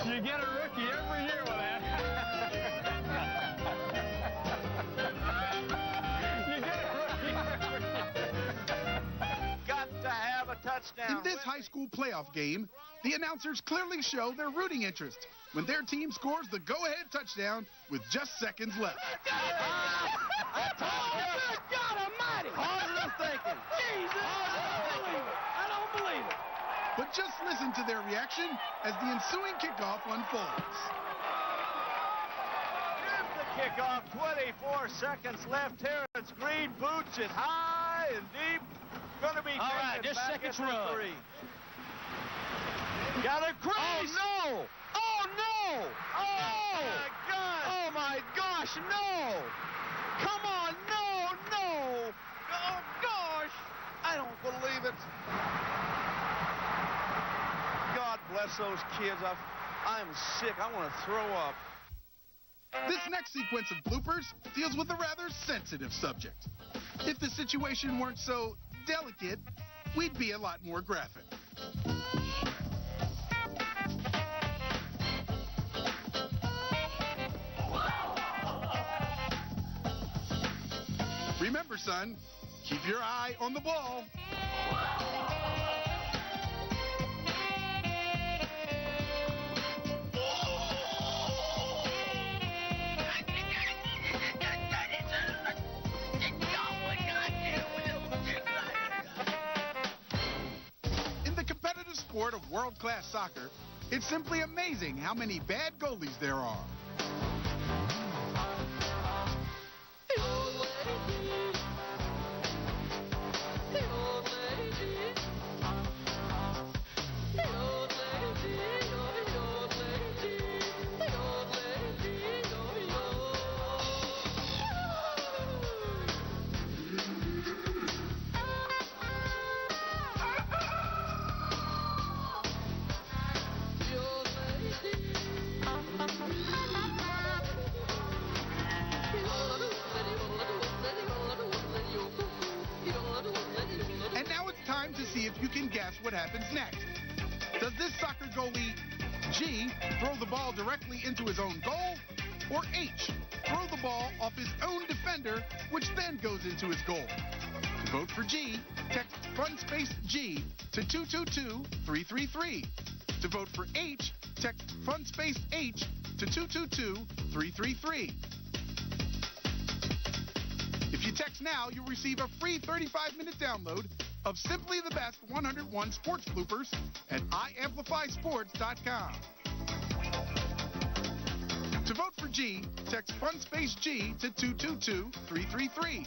You get a rookie every year with that. You get a rookie every year. Got to have a touchdown. In this high school playoff game, the announcers clearly show their rooting interest when their team scores the go-ahead touchdown with just seconds left. I told you! God almighty! Positive thinking. Jesus! I don't believe it. But just listen to their reaction as the ensuing kickoff unfolds. Here's the kickoff. 24 seconds left. Terrence Green boots it high and deep. Going to be all right, just back seconds at the run. 3. Got a crease. Oh, no! Oh, no! Oh, my God! Oh, my gosh, no! Come on, no, no! Oh, gosh! I don't believe it. God bless those kids. I'm sick. I want to throw up. This next sequence of bloopers deals with a rather sensitive subject. If the situation weren't so delicate, we'd be a lot more graphic. Remember, son, keep your eye on the ball. In the competitive sport of world-class soccer, it's simply amazing how many bad goalies there are. You can guess what happens next. Does this soccer goalie, G, throw the ball directly into his own goal? Or H, throw the ball off his own defender, which then goes into his goal? To vote for G, text fun space G to 222-333. To vote for H, text fun space H to 222-333. If you text now, you'll receive a free 35-minute download of Simply the Best 101 Sports Bloopers at iamplifysports.com. To vote for G, text fun space G to 222-333.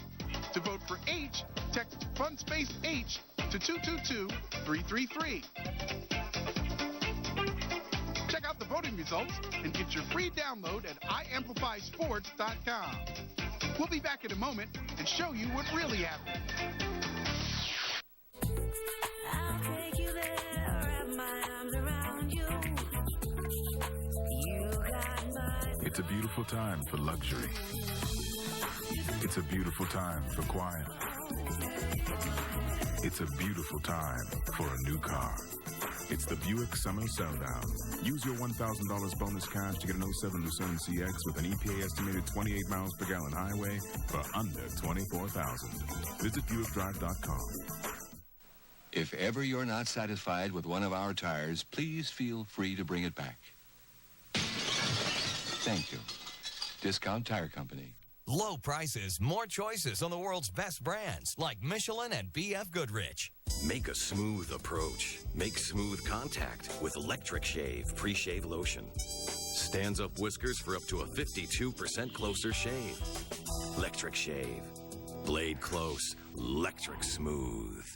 To vote for H, text fun space H to 222-333. Check out the voting results and get your free download at iamplifysports.com. We'll be back in a moment and show you what really happened. I'll take you there, wrap my arms around you. You got my... It's a beautiful time for luxury. It's a beautiful time for quiet. It's a beautiful time for a new car. It's the Buick Summer Selldown. Use your $1,000 bonus cash to get an 07 Lucerne CX with an EPA estimated 28 miles per gallon highway for under $24,000. Visit BuickDrive.com. If ever you're not satisfied with one of our tires, please feel free to bring it back. Thank you. Discount Tire Company. Low prices, more choices on the world's best brands like Michelin and B.F. Goodrich. Make a smooth approach. Make smooth contact with Electric Shave Pre-Shave Lotion. Stands up whiskers for up to a 52% closer shave. Electric Shave. Blade close. Electric smooth.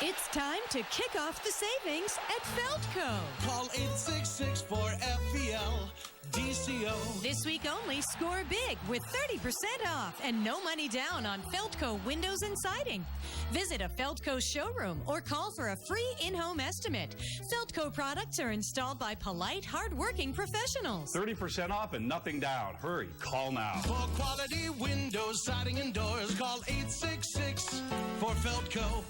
It's time to kick off the savings at Feldco. Call 866-4FPL. DCO. This week only, score big with 30% off and no money down on Feldco windows and siding. Visit a Feldco showroom or call for a free in-home estimate. Feldco products are installed by polite, hard-working professionals. 30% off and nothing down. Hurry, call now. For quality windows, siding, and doors, call 866-4Feldco.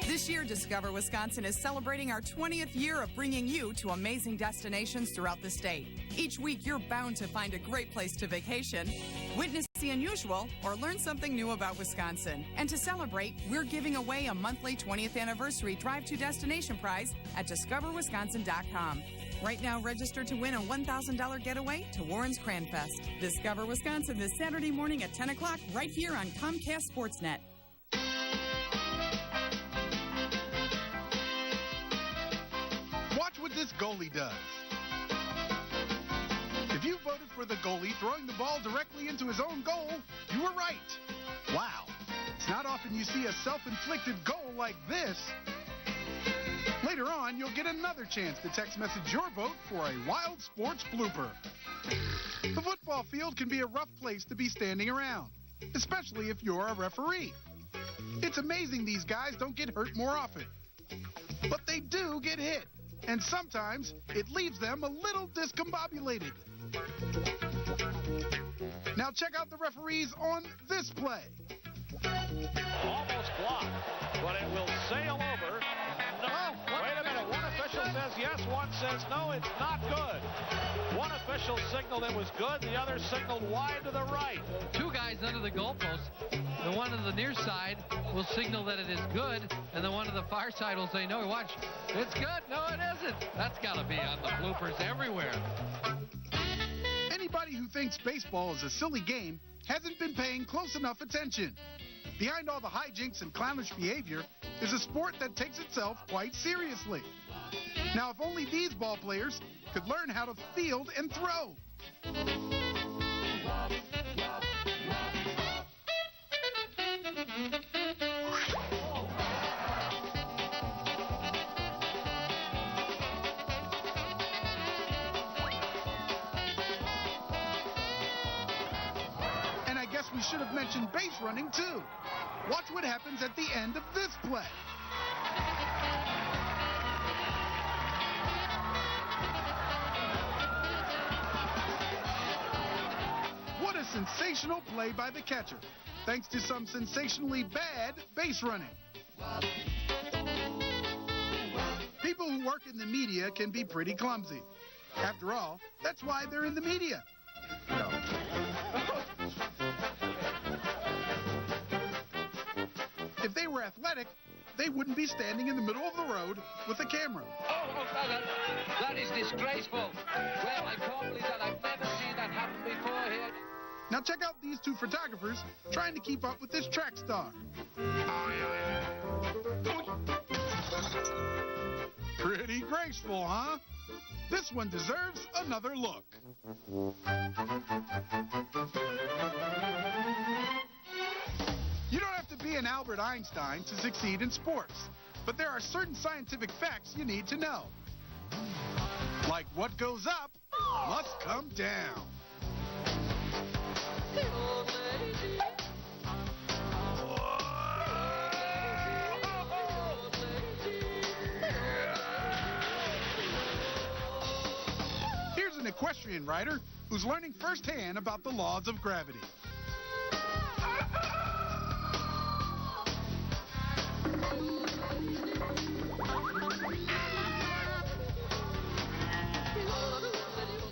This year, Discover Wisconsin is celebrating our 20th year of bringing you to amazing destinations throughout the state. Each week, you're bound to find a great place to vacation, witness the unusual, or learn something new about Wisconsin. And to celebrate, we're giving away a monthly 20th anniversary Drive to Destination prize at discoverwisconsin.com. Right now, register to win a $1,000 getaway to Warren's Cranfest. Discover Wisconsin this Saturday morning at 10 o'clock right here on Comcast Sportsnet. Watch what this goalie does. If you voted for the goalie throwing the ball directly into his own goal, you were right. Wow. It's not often you see a self-inflicted goal like this. Later on, you'll get another chance to text message your vote for a Wild Sports Blooper. The football field can be a rough place to be standing around, especially if you're a referee. It's amazing these guys don't get hurt more often. But they do get hit, and sometimes it leaves them a little discombobulated. Now check out the referees on this play. Almost blocked, but it will sail over. No, wait a minute. One official says yes, one says no, it's not good. One official signaled it was good, the other signaled wide to the right. Two guys under the goalpost. The one on the near side will signal that it is good, and the one on the far side will say, no, watch, it's good. No, it isn't. That's got to be on the bloopers everywhere. Anybody who thinks baseball is a silly game hasn't been paying close enough attention. Behind all the hijinks and clownish behavior is a sport that takes itself quite seriously. Now, if only these ball players could learn how to field and throw. And I guess we should have mentioned base running, too. Watch what happens at the end of this play. What a sensational play by the catcher, thanks to some sensationally bad base running. People who work in the media can be pretty clumsy. After all, that's why they're in the media. No. If they were athletic, they wouldn't be standing in the middle of the road with a camera. Oh, that is disgraceful. Well, I can't believe that. I've never seen that happen before here. Now check out these two photographers trying to keep up with this track star. Pretty graceful, huh? This one deserves another look. You don't have to be an Albert Einstein to succeed in sports, but there are certain scientific facts you need to know. Like what goes up must come down. Here's an equestrian rider who's learning firsthand about the laws of gravity.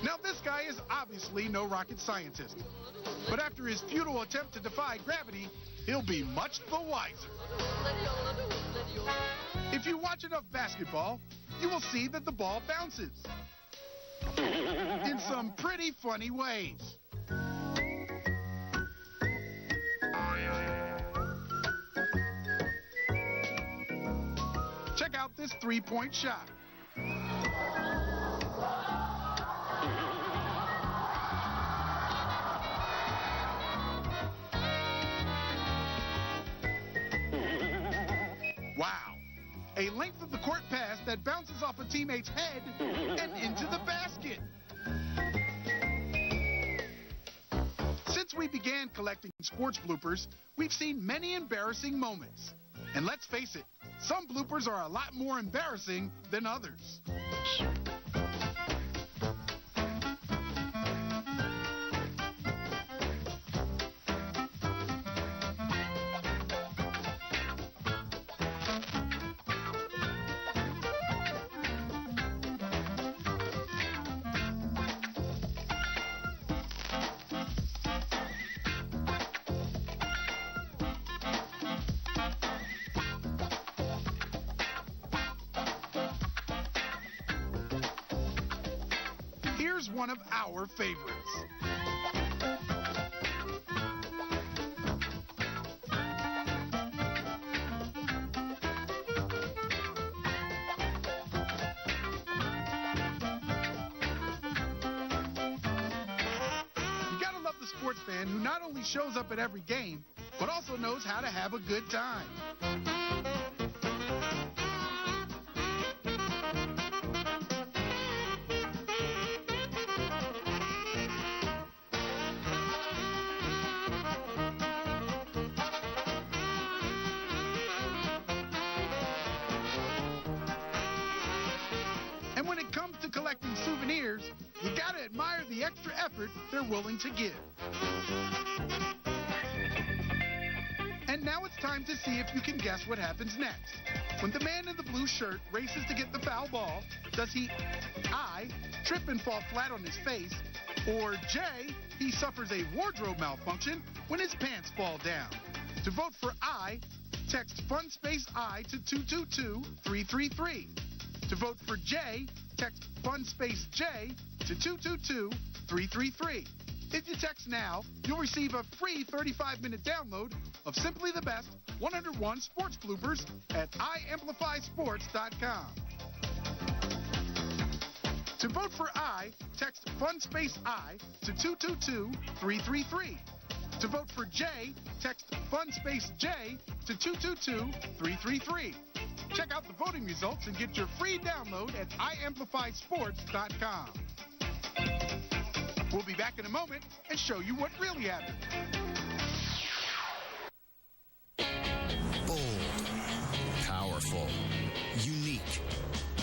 Now this guy is obviously no rocket scientist, but after his futile attempt to defy gravity, he'll be much the wiser. If you watch enough basketball, you will see that the ball bounces in some pretty funny ways. Check out this three-point shot. Wow. A length of the court pass that bounces off a teammate's head and into the basket. Since we began collecting sports bloopers, we've seen many embarrassing moments. And let's face it, some bloopers are a lot more embarrassing than others. Here's one of our favorites. You gotta love the sports fan who not only shows up at every game, but also knows how to have a good time. And when it comes to collecting souvenirs, you gotta admire the extra effort they're willing to give. And And now it's time to see if you can guess what happens next. When the man in the blue shirt races to get the foul ball, does he I, trip and fall flat on his face, or J, he suffers a wardrobe malfunction when his pants fall down? To vote for I, text FUNSPACE I to 222-333. To vote for J, text FUNSPACE J to 222-333. If you text now, you'll receive a free 35-minute download of Simply the Best 101 Sports Bloopers at iamplifysports.com. To vote for I, text FUNSPACE I to 222-333. To vote for J, text FUNSPACE J to 222-333. Check out the voting results and get your free download at iamplifysports.com. We'll be back in a moment and show you what really happened. Bold, powerful, unique.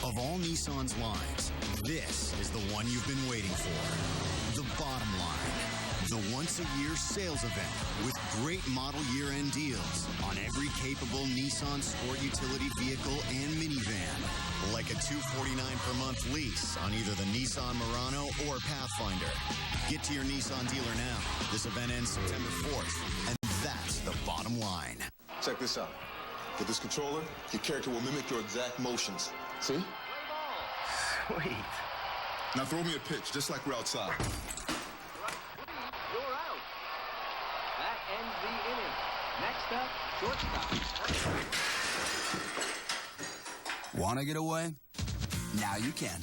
Of all Nissan's lines, this is the one you've been waiting for. The bottom line. The once-a-year sales event with great model year-end deals on every capable Nissan sport utility vehicle and minivan. Like a $249 per month lease on either the Nissan Murano or Pathfinder. Get to your Nissan dealer now. This event ends September 4th, and that's the bottom line. Check this out. With this controller, your character will mimic your exact motions. See? Sweet. Now throw me a pitch, just like we're outside. You're out. That ends the inning. Next up, shortstop. Want to get away? Now you can.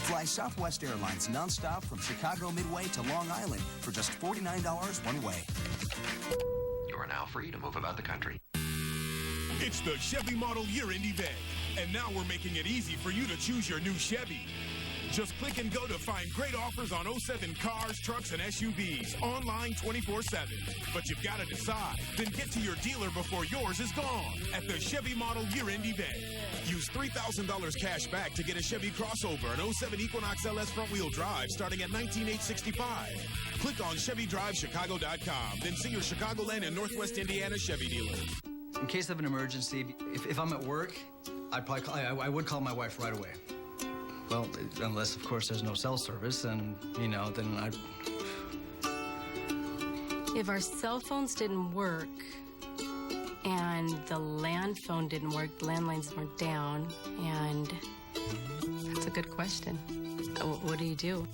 Fly Southwest Airlines nonstop from Chicago Midway to Long Island for just $49 one way. You are now free to move about the country. It's the Chevy Model Year-End event, and now we're making it easy for you to choose your new Chevy. Just click and go to find great offers on 07 cars, trucks, and SUVs online 24/7. But you've got to decide. Then get to your dealer before yours is gone at the Chevy Model Year-End event. Use $3,000 cash back to get a Chevy crossover, an 07 Equinox LS front-wheel drive starting at $19,865. Click on ChevyDriveChicago.com. Then see your Chicagoland and Northwest Indiana Chevy dealer. In case of an emergency, if I'm at work, I would call my wife right away. Well, unless, of course, there's no cell service, and, then I'd... If our cell phones didn't work and the land phone didn't work, the landlines weren't down, and that's a good question. What do you do?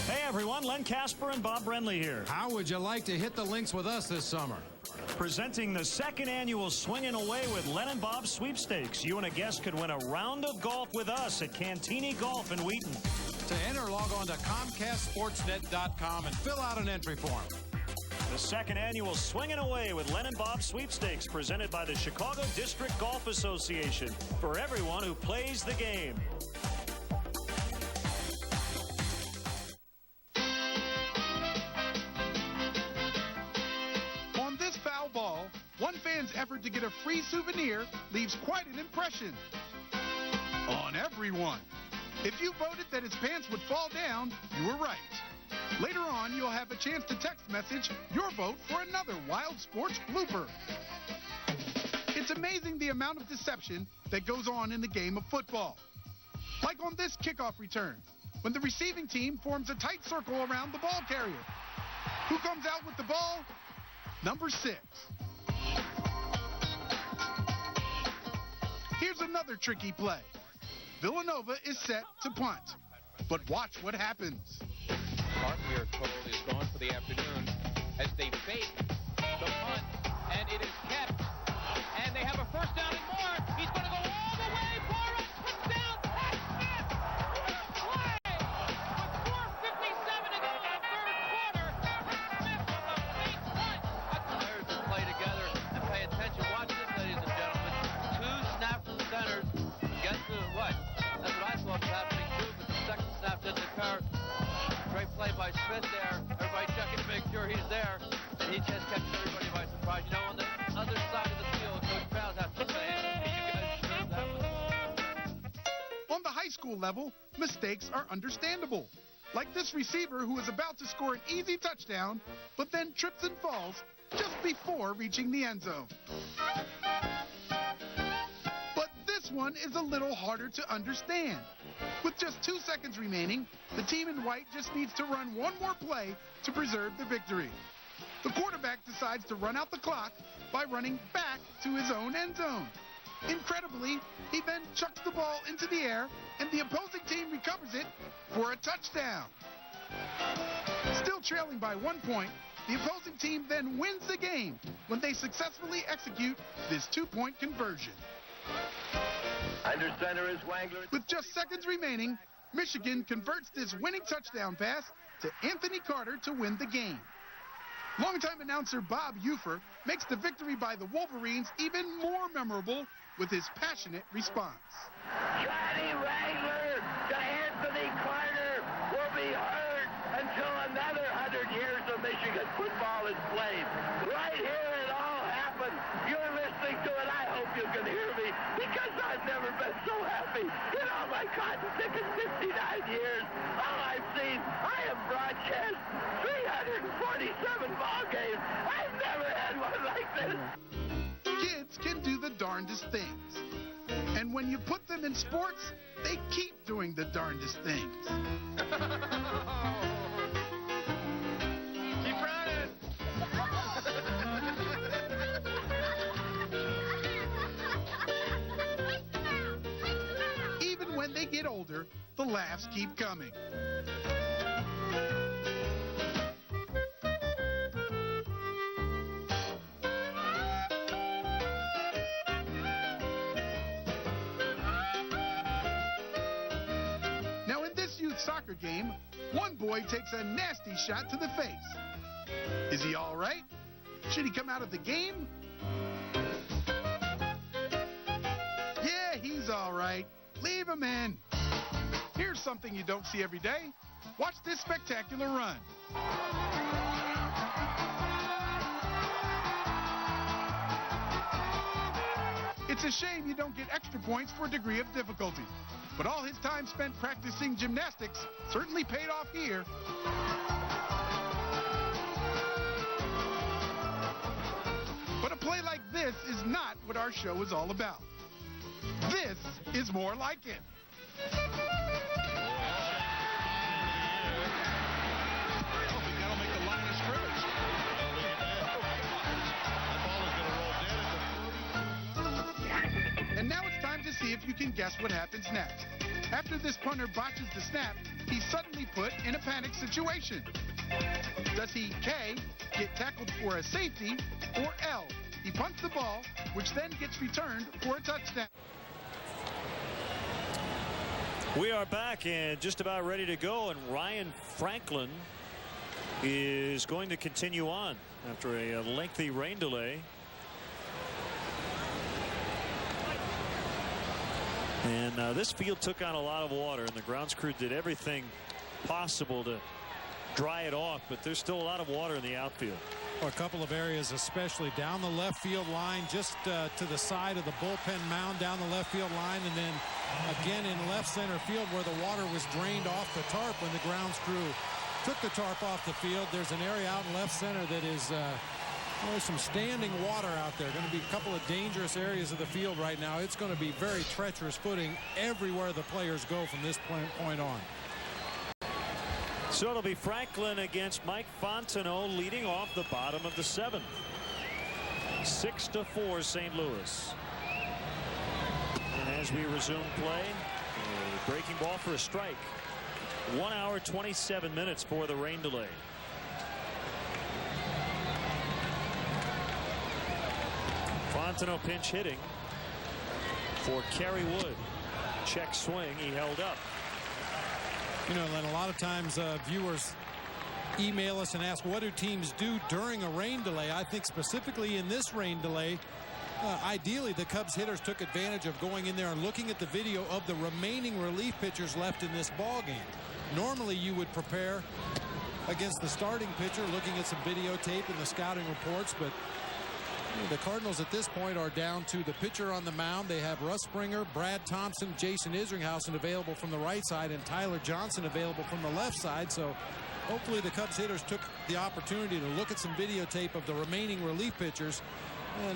Hey, everyone. Len Casper and Bob Brenly here. How would you like to hit the links with us this summer? Presenting the second annual Swingin' Away with Len and Bob sweepstakes. You and a guest could win a round of golf with us at Cantini Golf in Wheaton. To enter, log on to ComcastSportsNet.com and fill out an entry form. The second annual Swingin' Away with Len and Bob sweepstakes presented by the Chicago District Golf Association for everyone who plays the game. One fan's effort to get a free souvenir leaves quite an impression on everyone. If you voted that his pants would fall down, you were right. Later on, you'll have a chance to text message your vote for another Wild Sports blooper. It's amazing the amount of deception that goes on in the game of football. Like on this kickoff return, when the receiving team forms a tight circle around the ball carrier. Who comes out with the ball? Number 6. Here's another tricky play. Villanova is set to punt. But watch what happens. Clark, we are told, is gone for the afternoon as they fake the punt, and it is kept. And they have a first down and more. He's going to go all the way for a touchdown. Pat Smith! What a play! With 4:57 to go in the third quarter, Pat Smith with a fake punt. Players will play together and pay attention. Watch this, ladies and gentlemen. 2 snaps from centers. Guess what? That's what I thought was happening too, but the second snap didn't occur. Great play by Smith there. Everybody checking to make sure he's there. And he just kept everybody by surprise. You know, on the other side of the field, Coach Bowles has to say, you guys sure that was... On the high school level, mistakes are understandable. like this receiver who is about to score an easy touchdown, but then trips and falls just before reaching the end zone. But this one is a little harder to understand. With just 2 seconds remaining, the team in white just needs to run one more play to preserve the victory. The quarterback decides to run out the clock by running back to his own end zone. Incredibly, he then chucks the ball into the air, and the opposing team recovers it for a touchdown. Still trailing by 1 point, the opposing team then wins the game when they successfully execute this 2-point conversion. Under center is Wangler. With just seconds remaining, Michigan converts this winning touchdown pass to Anthony Carter to win the game. Longtime announcer Bob Ufer makes the victory by the Wolverines even more memorable with his passionate response. Johnny Wrangler to Anthony Carter will be heard until another 100 years of Michigan football is played. Right here it all happened. You're listening to it. I hope you can hear me because I've never been so happy in all my cotton picking 59 years. All I've seen, I have broadcast 347 ball games. I've never had one like this. Kids can do the darndest things. And when you put them in sports, they keep doing the darndest things. Keep running. Even when they get older, the laughs keep coming. Soccer game, one boy takes a nasty shot to the face. Is he all right? Should he come out of the game? Yeah, he's all right. Leave him in. Here's something you don't see every day. Watch this spectacular run. It's a shame you don't get extra points for a degree of difficulty. But all his time spent practicing gymnastics certainly paid off here. But a play like this is not what our show is all about. This is more like it. That'll make the line of scrimmage. And now it's time to see if you can guess what happens next. After this punter botches the snap, he's suddenly put in a panic situation. Does he, K, get tackled for a safety, or L, he punts the ball, which then gets returned for a touchdown? We are back and just about ready to go, and Ryan Franklin is going to continue on after a lengthy rain delay. And this field took on a lot of water, and the grounds crew did everything possible to dry it off, but there's still a lot of water in the outfield. A couple of areas, especially down the left field line, just to the side of the bullpen mound down the left field line, and then again in left center field where the water was drained off the tarp when the grounds crew took the tarp off the field. There's an area out in left center that is there's some standing water out there. Going to be a couple of dangerous areas of the field right now. It's going to be very treacherous footing everywhere the players go from this point on. So it'll be Franklin against Mike Fontenot leading off the bottom of the 7th. 6-4 St. Louis. And as we resume play, a breaking ball for a strike. 1 hour 27 minutes for the rain delay. Fontenot pinch hitting for Kerry Wood. Check swing. He held up. You know, and a lot of times viewers email us and ask, what do teams do during a rain delay? I think specifically in this rain delay, ideally the Cubs hitters took advantage of going in there and looking at the video of the remaining relief pitchers left in this ball game. Normally you would prepare against the starting pitcher, looking at some videotape and the scouting reports, but The Cardinals at this point are down to the pitcher on the mound. They have Russ Springer, Brad Thompson, Jason Isringhausen available from the right side, and Tyler Johnson available from the left side. So hopefully the Cubs hitters took the opportunity to look at some videotape of the remaining relief pitchers,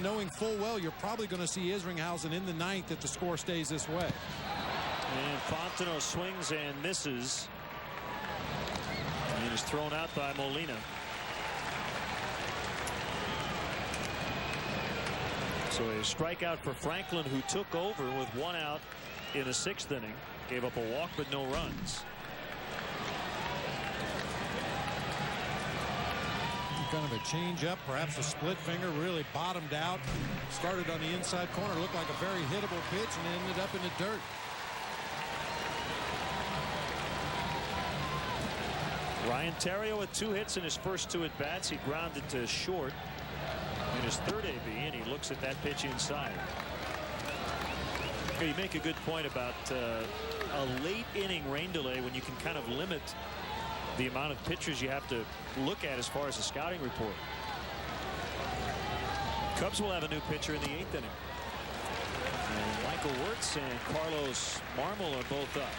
knowing full well you're probably going to see Isringhausen in the ninth if the score stays this way. And Fontenot swings and misses. And is thrown out by Molina. So a strikeout for Franklin, who took over with 1 out in the 6th inning. Gave up a walk but no runs. Kind of a change up, perhaps a split finger, really bottomed out. Started on the inside corner, looked like a very hittable pitch, and ended up in the dirt. Ryan Theriot with 2 hits in his first 2 at bats. He grounded to short in his 3rd AB, and he looks at that pitch inside. You make a good point about a late inning rain delay when you can kind of limit the amount of pitchers you have to look at as far as the scouting report. Cubs will have a new pitcher in the 8th inning. And Michael Wirtz and Carlos Marmol are both up.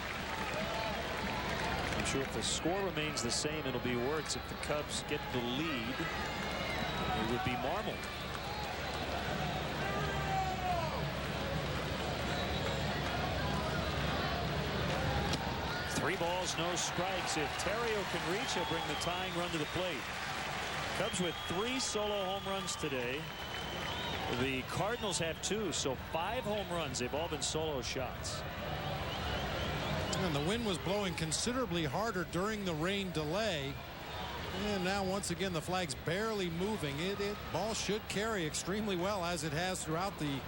I'm sure if the score remains the same, it'll be Wirtz. If the Cubs get the lead, it would be Marmol. Three balls, no strikes. If Theriot can reach, he'll bring the tying run to the plate. Cubs with 3 solo home runs today. The Cardinals have 2, so 5 home runs. They've all been solo shots. And the wind was blowing considerably harder during the rain delay. And now once again the flag's barely moving. Ball should carry extremely well, as it has throughout the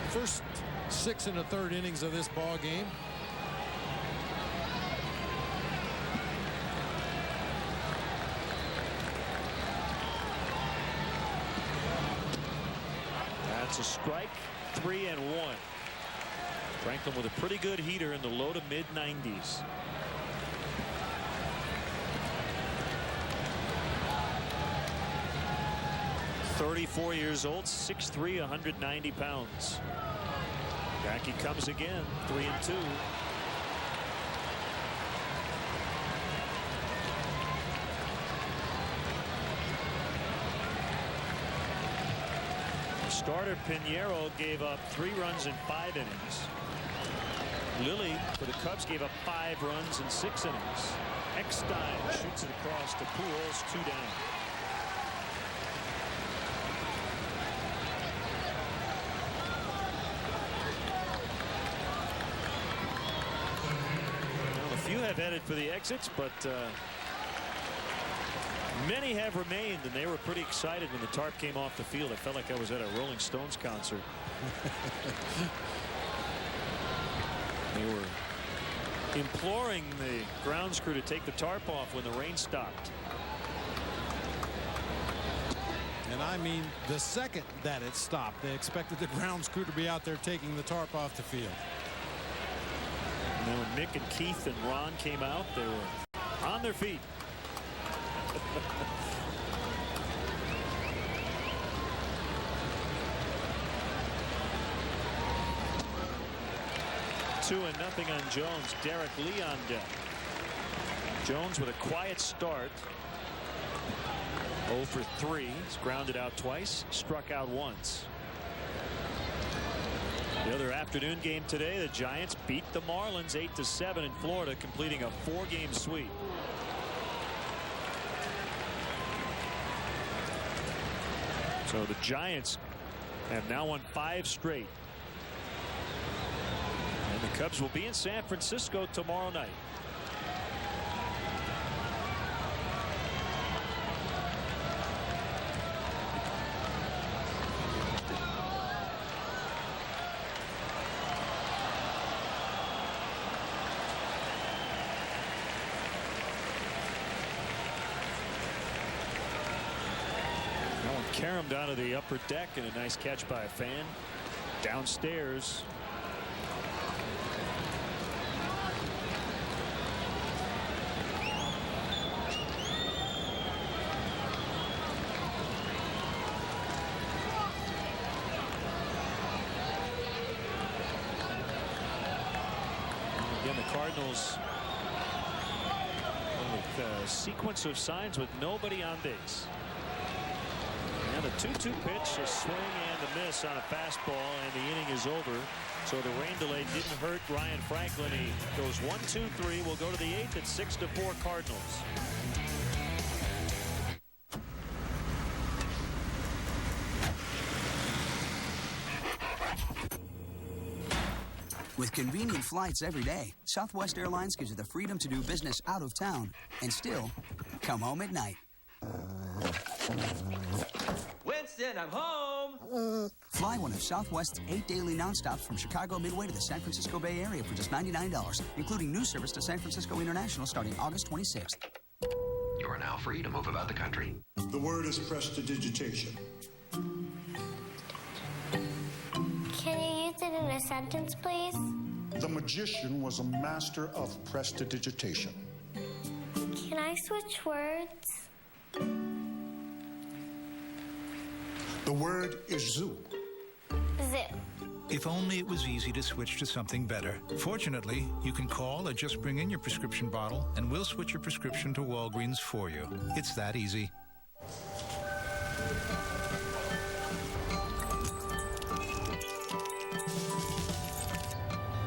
first 6 1/3 innings of this ball game. That's a strike. 3-1. Franklin with a pretty good heater in the low to mid 90s. .34 years old, 6'3", 190 pounds. Back he comes again, 3-2. Starter Pinheiro gave up 3 runs in 5 innings. Lilly for the Cubs gave up 5 runs in 6 innings. Eckstein shoots it across to Pujols, 2 down. Well, a few have headed for the exits, but many have remained, and they were pretty excited when the tarp came off the field. I felt like I was at a Rolling Stones concert. They were imploring the grounds crew to take the tarp off when the rain stopped. And I mean, the second that it stopped, they expected the grounds crew to be out there taking the tarp off the field. And then when Mick and Keith and Ron came out, they were on their feet. 2-0 on Jones. Derek Lee on deck. Jones with a quiet start. 0 for 3. He's grounded out twice, struck out once. The other afternoon game today, the Giants beat the Marlins 8-7 in Florida, completing a 4-game sweep. So the Giants have now won 5 straight. And the Cubs will be in San Francisco tomorrow night. Karam down to the upper deck, and a nice catch by a fan downstairs. The Cardinals with a sequence of signs with nobody on base. And a 2-2 pitch, a swing and a miss on a fastball, and the inning is over. So the rain delay didn't hurt Ryan Franklin. He goes 1-2-3. We'll go to the 8th at 6-4 Cardinals. With convenient flights every day, Southwest Airlines gives you the freedom to do business out of town and still come home at night. Winston, I'm home! Fly one of Southwest's 8 daily nonstops from Chicago Midway to the San Francisco Bay Area for just $99, including new service to San Francisco International starting August 26th. You are now free to move about the country. The word is prestidigitation. Can you use it in a sentence, please? The magician was a master of prestidigitation. Can I switch words? The word is zoo. Zoo. If only it was easy to switch to something better. Fortunately, you can call or just bring in your prescription bottle, and we'll switch your prescription to Walgreens for you. It's that easy.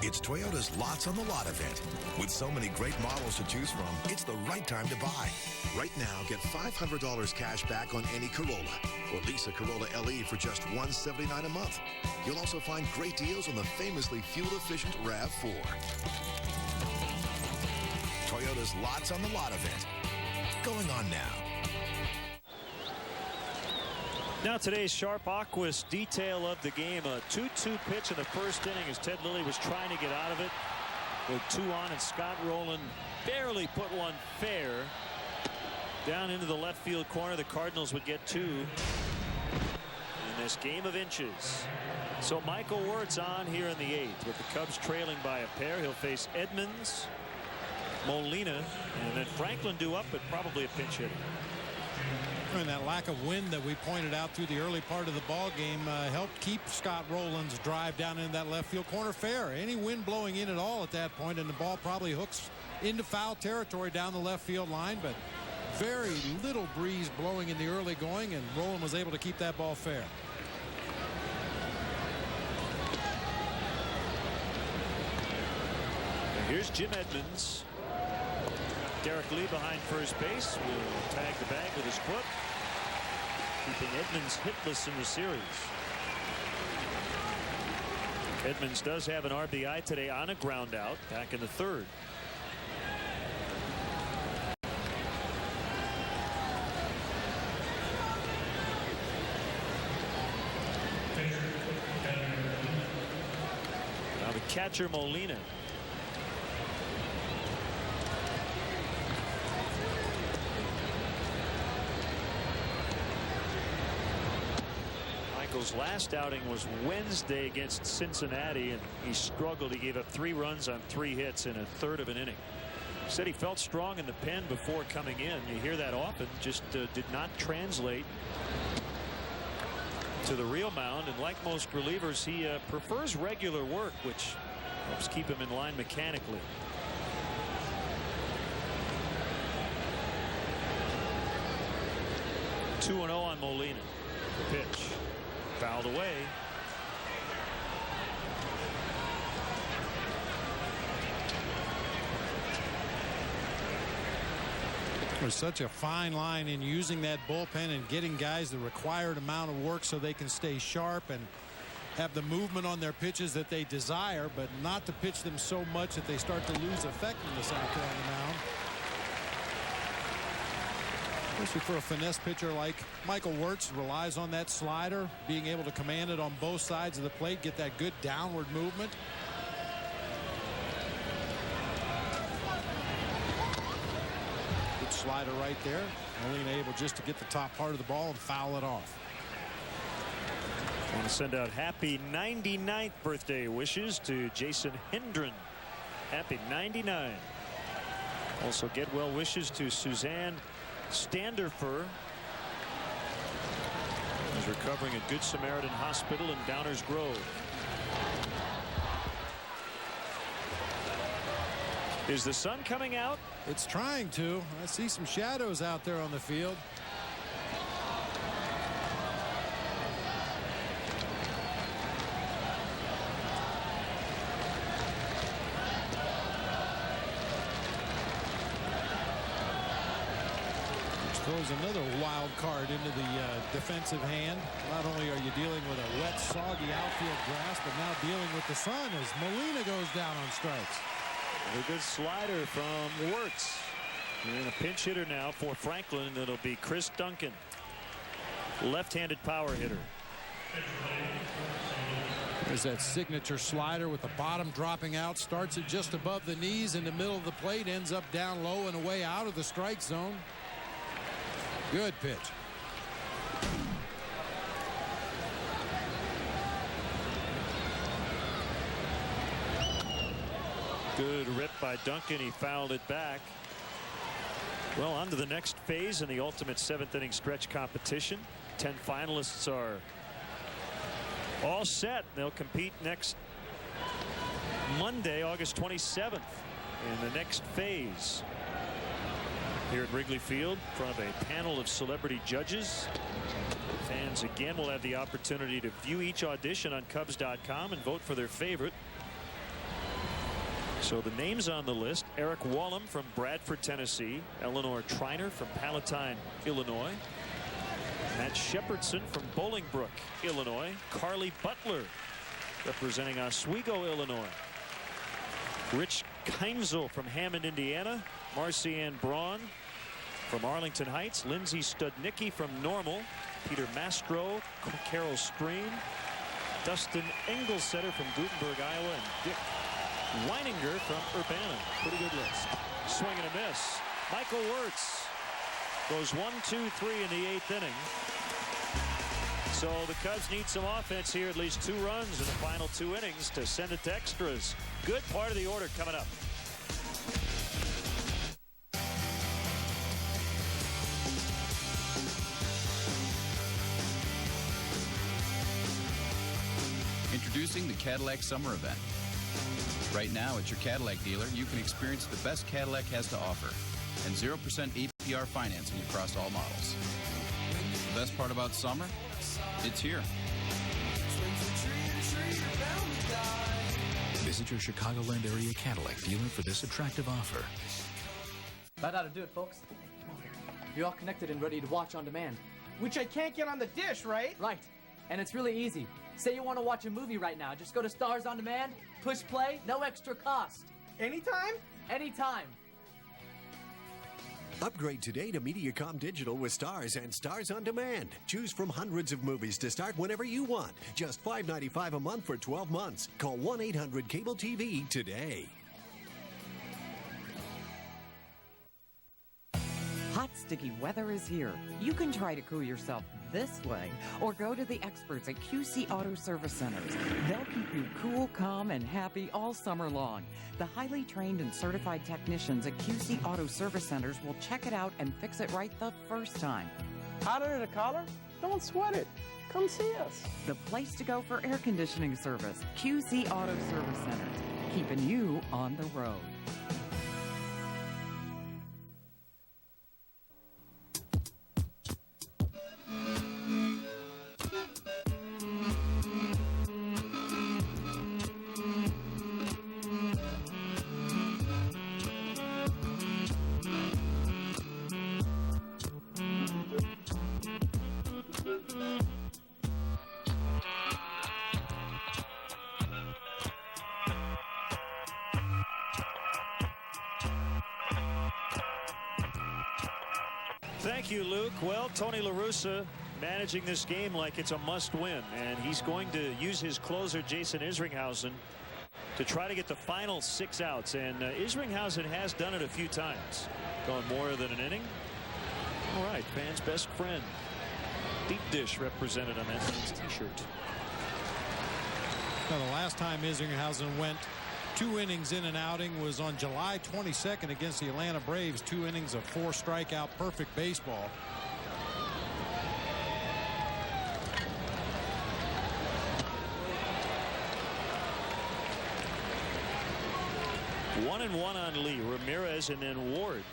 It's Toyota's Lots on the Lot event. With so many great models to choose from, it's the right time to buy. Right now, get $500 cash back on any Corolla, or lease a Corolla LE for just $179 a month. You'll also find great deals on the famously fuel-efficient RAV4. Toyota's Lots on the Lot event. Going on now. Now today's Sharp Aquas detail of the game. A 2-2 pitch in the first inning as Ted Lilly was trying to get out of it with 2 on, and Scott Rowland barely put one fair down into the left field corner. The Cardinals would get 2 in this game of inches. So Michael Wirtz on here in the 8th with the Cubs trailing by a pair. He'll face Edmonds, Molina, and then Franklin due up, but probably a pinch hitter. And that lack of wind that we pointed out through the early part of the ball game helped keep Scott Rowland's drive down in that left field corner fair. Any wind blowing in at all at that point, and the ball probably hooks into foul territory down the left field line, but very little breeze blowing in the early going, and Rowland was able to keep that ball fair. Here's Jim Edmonds. Derek Lee behind first base will tag the bag with his foot, keeping Edmonds hitless in the series. Edmonds does have an RBI today on a ground out back in the 3rd. Now the catcher Molina. Michael's last outing was Wednesday against Cincinnati, and he struggled. He gave up 3 runs on 3 hits in a 1/3 of an inning. Said he felt strong in the pen before coming in. You hear that often. Just did not translate to the real mound, and like most relievers, he prefers regular work, which helps keep him in line mechanically. (2-0) on Molina. The pitch fouled away. There's such a fine line in using that bullpen and getting guys the required amount of work so they can stay sharp and have the movement on their pitches that they desire, but not to pitch them so much that they start to lose effectiveness out there on the mound. Especially for a finesse pitcher like Michael Wirtz, relies on that slider, being able to command it on both sides of the plate, get that good downward movement. Good slider right there. Molina able just to get the top part of the ball and foul it off. I want to send out happy 99th birthday wishes to Jason Hendren. Happy 99. Also get well wishes to Suzanne Standerfer, who's recovering at Good Samaritan Hospital in Downers Grove. Is the sun coming out? It's trying to. I see some shadows out there on the field. Throws another wild card into the defensive hand. Not only are you dealing with a wet, soggy outfield grass, but now dealing with the sun as Molina goes down on strikes. A good slider from Wirtz. And a pinch hitter now for Franklin. It'll be Chris Duncan, left-handed power hitter. There's that signature slider with the bottom dropping out. Starts it just above the knees in the middle of the plate. Ends up down low and away out of the strike zone. Good pitch. Good rip by Duncan. He fouled it back. Well, on to the next phase in the ultimate 7th inning stretch competition. 10 finalists are all set. They'll compete next Monday, August 27th, in the next phase here at Wrigley Field in front of a panel of celebrity judges. Fans again will have the opportunity to view each audition on Cubs.com and vote for their favorite. So the names on the list: Eric Wallum from Bradford, Tennessee; Eleanor Triner from Palatine, Illinois; Matt Shepherdson from Bolingbrook, Illinois; Carly Butler representing Oswego, Illinois; Rich Keimzel from Hammond, Indiana; Marcianne Braun from Arlington Heights; Lindsay Studnicki from Normal; Peter Mastro, Carol Stream; Dustin Engelsetter from Gutenberg, Iowa; and Dick Weininger from Urbana. Pretty good list. Swing and a miss. Michael Wirtz goes 1-2-3 in the 8th inning. So the Cubs need some offense here, at least 2 runs in the final 2 innings to send it to extras. Good part of the order coming up. Introducing the Cadillac Summer Event. Right now at your Cadillac dealer, you can experience the best Cadillac has to offer and 0% APR financing across all models. The best part about summer? It's here. Visit your Chicagoland area Cadillac dealer for this attractive offer. That ought to do it, folks. Come over here. You're all connected and ready to watch on demand. Which I can't get on the dish, right? Right. And it's really easy. Say you want to watch a movie right now. Just go to Stars on Demand, push play, no extra cost. Anytime? Anytime. Upgrade today to Mediacom Digital with Stars and Stars on Demand. Choose from hundreds of movies to start whenever you want. Just $5.95 a month for 12 months. Call 1-800-CABLE-TV today. Hot, sticky weather is here. You can try to cool yourself this way or go to the experts at QC Auto Service Centers. They'll keep you cool, calm, and happy all summer long. The highly trained and certified technicians at QC Auto Service Centers will check it out and fix it right the first time. Hotter than a collar? Don't sweat it. Come see us. The place to go for air conditioning service. QC Auto Service Centers, keeping you on the road. Thank you, Luke. Well, Tony La Russa managing this game like it's a must-win, and he's going to use his closer, Jason Isringhausen, to try to get the final 6 outs. And Isringhausen has done it a few times, going more than an inning. All right, fans' best friend. Deep dish represented on that team's T-shirt. Well, the last time Isringhausen went 2 innings in an outing was on July 22nd against the Atlanta Braves. 2 innings of 4 strikeout perfect baseball. 1-1 on Lee. Ramirez and then Ward.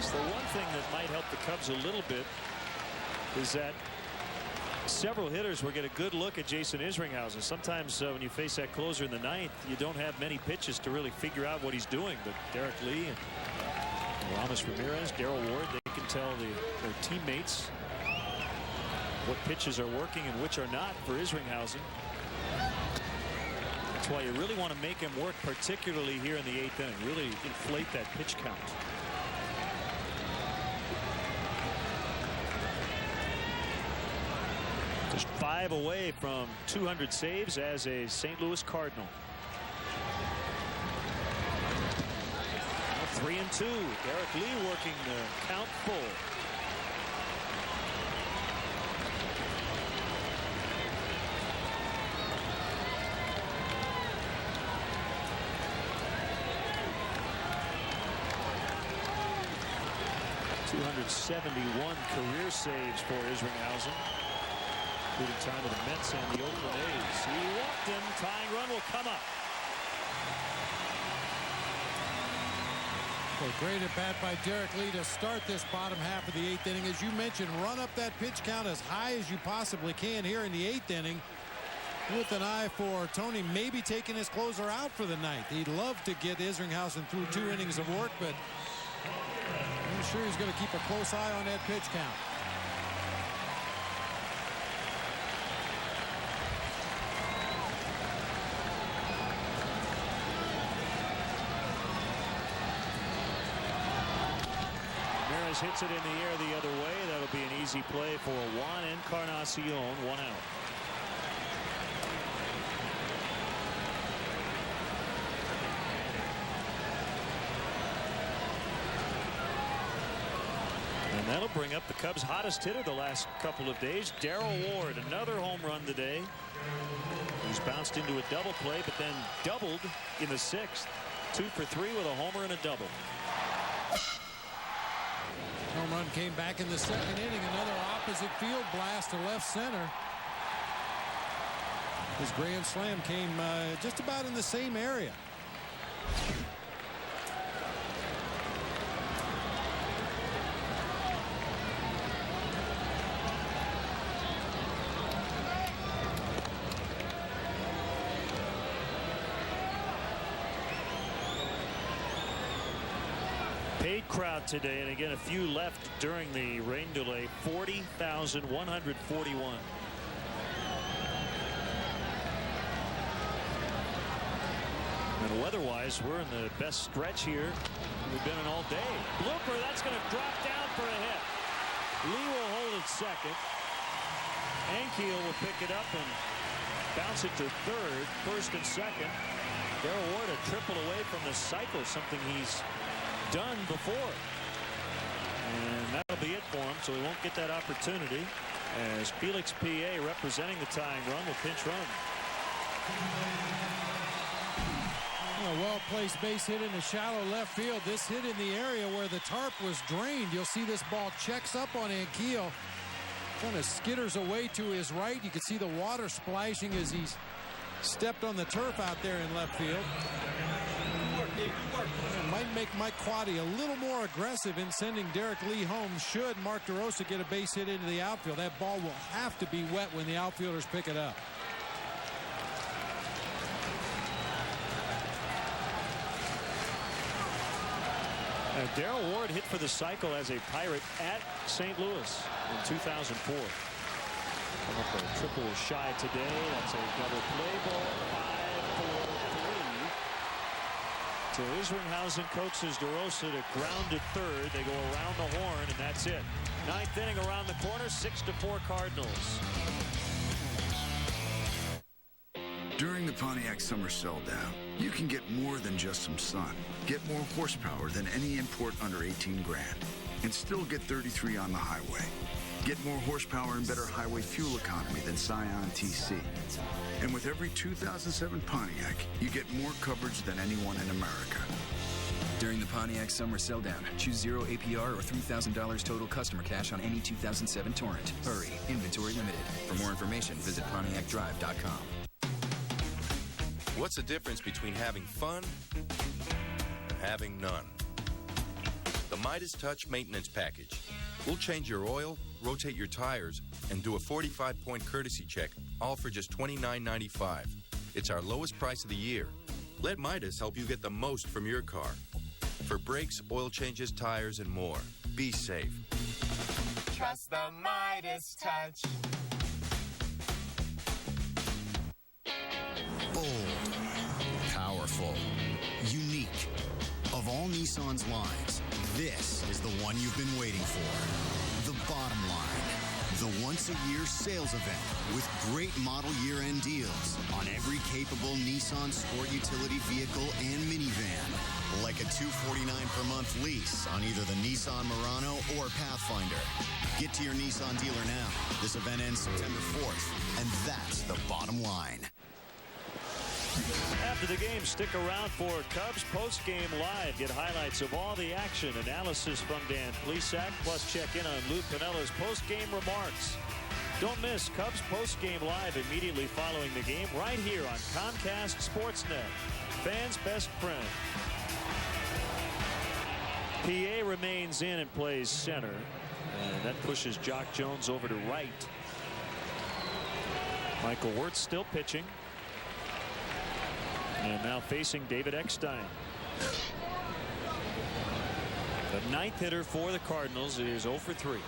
The one thing that might help the Cubs a little bit is that several hitters will get a good look at Jason Isringhausen. Sometimes when you face that closer in the ninth, you don't have many pitches to really figure out what he's doing. But Derek Lee and Ramos Ramirez, Daryl Ward, they can tell their teammates what pitches are working and which are not for Isringhausen. That's why you really want to make him work, particularly here in the 8th inning. Really inflate that pitch count. Just 5 away from 200 saves as a St. Louis Cardinal. 3-2. Derek Lee working the count full. .271 career saves for Isringhausen. Including time to the Mets and the Oakland A's. He walked him. Tying run will come up. Well, great at bat by Derek Lee to start this bottom half of the 8th inning. As you mentioned, run up that pitch count as high as you possibly can here in the 8th inning, with an eye for Tony maybe taking his closer out for the night. He'd love to get Isringhausen through 2 innings of work, but I'm sure he's going to keep a close eye on that pitch count. Hits it in the air the other way. That'll be an easy play for Juan Encarnacion. 1 out. And that'll bring up the Cubs' hottest hitter the last couple of days, Daryl Ward. Another home run today. He's bounced into a double play, but then doubled in the 6th. 2 for 3 with a homer and a double. Home run came back in the 2nd inning. Another opposite field blast to left center. His grand slam came just about in the same area. Paid crowd today, and again a few left during the rain delay. 40,141. And weather-wise, we're in the best stretch here we've been in all day. Blooper, that's going to drop down for a hit. Lee will hold it second. Ankiel will pick it up and bounce it to third. First and second. Daryl Ward a triple away from the cycle, something he's done before. And that'll be it for him, so he won't get that opportunity as Felix P.A. representing the tying run will pinch run. A well-placed base hit in the shallow left field. This hit in the area where the tarp was drained. You'll see this ball checks up on Ankiel. Kind of skitters away to his right. You can see the water splashing as he's stepped on the turf out there in left field. It might make Mike Quaddy a little more aggressive in sending Derek Lee home should Mark DeRosa get a base hit into the outfield. That ball will have to be wet when the outfielders pick it up. Daryl Ward hit for the cycle as a Pirate at St. Louis in 2004. Come up a triple shy today. That's a double play ball. 5-4-3. So Isringhausen coaxes DeRosa to ground to third. They go around the horn, and that's it. 9th inning around the corner, 6-4 Cardinals. During the Pontiac Summer Sell Down, you can get more than just some sun. Get more horsepower than any import under 18 grand, and still get 33 on the highway. Get more horsepower and better highway fuel economy than Scion TC. And with every 2007 Pontiac, you get more coverage than anyone in America. During the Pontiac Summer Sell-Down, choose 0 APR or $3,000 total customer cash on any 2007 Torrent. Hurry, inventory limited. For more information, visit PontiacDrive.com. What's the difference between having fun and having none? The Midas Touch Maintenance Package. We'll change your oil, rotate your tires, and do a 45-point courtesy check, all for just $29.95. It's our lowest price of the year. Let Midas help you get the most from your car. For brakes, oil changes, tires, and more. Be safe. Trust the Midas Touch. Bold, powerful, unique. Of all Nissan's lines, this is the one you've been waiting for. The bottom line. The once-a-year sales event with great model year-end deals on every capable Nissan sport utility vehicle and minivan. Like a $249 per month lease on either the Nissan Murano or Pathfinder. Get to your Nissan dealer now. This event ends September 4th, and that's the bottom line. After the game, stick around for Cubs Postgame Live. Get highlights of all the action, analysis from Dan Plesac, plus check in on Lou Pinella's postgame remarks. Don't miss Cubs Postgame Live immediately following the game right here on Comcast Sportsnet. Fans' best friend. PA remains in and plays center. And that pushes Jock Jones over to right. Michael Wirtz still pitching. And now facing David Eckstein. The ninth hitter for the Cardinals is 0 for 3.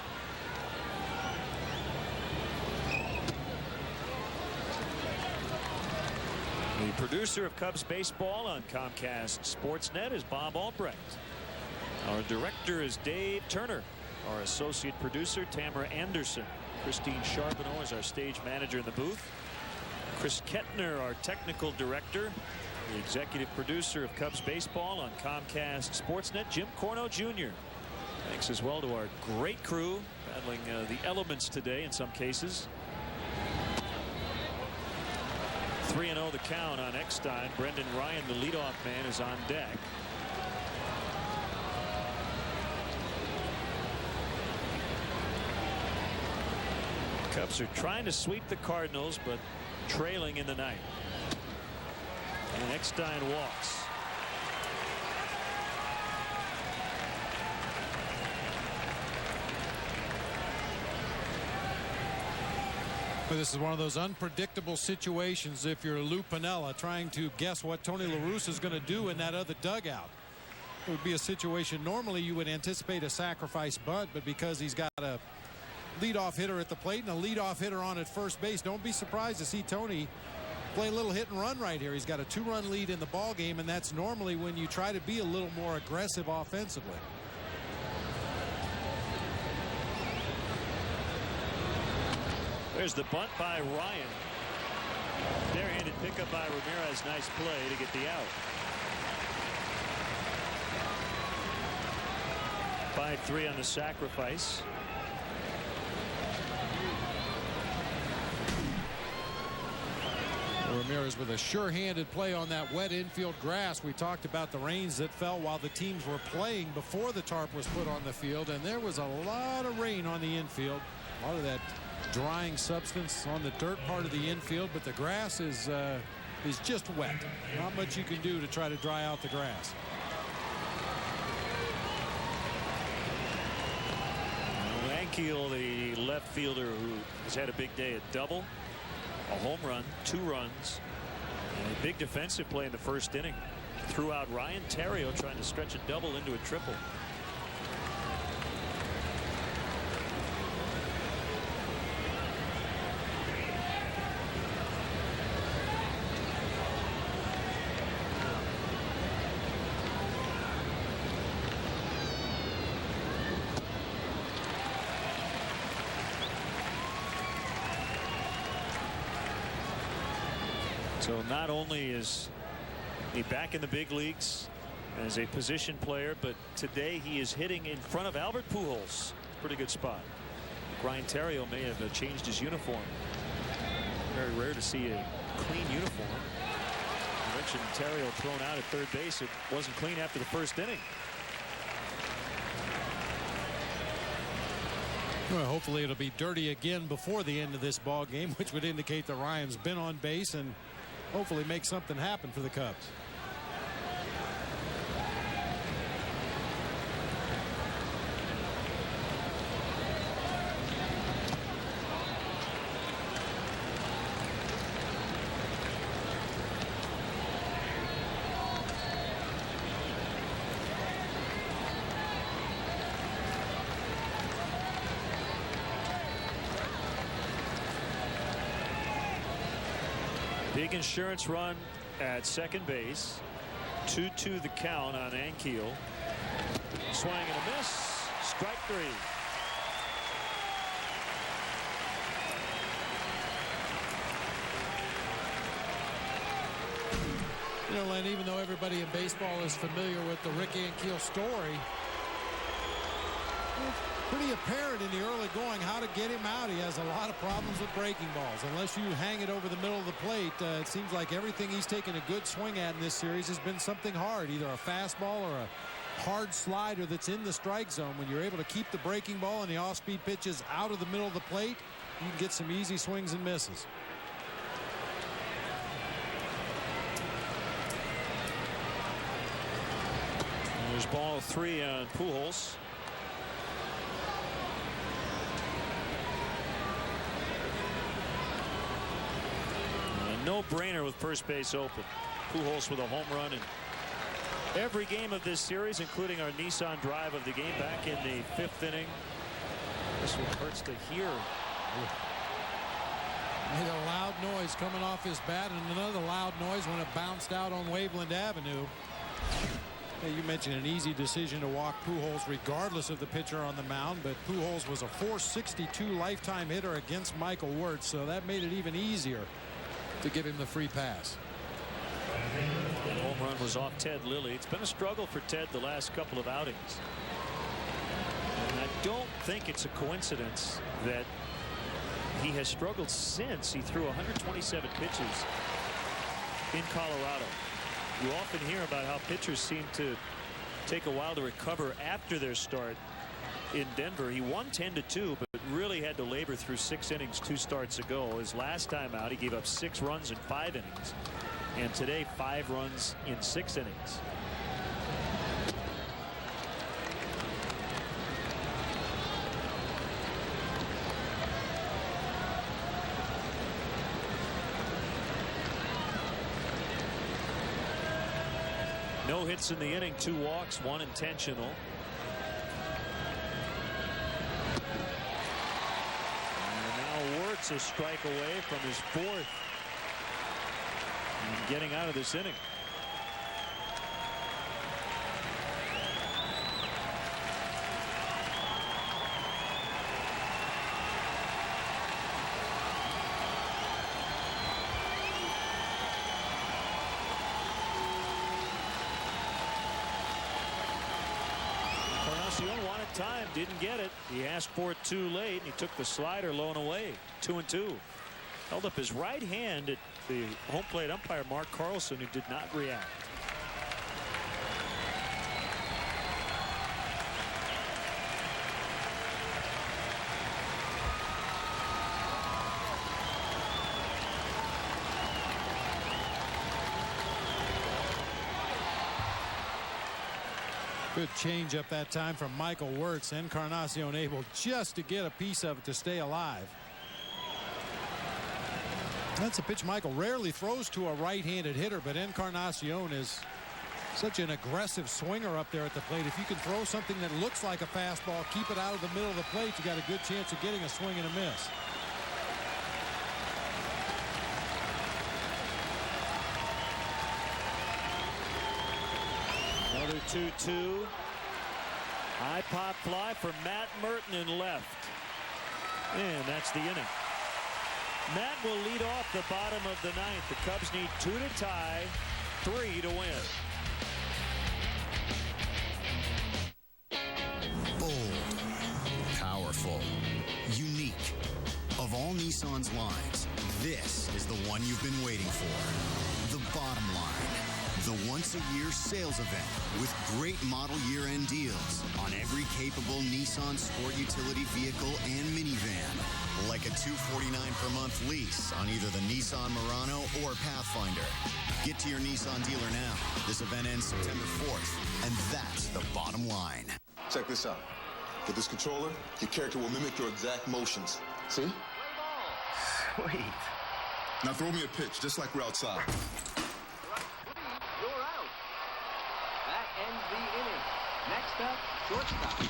The producer of Cubs baseball on Comcast Sportsnet is Bob Albrecht. Our director is Dave Turner. Our associate producer, Tamara Anderson. Christine Charbonneau is our stage manager in the booth. Chris Kettner, our technical director. The executive producer of Cubs baseball on Comcast Sportsnet, Jim Corno Jr. Thanks as well to our great crew battling the elements today in some cases. 3-0 the count on Eckstein. Brendan Ryan, the leadoff man, is on deck. Cubs are trying to sweep the Cardinals, but trailing in the ninth. And Eckstein walks. Well, this is one of those unpredictable situations if you're Lou Piniella trying to guess what Tony La Russa is going to do in that other dugout. It would be a situation normally you would anticipate a sacrifice bunt, but because he's got a leadoff hitter at the plate and a leadoff hitter on at first base, don't be surprised to see Tony play a little hit and run right here. He's got a 2-run lead in the ball game, and that's normally when you try to be a little more aggressive offensively. There's the bunt by Ryan. Barehanded pickup by Ramirez. Nice play to get the out. 5-3 on the sacrifice. Ramirez with a sure-handed play on that wet infield grass. We talked about the rains that fell while the teams were playing before the tarp was put on the field, and there was a lot of rain on the infield. A lot of that drying substance on the dirt part of the infield, but the grass is just wet. Not much you can do to try to dry out the grass. Ankiel, the left fielder who has had a big day, a double, a home run, 2 runs, and a big defensive play in the first inning. Threw out Ryan Theriot trying to stretch a double into a triple. So not only is he back in the big leagues as a position player, but today he is hitting in front of Albert Pujols. Pretty good spot. Ryan Theriot may have changed his uniform. Very rare to see a clean uniform. I mentioned Theriot thrown out at third base. It wasn't clean after the first inning. Well, hopefully it'll be dirty again before the end of this ball game, which would indicate that Ryan's been on base and hopefully make something happen for the Cubs. Big insurance run at second base. 2-2 the count on Ankiel. Swing and a miss. Strike three. You know, Len, even though everybody in baseball is familiar with the Rick Ankiel story, pretty apparent in the early going how to get him out. He has a lot of problems with breaking balls. Unless you hang it over the middle of the plate, it seems like everything he's taken a good swing at in this series has been something hard, either a fastball or a hard slider that's in the strike zone. When you're able to keep the breaking ball and the off-speed pitches out of the middle of the plate, you can get some easy swings and misses. There's ball 3 on Pujols. No-brainer with first base open. Pujols with a home run in every game of this series, including our Nissan drive of the game back in the 5th inning. This one hurts to hear. Made a loud noise coming off his bat, and another loud noise when it bounced out on Waveland Avenue. Hey, you mentioned an easy decision to walk Pujols regardless of the pitcher on the mound, but Pujols was a .462 lifetime hitter against Michael Wirtz, so that made it even easier to give him the free pass. The home run was off Ted Lilly. It's been a struggle for Ted the last couple of outings. And I don't think it's a coincidence that he has struggled since he threw 127 pitches in Colorado. You often hear about how pitchers seem to take a while to recover after their start in Denver. He won 10-2, but really had to labor through 6 innings 2 starts ago. His last time out, he gave up 6 runs in 5 innings. And today, 5 runs in 6 innings. No hits in the inning, 2 walks, 1 intentional. And now Wirtz a strike away from his 4th. And getting out of this inning. Wanted time, didn't get it. He asked for it too late, and he took the slider low and away. 2-2. Held up his right hand at the home plate umpire, Mark Carlson, who did not react. Good change up that time from Michael Wirtz. Encarnacion able just to get a piece of it to stay alive. That's a pitch Michael rarely throws to a right-handed hitter, but Encarnacion is such an aggressive swinger up there at the plate. If you can throw something that looks like a fastball, keep it out of the middle of the plate, you got a good chance of getting a swing and a miss. Another 2-2. High pop fly for Matt Merton in left. And that's the inning. Matt will lead off the bottom of the 9th. The Cubs need 2 to tie, 3 to win. Bold, powerful, unique. Nissan's lines, this is the one you've been waiting for. The bottom line. The once-a-year sales event with great model year-end deals on every capable Nissan sport utility vehicle and minivan. Like a $249 per month lease on either the Nissan Murano or Pathfinder. Get to your Nissan dealer now. This event ends September 4th, and that's the bottom line. Check this out. With this controller, your character will mimic your exact motions. See? Sweet. Now throw me a pitch, just like we're outside. You're out. That ends the inning. Next up, shortstop.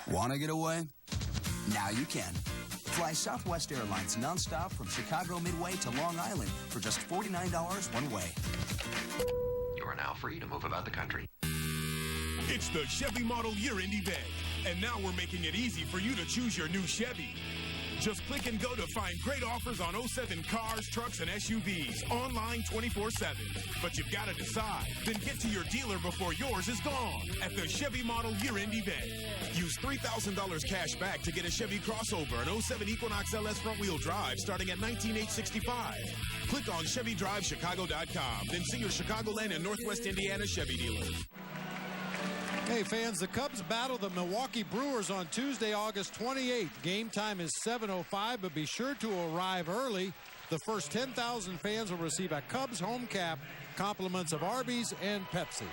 Want to get away? Now you can. Fly Southwest Airlines nonstop from Chicago Midway to Long Island for just $49 one way. You are now free to move about the country. It's the Chevy Model Year-End event, and now we're making it easy for you to choose your new Chevy. Just click and go to find great offers on 07 cars, trucks, and SUVs online 24/7. But you've got to decide. Then get to your dealer before yours is gone at the Chevy Model Year-End event. Use $3,000 cash back to get a Chevy crossover, an 07 Equinox LS front-wheel drive starting at $19,865. Click on ChevyDriveChicago.com. Then see your Chicagoland and Northwest Indiana Chevy dealers. Hey fans, the Cubs battle the Milwaukee Brewers on Tuesday, August 28th. Game time is 7:05, but be sure to arrive early. The first 10,000 fans will receive a Cubs home cap, compliments of Arby's and Pepsi.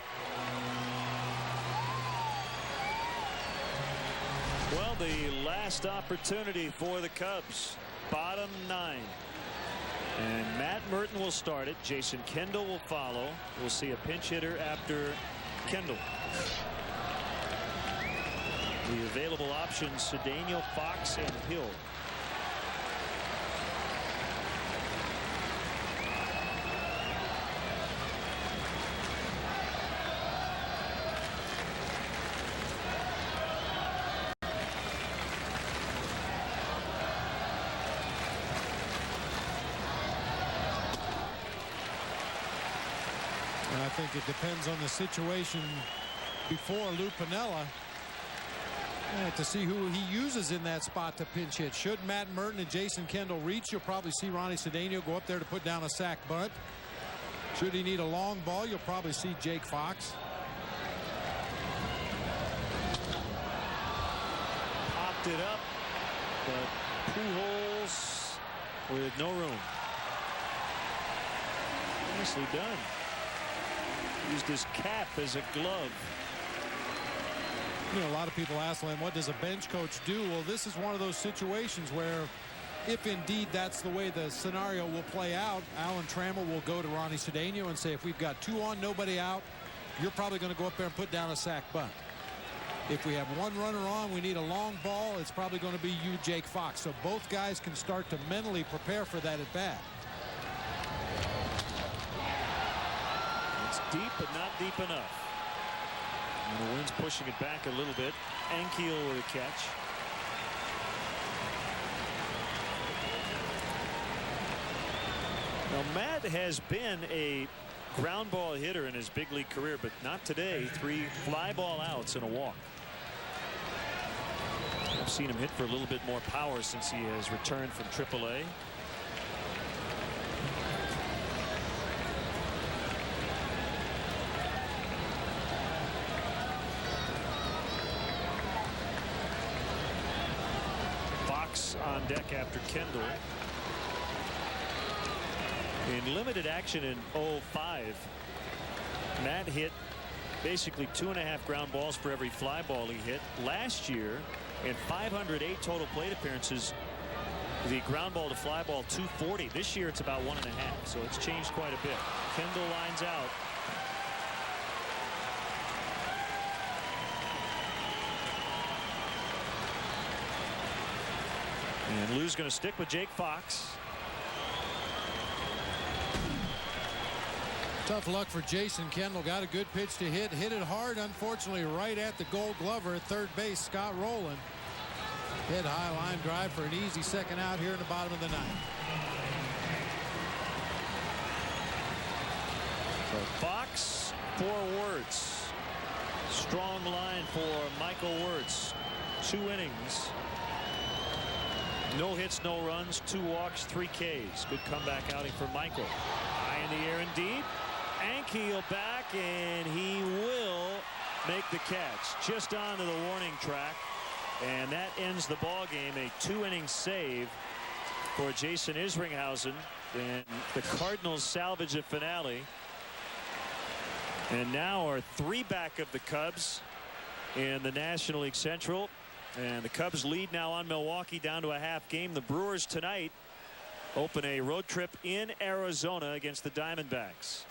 Well, the last opportunity for the Cubs. Bottom 9. And Matt Merton will start it. Jason Kendall will follow. We'll see a pinch hitter after Kendall. The available options, Cedeno, Fox, and Hill. And I think it depends on the situation before Lou Piniella. To see who he uses in that spot to pinch hit. Should Matt Merton and Jason Kendall reach, you'll probably see Ronnie Cedeno go up there to put down a sac bunt. Should he need a long ball, you'll probably see Jake Fox. Popped it up, but Pujols with no room. Nicely done. Used his cap as a glove. You know, a lot of people ask, Len, what does a bench coach do? Well, this is one of those situations where if indeed that's the way the scenario will play out, Alan Trammell will go to Ronnie Cedeno and say, if we've got 2 on, nobody out, you're probably going to go up there and put down a sac bunt. If we have 1 runner on, we need a long ball, it's probably going to be you, Jake Fox. So both guys can start to mentally prepare for that at bat. It's deep, but not deep enough. And the wind's pushing it back a little bit. Ankiel with a catch. Now, Matt has been a ground ball hitter in his big league career, but not today. 3 fly ball outs and a walk. I've seen him hit for a little bit more power since he has returned from AAA. On deck after Kendall. In limited action in 05, Matt hit basically 2.5 ground balls for every fly ball he hit. Last year, in 508 total plate appearances, the ground ball to fly ball 240. This year it's about 1.5, so it's changed quite a bit. Kendall lines out. And Lou's going to stick with Jake Fox. Tough luck for Jason Kendall. Got a good pitch to hit. Hit it hard, unfortunately, right at the Gold Glover at third base, Scott Rowland. Hit high line drive for an easy second out here in the bottom of the 9th. So Fox for Wirtz. Strong line for Michael Wirtz. 2 innings. No hits, no runs, 2 walks, 3 Ks. Good comeback outing for Michael. High in the air indeed. Ankiel back, and he will make the catch just onto the warning track. And that ends the ball game. A 2-inning save for Jason Isringhausen. And the Cardinals salvage a finale. And now are 3 back of the Cubs in the National League Central. And the Cubs lead now on Milwaukee down to a half game. The Brewers tonight open a road trip in Arizona against the Diamondbacks.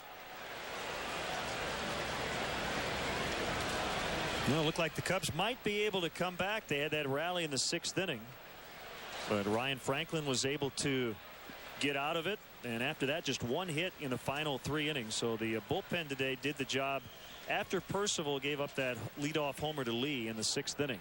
Well, it looked like the Cubs might be able to come back. They had that rally in the 6th inning. But Ryan Franklin was able to get out of it. And after that, just 1 hit in the final 3 innings. So the bullpen today did the job after Percival gave up that leadoff homer to Lee in the 6th inning.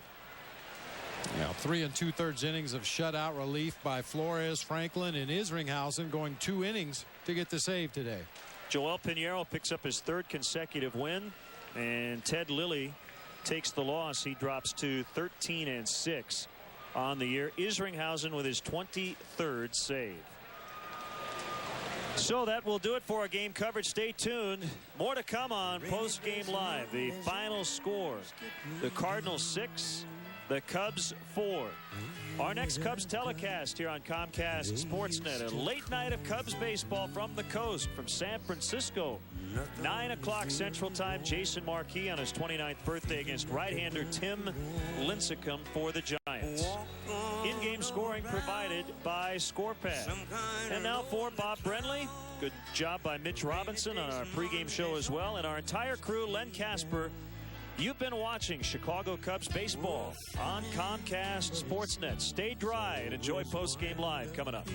Yeah, 3 2/3 innings of shutout relief by Flores, Franklin, and Isringhausen, going 2 innings to get the save today. Joel Pinheiro picks up his 3rd consecutive win, and Ted Lilly takes the loss. He drops to 13-6 on the year. Isringhausen with his 23rd save. So that will do it for our game coverage. Stay tuned. More to come on Postgame Live. The final score: the Cardinals 6, the Cubs 4. Our next Cubs telecast here on Comcast Sportsnet. A late night of Cubs baseball from the coast, from San Francisco. 9 o'clock Central Time. Jason Marquis on his 29th birthday against right-hander Tim Lincecum for the Giants. In-game scoring provided by ScorePad. And now for Bob Brenly. Good job by Mitch Robinson on our pregame show as well. And our entire crew, Len Casper. You've been watching Chicago Cubs baseball on Comcast Sportsnet. Stay dry and enjoy Postgame Live coming up.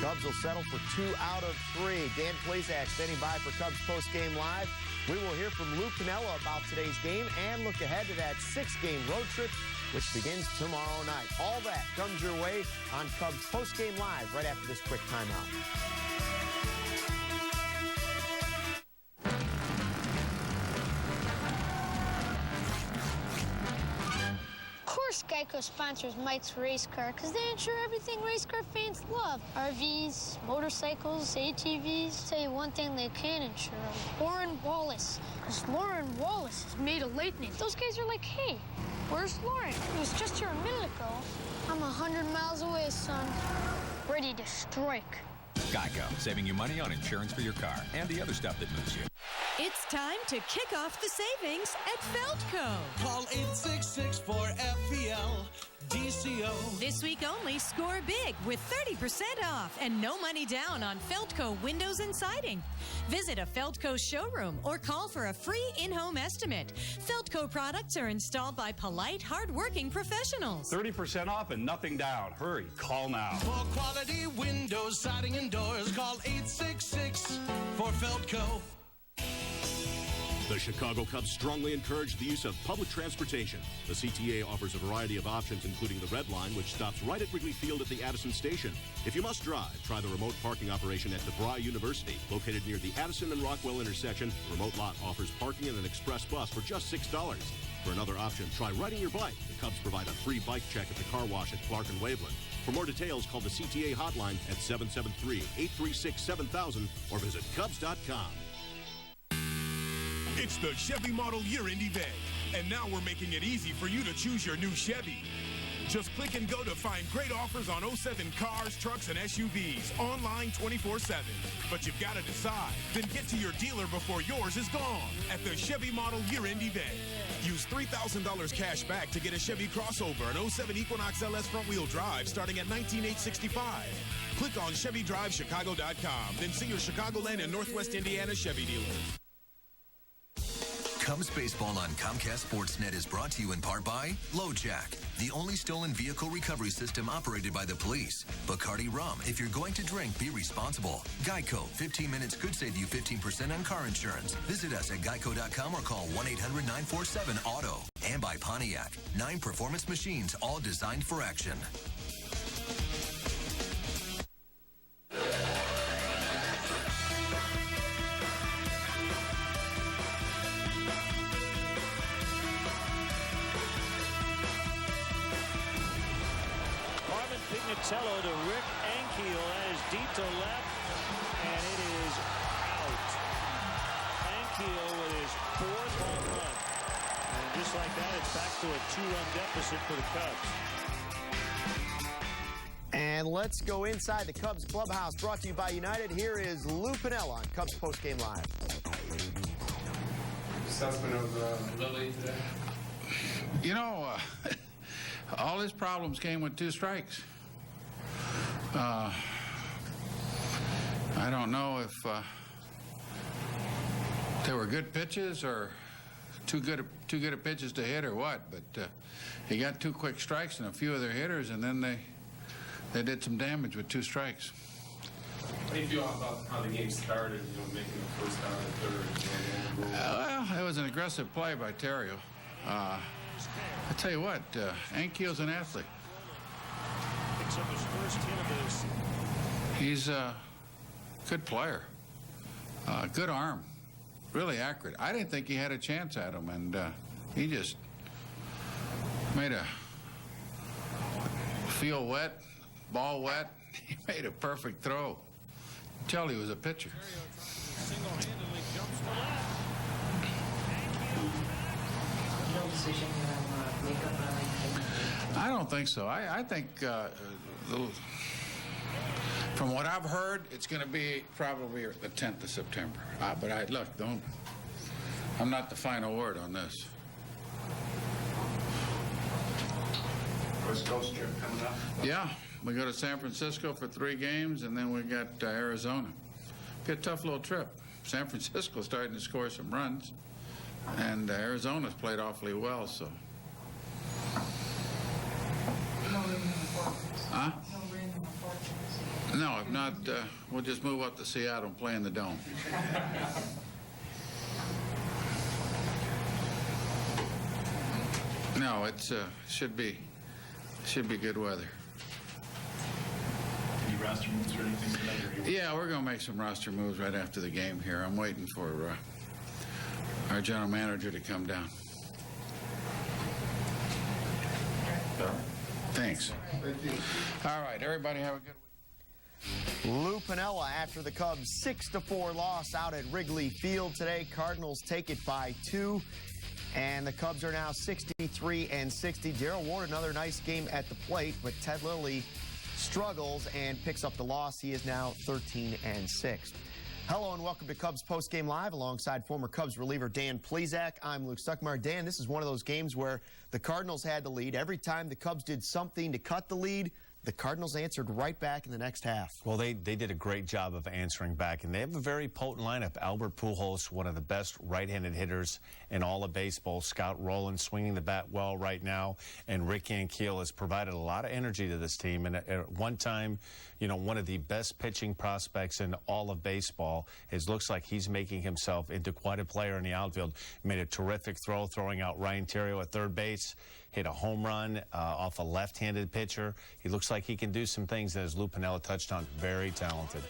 Cubs will settle for 2 out of 3. Dan Plazak standing by for Cubs Postgame Live. We will hear from Lou Piniella about today's game and look ahead to that 6-game road trip, which begins tomorrow night. All that comes your way on Cubs Postgame Live right after this quick timeout. Of course Geico sponsors Mike's Race Car because they insure everything race car fans love. RVs, motorcycles, ATVs. Tell you one thing they can insure: Lauren Wallace. Because Lauren Wallace is made of lightning. Those guys are like, hey, where's Lauren? He was just here a minute ago. I'm 100 miles away, son. Ready to strike. Geico, saving you money on insurance for your car and the other stuff that moves you. It's time to kick off the savings at Feldco. Call 866-4FEL DCO. This week only, score big with 30% off and no money down on Feldco windows and siding. Visit a Feldco showroom or call for a free in-home estimate. Feldco products are installed by polite, hard-working professionals. 30% off and nothing down. Hurry, call now. For quality windows, siding, and doors, call 866-4Feldco. The Chicago Cubs strongly encourage the use of public transportation. The CTA offers a variety of options, including the Red Line, which stops right at Wrigley Field at the Addison Station. If you must drive, try the remote parking operation at DeVry University. Located near the Addison and Rockwell intersection, the remote lot offers parking and an express bus for just $6. For another option, try riding your bike. The Cubs provide a free bike check at the car wash at Clark and Waveland. For more details, call the CTA hotline at 773-836-7000 or visit Cubs.com. It's the Chevy Model Year-End event, and now we're making it easy for you to choose your new Chevy. Just click and go to find great offers on 07 cars, trucks, and SUVs online 24/7. But you've got to decide. Then get to your dealer before yours is gone at the Chevy Model Year-End event. Use $3,000 cash back to get a Chevy crossover, an 07 Equinox LS front-wheel drive starting at $19,865. Click on ChevyDriveChicago.com, then see your Chicagoland and Northwest Indiana Chevy dealer. Cubs baseball on Comcast Sportsnet is brought to you in part by LoJack, the only stolen vehicle recovery system operated by the police. Bacardi Rum, if you're going to drink, be responsible. Geico, 15 minutes could save you 15% on car insurance. Visit us at geico.com or call 1-800-947-AUTO. And by Pontiac, 9 performance machines, all designed for action. Hello to Rick Ankiel. That is deep to left, and it is out. Ankiel with his 4th home run. And just like that, it's back to a 2-run deficit for the Cubs. And let's go inside the Cubs clubhouse, brought to you by United. Here is Lou Piniella on Cubs Postgame Live. Assessment of Lily today? You know, all his problems came with 2 strikes. I don't know if they were good pitches or too good at pitches to hit or what, but he got 2 quick strikes and a few other hitters, and then they did some damage with 2 strikes. How do you feel about how the game started, making the first out of the 3rd? Well, it was an aggressive play by Terrio. I tell you what, Ankiel's an athlete. Picks up his first hit of this. He's a good player. Good arm. Really accurate. I didn't think he had a chance at him, and he just made a feel wet, ball wet. He made a perfect throw. Tell he was a pitcher. Single-handedly jumps to left. No decision on makeup or anything? I don't think so. I think, from what I've heard, it's going to be probably the 10th of September. But look, I'm not the final word on this. West Coast trip coming up? Yeah, we go to San Francisco for 3 games, and then we got Arizona. Be a tough little trip. San Francisco's starting to score some runs, and Arizona's played awfully well, so. No room in the forecast. Huh? No room in the forecast. No, if not, we'll just move up to Seattle and play in the Dome. No, it's should be good weather. Any roster moves or anything tonight? Yeah, we're going to make some roster moves right after the game here. I'm waiting for our general manager to come down. Thanks. Thank you. All right, everybody have a good week. Lou Piniella after the Cubs' 6-4 loss out at Wrigley Field today. Cardinals take it by 2. And the Cubs are now 63-60. Daryl Ward, another nice game at the plate, but Ted Lilly struggles and picks up the loss. He is now 13-6. Hello and welcome to Cubs Postgame Live alongside former Cubs reliever Dan Plesac. I'm Luke Stuckmeyer. Dan, this is one of those games where the Cardinals had the lead. Every time the Cubs did something to cut the lead, the Cardinals answered right back in the next half. Well, they did a great job of answering back, and they have a very potent lineup. Albert Pujols, one of the best right-handed hitters in all of baseball. Scott Rowland swinging the bat well right now, and Rick Ankiel has provided a lot of energy to this team. And at one time, one of the best pitching prospects in all of baseball. It looks like he's making himself into quite a player in the outfield. Made a terrific throw, throwing out Ryan Terrio at third base. Hit a home run off a left-handed pitcher. He looks like he can do some things, as Lou Piniella touched on. Very talented.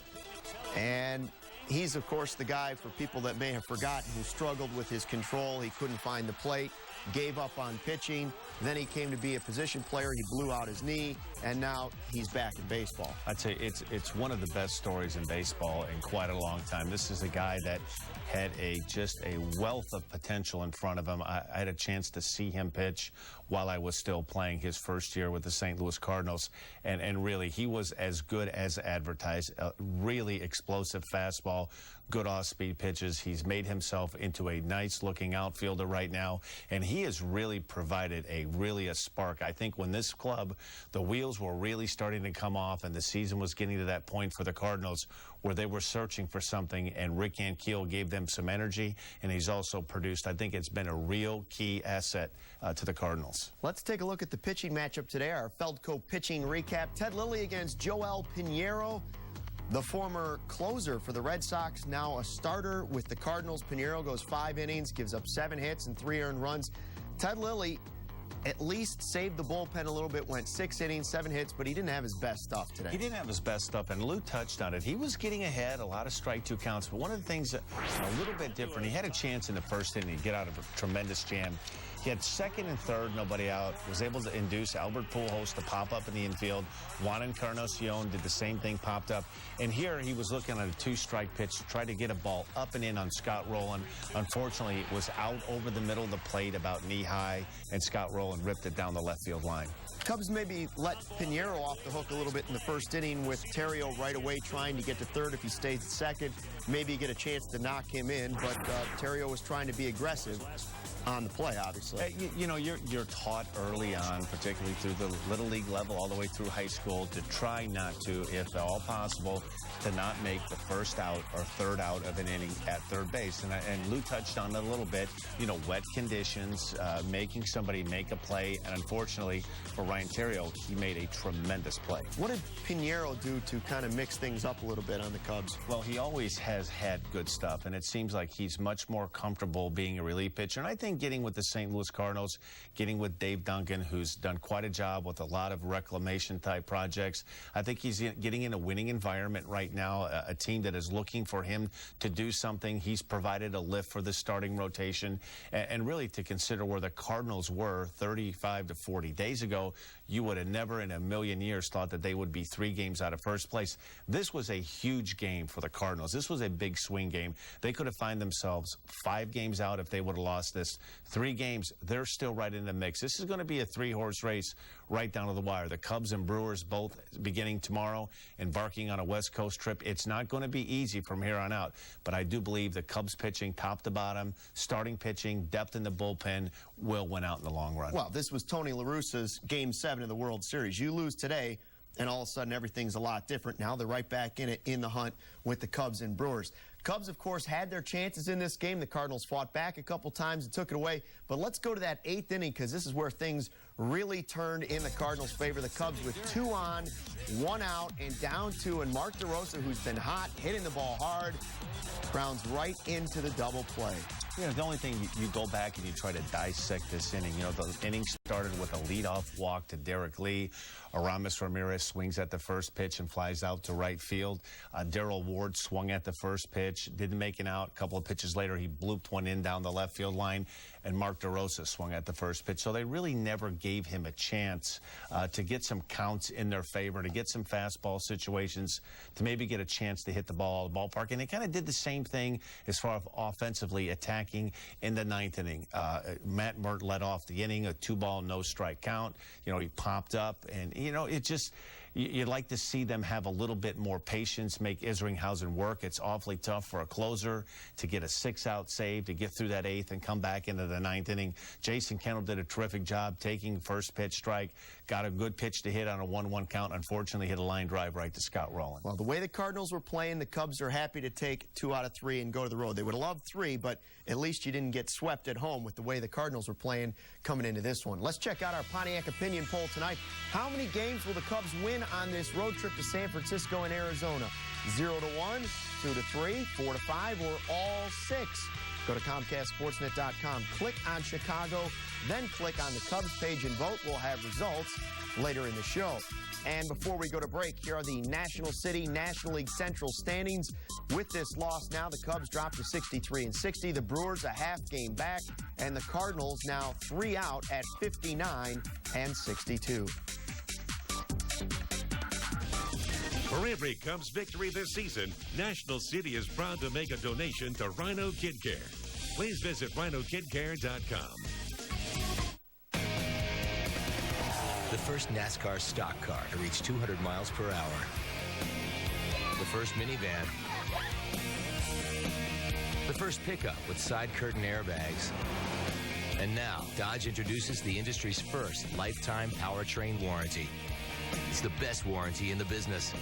And he's, of course, the guy, for people that may have forgotten, who struggled with his control. He couldn't find the plate, gave up on pitching. Then he came to be a position player. He blew out his knee, and now he's back in baseball. I'd say it's one of the best stories in baseball in quite a long time. This is a guy that had just a wealth of potential in front of him. I had a chance to see him pitch while I was still playing his first year with the St. Louis Cardinals, and really he was as good as advertised. Really explosive fastball, good off-speed pitches. He's made himself into a nice-looking outfielder right now, and he has really provided a spark. I think when this club, the wheels were really starting to come off, and the season was getting to that point for the Cardinals where they were searching for something, and Rick Ankiel gave them some energy, and he's also produced. I think it's been a real key asset to the Cardinals. Let's take a look at the pitching matchup today. Our Feldco pitching recap. Ted Lilly against Joel Pinheiro, the former closer for the Red Sox, now a starter with the Cardinals. Pinheiro goes 5 innings, gives up 7 hits and 3 earned runs. Ted Lilly at least saved the bullpen a little bit, went 6 innings, 7 hits, but he didn't have his best stuff today. He didn't have his best stuff, and Lou touched on it. He was getting ahead, a lot of strike 2 counts, but one of the things that a little bit different, he had a chance in the first inning to get out of a tremendous jam. He had second and third, nobody out, was able to induce Albert Pujols to pop up in the infield. Juan Encarnacion did the same thing, popped up. And here he was looking at a two-strike pitch to try to get a ball up and in on Scott Rowland. Unfortunately, it was out over the middle of the plate about knee-high, and Scott Rowland ripped it down the left field line. Cubs maybe let Pinheiro off the hook a little bit in the first inning with Theriot right away trying to get to third. If he stays second, maybe get a chance to knock him in. But Theriot was trying to be aggressive on the play, obviously. You know, you're taught early on, particularly through the Little League level all the way through high school, to try not to, if at all possible, to not make the first out or third out of an inning at third base. And Lou touched on it a little bit, you know, wet conditions, making somebody make a play. And unfortunately for Ryan Theriot, he made a tremendous play. What did Pinheiro do to kind of mix things up a little bit on the Cubs? Well, he always has had good stuff, and it seems like he's much more comfortable being a relief pitcher. And I think getting with the St. Louis Cardinals, getting with Dave Duncan, who's done quite a job with a lot of reclamation-type projects, I think he's getting in a winning environment right now, a team that is looking for him to do something. He's provided a lift for the starting rotation, and really to consider where the Cardinals were 35 to 40 days ago, you would have never in a million years thought that they would be 3 games out of first place. This was a huge game for the Cardinals. This was a big swing game. They could have found themselves 5 games out if they would have lost this. 3 games, they're still right in the mix. This is going to be a 3-horse race right down to the wire. The Cubs and Brewers both beginning tomorrow, embarking on a West Coast trip. It's not going to be easy from here on out, but I do believe the Cubs pitching top to bottom, starting pitching, depth in the bullpen will win out in the long run. Well, this was Tony La Russa's Game 7 of the World Series. You lose today, and all of a sudden everything's a lot different. Now they're right back in it, in the hunt with the Cubs and Brewers. Cubs, of course, had their chances in this game. The Cardinals fought back a couple times and took it away. But let's go to that 8th inning, because this is where things really turned in the Cardinals' favor. The Cubs with 2 on, 1 out, and down 2. And Mark DeRosa, who's been hot, hitting the ball hard, grounds right into the double play. You know, the only thing, you go back and you try to dissect this inning. You know, the inning started with a leadoff walk to Derek Lee. Aramis Ramirez swings at the first pitch and flies out to right field. Daryl Ward swung at the first pitch, didn't make an out. A couple of pitches later, he blooped one in down the left field line, and Mark DeRosa swung at the first pitch. So they really never gave him a chance to get some counts in their favor, to get some fastball situations, to maybe get a chance to hit the ball out of the ballpark. And they kind of did the same thing as far as offensively attacking in the 9th inning. Matt Mert led off the inning, a 2-ball, no-strike count. You know, he popped up, and, you know, it just... You'd like to see them have a little bit more patience, make Isringhausen work. It's awfully tough for a closer to get a 6-out save, to get through that 8th and come back into the 9th inning. Jason Kendall did a terrific job taking first pitch strike, got a good pitch to hit on a 1-1 count. Unfortunately, hit a line drive right to Scott Rowland. Well, the way the Cardinals were playing, the Cubs are happy to take 2 out of 3 and go to the road. They would have loved 3, but at least you didn't get swept at home with the way the Cardinals were playing coming into this one. Let's check out our Pontiac opinion poll tonight. How many games will the Cubs win on this road trip to San Francisco and Arizona? 0 to 1, 2 to 3, 4 to 5, or all 6? Go to ComcastSportsNet.com, click on Chicago, then click on the Cubs page and vote. We'll have results later in the show. And before we go to break, here are the National City National League Central standings. With this loss now, the Cubs drop to 63-60. The Brewers a half game back, and the Cardinals now 3 out at 59-62. For every Cubs victory this season, National City is proud to make a donation to Rhino Kid Care. Please visit rhinokidcare.com. The first NASCAR stock car to reach 200 miles per hour. The first minivan. The first pickup with side curtain airbags. And now, Dodge introduces the industry's first lifetime powertrain warranty. It's the best warranty in the business.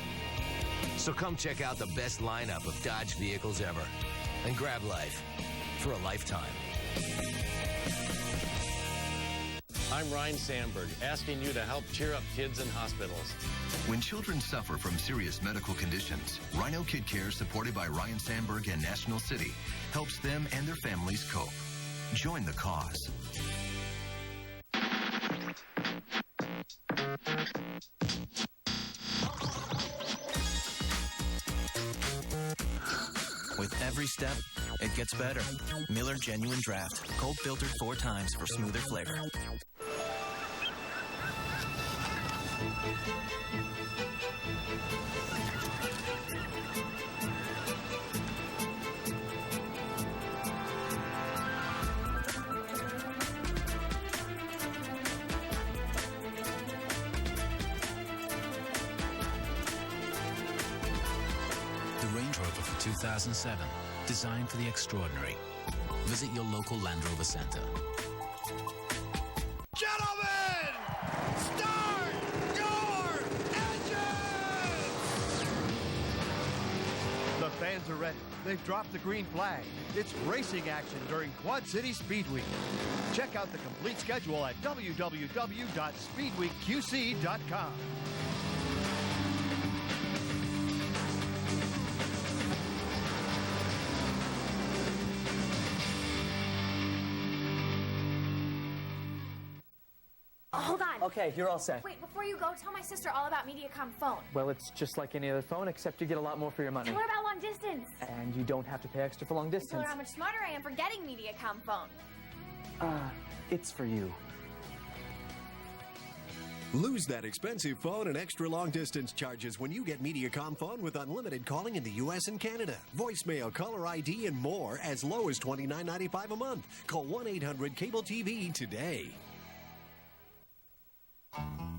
So come check out the best lineup of Dodge vehicles ever and grab life for a lifetime. I'm Ryan Sandberg, asking you to help cheer up kids in hospitals. When children suffer from serious medical conditions, Rhino Kid Care, supported by Ryan Sandberg and National City, helps them and their families cope. Join the cause. With With every step, it gets better. Miller Genuine Draft. Cold filtered 4 times for smoother flavor. The Range Rover for 2007, designed for the extraordinary. Visit your local Land Rover Center. Gentlemen, start your engines! The fans are ready. They've dropped the green flag. It's racing action during Quad City Speed Week. Check out the complete schedule at www.speedweekqc.com. Hold on. Okay, you're all set. Wait, before you go, tell my sister all about Mediacom phone. Well, it's just like any other phone, except you get a lot more for your money. And what about long distance? And you don't have to pay extra for long Tell distance. her how much smarter I am for getting Mediacom phone. It's for you. Lose that expensive phone and extra long-distance charges when you get Mediacom phone with unlimited calling in the U.S. and Canada. Voicemail, caller ID, and more as low as $29.95 a month. Call 1-800-CABLE-TV today.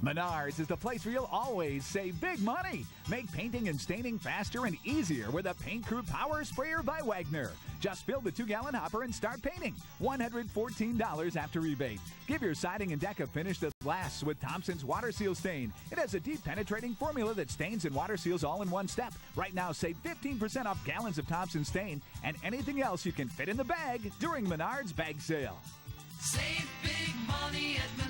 Menards is the place where you'll always save big money. Make painting and staining faster and easier with a Paint Crew Power Sprayer by Wagner. Just fill the 2-gallon hopper and start painting. $114 after rebate. Give your siding and deck a finish that lasts with Thompson's Water Seal Stain. It has a deep penetrating formula that stains and water seals all in one step. Right now, save 15% off gallons of Thompson Stain and anything else you can fit in the bag during Menards Bag Sale. Save big money at Menards.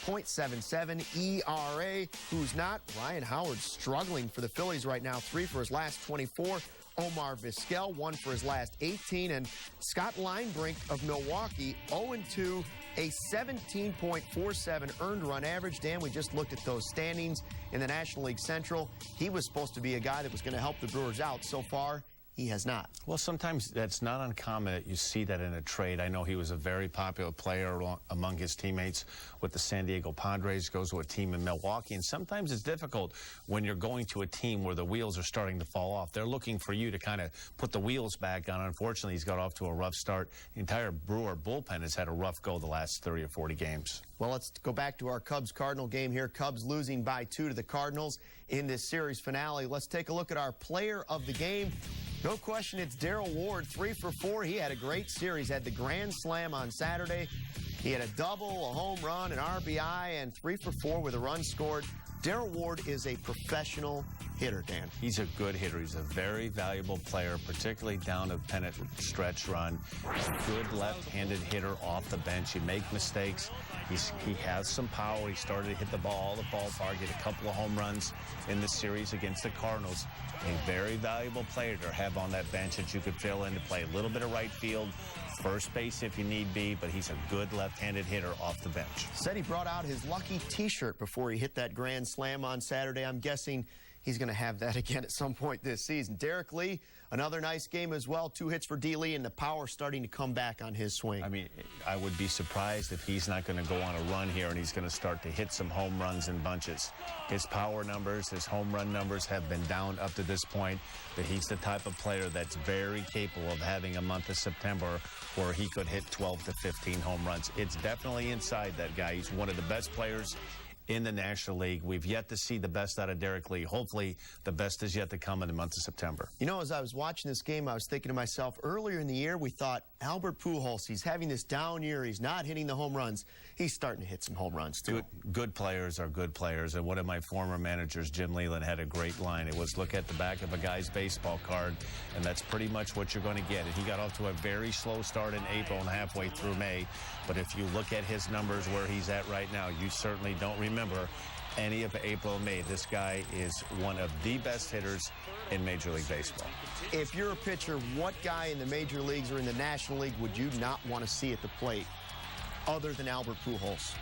.77 ERA. Who's not? Ryan Howard struggling for the Phillies right now. 3 for his last 24. Omar Vizquel, 1 for his last 18. And Scott Linebrink of Milwaukee, 0-2, a 17.47 earned run average. Dan, we just looked at those standings in the National League Central. He was supposed to be a guy that was going to help the Brewers out. So far, he has not. Well, sometimes that's not uncommon that you see that in a trade. I know he was a very popular player among his teammates with the San Diego Padres, goes to a team in Milwaukee, and sometimes it's difficult when you're going to a team where the wheels are starting to fall off. They're looking for you to kind of put the wheels back on. Unfortunately, he's got off to a rough start. The entire Brewer bullpen has had a rough go the last 30 or 40 games. Well, let's go back to our Cubs-Cardinal game here. Cubs losing by 2 to the Cardinals in this series finale. Let's take a look at our player of the game. No question, it's Daryl Ward, 3 for 4. He had a great series, had the grand slam on Saturday. He had a double, a home run, an RBI, and 3 for 4 with a run scored. Daryl Ward is a professional hitter, Dan. He's a good hitter. He's a very valuable player, particularly down the pennant stretch run. Good left-handed hitter off the bench. You make mistakes. He has some power. He started to hit the ball, the ballpark, hit a couple of home runs in the series against the Cardinals. A very valuable player to have on that bench that you could fill in to play a little bit of right field, first base if you need be, but he's a good left-handed hitter off the bench. Said he brought out his lucky T-shirt before he hit that grand slam on Saturday. I'm guessing he's going to have that again at some point this season. Derek Lee, another nice game as well. 2 hits for D. Lee, and the power starting to come back on his swing. I mean, I would be surprised if he's not going to go on a run here and he's going to start to hit some home runs in bunches. His power numbers, his home run numbers have been down up to this point, but he's the type of player that's very capable of having a month of September where he could hit 12 to 15 home runs. It's definitely inside that guy. He's one of the best players in the National League. We've yet to see the best out of Derek Lee. Hopefully, the best is yet to come in the month of September. You know, as I was watching this game, I was thinking to myself, earlier in the year, we thought, Albert Pujols, he's having this down year. He's not hitting the home runs. He's starting to hit some home runs, too. Good players are good players. And one of my former managers, Jim Leland, had a great line. It was, look at the back of a guy's baseball card, and that's pretty much what you're going to get. And he got off to a very slow start in April and halfway through May. But if you look at his numbers where he's at right now, you certainly don't remember any of April and May. This guy is one of the best hitters in Major League Baseball. If you're a pitcher, what guy in the major leagues or in the National League would you not want to see at the plate other than Albert Pujols?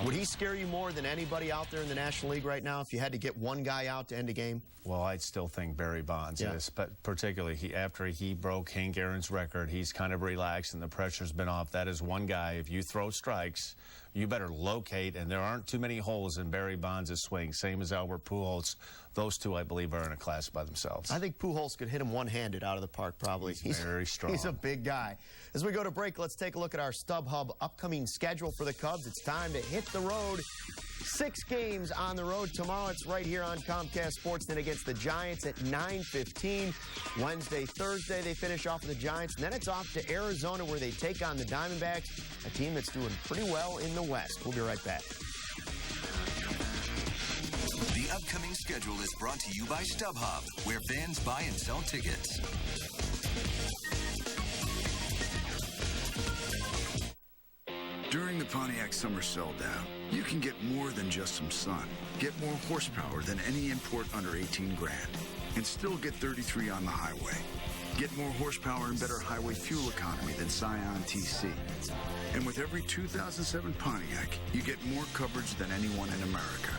Would he scare you more than anybody out there in the National League right now if you had to get one guy out to end a game? Well, I still think Barry Bonds is, but particularly after he broke Hank Aaron's record, he's kind of relaxed and the pressure's been off. That is one guy, if you throw strikes, you better locate, and there aren't too many holes in Barry Bonds' swing, same as Albert Pujols. Those two, I believe, are in a class by themselves. I think Pujols could hit him one-handed out of the park, probably. He's very strong. He's a big guy. As we go to break, let's take a look at our StubHub upcoming schedule for the Cubs. It's time to hit the road. 6 games on the road. Tomorrow it's right here on Comcast Sportsnet against the Giants at 9:15. Wednesday, Thursday, they finish off with the Giants. And then it's off to Arizona where they take on the Diamondbacks, a team that's doing pretty well in the West. We'll be right back. The upcoming schedule is brought to you by StubHub, where fans buy and sell tickets. During the Pontiac Summer Sell-Down, you can get more than just some sun. Get more horsepower than any import under 18 grand, and still get 33 on the highway. Get more horsepower and better highway fuel economy than Scion TC. And with every 2007 Pontiac, you get more coverage than anyone in America.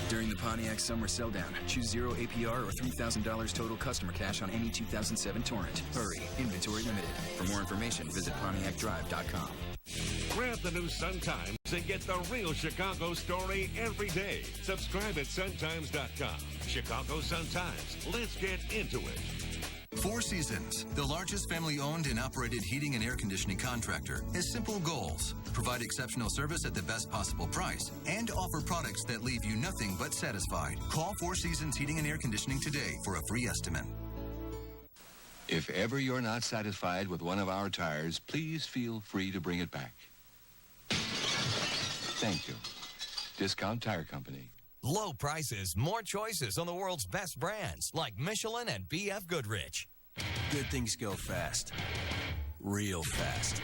During the Pontiac Summer Sell-Down, choose 0 APR or $3,000 total customer cash on any 2007 Torrent. Hurry, inventory limited. For more information, visit PontiacDrive.com. Grab the new Sun-Times and get the real Chicago story every day. Subscribe at suntimes.com. Chicago Sun-Times. Let's get into it. Four Seasons, the largest family-owned and operated heating and air conditioning contractor, has simple goals. Provide exceptional service at the best possible price and offer products that leave you nothing but satisfied. Call Four Seasons Heating and Air Conditioning today for a free estimate. If ever you're not satisfied with one of our tires, please feel free to bring it back. Thank you. Discount Tire Company. Low prices, more choices on the world's best brands like Michelin and B.F. Goodrich. Good things go fast. Real fast.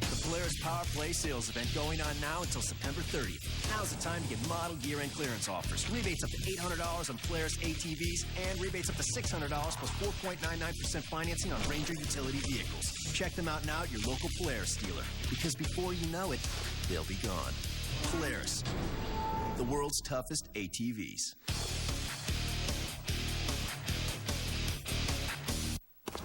The Polaris Power Play sales event going on now until September 30th. Now's the time to get model year-end clearance offers. Rebates up to $800 on Polaris ATVs and rebates up to $600 plus 4.99% financing on Ranger utility vehicles. Check them out now at your local Polaris dealer, because before you know it, they'll be gone. Polaris, the world's toughest ATVs.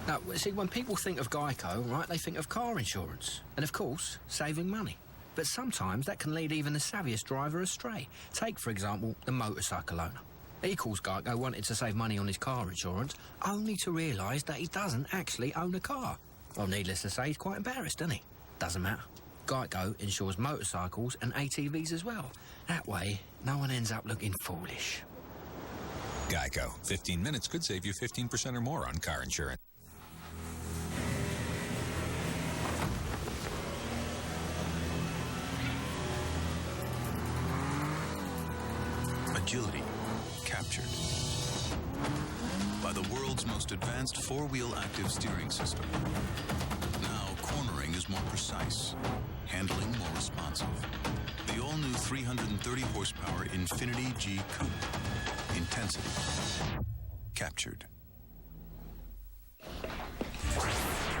Now, see, when people think of Geico, right, they think of car insurance. And, of course, saving money. But sometimes that can lead even the savviest driver astray. Take, for example, the motorcycle owner. He calls Geico wanting to save money on his car insurance, only to realise that he doesn't actually own a car. Well, needless to say, he's quite embarrassed, isn't he? Doesn't matter. Geico insures motorcycles and ATVs as well. That way, no one ends up looking foolish. Geico. 15 minutes could save you 15% or more on car insurance. Agility captured by the world's most advanced four-wheel active steering system. Now cornering is more precise, handling more responsive. The all-new 330 horsepower Infiniti G Coupe. Intensity captured.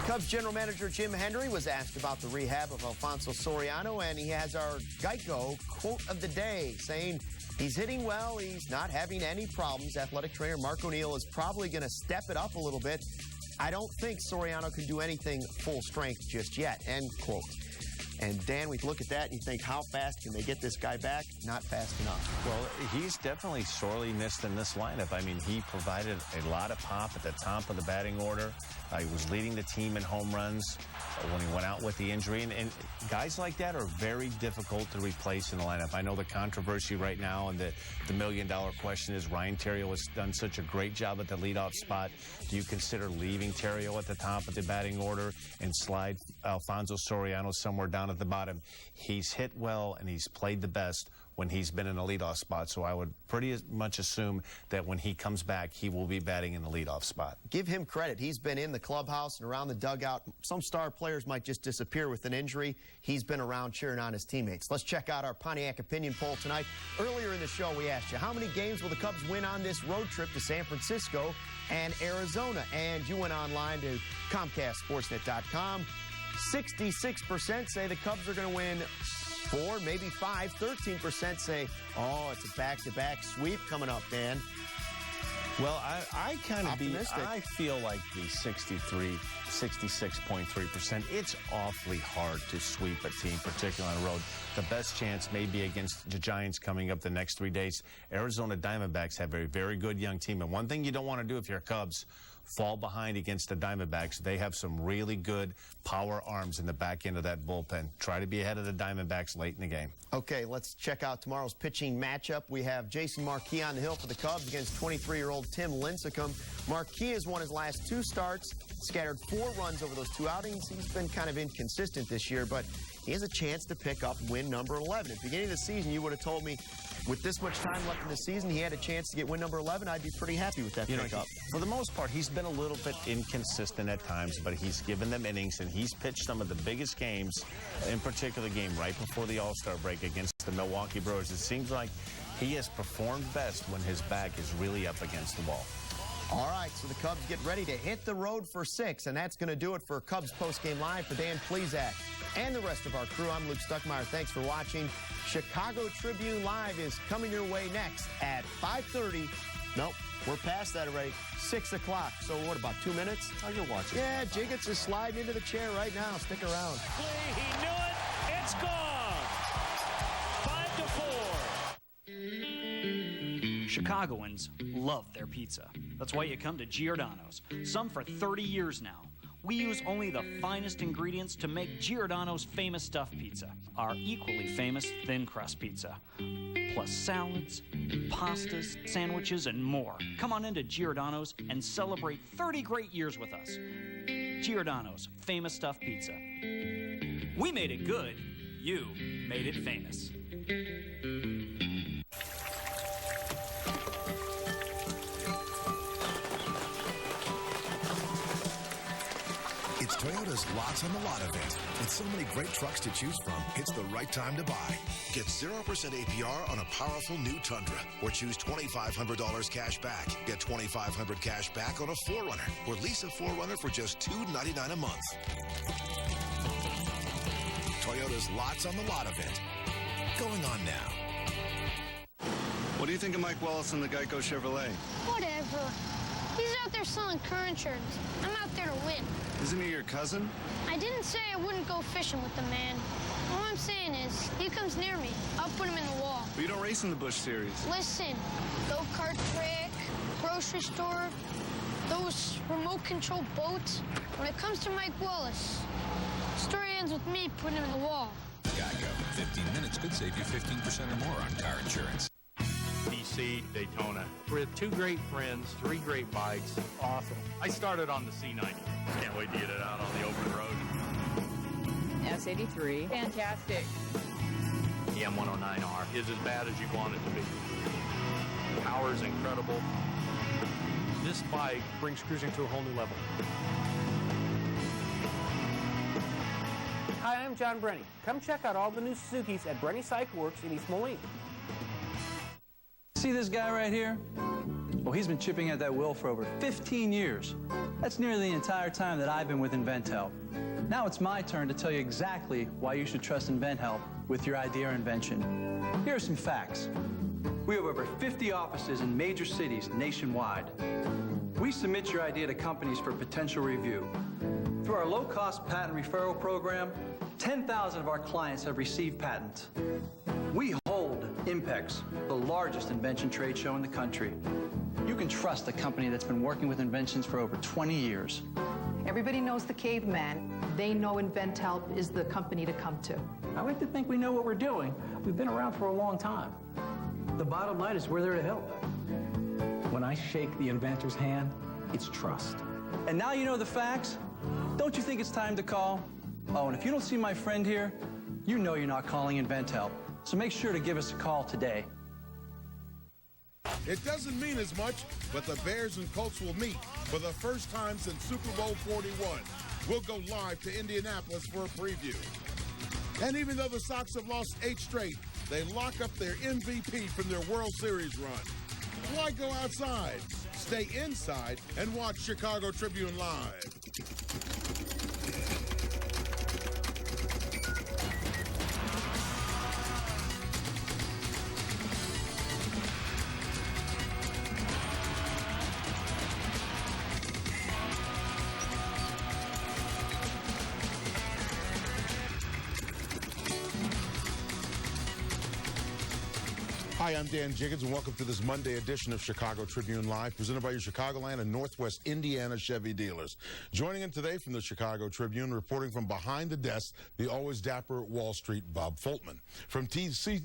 Cubs general manager Jim Hendry was asked about the rehab of Alfonso Soriano, and he has our Geico quote of the day, saying he's hitting well, he's not having any problems. Athletic trainer Mark O'Neill is probably going to step it up a little bit. I don't think Soriano can do anything full strength just yet, end quote. And, Dan, we look at that and you think, how fast can they get this guy back? Not fast enough. Well, he's definitely sorely missed in this lineup. I mean, he provided a lot of pop at the top of the batting order. He was leading the team in home runs when he went out with the injury. And guys like that are very difficult to replace in the lineup. I know the controversy right now and the million-dollar question is Ryan Theriot has done such a great job at the leadoff spot. Do you consider leaving Theriot at the top of the batting order and slide Alfonso Soriano somewhere down at the bottom? He's hit well and he's played the best when he's been in a leadoff spot, so I would pretty much assume that when he comes back, he will be batting in the leadoff spot. Give him credit. He's been in the clubhouse and around the dugout. Some star players might just disappear with an injury. He's been around cheering on his teammates. Let's check out our Pontiac opinion poll tonight. Earlier in the show, we asked you, how many games will the Cubs win on this road trip to San Francisco and Arizona? And you went online to ComcastSportsnet.com. 66% say the Cubs are going to win 4, maybe 5. 13% say, oh, it's a back-to-back sweep coming up, Dan. Well, I kind of optimistic. I feel like the 66.3%. It's awfully hard to sweep a team, particularly on the road. The best chance may be against the Giants coming up the next 3 days. Arizona Diamondbacks have a very good young team. And one thing you don't want to do if you're Cubs, fall behind against the Diamondbacks. They have some really good power arms in the back end of that bullpen. Try to be ahead of the Diamondbacks late in the game. Okay, let's check out tomorrow's pitching matchup. We have Jason Marquis on the hill for the Cubs against 23-year-old Tim Lincecum. Marquis has won his last 2 starts, scattered 4 runs over those 2 outings. He's been kind of inconsistent this year, but he has a chance to pick up win number 11. At the beginning of the season, you would have told me with this much time left in the season, he had a chance to get win number 11. I'd be pretty happy with that pickup. For the most part, he's been a little bit inconsistent at times, but he's given them innings, and he's pitched some of the biggest games, in particular game right before the All-Star break against the Milwaukee Brewers. It seems like he has performed best when his back is really up against the wall. All right, so the Cubs get ready to hit the road for 6, and that's going to do it for Cubs Postgame Live. For Dan Plesac and the rest of our crew, I'm Luke Stuckmeyer. Thanks for watching. Chicago Tribune Live is coming your way next at 5:30. Nope, we're past that already. 6 o'clock. So what, about 2 minutes? Oh, you're watching. Yeah, Jiggets is sliding into the chair right now. Stick around. He knew it. It's gone. 5-4. Chicagoans love their pizza. That's why you come to Giordano's. Some for 30 years now. We use only the finest ingredients to make Giordano's famous stuffed pizza, our equally famous thin crust pizza, plus salads, pastas, sandwiches, and more. Come on into Giordano's and celebrate 30 great years with us. Giordano's famous stuffed pizza. We made it good. You made it famous. It's Toyota's Lots on the Lot event. With so many great trucks to choose from, it's the right time to buy. Get 0% APR on a powerful new Tundra, or choose $2,500 cash back. Get $2,500 cash back on a 4Runner, or lease a 4Runner for just $299 a month. Toyota's Lots on the Lot event. Going on now. What do you think of Mike Wallace and the Geico Chevrolet? Whatever. He's out there selling car insurance. I'm out there to win. Isn't he your cousin? I didn't say I wouldn't go fishing with the man. All I'm saying is, he comes near me, I'll put him in the wall. Well, you don't race in the Busch Series. Listen, go-kart track, grocery store, those remote-control boats. When it comes to Mike Wallace, the story ends with me putting him in the wall. Geico. 15 minutes could save you 15% or more on car insurance. DC, Daytona. We're 2 great friends, 3 great bikes. Awesome. I started on the C90. Can't wait to get it out on the open road. S83. Fantastic. The M109R is as bad as you want it to be. Power is incredible. This bike brings cruising to a whole new level. Hi, I'm John Brenny. Come check out all the new Suzukis at Brenny Cycle Works in East Moline. See this guy right here? Well, he's been chipping at that wheel for over 15 years. That's nearly the entire time that I've been with InventHelp. Now it's my turn to tell you exactly why you should trust InventHelp with your idea or invention. Here are some facts. We have over 50 offices in major cities nationwide. We submit your idea to companies for potential review. Through our low-cost patent referral program, 10,000 of our clients have received patents. We hold Impex, the largest invention trade show in the country. You can trust a company that's been working with inventions for over 20 years. Everybody knows the caveman. They know InventHelp is the company to come to. I like to think we know what we're doing. We've been around for a long time. The bottom line is we're there to help. When I shake the inventor's hand, it's trust. And now you know the facts. Don't you think it's time to call? Oh, and if you don't see my friend here, you know you're not calling InventHelp. So make sure to give us a call today. It doesn't mean as much, but the Bears and Colts will meet for the first time since Super Bowl 41. We'll go live to Indianapolis for a preview. And even though the Sox have lost 8 straight, they lock up their MVP from their World Series run. Why go outside? Stay inside and watch Chicago Tribune Live. Hi, I'm Dan Jiggins, and welcome to this Monday edition of Chicago Tribune Live, presented by your Chicagoland and Northwest Indiana Chevy dealers. Joining in today from the Chicago Tribune, reporting from behind the desk, the always dapper Wall Street Bob Fultman. From TCLTV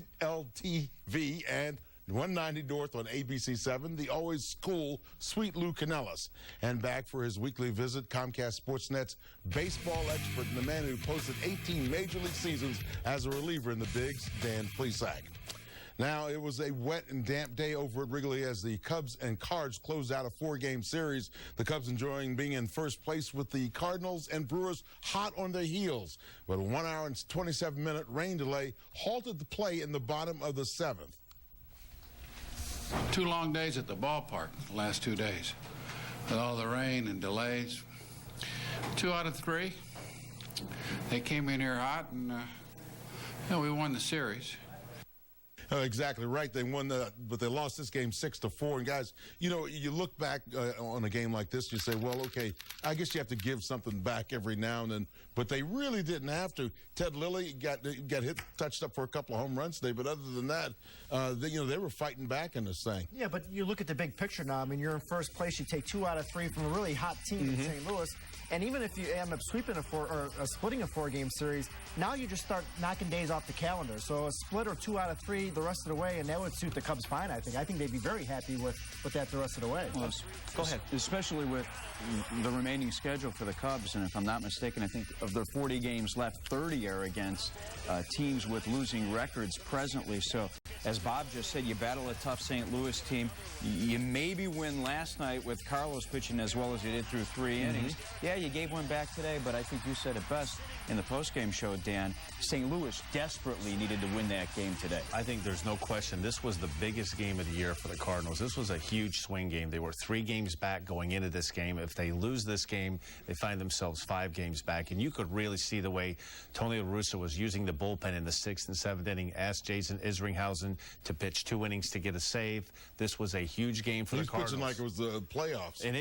and 190 North on ABC7, the always cool, sweet Lou Canellis. And back for his weekly visit, Comcast Sportsnet's baseball expert and the man who posted 18 Major League seasons as a reliever in the bigs, Dan Plesac. Now, it was a wet and damp day over at Wrigley as the Cubs and Cards closed out a 4-game series. The Cubs enjoying being in first place with the Cardinals and Brewers hot on their heels. But a 1 hour and 27-minute rain delay halted the play in the bottom of the 7th. 2 long days at the ballpark the last 2 days with all the rain and delays. 2 out of 3. They came in here hot, and we won the series. Exactly right. They won, but they lost this game 6-4. And guys, you know, you look back on a game like this, you say, well, okay, I guess you have to give something back every now and then. But they really didn't have to. Ted Lilly got hit, touched up for a couple of home runs today. But other than that, they were fighting back in this thing. Yeah, but you look at the big picture now. I mean, you're in first place. You take 2 out of 3 from a really hot team in St. Louis. And even if you end up sweeping splitting a 4-game series, now you just start knocking days off the calendar. So a split or 2 out of 3 the rest of the way, and that would suit the Cubs fine, I think. I think they'd be very happy with that the rest of the way. Well, go ahead. Especially with the remaining schedule for the Cubs, and if I'm not mistaken, I think of their 40 games left, 30 are against teams with losing records presently. So, as Bob just said, you battle a tough St. Louis team. You maybe win last night with Carlos pitching as well as he did through 3 innings. Yeah, you gave one back today, but I think you said it best in the postgame show, Dan. St. Louis desperately needed to win that game today. I think there's no question this was the biggest game of the year for the Cardinals. This was a huge swing game. They were 3 games back going into this game. If they lose this game, they find themselves 5 games back. And you could really see the way Tony La Russa was using the bullpen in the 6th and 7th inning, asked Jason Isringhausen to pitch 2 innings to get a save. This was a huge game for the Cardinals. Pitching like it was the playoffs. And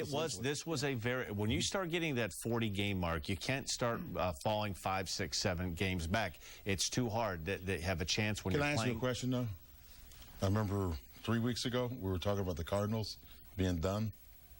this was a when you start getting that 40-game mark, you can't start falling 5, 6, 7 games back. It's too hard that they have a chance when you're playing. Can I ask you a question, though? I remember 3 weeks ago, we were talking about the Cardinals being done.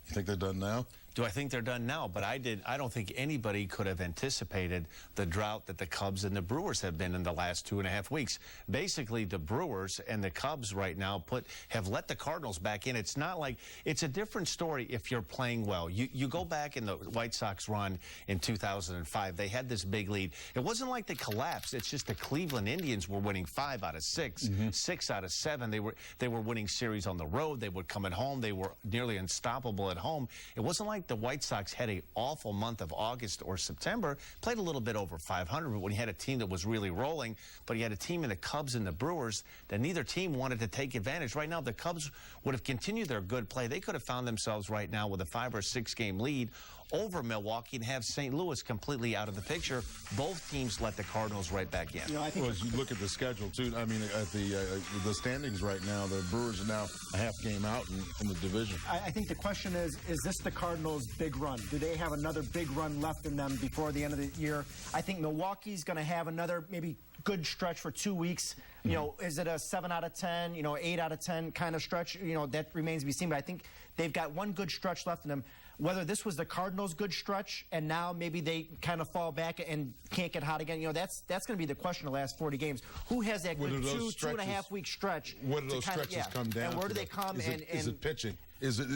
You think they're done now? Do I think they're done now? But I don't think anybody could have anticipated the drought that the Cubs and the Brewers have been in the last 2.5 weeks. Basically, the Brewers and the Cubs right now have let the Cardinals back in. It's not like it's a different story if you're playing well. You go back in the White Sox run in 2005. They had this big lead. It wasn't like they collapsed. It's just the Cleveland Indians were winning 5 out of 6, 6 out of 7. They were winning series on the road. They would come at home. They were nearly unstoppable at home. It wasn't like the White Sox had an awful month of August or September, played a little bit over 500, but when you had a team that was really rolling, but you had a team in the Cubs and the Brewers that neither team wanted to take advantage. Right now, the Cubs would have continued their good play. They could have found themselves right now with a 5 or 6 game lead over Milwaukee and have St. Louis completely out of the picture. Both teams let the Cardinals right back in. You know, I think as you look at the schedule, too, I mean, at the standings right now, the Brewers are now a half game out in the division. I think the question is this the Cardinals' big run? Do they have another big run left in them before the end of the year? I think Milwaukee's going to have another maybe good stretch for 2 weeks. You know, is it a 7 out of 10, 8 out of 10 kind of stretch? That remains to be seen. But I think they've got one good stretch left in them. Whether this was the Cardinals' good stretch and now maybe they kind of fall back and can't get hot again, that's going to be the question the last 40 games. Who has that good 2.5 week stretch? Where do those stretches come down? And where do they come? Is it pitching? I think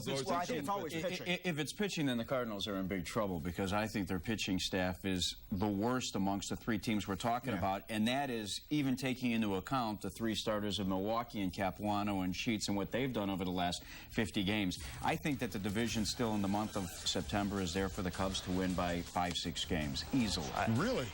it's pitching. If it's pitching, then the Cardinals are in big trouble because I think their pitching staff is the worst amongst the 3 teams we're talking about, and that is even taking into account the 3 starters of Milwaukee and Capuano and Sheets and what they've done over the last 50 games. I think that the division still in the month of September is there for the Cubs to win by 5, 6 games easily. Really?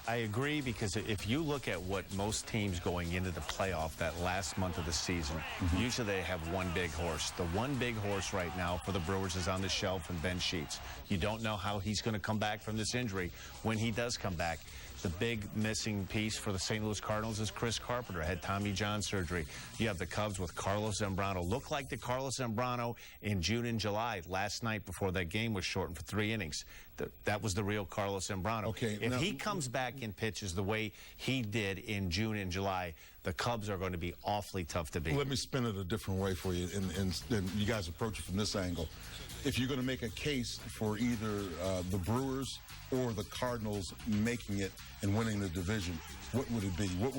I agree, because if you look at what most teams going into the playoff that last month of the season, usually they have one big horse. The one big horse right now for the Brewers is on the shelf, and Ben Sheets. You don't know how he's going to come back from this injury. When he does come back, the big missing piece for the St. Louis Cardinals is Chris Carpenter, had Tommy John surgery. You have the Cubs with Carlos Zambrano. Looked like the Carlos Zambrano in June and July. Last night before that game was shortened for 3 innings. That was the real Carlos Zambrano. Okay, if he comes back and pitches the way he did in June and July, the Cubs are going to be awfully tough to beat. Let me spin it a different way for you, and you guys approach it from this angle. If you're going to make a case for either the Brewers or the Cardinals making it and winning the division, what would it be? What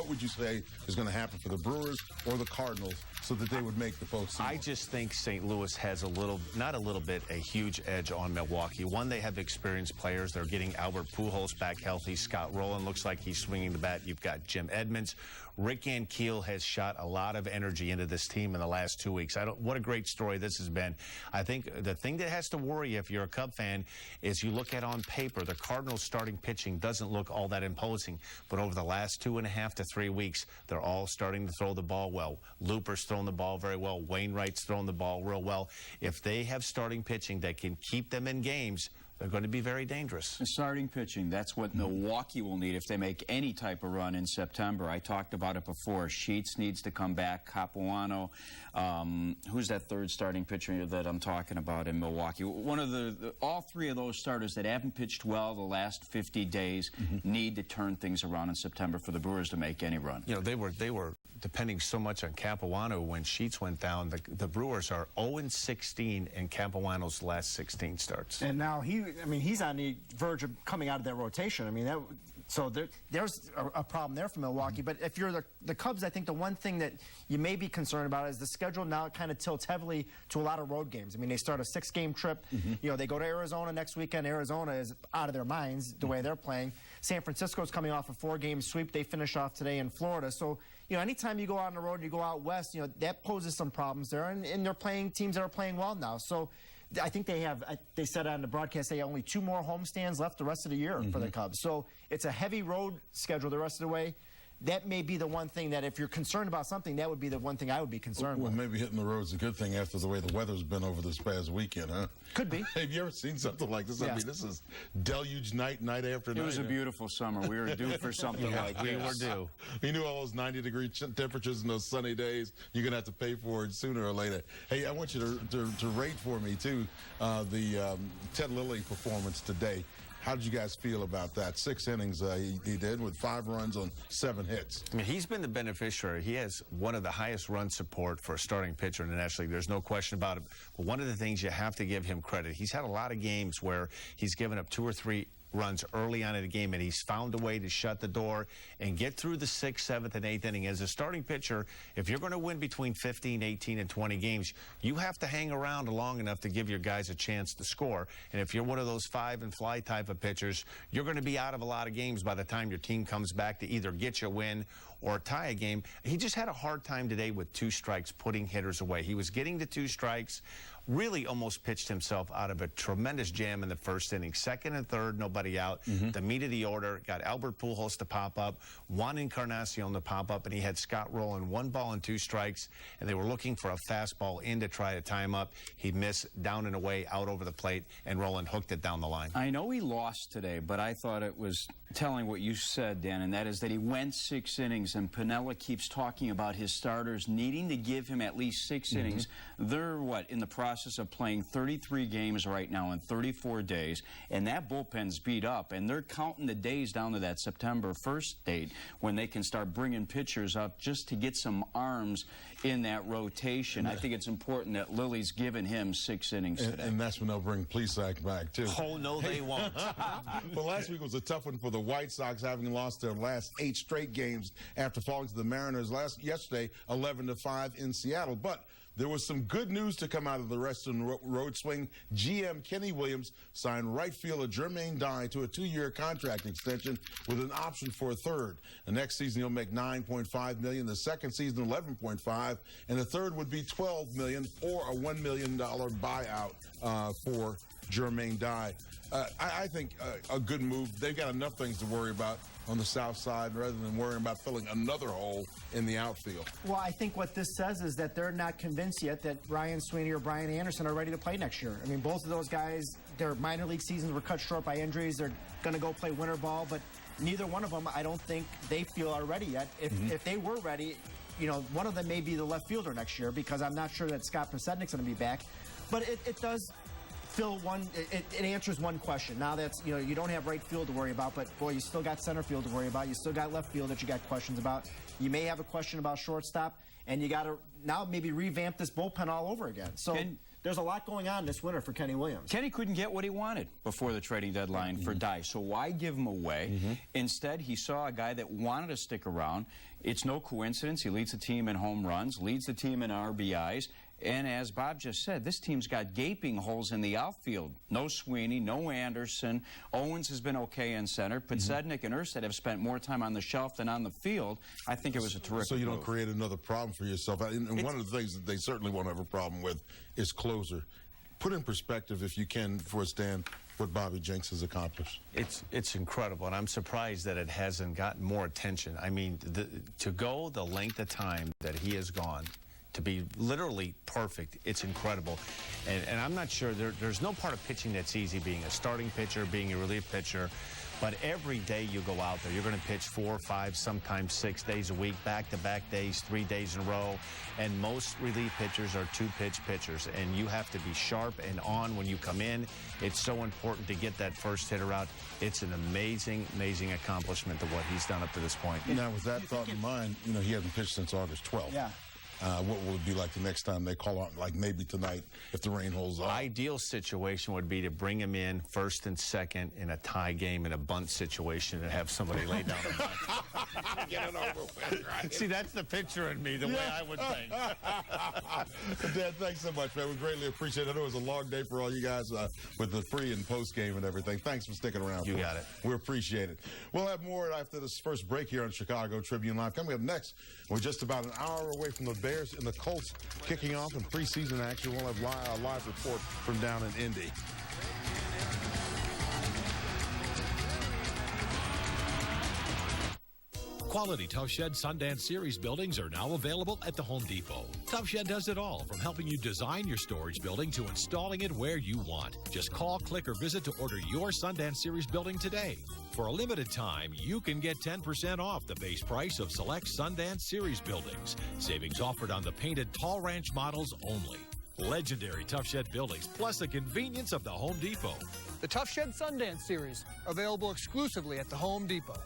would you say is going to happen for the Brewers or the Cardinals so that they would make the postseason? I just think St. Louis has a huge edge on Milwaukee. One, they have experienced players. They're getting Albert Pujols back healthy. Scott Rowland looks like he's swinging the bat. You've got Jim Edmonds. Rick Ankiel has shot a lot of energy into this team in the last 2 weeks. What a great story this has been. I think the thing that has to worry you if you're a Cub fan is you look at on paper, the Cardinals starting pitching doesn't look all that imposing. But over the last 2.5 to 3 weeks, they're all starting to throw the ball well. Looper's throwing the ball very well. Wainwright's throwing the ball real well. If they have starting pitching that can keep them in games, they're going to be very dangerous. Starting pitching, that's what Milwaukee will need if they make any type of run in September. I talked about it before. Sheets needs to come back. Capuano. Who's that third starting pitcher that I'm talking about in Milwaukee? One of all three of those starters that haven't pitched well the last 50 days need to turn things around in September for the Brewers to make any run. You know, they were depending so much on Capuano when Sheets went down. The Brewers are 0-16 in Capuano's last 16 starts. And now he's on the verge of coming out of that rotation. I mean, so there's a problem there for Milwaukee. But if you're the Cubs, I think the one thing that you may be concerned about is the schedule now kind of tilts heavily to a lot of road games. I mean, they start a 6-game trip. You know, they go to Arizona next weekend. Arizona is out of their minds the way they're playing. San Francisco's coming off a 4-game sweep. They finish off today in Florida. So, you know, anytime you go out on the road and you go out west, you know, that poses some problems there. And they're playing teams that are playing well now. So I think they said on the broadcast they have only 2 more homestands left the rest of the year for the Cubs. So it's a heavy road schedule the rest of the way. That may be the one thing that if you're concerned about something, that would be the one thing I would be concerned with. Maybe hitting the road's a good thing after the way the weather's been over this past weekend, huh? Could be. Have you ever seen something like this? Yeah. I mean, this is deluge night after night. It was a beautiful summer. We were due for something like this. We were due. You knew all those 90-degree temperatures and those sunny days. You're going to have to pay for it sooner or later. Hey, I want you to rate for me, too, the Ted Lilly performance today. How did you guys feel about that? 6 innings he did with 5 runs on 7 hits. I mean, he's been the beneficiary. He has one of the highest run support for a starting pitcher in the National League. There's no question about it. But one of the things you have to give him credit, he's had a lot of games where he's given up 2 or 3 runs early on in the game, and he's found a way to shut the door and get through the 6th, 7th, and 8th inning. As a starting pitcher, if you're going to win between 15, 18, and 20 games, you have to hang around long enough to give your guys a chance to score. And if you're one of those 5-and-fly type of pitchers, you're going to be out of a lot of games by the time your team comes back to either get you a win or tie a game. He just had a hard time today with 2 strikes putting hitters away. He was getting to 2 strikes, really almost pitched himself out of a tremendous jam in the first inning. 2nd and 3rd, nobody out. The meat of the order, got Albert Pujols to pop up, Juan Encarnacion to pop up, and he had Scott Rowland 1 ball and 2 strikes, and they were looking for a fastball in to try to tie him up. He missed down and away, out over the plate, and Rowland hooked it down the line. I know he lost today, but I thought it was telling what you said, Dan, and that is that he went 6 innings, and Piniella keeps talking about his starters needing to give him at least 6 innings. They're, in the process of playing 33 games right now in 34 days, and that bullpen's beat up, and they're counting the days down to that September 1st date when they can start bringing pitchers up just to get some arms in that rotation. I think it's important that Lilly's given him 6 innings today. And that's when they'll bring Plesac back, too. Oh, no, they won't. Well, last week was a tough one for the White Sox, having lost their last 8 straight games after falling to the Mariners yesterday, 11-5 in Seattle. But there was some good news to come out of the Western Road swing. GM Kenny Williams signed right fielder Jermaine Dye to a 2-year contract extension with an option for a 3rd. The next season he'll make $9.5 million. The second season $11.5, and the third would be $12 million or a $1 million buyout for Jermaine Dye. I think a good move. They've got enough things to worry about on the south side rather than worrying about filling another hole in the outfield. Well, I think what this says is that they're not convinced yet that Ryan Sweeney or Brian Anderson are ready to play next year. I mean, both of those guys, their minor league seasons were cut short by injuries. They're going to go play winter ball, but neither one of them, I don't think they feel are ready yet. If they were ready, you know, one of them may be the left fielder next year because I'm not sure that Scott Podsednik's going to be back. But it does fill one. It answers one question. Now that's, you don't have right field to worry about, but boy, you still got center field to worry about. You still got left field that you got questions about. You may have a question about shortstop, and you got to now maybe revamp this bullpen all over again. So there's a lot going on this winter for Kenny Williams. Kenny couldn't get what he wanted before the trading deadline for Dye, so why give him away? Instead, he saw a guy that wanted to stick around. It's no coincidence. He leads the team in home runs, leads the team in RBIs, and as Bob just said, this team's got gaping holes in the outfield. No Sweeney, no Anderson. Owens has been okay in center. Podsednik and Erstad have spent more time on the shelf than on the field. I think it was a terrific So you don't move. create another problem for yourself. And one of the things that they certainly won't have a problem with is closer. Put in perspective, if you can, for us, Dan, what Bobby Jenks has accomplished. It's incredible, and I'm surprised that it hasn't gotten more attention. I mean, to go the length of time that he has gone to be literally perfect, it's incredible. And I'm not sure, there's no part of pitching that's easy, being a starting pitcher, being a relief pitcher. But every day you go out there, you're going to pitch 4, 5, sometimes 6 days a week, back-to-back days, 3 days in a row. And most relief pitchers are two-pitch pitchers, and you have to be sharp and on when you come in. It's so important to get that first hitter out. It's an amazing, amazing accomplishment of what he's done up to this point. Now, with that thought in mind, he hasn't pitched since August 12th. Yeah. What will it be like the next time they call out, like maybe tonight, if the rain holds off? Ideal situation would be to bring him in first and second in a tie game in a bunt situation and have somebody lay down a bunt. Get it over with, right? See, that's the picture in me, the way I would think. Dan, thanks so much, man. We greatly appreciate it. I know it was a long day for all you guys with the pre and post game and everything. Thanks for sticking around. You got it. We appreciate it. We'll have more after this first break here on Chicago Tribune Live. Coming up next, we're just about an hour away from the Bears and the Colts kicking off in preseason action. We'll have a live report from down in Indy. Quality Tough Shed Sundance Series buildings are now available at the Home Depot. Tough Shed does it all, from helping you design your storage building to installing it where you want. Just call, click, or visit to order your Sundance Series building today. For a limited time, you can get 10% off the base price of select Sundance Series buildings. Savings offered on the painted Tall Ranch models only. Legendary Tough Shed buildings, plus the convenience of the Home Depot. The Tough Shed Sundance Series, available exclusively at the Home Depot.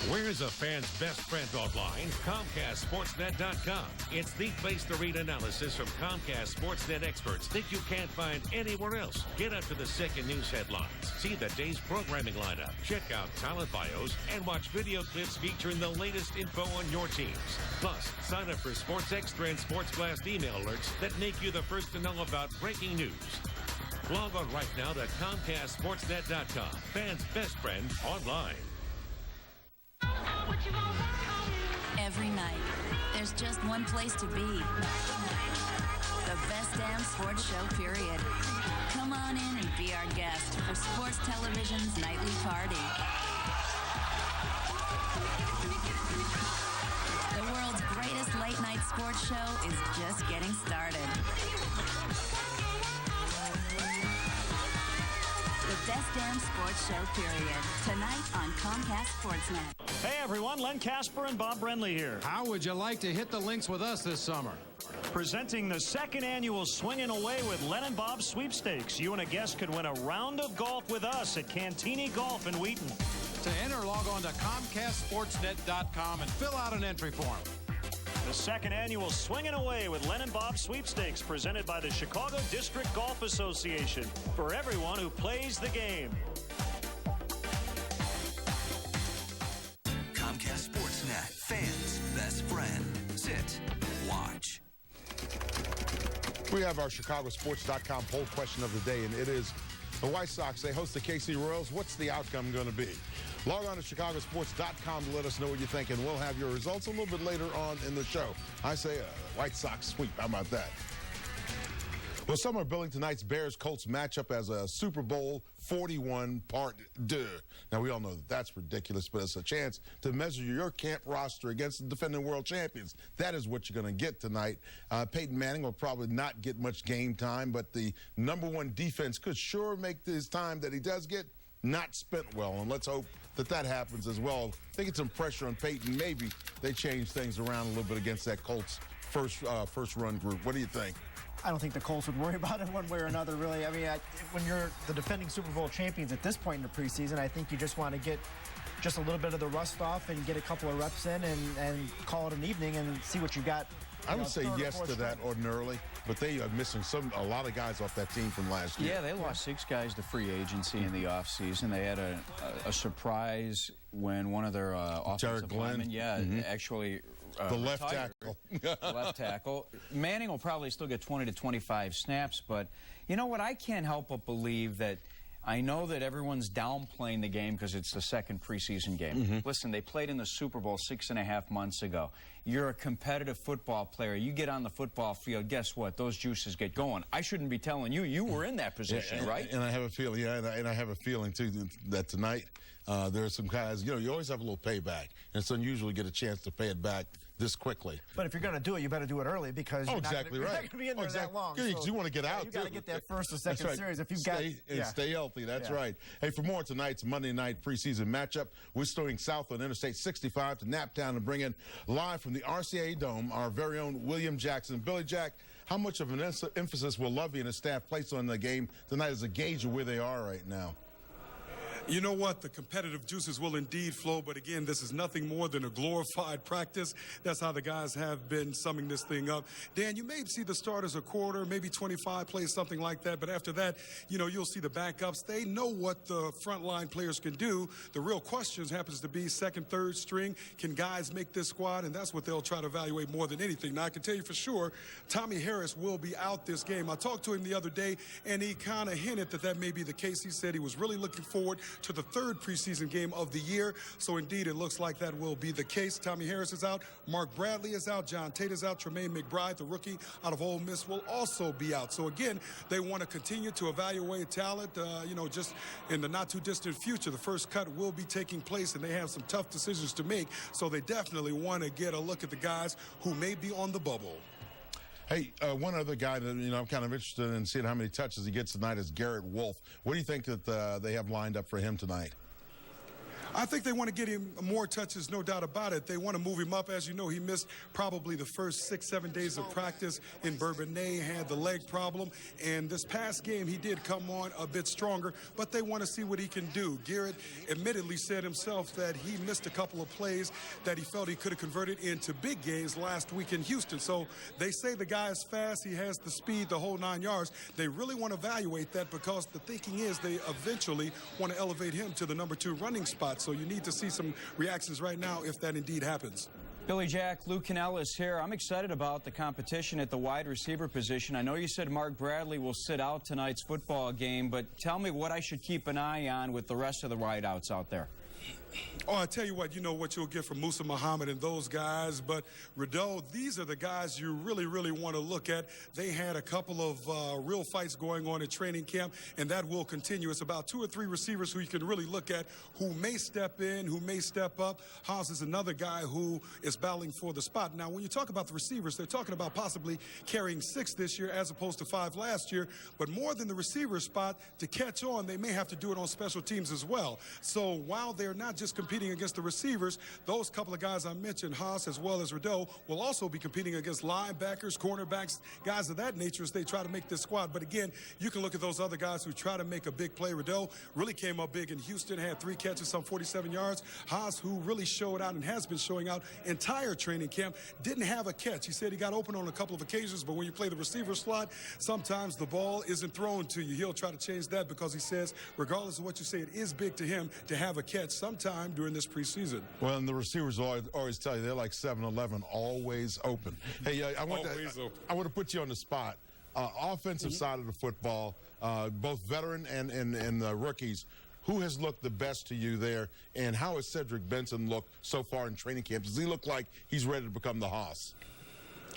Where's a fan's best friend online? ComcastSportsNet.com. It's the place to read analysis from Comcast Sportsnet experts that you can't find anywhere else. Get up to the second news headlines. See the day's programming lineup. Check out talent bios and watch video clips featuring the latest info on your teams. Plus, sign up for Sports Extra and Sports Blast email alerts that make you the first to know about breaking news. Log on right now to ComcastSportsNet.com. Fans' best friend online. Every night, there's just one place to be. The best damn sports show, period. Come on in and be our guest for Sports Television's nightly party. The world's greatest late-night sports show is just getting started. The best damn sports show, period. Tonight on Comcast Sportsnet. Hey everyone, Len Casper and Bob Brenly here. How would you like to hit the links with us this summer? Presenting the second annual Swingin' Away with Len and Bob sweepstakes. You and a guest could win a round of golf with us at Cantini Golf in Wheaton. To enter, log on to ComcastSportsNet.com and fill out an entry form. The second annual Swingin' Away with Len and Bob sweepstakes presented by the Chicago District Golf Association for everyone who plays the game. Comcast Sportsnet, fans' best friend. Sit, watch. We have our ChicagoSports.com poll question of the day, and it is the White Sox. They host the KC Royals. What's the outcome going to be? Log on to ChicagoSports.com to let us know what you think, and we'll have your results a little bit later on in the show. I say a White Sox sweep. How about that? Well, some are billing tonight's Bears-Colts matchup as a Super Bowl 41 part 2. Now, we all know that that's ridiculous, but it's a chance to measure your camp roster against the defending world champions. That is what you're going to get tonight. Peyton Manning will probably not get much game time, but the #1 defense could sure make his time that he does get not spent well, and let's hope that that happens as well. I think it's some pressure on Peyton. Maybe they change things around a little bit against that Colts first run group. What do you think? I don't think the Colts would worry about it one way or another, really. I mean, when you're the defending Super Bowl champions at this point in the preseason, I think you just want to get just a little bit of the rust off and get a couple of reps in and call it an evening and see what you got. I would say yes to that ordinarily, but they are missing a lot of guys off that team from last year. Yeah, they lost 6 guys to free agency in the offseason. They had a surprise when one of their offensive linemen, actually the left retired. tackle. The left tackle. Manning will probably still get 20 to 25 snaps, but you know what? I can't help but believe that I know that everyone's downplaying the game because it's the second preseason game. Listen, they played in the Super Bowl 6.5 months ago. You're a competitive football player. You get on the football field, guess what? Those juices get going. I shouldn't be telling you. You were in that position, right? And I have a feeling, and I have a feeling, too, that tonight there are some guys, you always have a little payback, and it's unusual to get a chance to pay it back this quickly. But if you're going to do it, you better do it early because you're not going to be in there that long. So you want to get out, you got to get that first or second series. If you've stay healthy. That's right. Hey, for more tonight's Monday night preseason matchup, we're starting south on Interstate 65 to Naptown and bring in live from the RCA Dome our very own William Jackson. Billy Jack, how much of an emphasis will Lovey and his staff place on the game tonight as a gauge of where they are right now? You know what? The competitive juices will indeed flow, but again, this is nothing more than a glorified practice. That's how the guys have been summing this thing up. Dan, you may see the starters a quarter, maybe 25 plays, something like that, but after that, you'll see the backups. They know what the frontline players can do. The real question happens to be second, third string. Can guys make this squad? And that's what they'll try to evaluate more than anything. Now, I can tell you for sure, Tommy Harris will be out this game. I talked to him the other day, and he kind of hinted that may be the case. He said he was really looking forward to the third preseason game of the year. So indeed, it looks like that will be the case. Tommy Harris is out. Mark Bradley is out. John Tate is out. Tremaine McBride, the rookie out of Ole Miss, will also be out. So again, they want to continue to evaluate talent, just in the not too distant future. The first cut will be taking place, and they have some tough decisions to make. So they definitely want to get a look at the guys who may be on the bubble. Hey, one other guy that, I'm kind of interested in seeing how many touches he gets tonight is Garrett Wolf. What do you think that they have lined up for him tonight? I think they want to get him more touches, no doubt about it. They want to move him up. As you know, he missed probably the first 6-7 days of practice in Bourbonnais, had the leg problem. And this past game, he did come on a bit stronger, but they want to see what he can do. Garrett admittedly said himself that he missed a couple of plays that he felt he could have converted into big games last week in Houston. So they say the guy is fast. He has the speed, the whole 9 yards. They really want to evaluate that because the thinking is they eventually want to elevate him to the number 2 running spot. So you need to see some reactions right now if that indeed happens. Billy Jack, Lou Canellis here. I'm excited about the competition at the wide receiver position. I know you said Mark Bradley will sit out tonight's football game, but tell me what I should keep an eye on with the rest of the wideouts out there. Oh, I tell you what you'll get from Musa Muhammad and those guys. But, Rideau, these are the guys you really, really want to look at. They had a couple of real fights going on at training camp, and that will continue. It's about 2 or 3 receivers who you can really look at who may step in, who may step up. Haas is another guy who is battling for the spot. Now, when you talk about the receivers, they're talking about possibly carrying 6 this year as opposed to 5 last year. But more than the receiver spot, to catch on, they may have to do it on special teams as well. So while they're not just competing against the receivers, those couple of guys I mentioned, Haas as well as Rideau, will also be competing against linebackers, cornerbacks, guys of that nature as they try to make this squad. But again, you can look at those other guys who try to make a big play. Rideau really came up big in Houston, had 3 catches, some 47 yards. Haas, who really showed out and has been showing out entire training camp, didn't have a catch. He said he got open on a couple of occasions, but when you play the receiver slot, sometimes the ball isn't thrown to you. He'll try to change that because he says, regardless of what you say, it is big to him to have a catch sometime during this preseason. Well, and the receivers always tell you they're like 7-Eleven, always open. Hey, I want to put you on the spot. Offensive side of the football, both veteran and rookies, who has looked the best to you there, and how has Cedric Benson looked so far in training camp? Does he look like he's ready to become the Haas?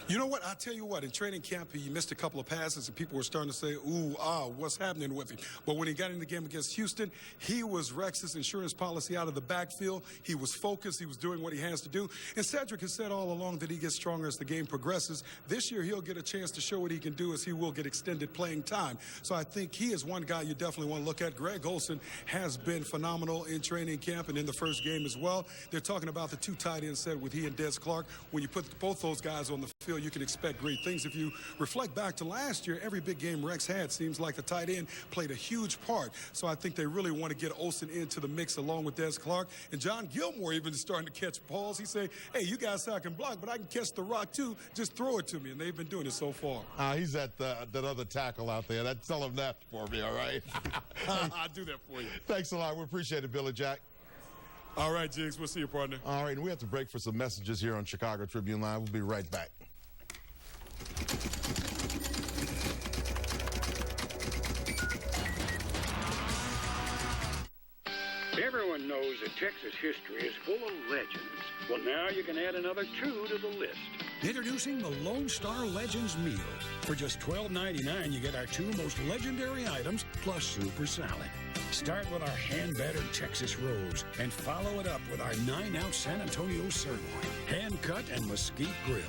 You know what? I'll tell you what. In training camp, he missed a couple of passes, and people were starting to say, what's happening with him? But when he got in the game against Houston, he was Rex's insurance policy out of the backfield. He was focused. He was doing what he has to do. And Cedric has said all along that he gets stronger as the game progresses. This year, he'll get a chance to show what he can do as he will get extended playing time. So I think he is one guy you definitely want to look at. Greg Olsen has been phenomenal in training camp and in the first game as well. They're talking about the 2 tight end set with he and Des Clark. When you put both those guys on the field, field, you can expect great things. If you reflect back to last year, every big game Rex had seems like the tight end played a huge part. So I think they really want to get Olsen into the mix along with Des Clark. And John Gilmore even starting to catch balls. He say, hey, you guys say I can block, but I can catch the rock too. Just throw it to me. And they've been doing it so far. He's at that other tackle out there. Tell him that for me, all right? I'll do that for you. Thanks a lot. We appreciate it, Billy Jack. All right, Jigs. We'll see you, partner. All right, and we have to break for some messages here on Chicago Tribune Live. We'll be right back. Everyone knows that Texas history is full of legends. Well, now you can add another 2 to the list. Introducing the Lone Star Legends Meal. For just $12.99, you get our 2 most legendary items plus super salad. Start with our hand-battered Texas Rose and follow it up with our 9-ounce San Antonio sirloin, hand-cut and mesquite grilled.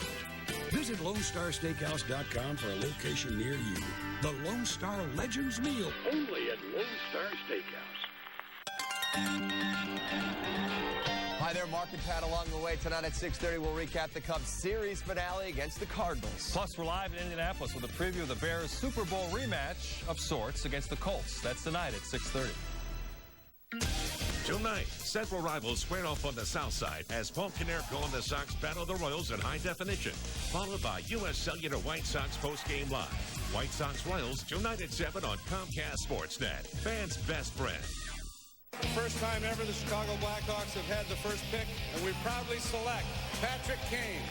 Visit LoneStarSteakhouse.com for a location near you. The Lone Star Legends Meal. Only at Lone Star Steakhouse. Hi there, Mark and Pat along the way. Tonight at 6:30, we'll recap the Cubs series finale against the Cardinals. Plus, we're live in Indianapolis with a preview of the Bears' Super Bowl rematch of sorts against the Colts. That's tonight at 6:30. Tonight, Central rivals square off on the south side as Paul Konerko and the Sox battle the Royals in high definition, followed by U.S. Cellular White Sox postgame live. White Sox Royals tonight at 7 on Comcast Sportsnet. Fans' best friend. First time ever the Chicago Blackhawks have had the first pick, and we proudly select Patrick Kane.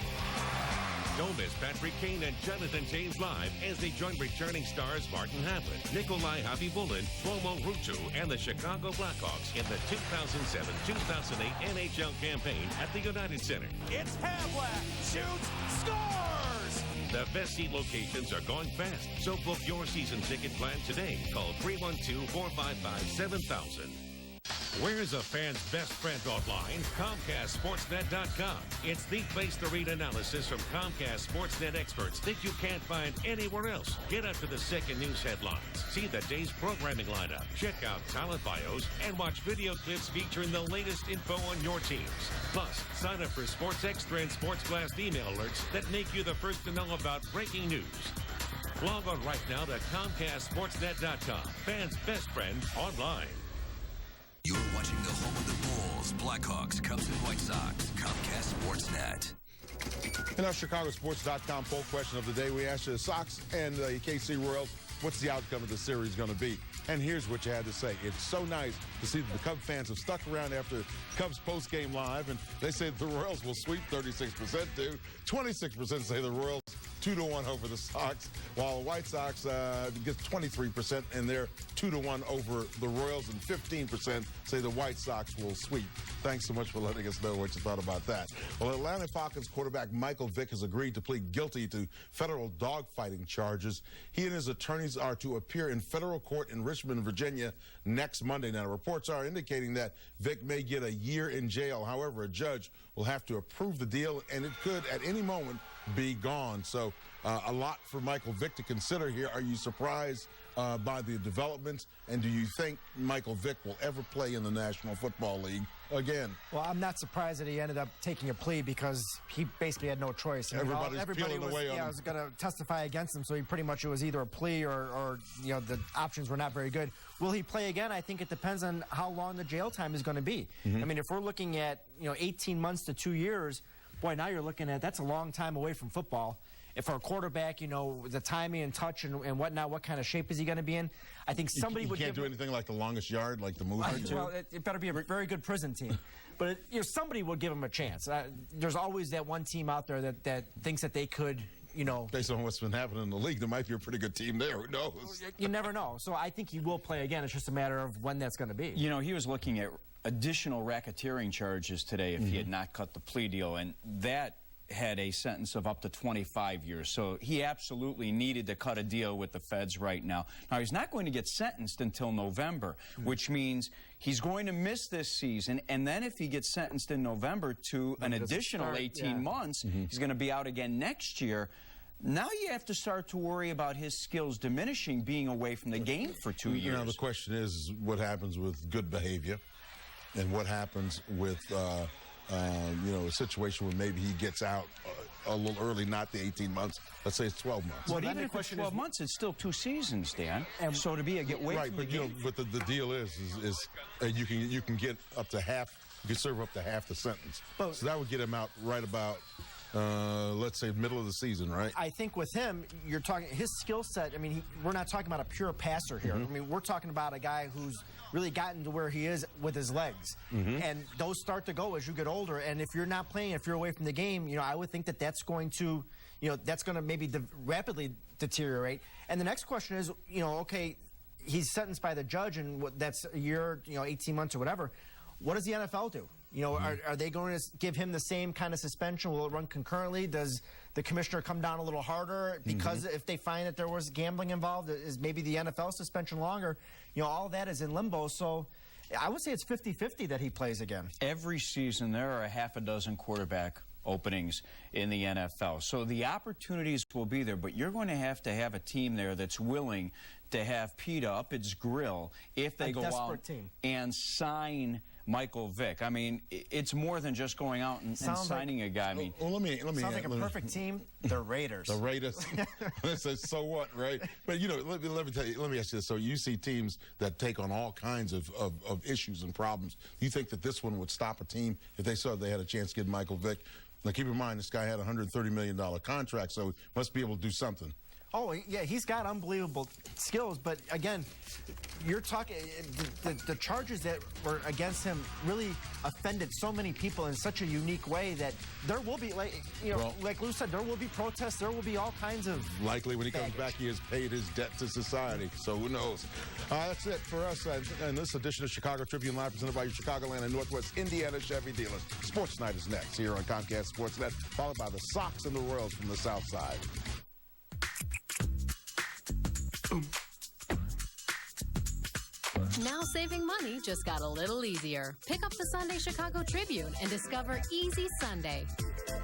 Don't miss Patrick Kane and Jonathan James live as they join returning stars Martin Havlat, Nikolai Habibulin, Shlomo Rutu, and the Chicago Blackhawks in the 2007-2008 NHL campaign at the United Center. It's Havlat, shoots, scores! The best seat locations are going fast, so book your season ticket plan today. Call 312-455-7000. Where's a fan's best friend online? ComcastSportsNet.com. It's the place to read analysis from Comcast Sportsnet experts that you can't find anywhere else. Get up to the second news headlines. See the day's programming lineup. Check out talent bios and watch video clips featuring the latest info on your teams. Plus, sign up for Sports Extra and Sports Blast email alerts that make you the first to know about breaking news. Log on right now to ComcastSportsNet.com. Fans' best friend online. You're watching the home of the Bulls, Blackhawks, Cubs, and White Sox. Comcast Sportsnet. In our ChicagoSports.com poll question of the day, we asked you the Sox and the KC Royals, what's the outcome of the series going to be? And here's what you had to say. It's so nice to see that the Cubs fans have stuck around after Cubs postgame live, and they say the Royals will sweep 36% do. 26% say the Royals 2-1 over the Sox, while the White Sox get 23%, and they're 2-1 over the Royals, and 15% say the White Sox will sweep. Thanks so much for letting us know what you thought about that. Well, Atlanta Falcons quarterback Michael Vick has agreed to plead guilty to federal dogfighting charges. He and his attorneys are to appear in federal court in Richmond, Virginia next Monday. Now, reports are indicating that Vick may get a year in jail. However, a judge will have to approve the deal, and it could at any moment be gone. So a lot for Michael Vick to consider here. Are you surprised by the developments, and do you think Michael Vick will ever play in the National Football League again? Well, I'm not surprised that he ended up taking a plea because he basically had no choice. Everybody was going to testify against him, so he pretty much, it was either a plea or you know, the options were not very good. Will he play again? I think it depends on how long the jail time is going to be. I mean, if we're looking at 18 months to 2 years, boy, now you're looking at, that's a long time away from football. If for a quarterback, the timing and touch and whatnot, what kind of shape is he going to be in? I think somebody would. You can't do anything like the longest yard, like the movie. Well, it better be a very good prison team. But somebody would give him a chance. There's always that one team out there that thinks that they could, Based on what's been happening in the league, there might be a pretty good team there. Who knows? You never know. So I think he will play again. It's just a matter of when that's going to be. He was looking at additional racketeering charges today if he had not cut the plea deal, and that had a sentence of up to 25 years. So he absolutely needed to cut a deal with the feds right now. Now, he's not going to get sentenced until November, which means he's going to miss this season, and then if he gets sentenced in November to an additional 18 months, he's going to be out again next year. Now you have to start to worry about his skills diminishing, being away from the game for 2 years. Now, the question is what happens with good behavior and what happens with a situation where maybe he gets out a little early, not the 18 months. Let's say it's 12 months. Well, even if it's 12 months, it's still 2 seasons, Dan. And so to get away right, from but the game. but the deal is you can get up to half. You can serve up to half the sentence. So that would get him out right about, let's say, middle of the season, right? I think with him, you're talking his skill set. I mean, we're not talking about a pure passer here. I mean, we're talking about a guy who's really gotten to where he is with his legs. And those start to go as you get older. And if you're not playing, if you're away from the game, I would think that's going to, that's going to maybe rapidly deteriorate. And the next question is, okay, he's sentenced by the judge, and that's a year, 18 months or whatever. What does the NFL do? Are they going to give him the same kind of suspension? Will it run concurrently? Does the commissioner come down a little harder? Because if they find that there was gambling involved, is maybe the NFL suspension longer? All of that is in limbo. So I would say it's 50-50 that he plays again. Every season, there are a half a dozen quarterback openings in the NFL. So the opportunities will be there, but you're going to have a team there that's willing to have Pete up its grill if they go out and sign Michael Vick. I mean, it's more than just going out and signing a guy. I mean, let me. Sounds like a perfect team. The Raiders. The Raiders. So what, right? But let me tell you. Let me ask you this. So you see teams that take on all kinds of issues and problems. Do you think that this one would stop a team if they saw they had a chance to get Michael Vick? Now, keep in mind, this guy had a $130 million contract, so he must be able to do something. Oh, yeah, he's got unbelievable skills, but again, you're talking, the charges that were against him really offended so many people in such a unique way that there will be, like Lou said, there will be protests, there will be all kinds of likely when he comes back, he has paid his debt to society, so who knows. That's it for us in this edition of Chicago Tribune Live, presented by your Chicagoland and Northwest Indiana Chevy dealers. Sports Night is next here on Comcast Sportsnet, followed by the Sox and the Royals from the South Side. Now saving money just got a little easier. Pick up the Sunday Chicago Tribune and discover Easy Sunday.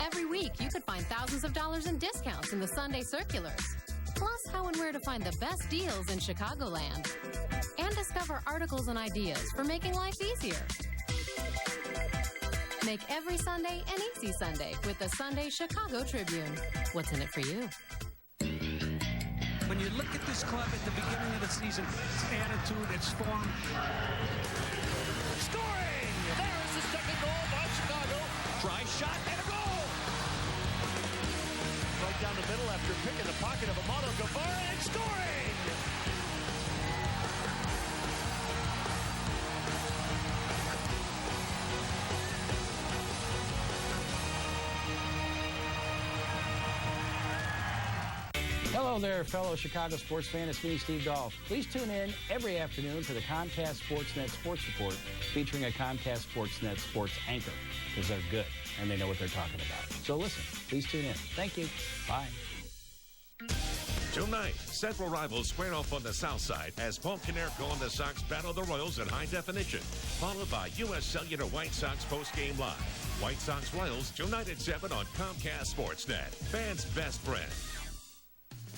Every week, you could find thousands of dollars in discounts in the Sunday circulars. Plus, how and where to find the best deals in Chicagoland. And discover articles and ideas for making life easier. Make every Sunday an Easy Sunday with the Sunday Chicago Tribune. What's in it for you? When you look at this club at the beginning of the season, its attitude, its form. Scoring! There is the second goal by Chicago. Try shot and a goal! Right down the middle after picking the pocket of Amado Guevara and scoring! Hello there, fellow Chicago sports fan. It's me, Steve Dahl. Please tune in every afternoon for the Comcast Sportsnet Sports Report, featuring a Comcast Sportsnet sports anchor, because they're good and they know what they're talking about. So listen, please tune in. Thank you. Bye. Tonight, Central rivals square off on the south side as Pontiac and the Sox battle the Royals in high definition, followed by U.S. Cellular White Sox postgame live. White Sox Royals tonight at 7 on Comcast Sportsnet. Fans' best friend.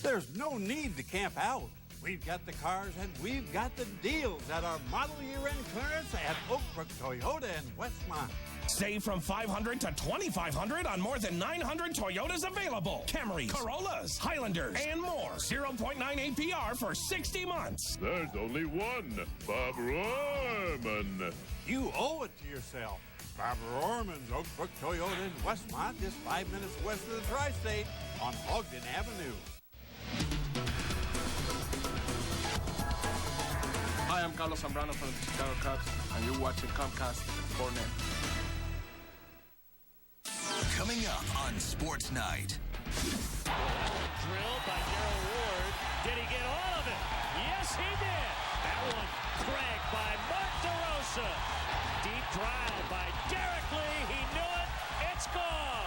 There's no need to camp out. We've got the cars and we've got the deals at our model year-end clearance at Oak Brook Toyota in Westmont. Save from $500 to $2,500 on more than 900 Toyotas available. Camrys, Corollas, Highlanders, and more. 0.9 APR for 60 months. There's only one, Bob Rohrman. You owe it to yourself. Bob Rohrman's Oak Brook Toyota in Westmont, just 5 minutes west of the Tri-State on Ogden Avenue. Hi, I'm Carlos Zambrano from the Chicago Cubs, and you're watching Comcast Sportsnet. Coming up on Sports Night. Drilled by Daryl Ward. Did he get all of it? Yes, he did. That one cracked by Mark DeRosa. Deep drive by Derek Lee. He knew it. It's gone.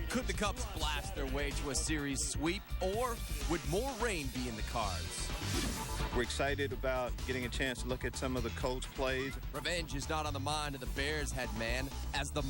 Could the Cubs blast their way to a series sweep, or would more rain be in the cards? We're excited about getting a chance to look at some of the Colts plays. Revenge is not on the mind of the Bears head man, as the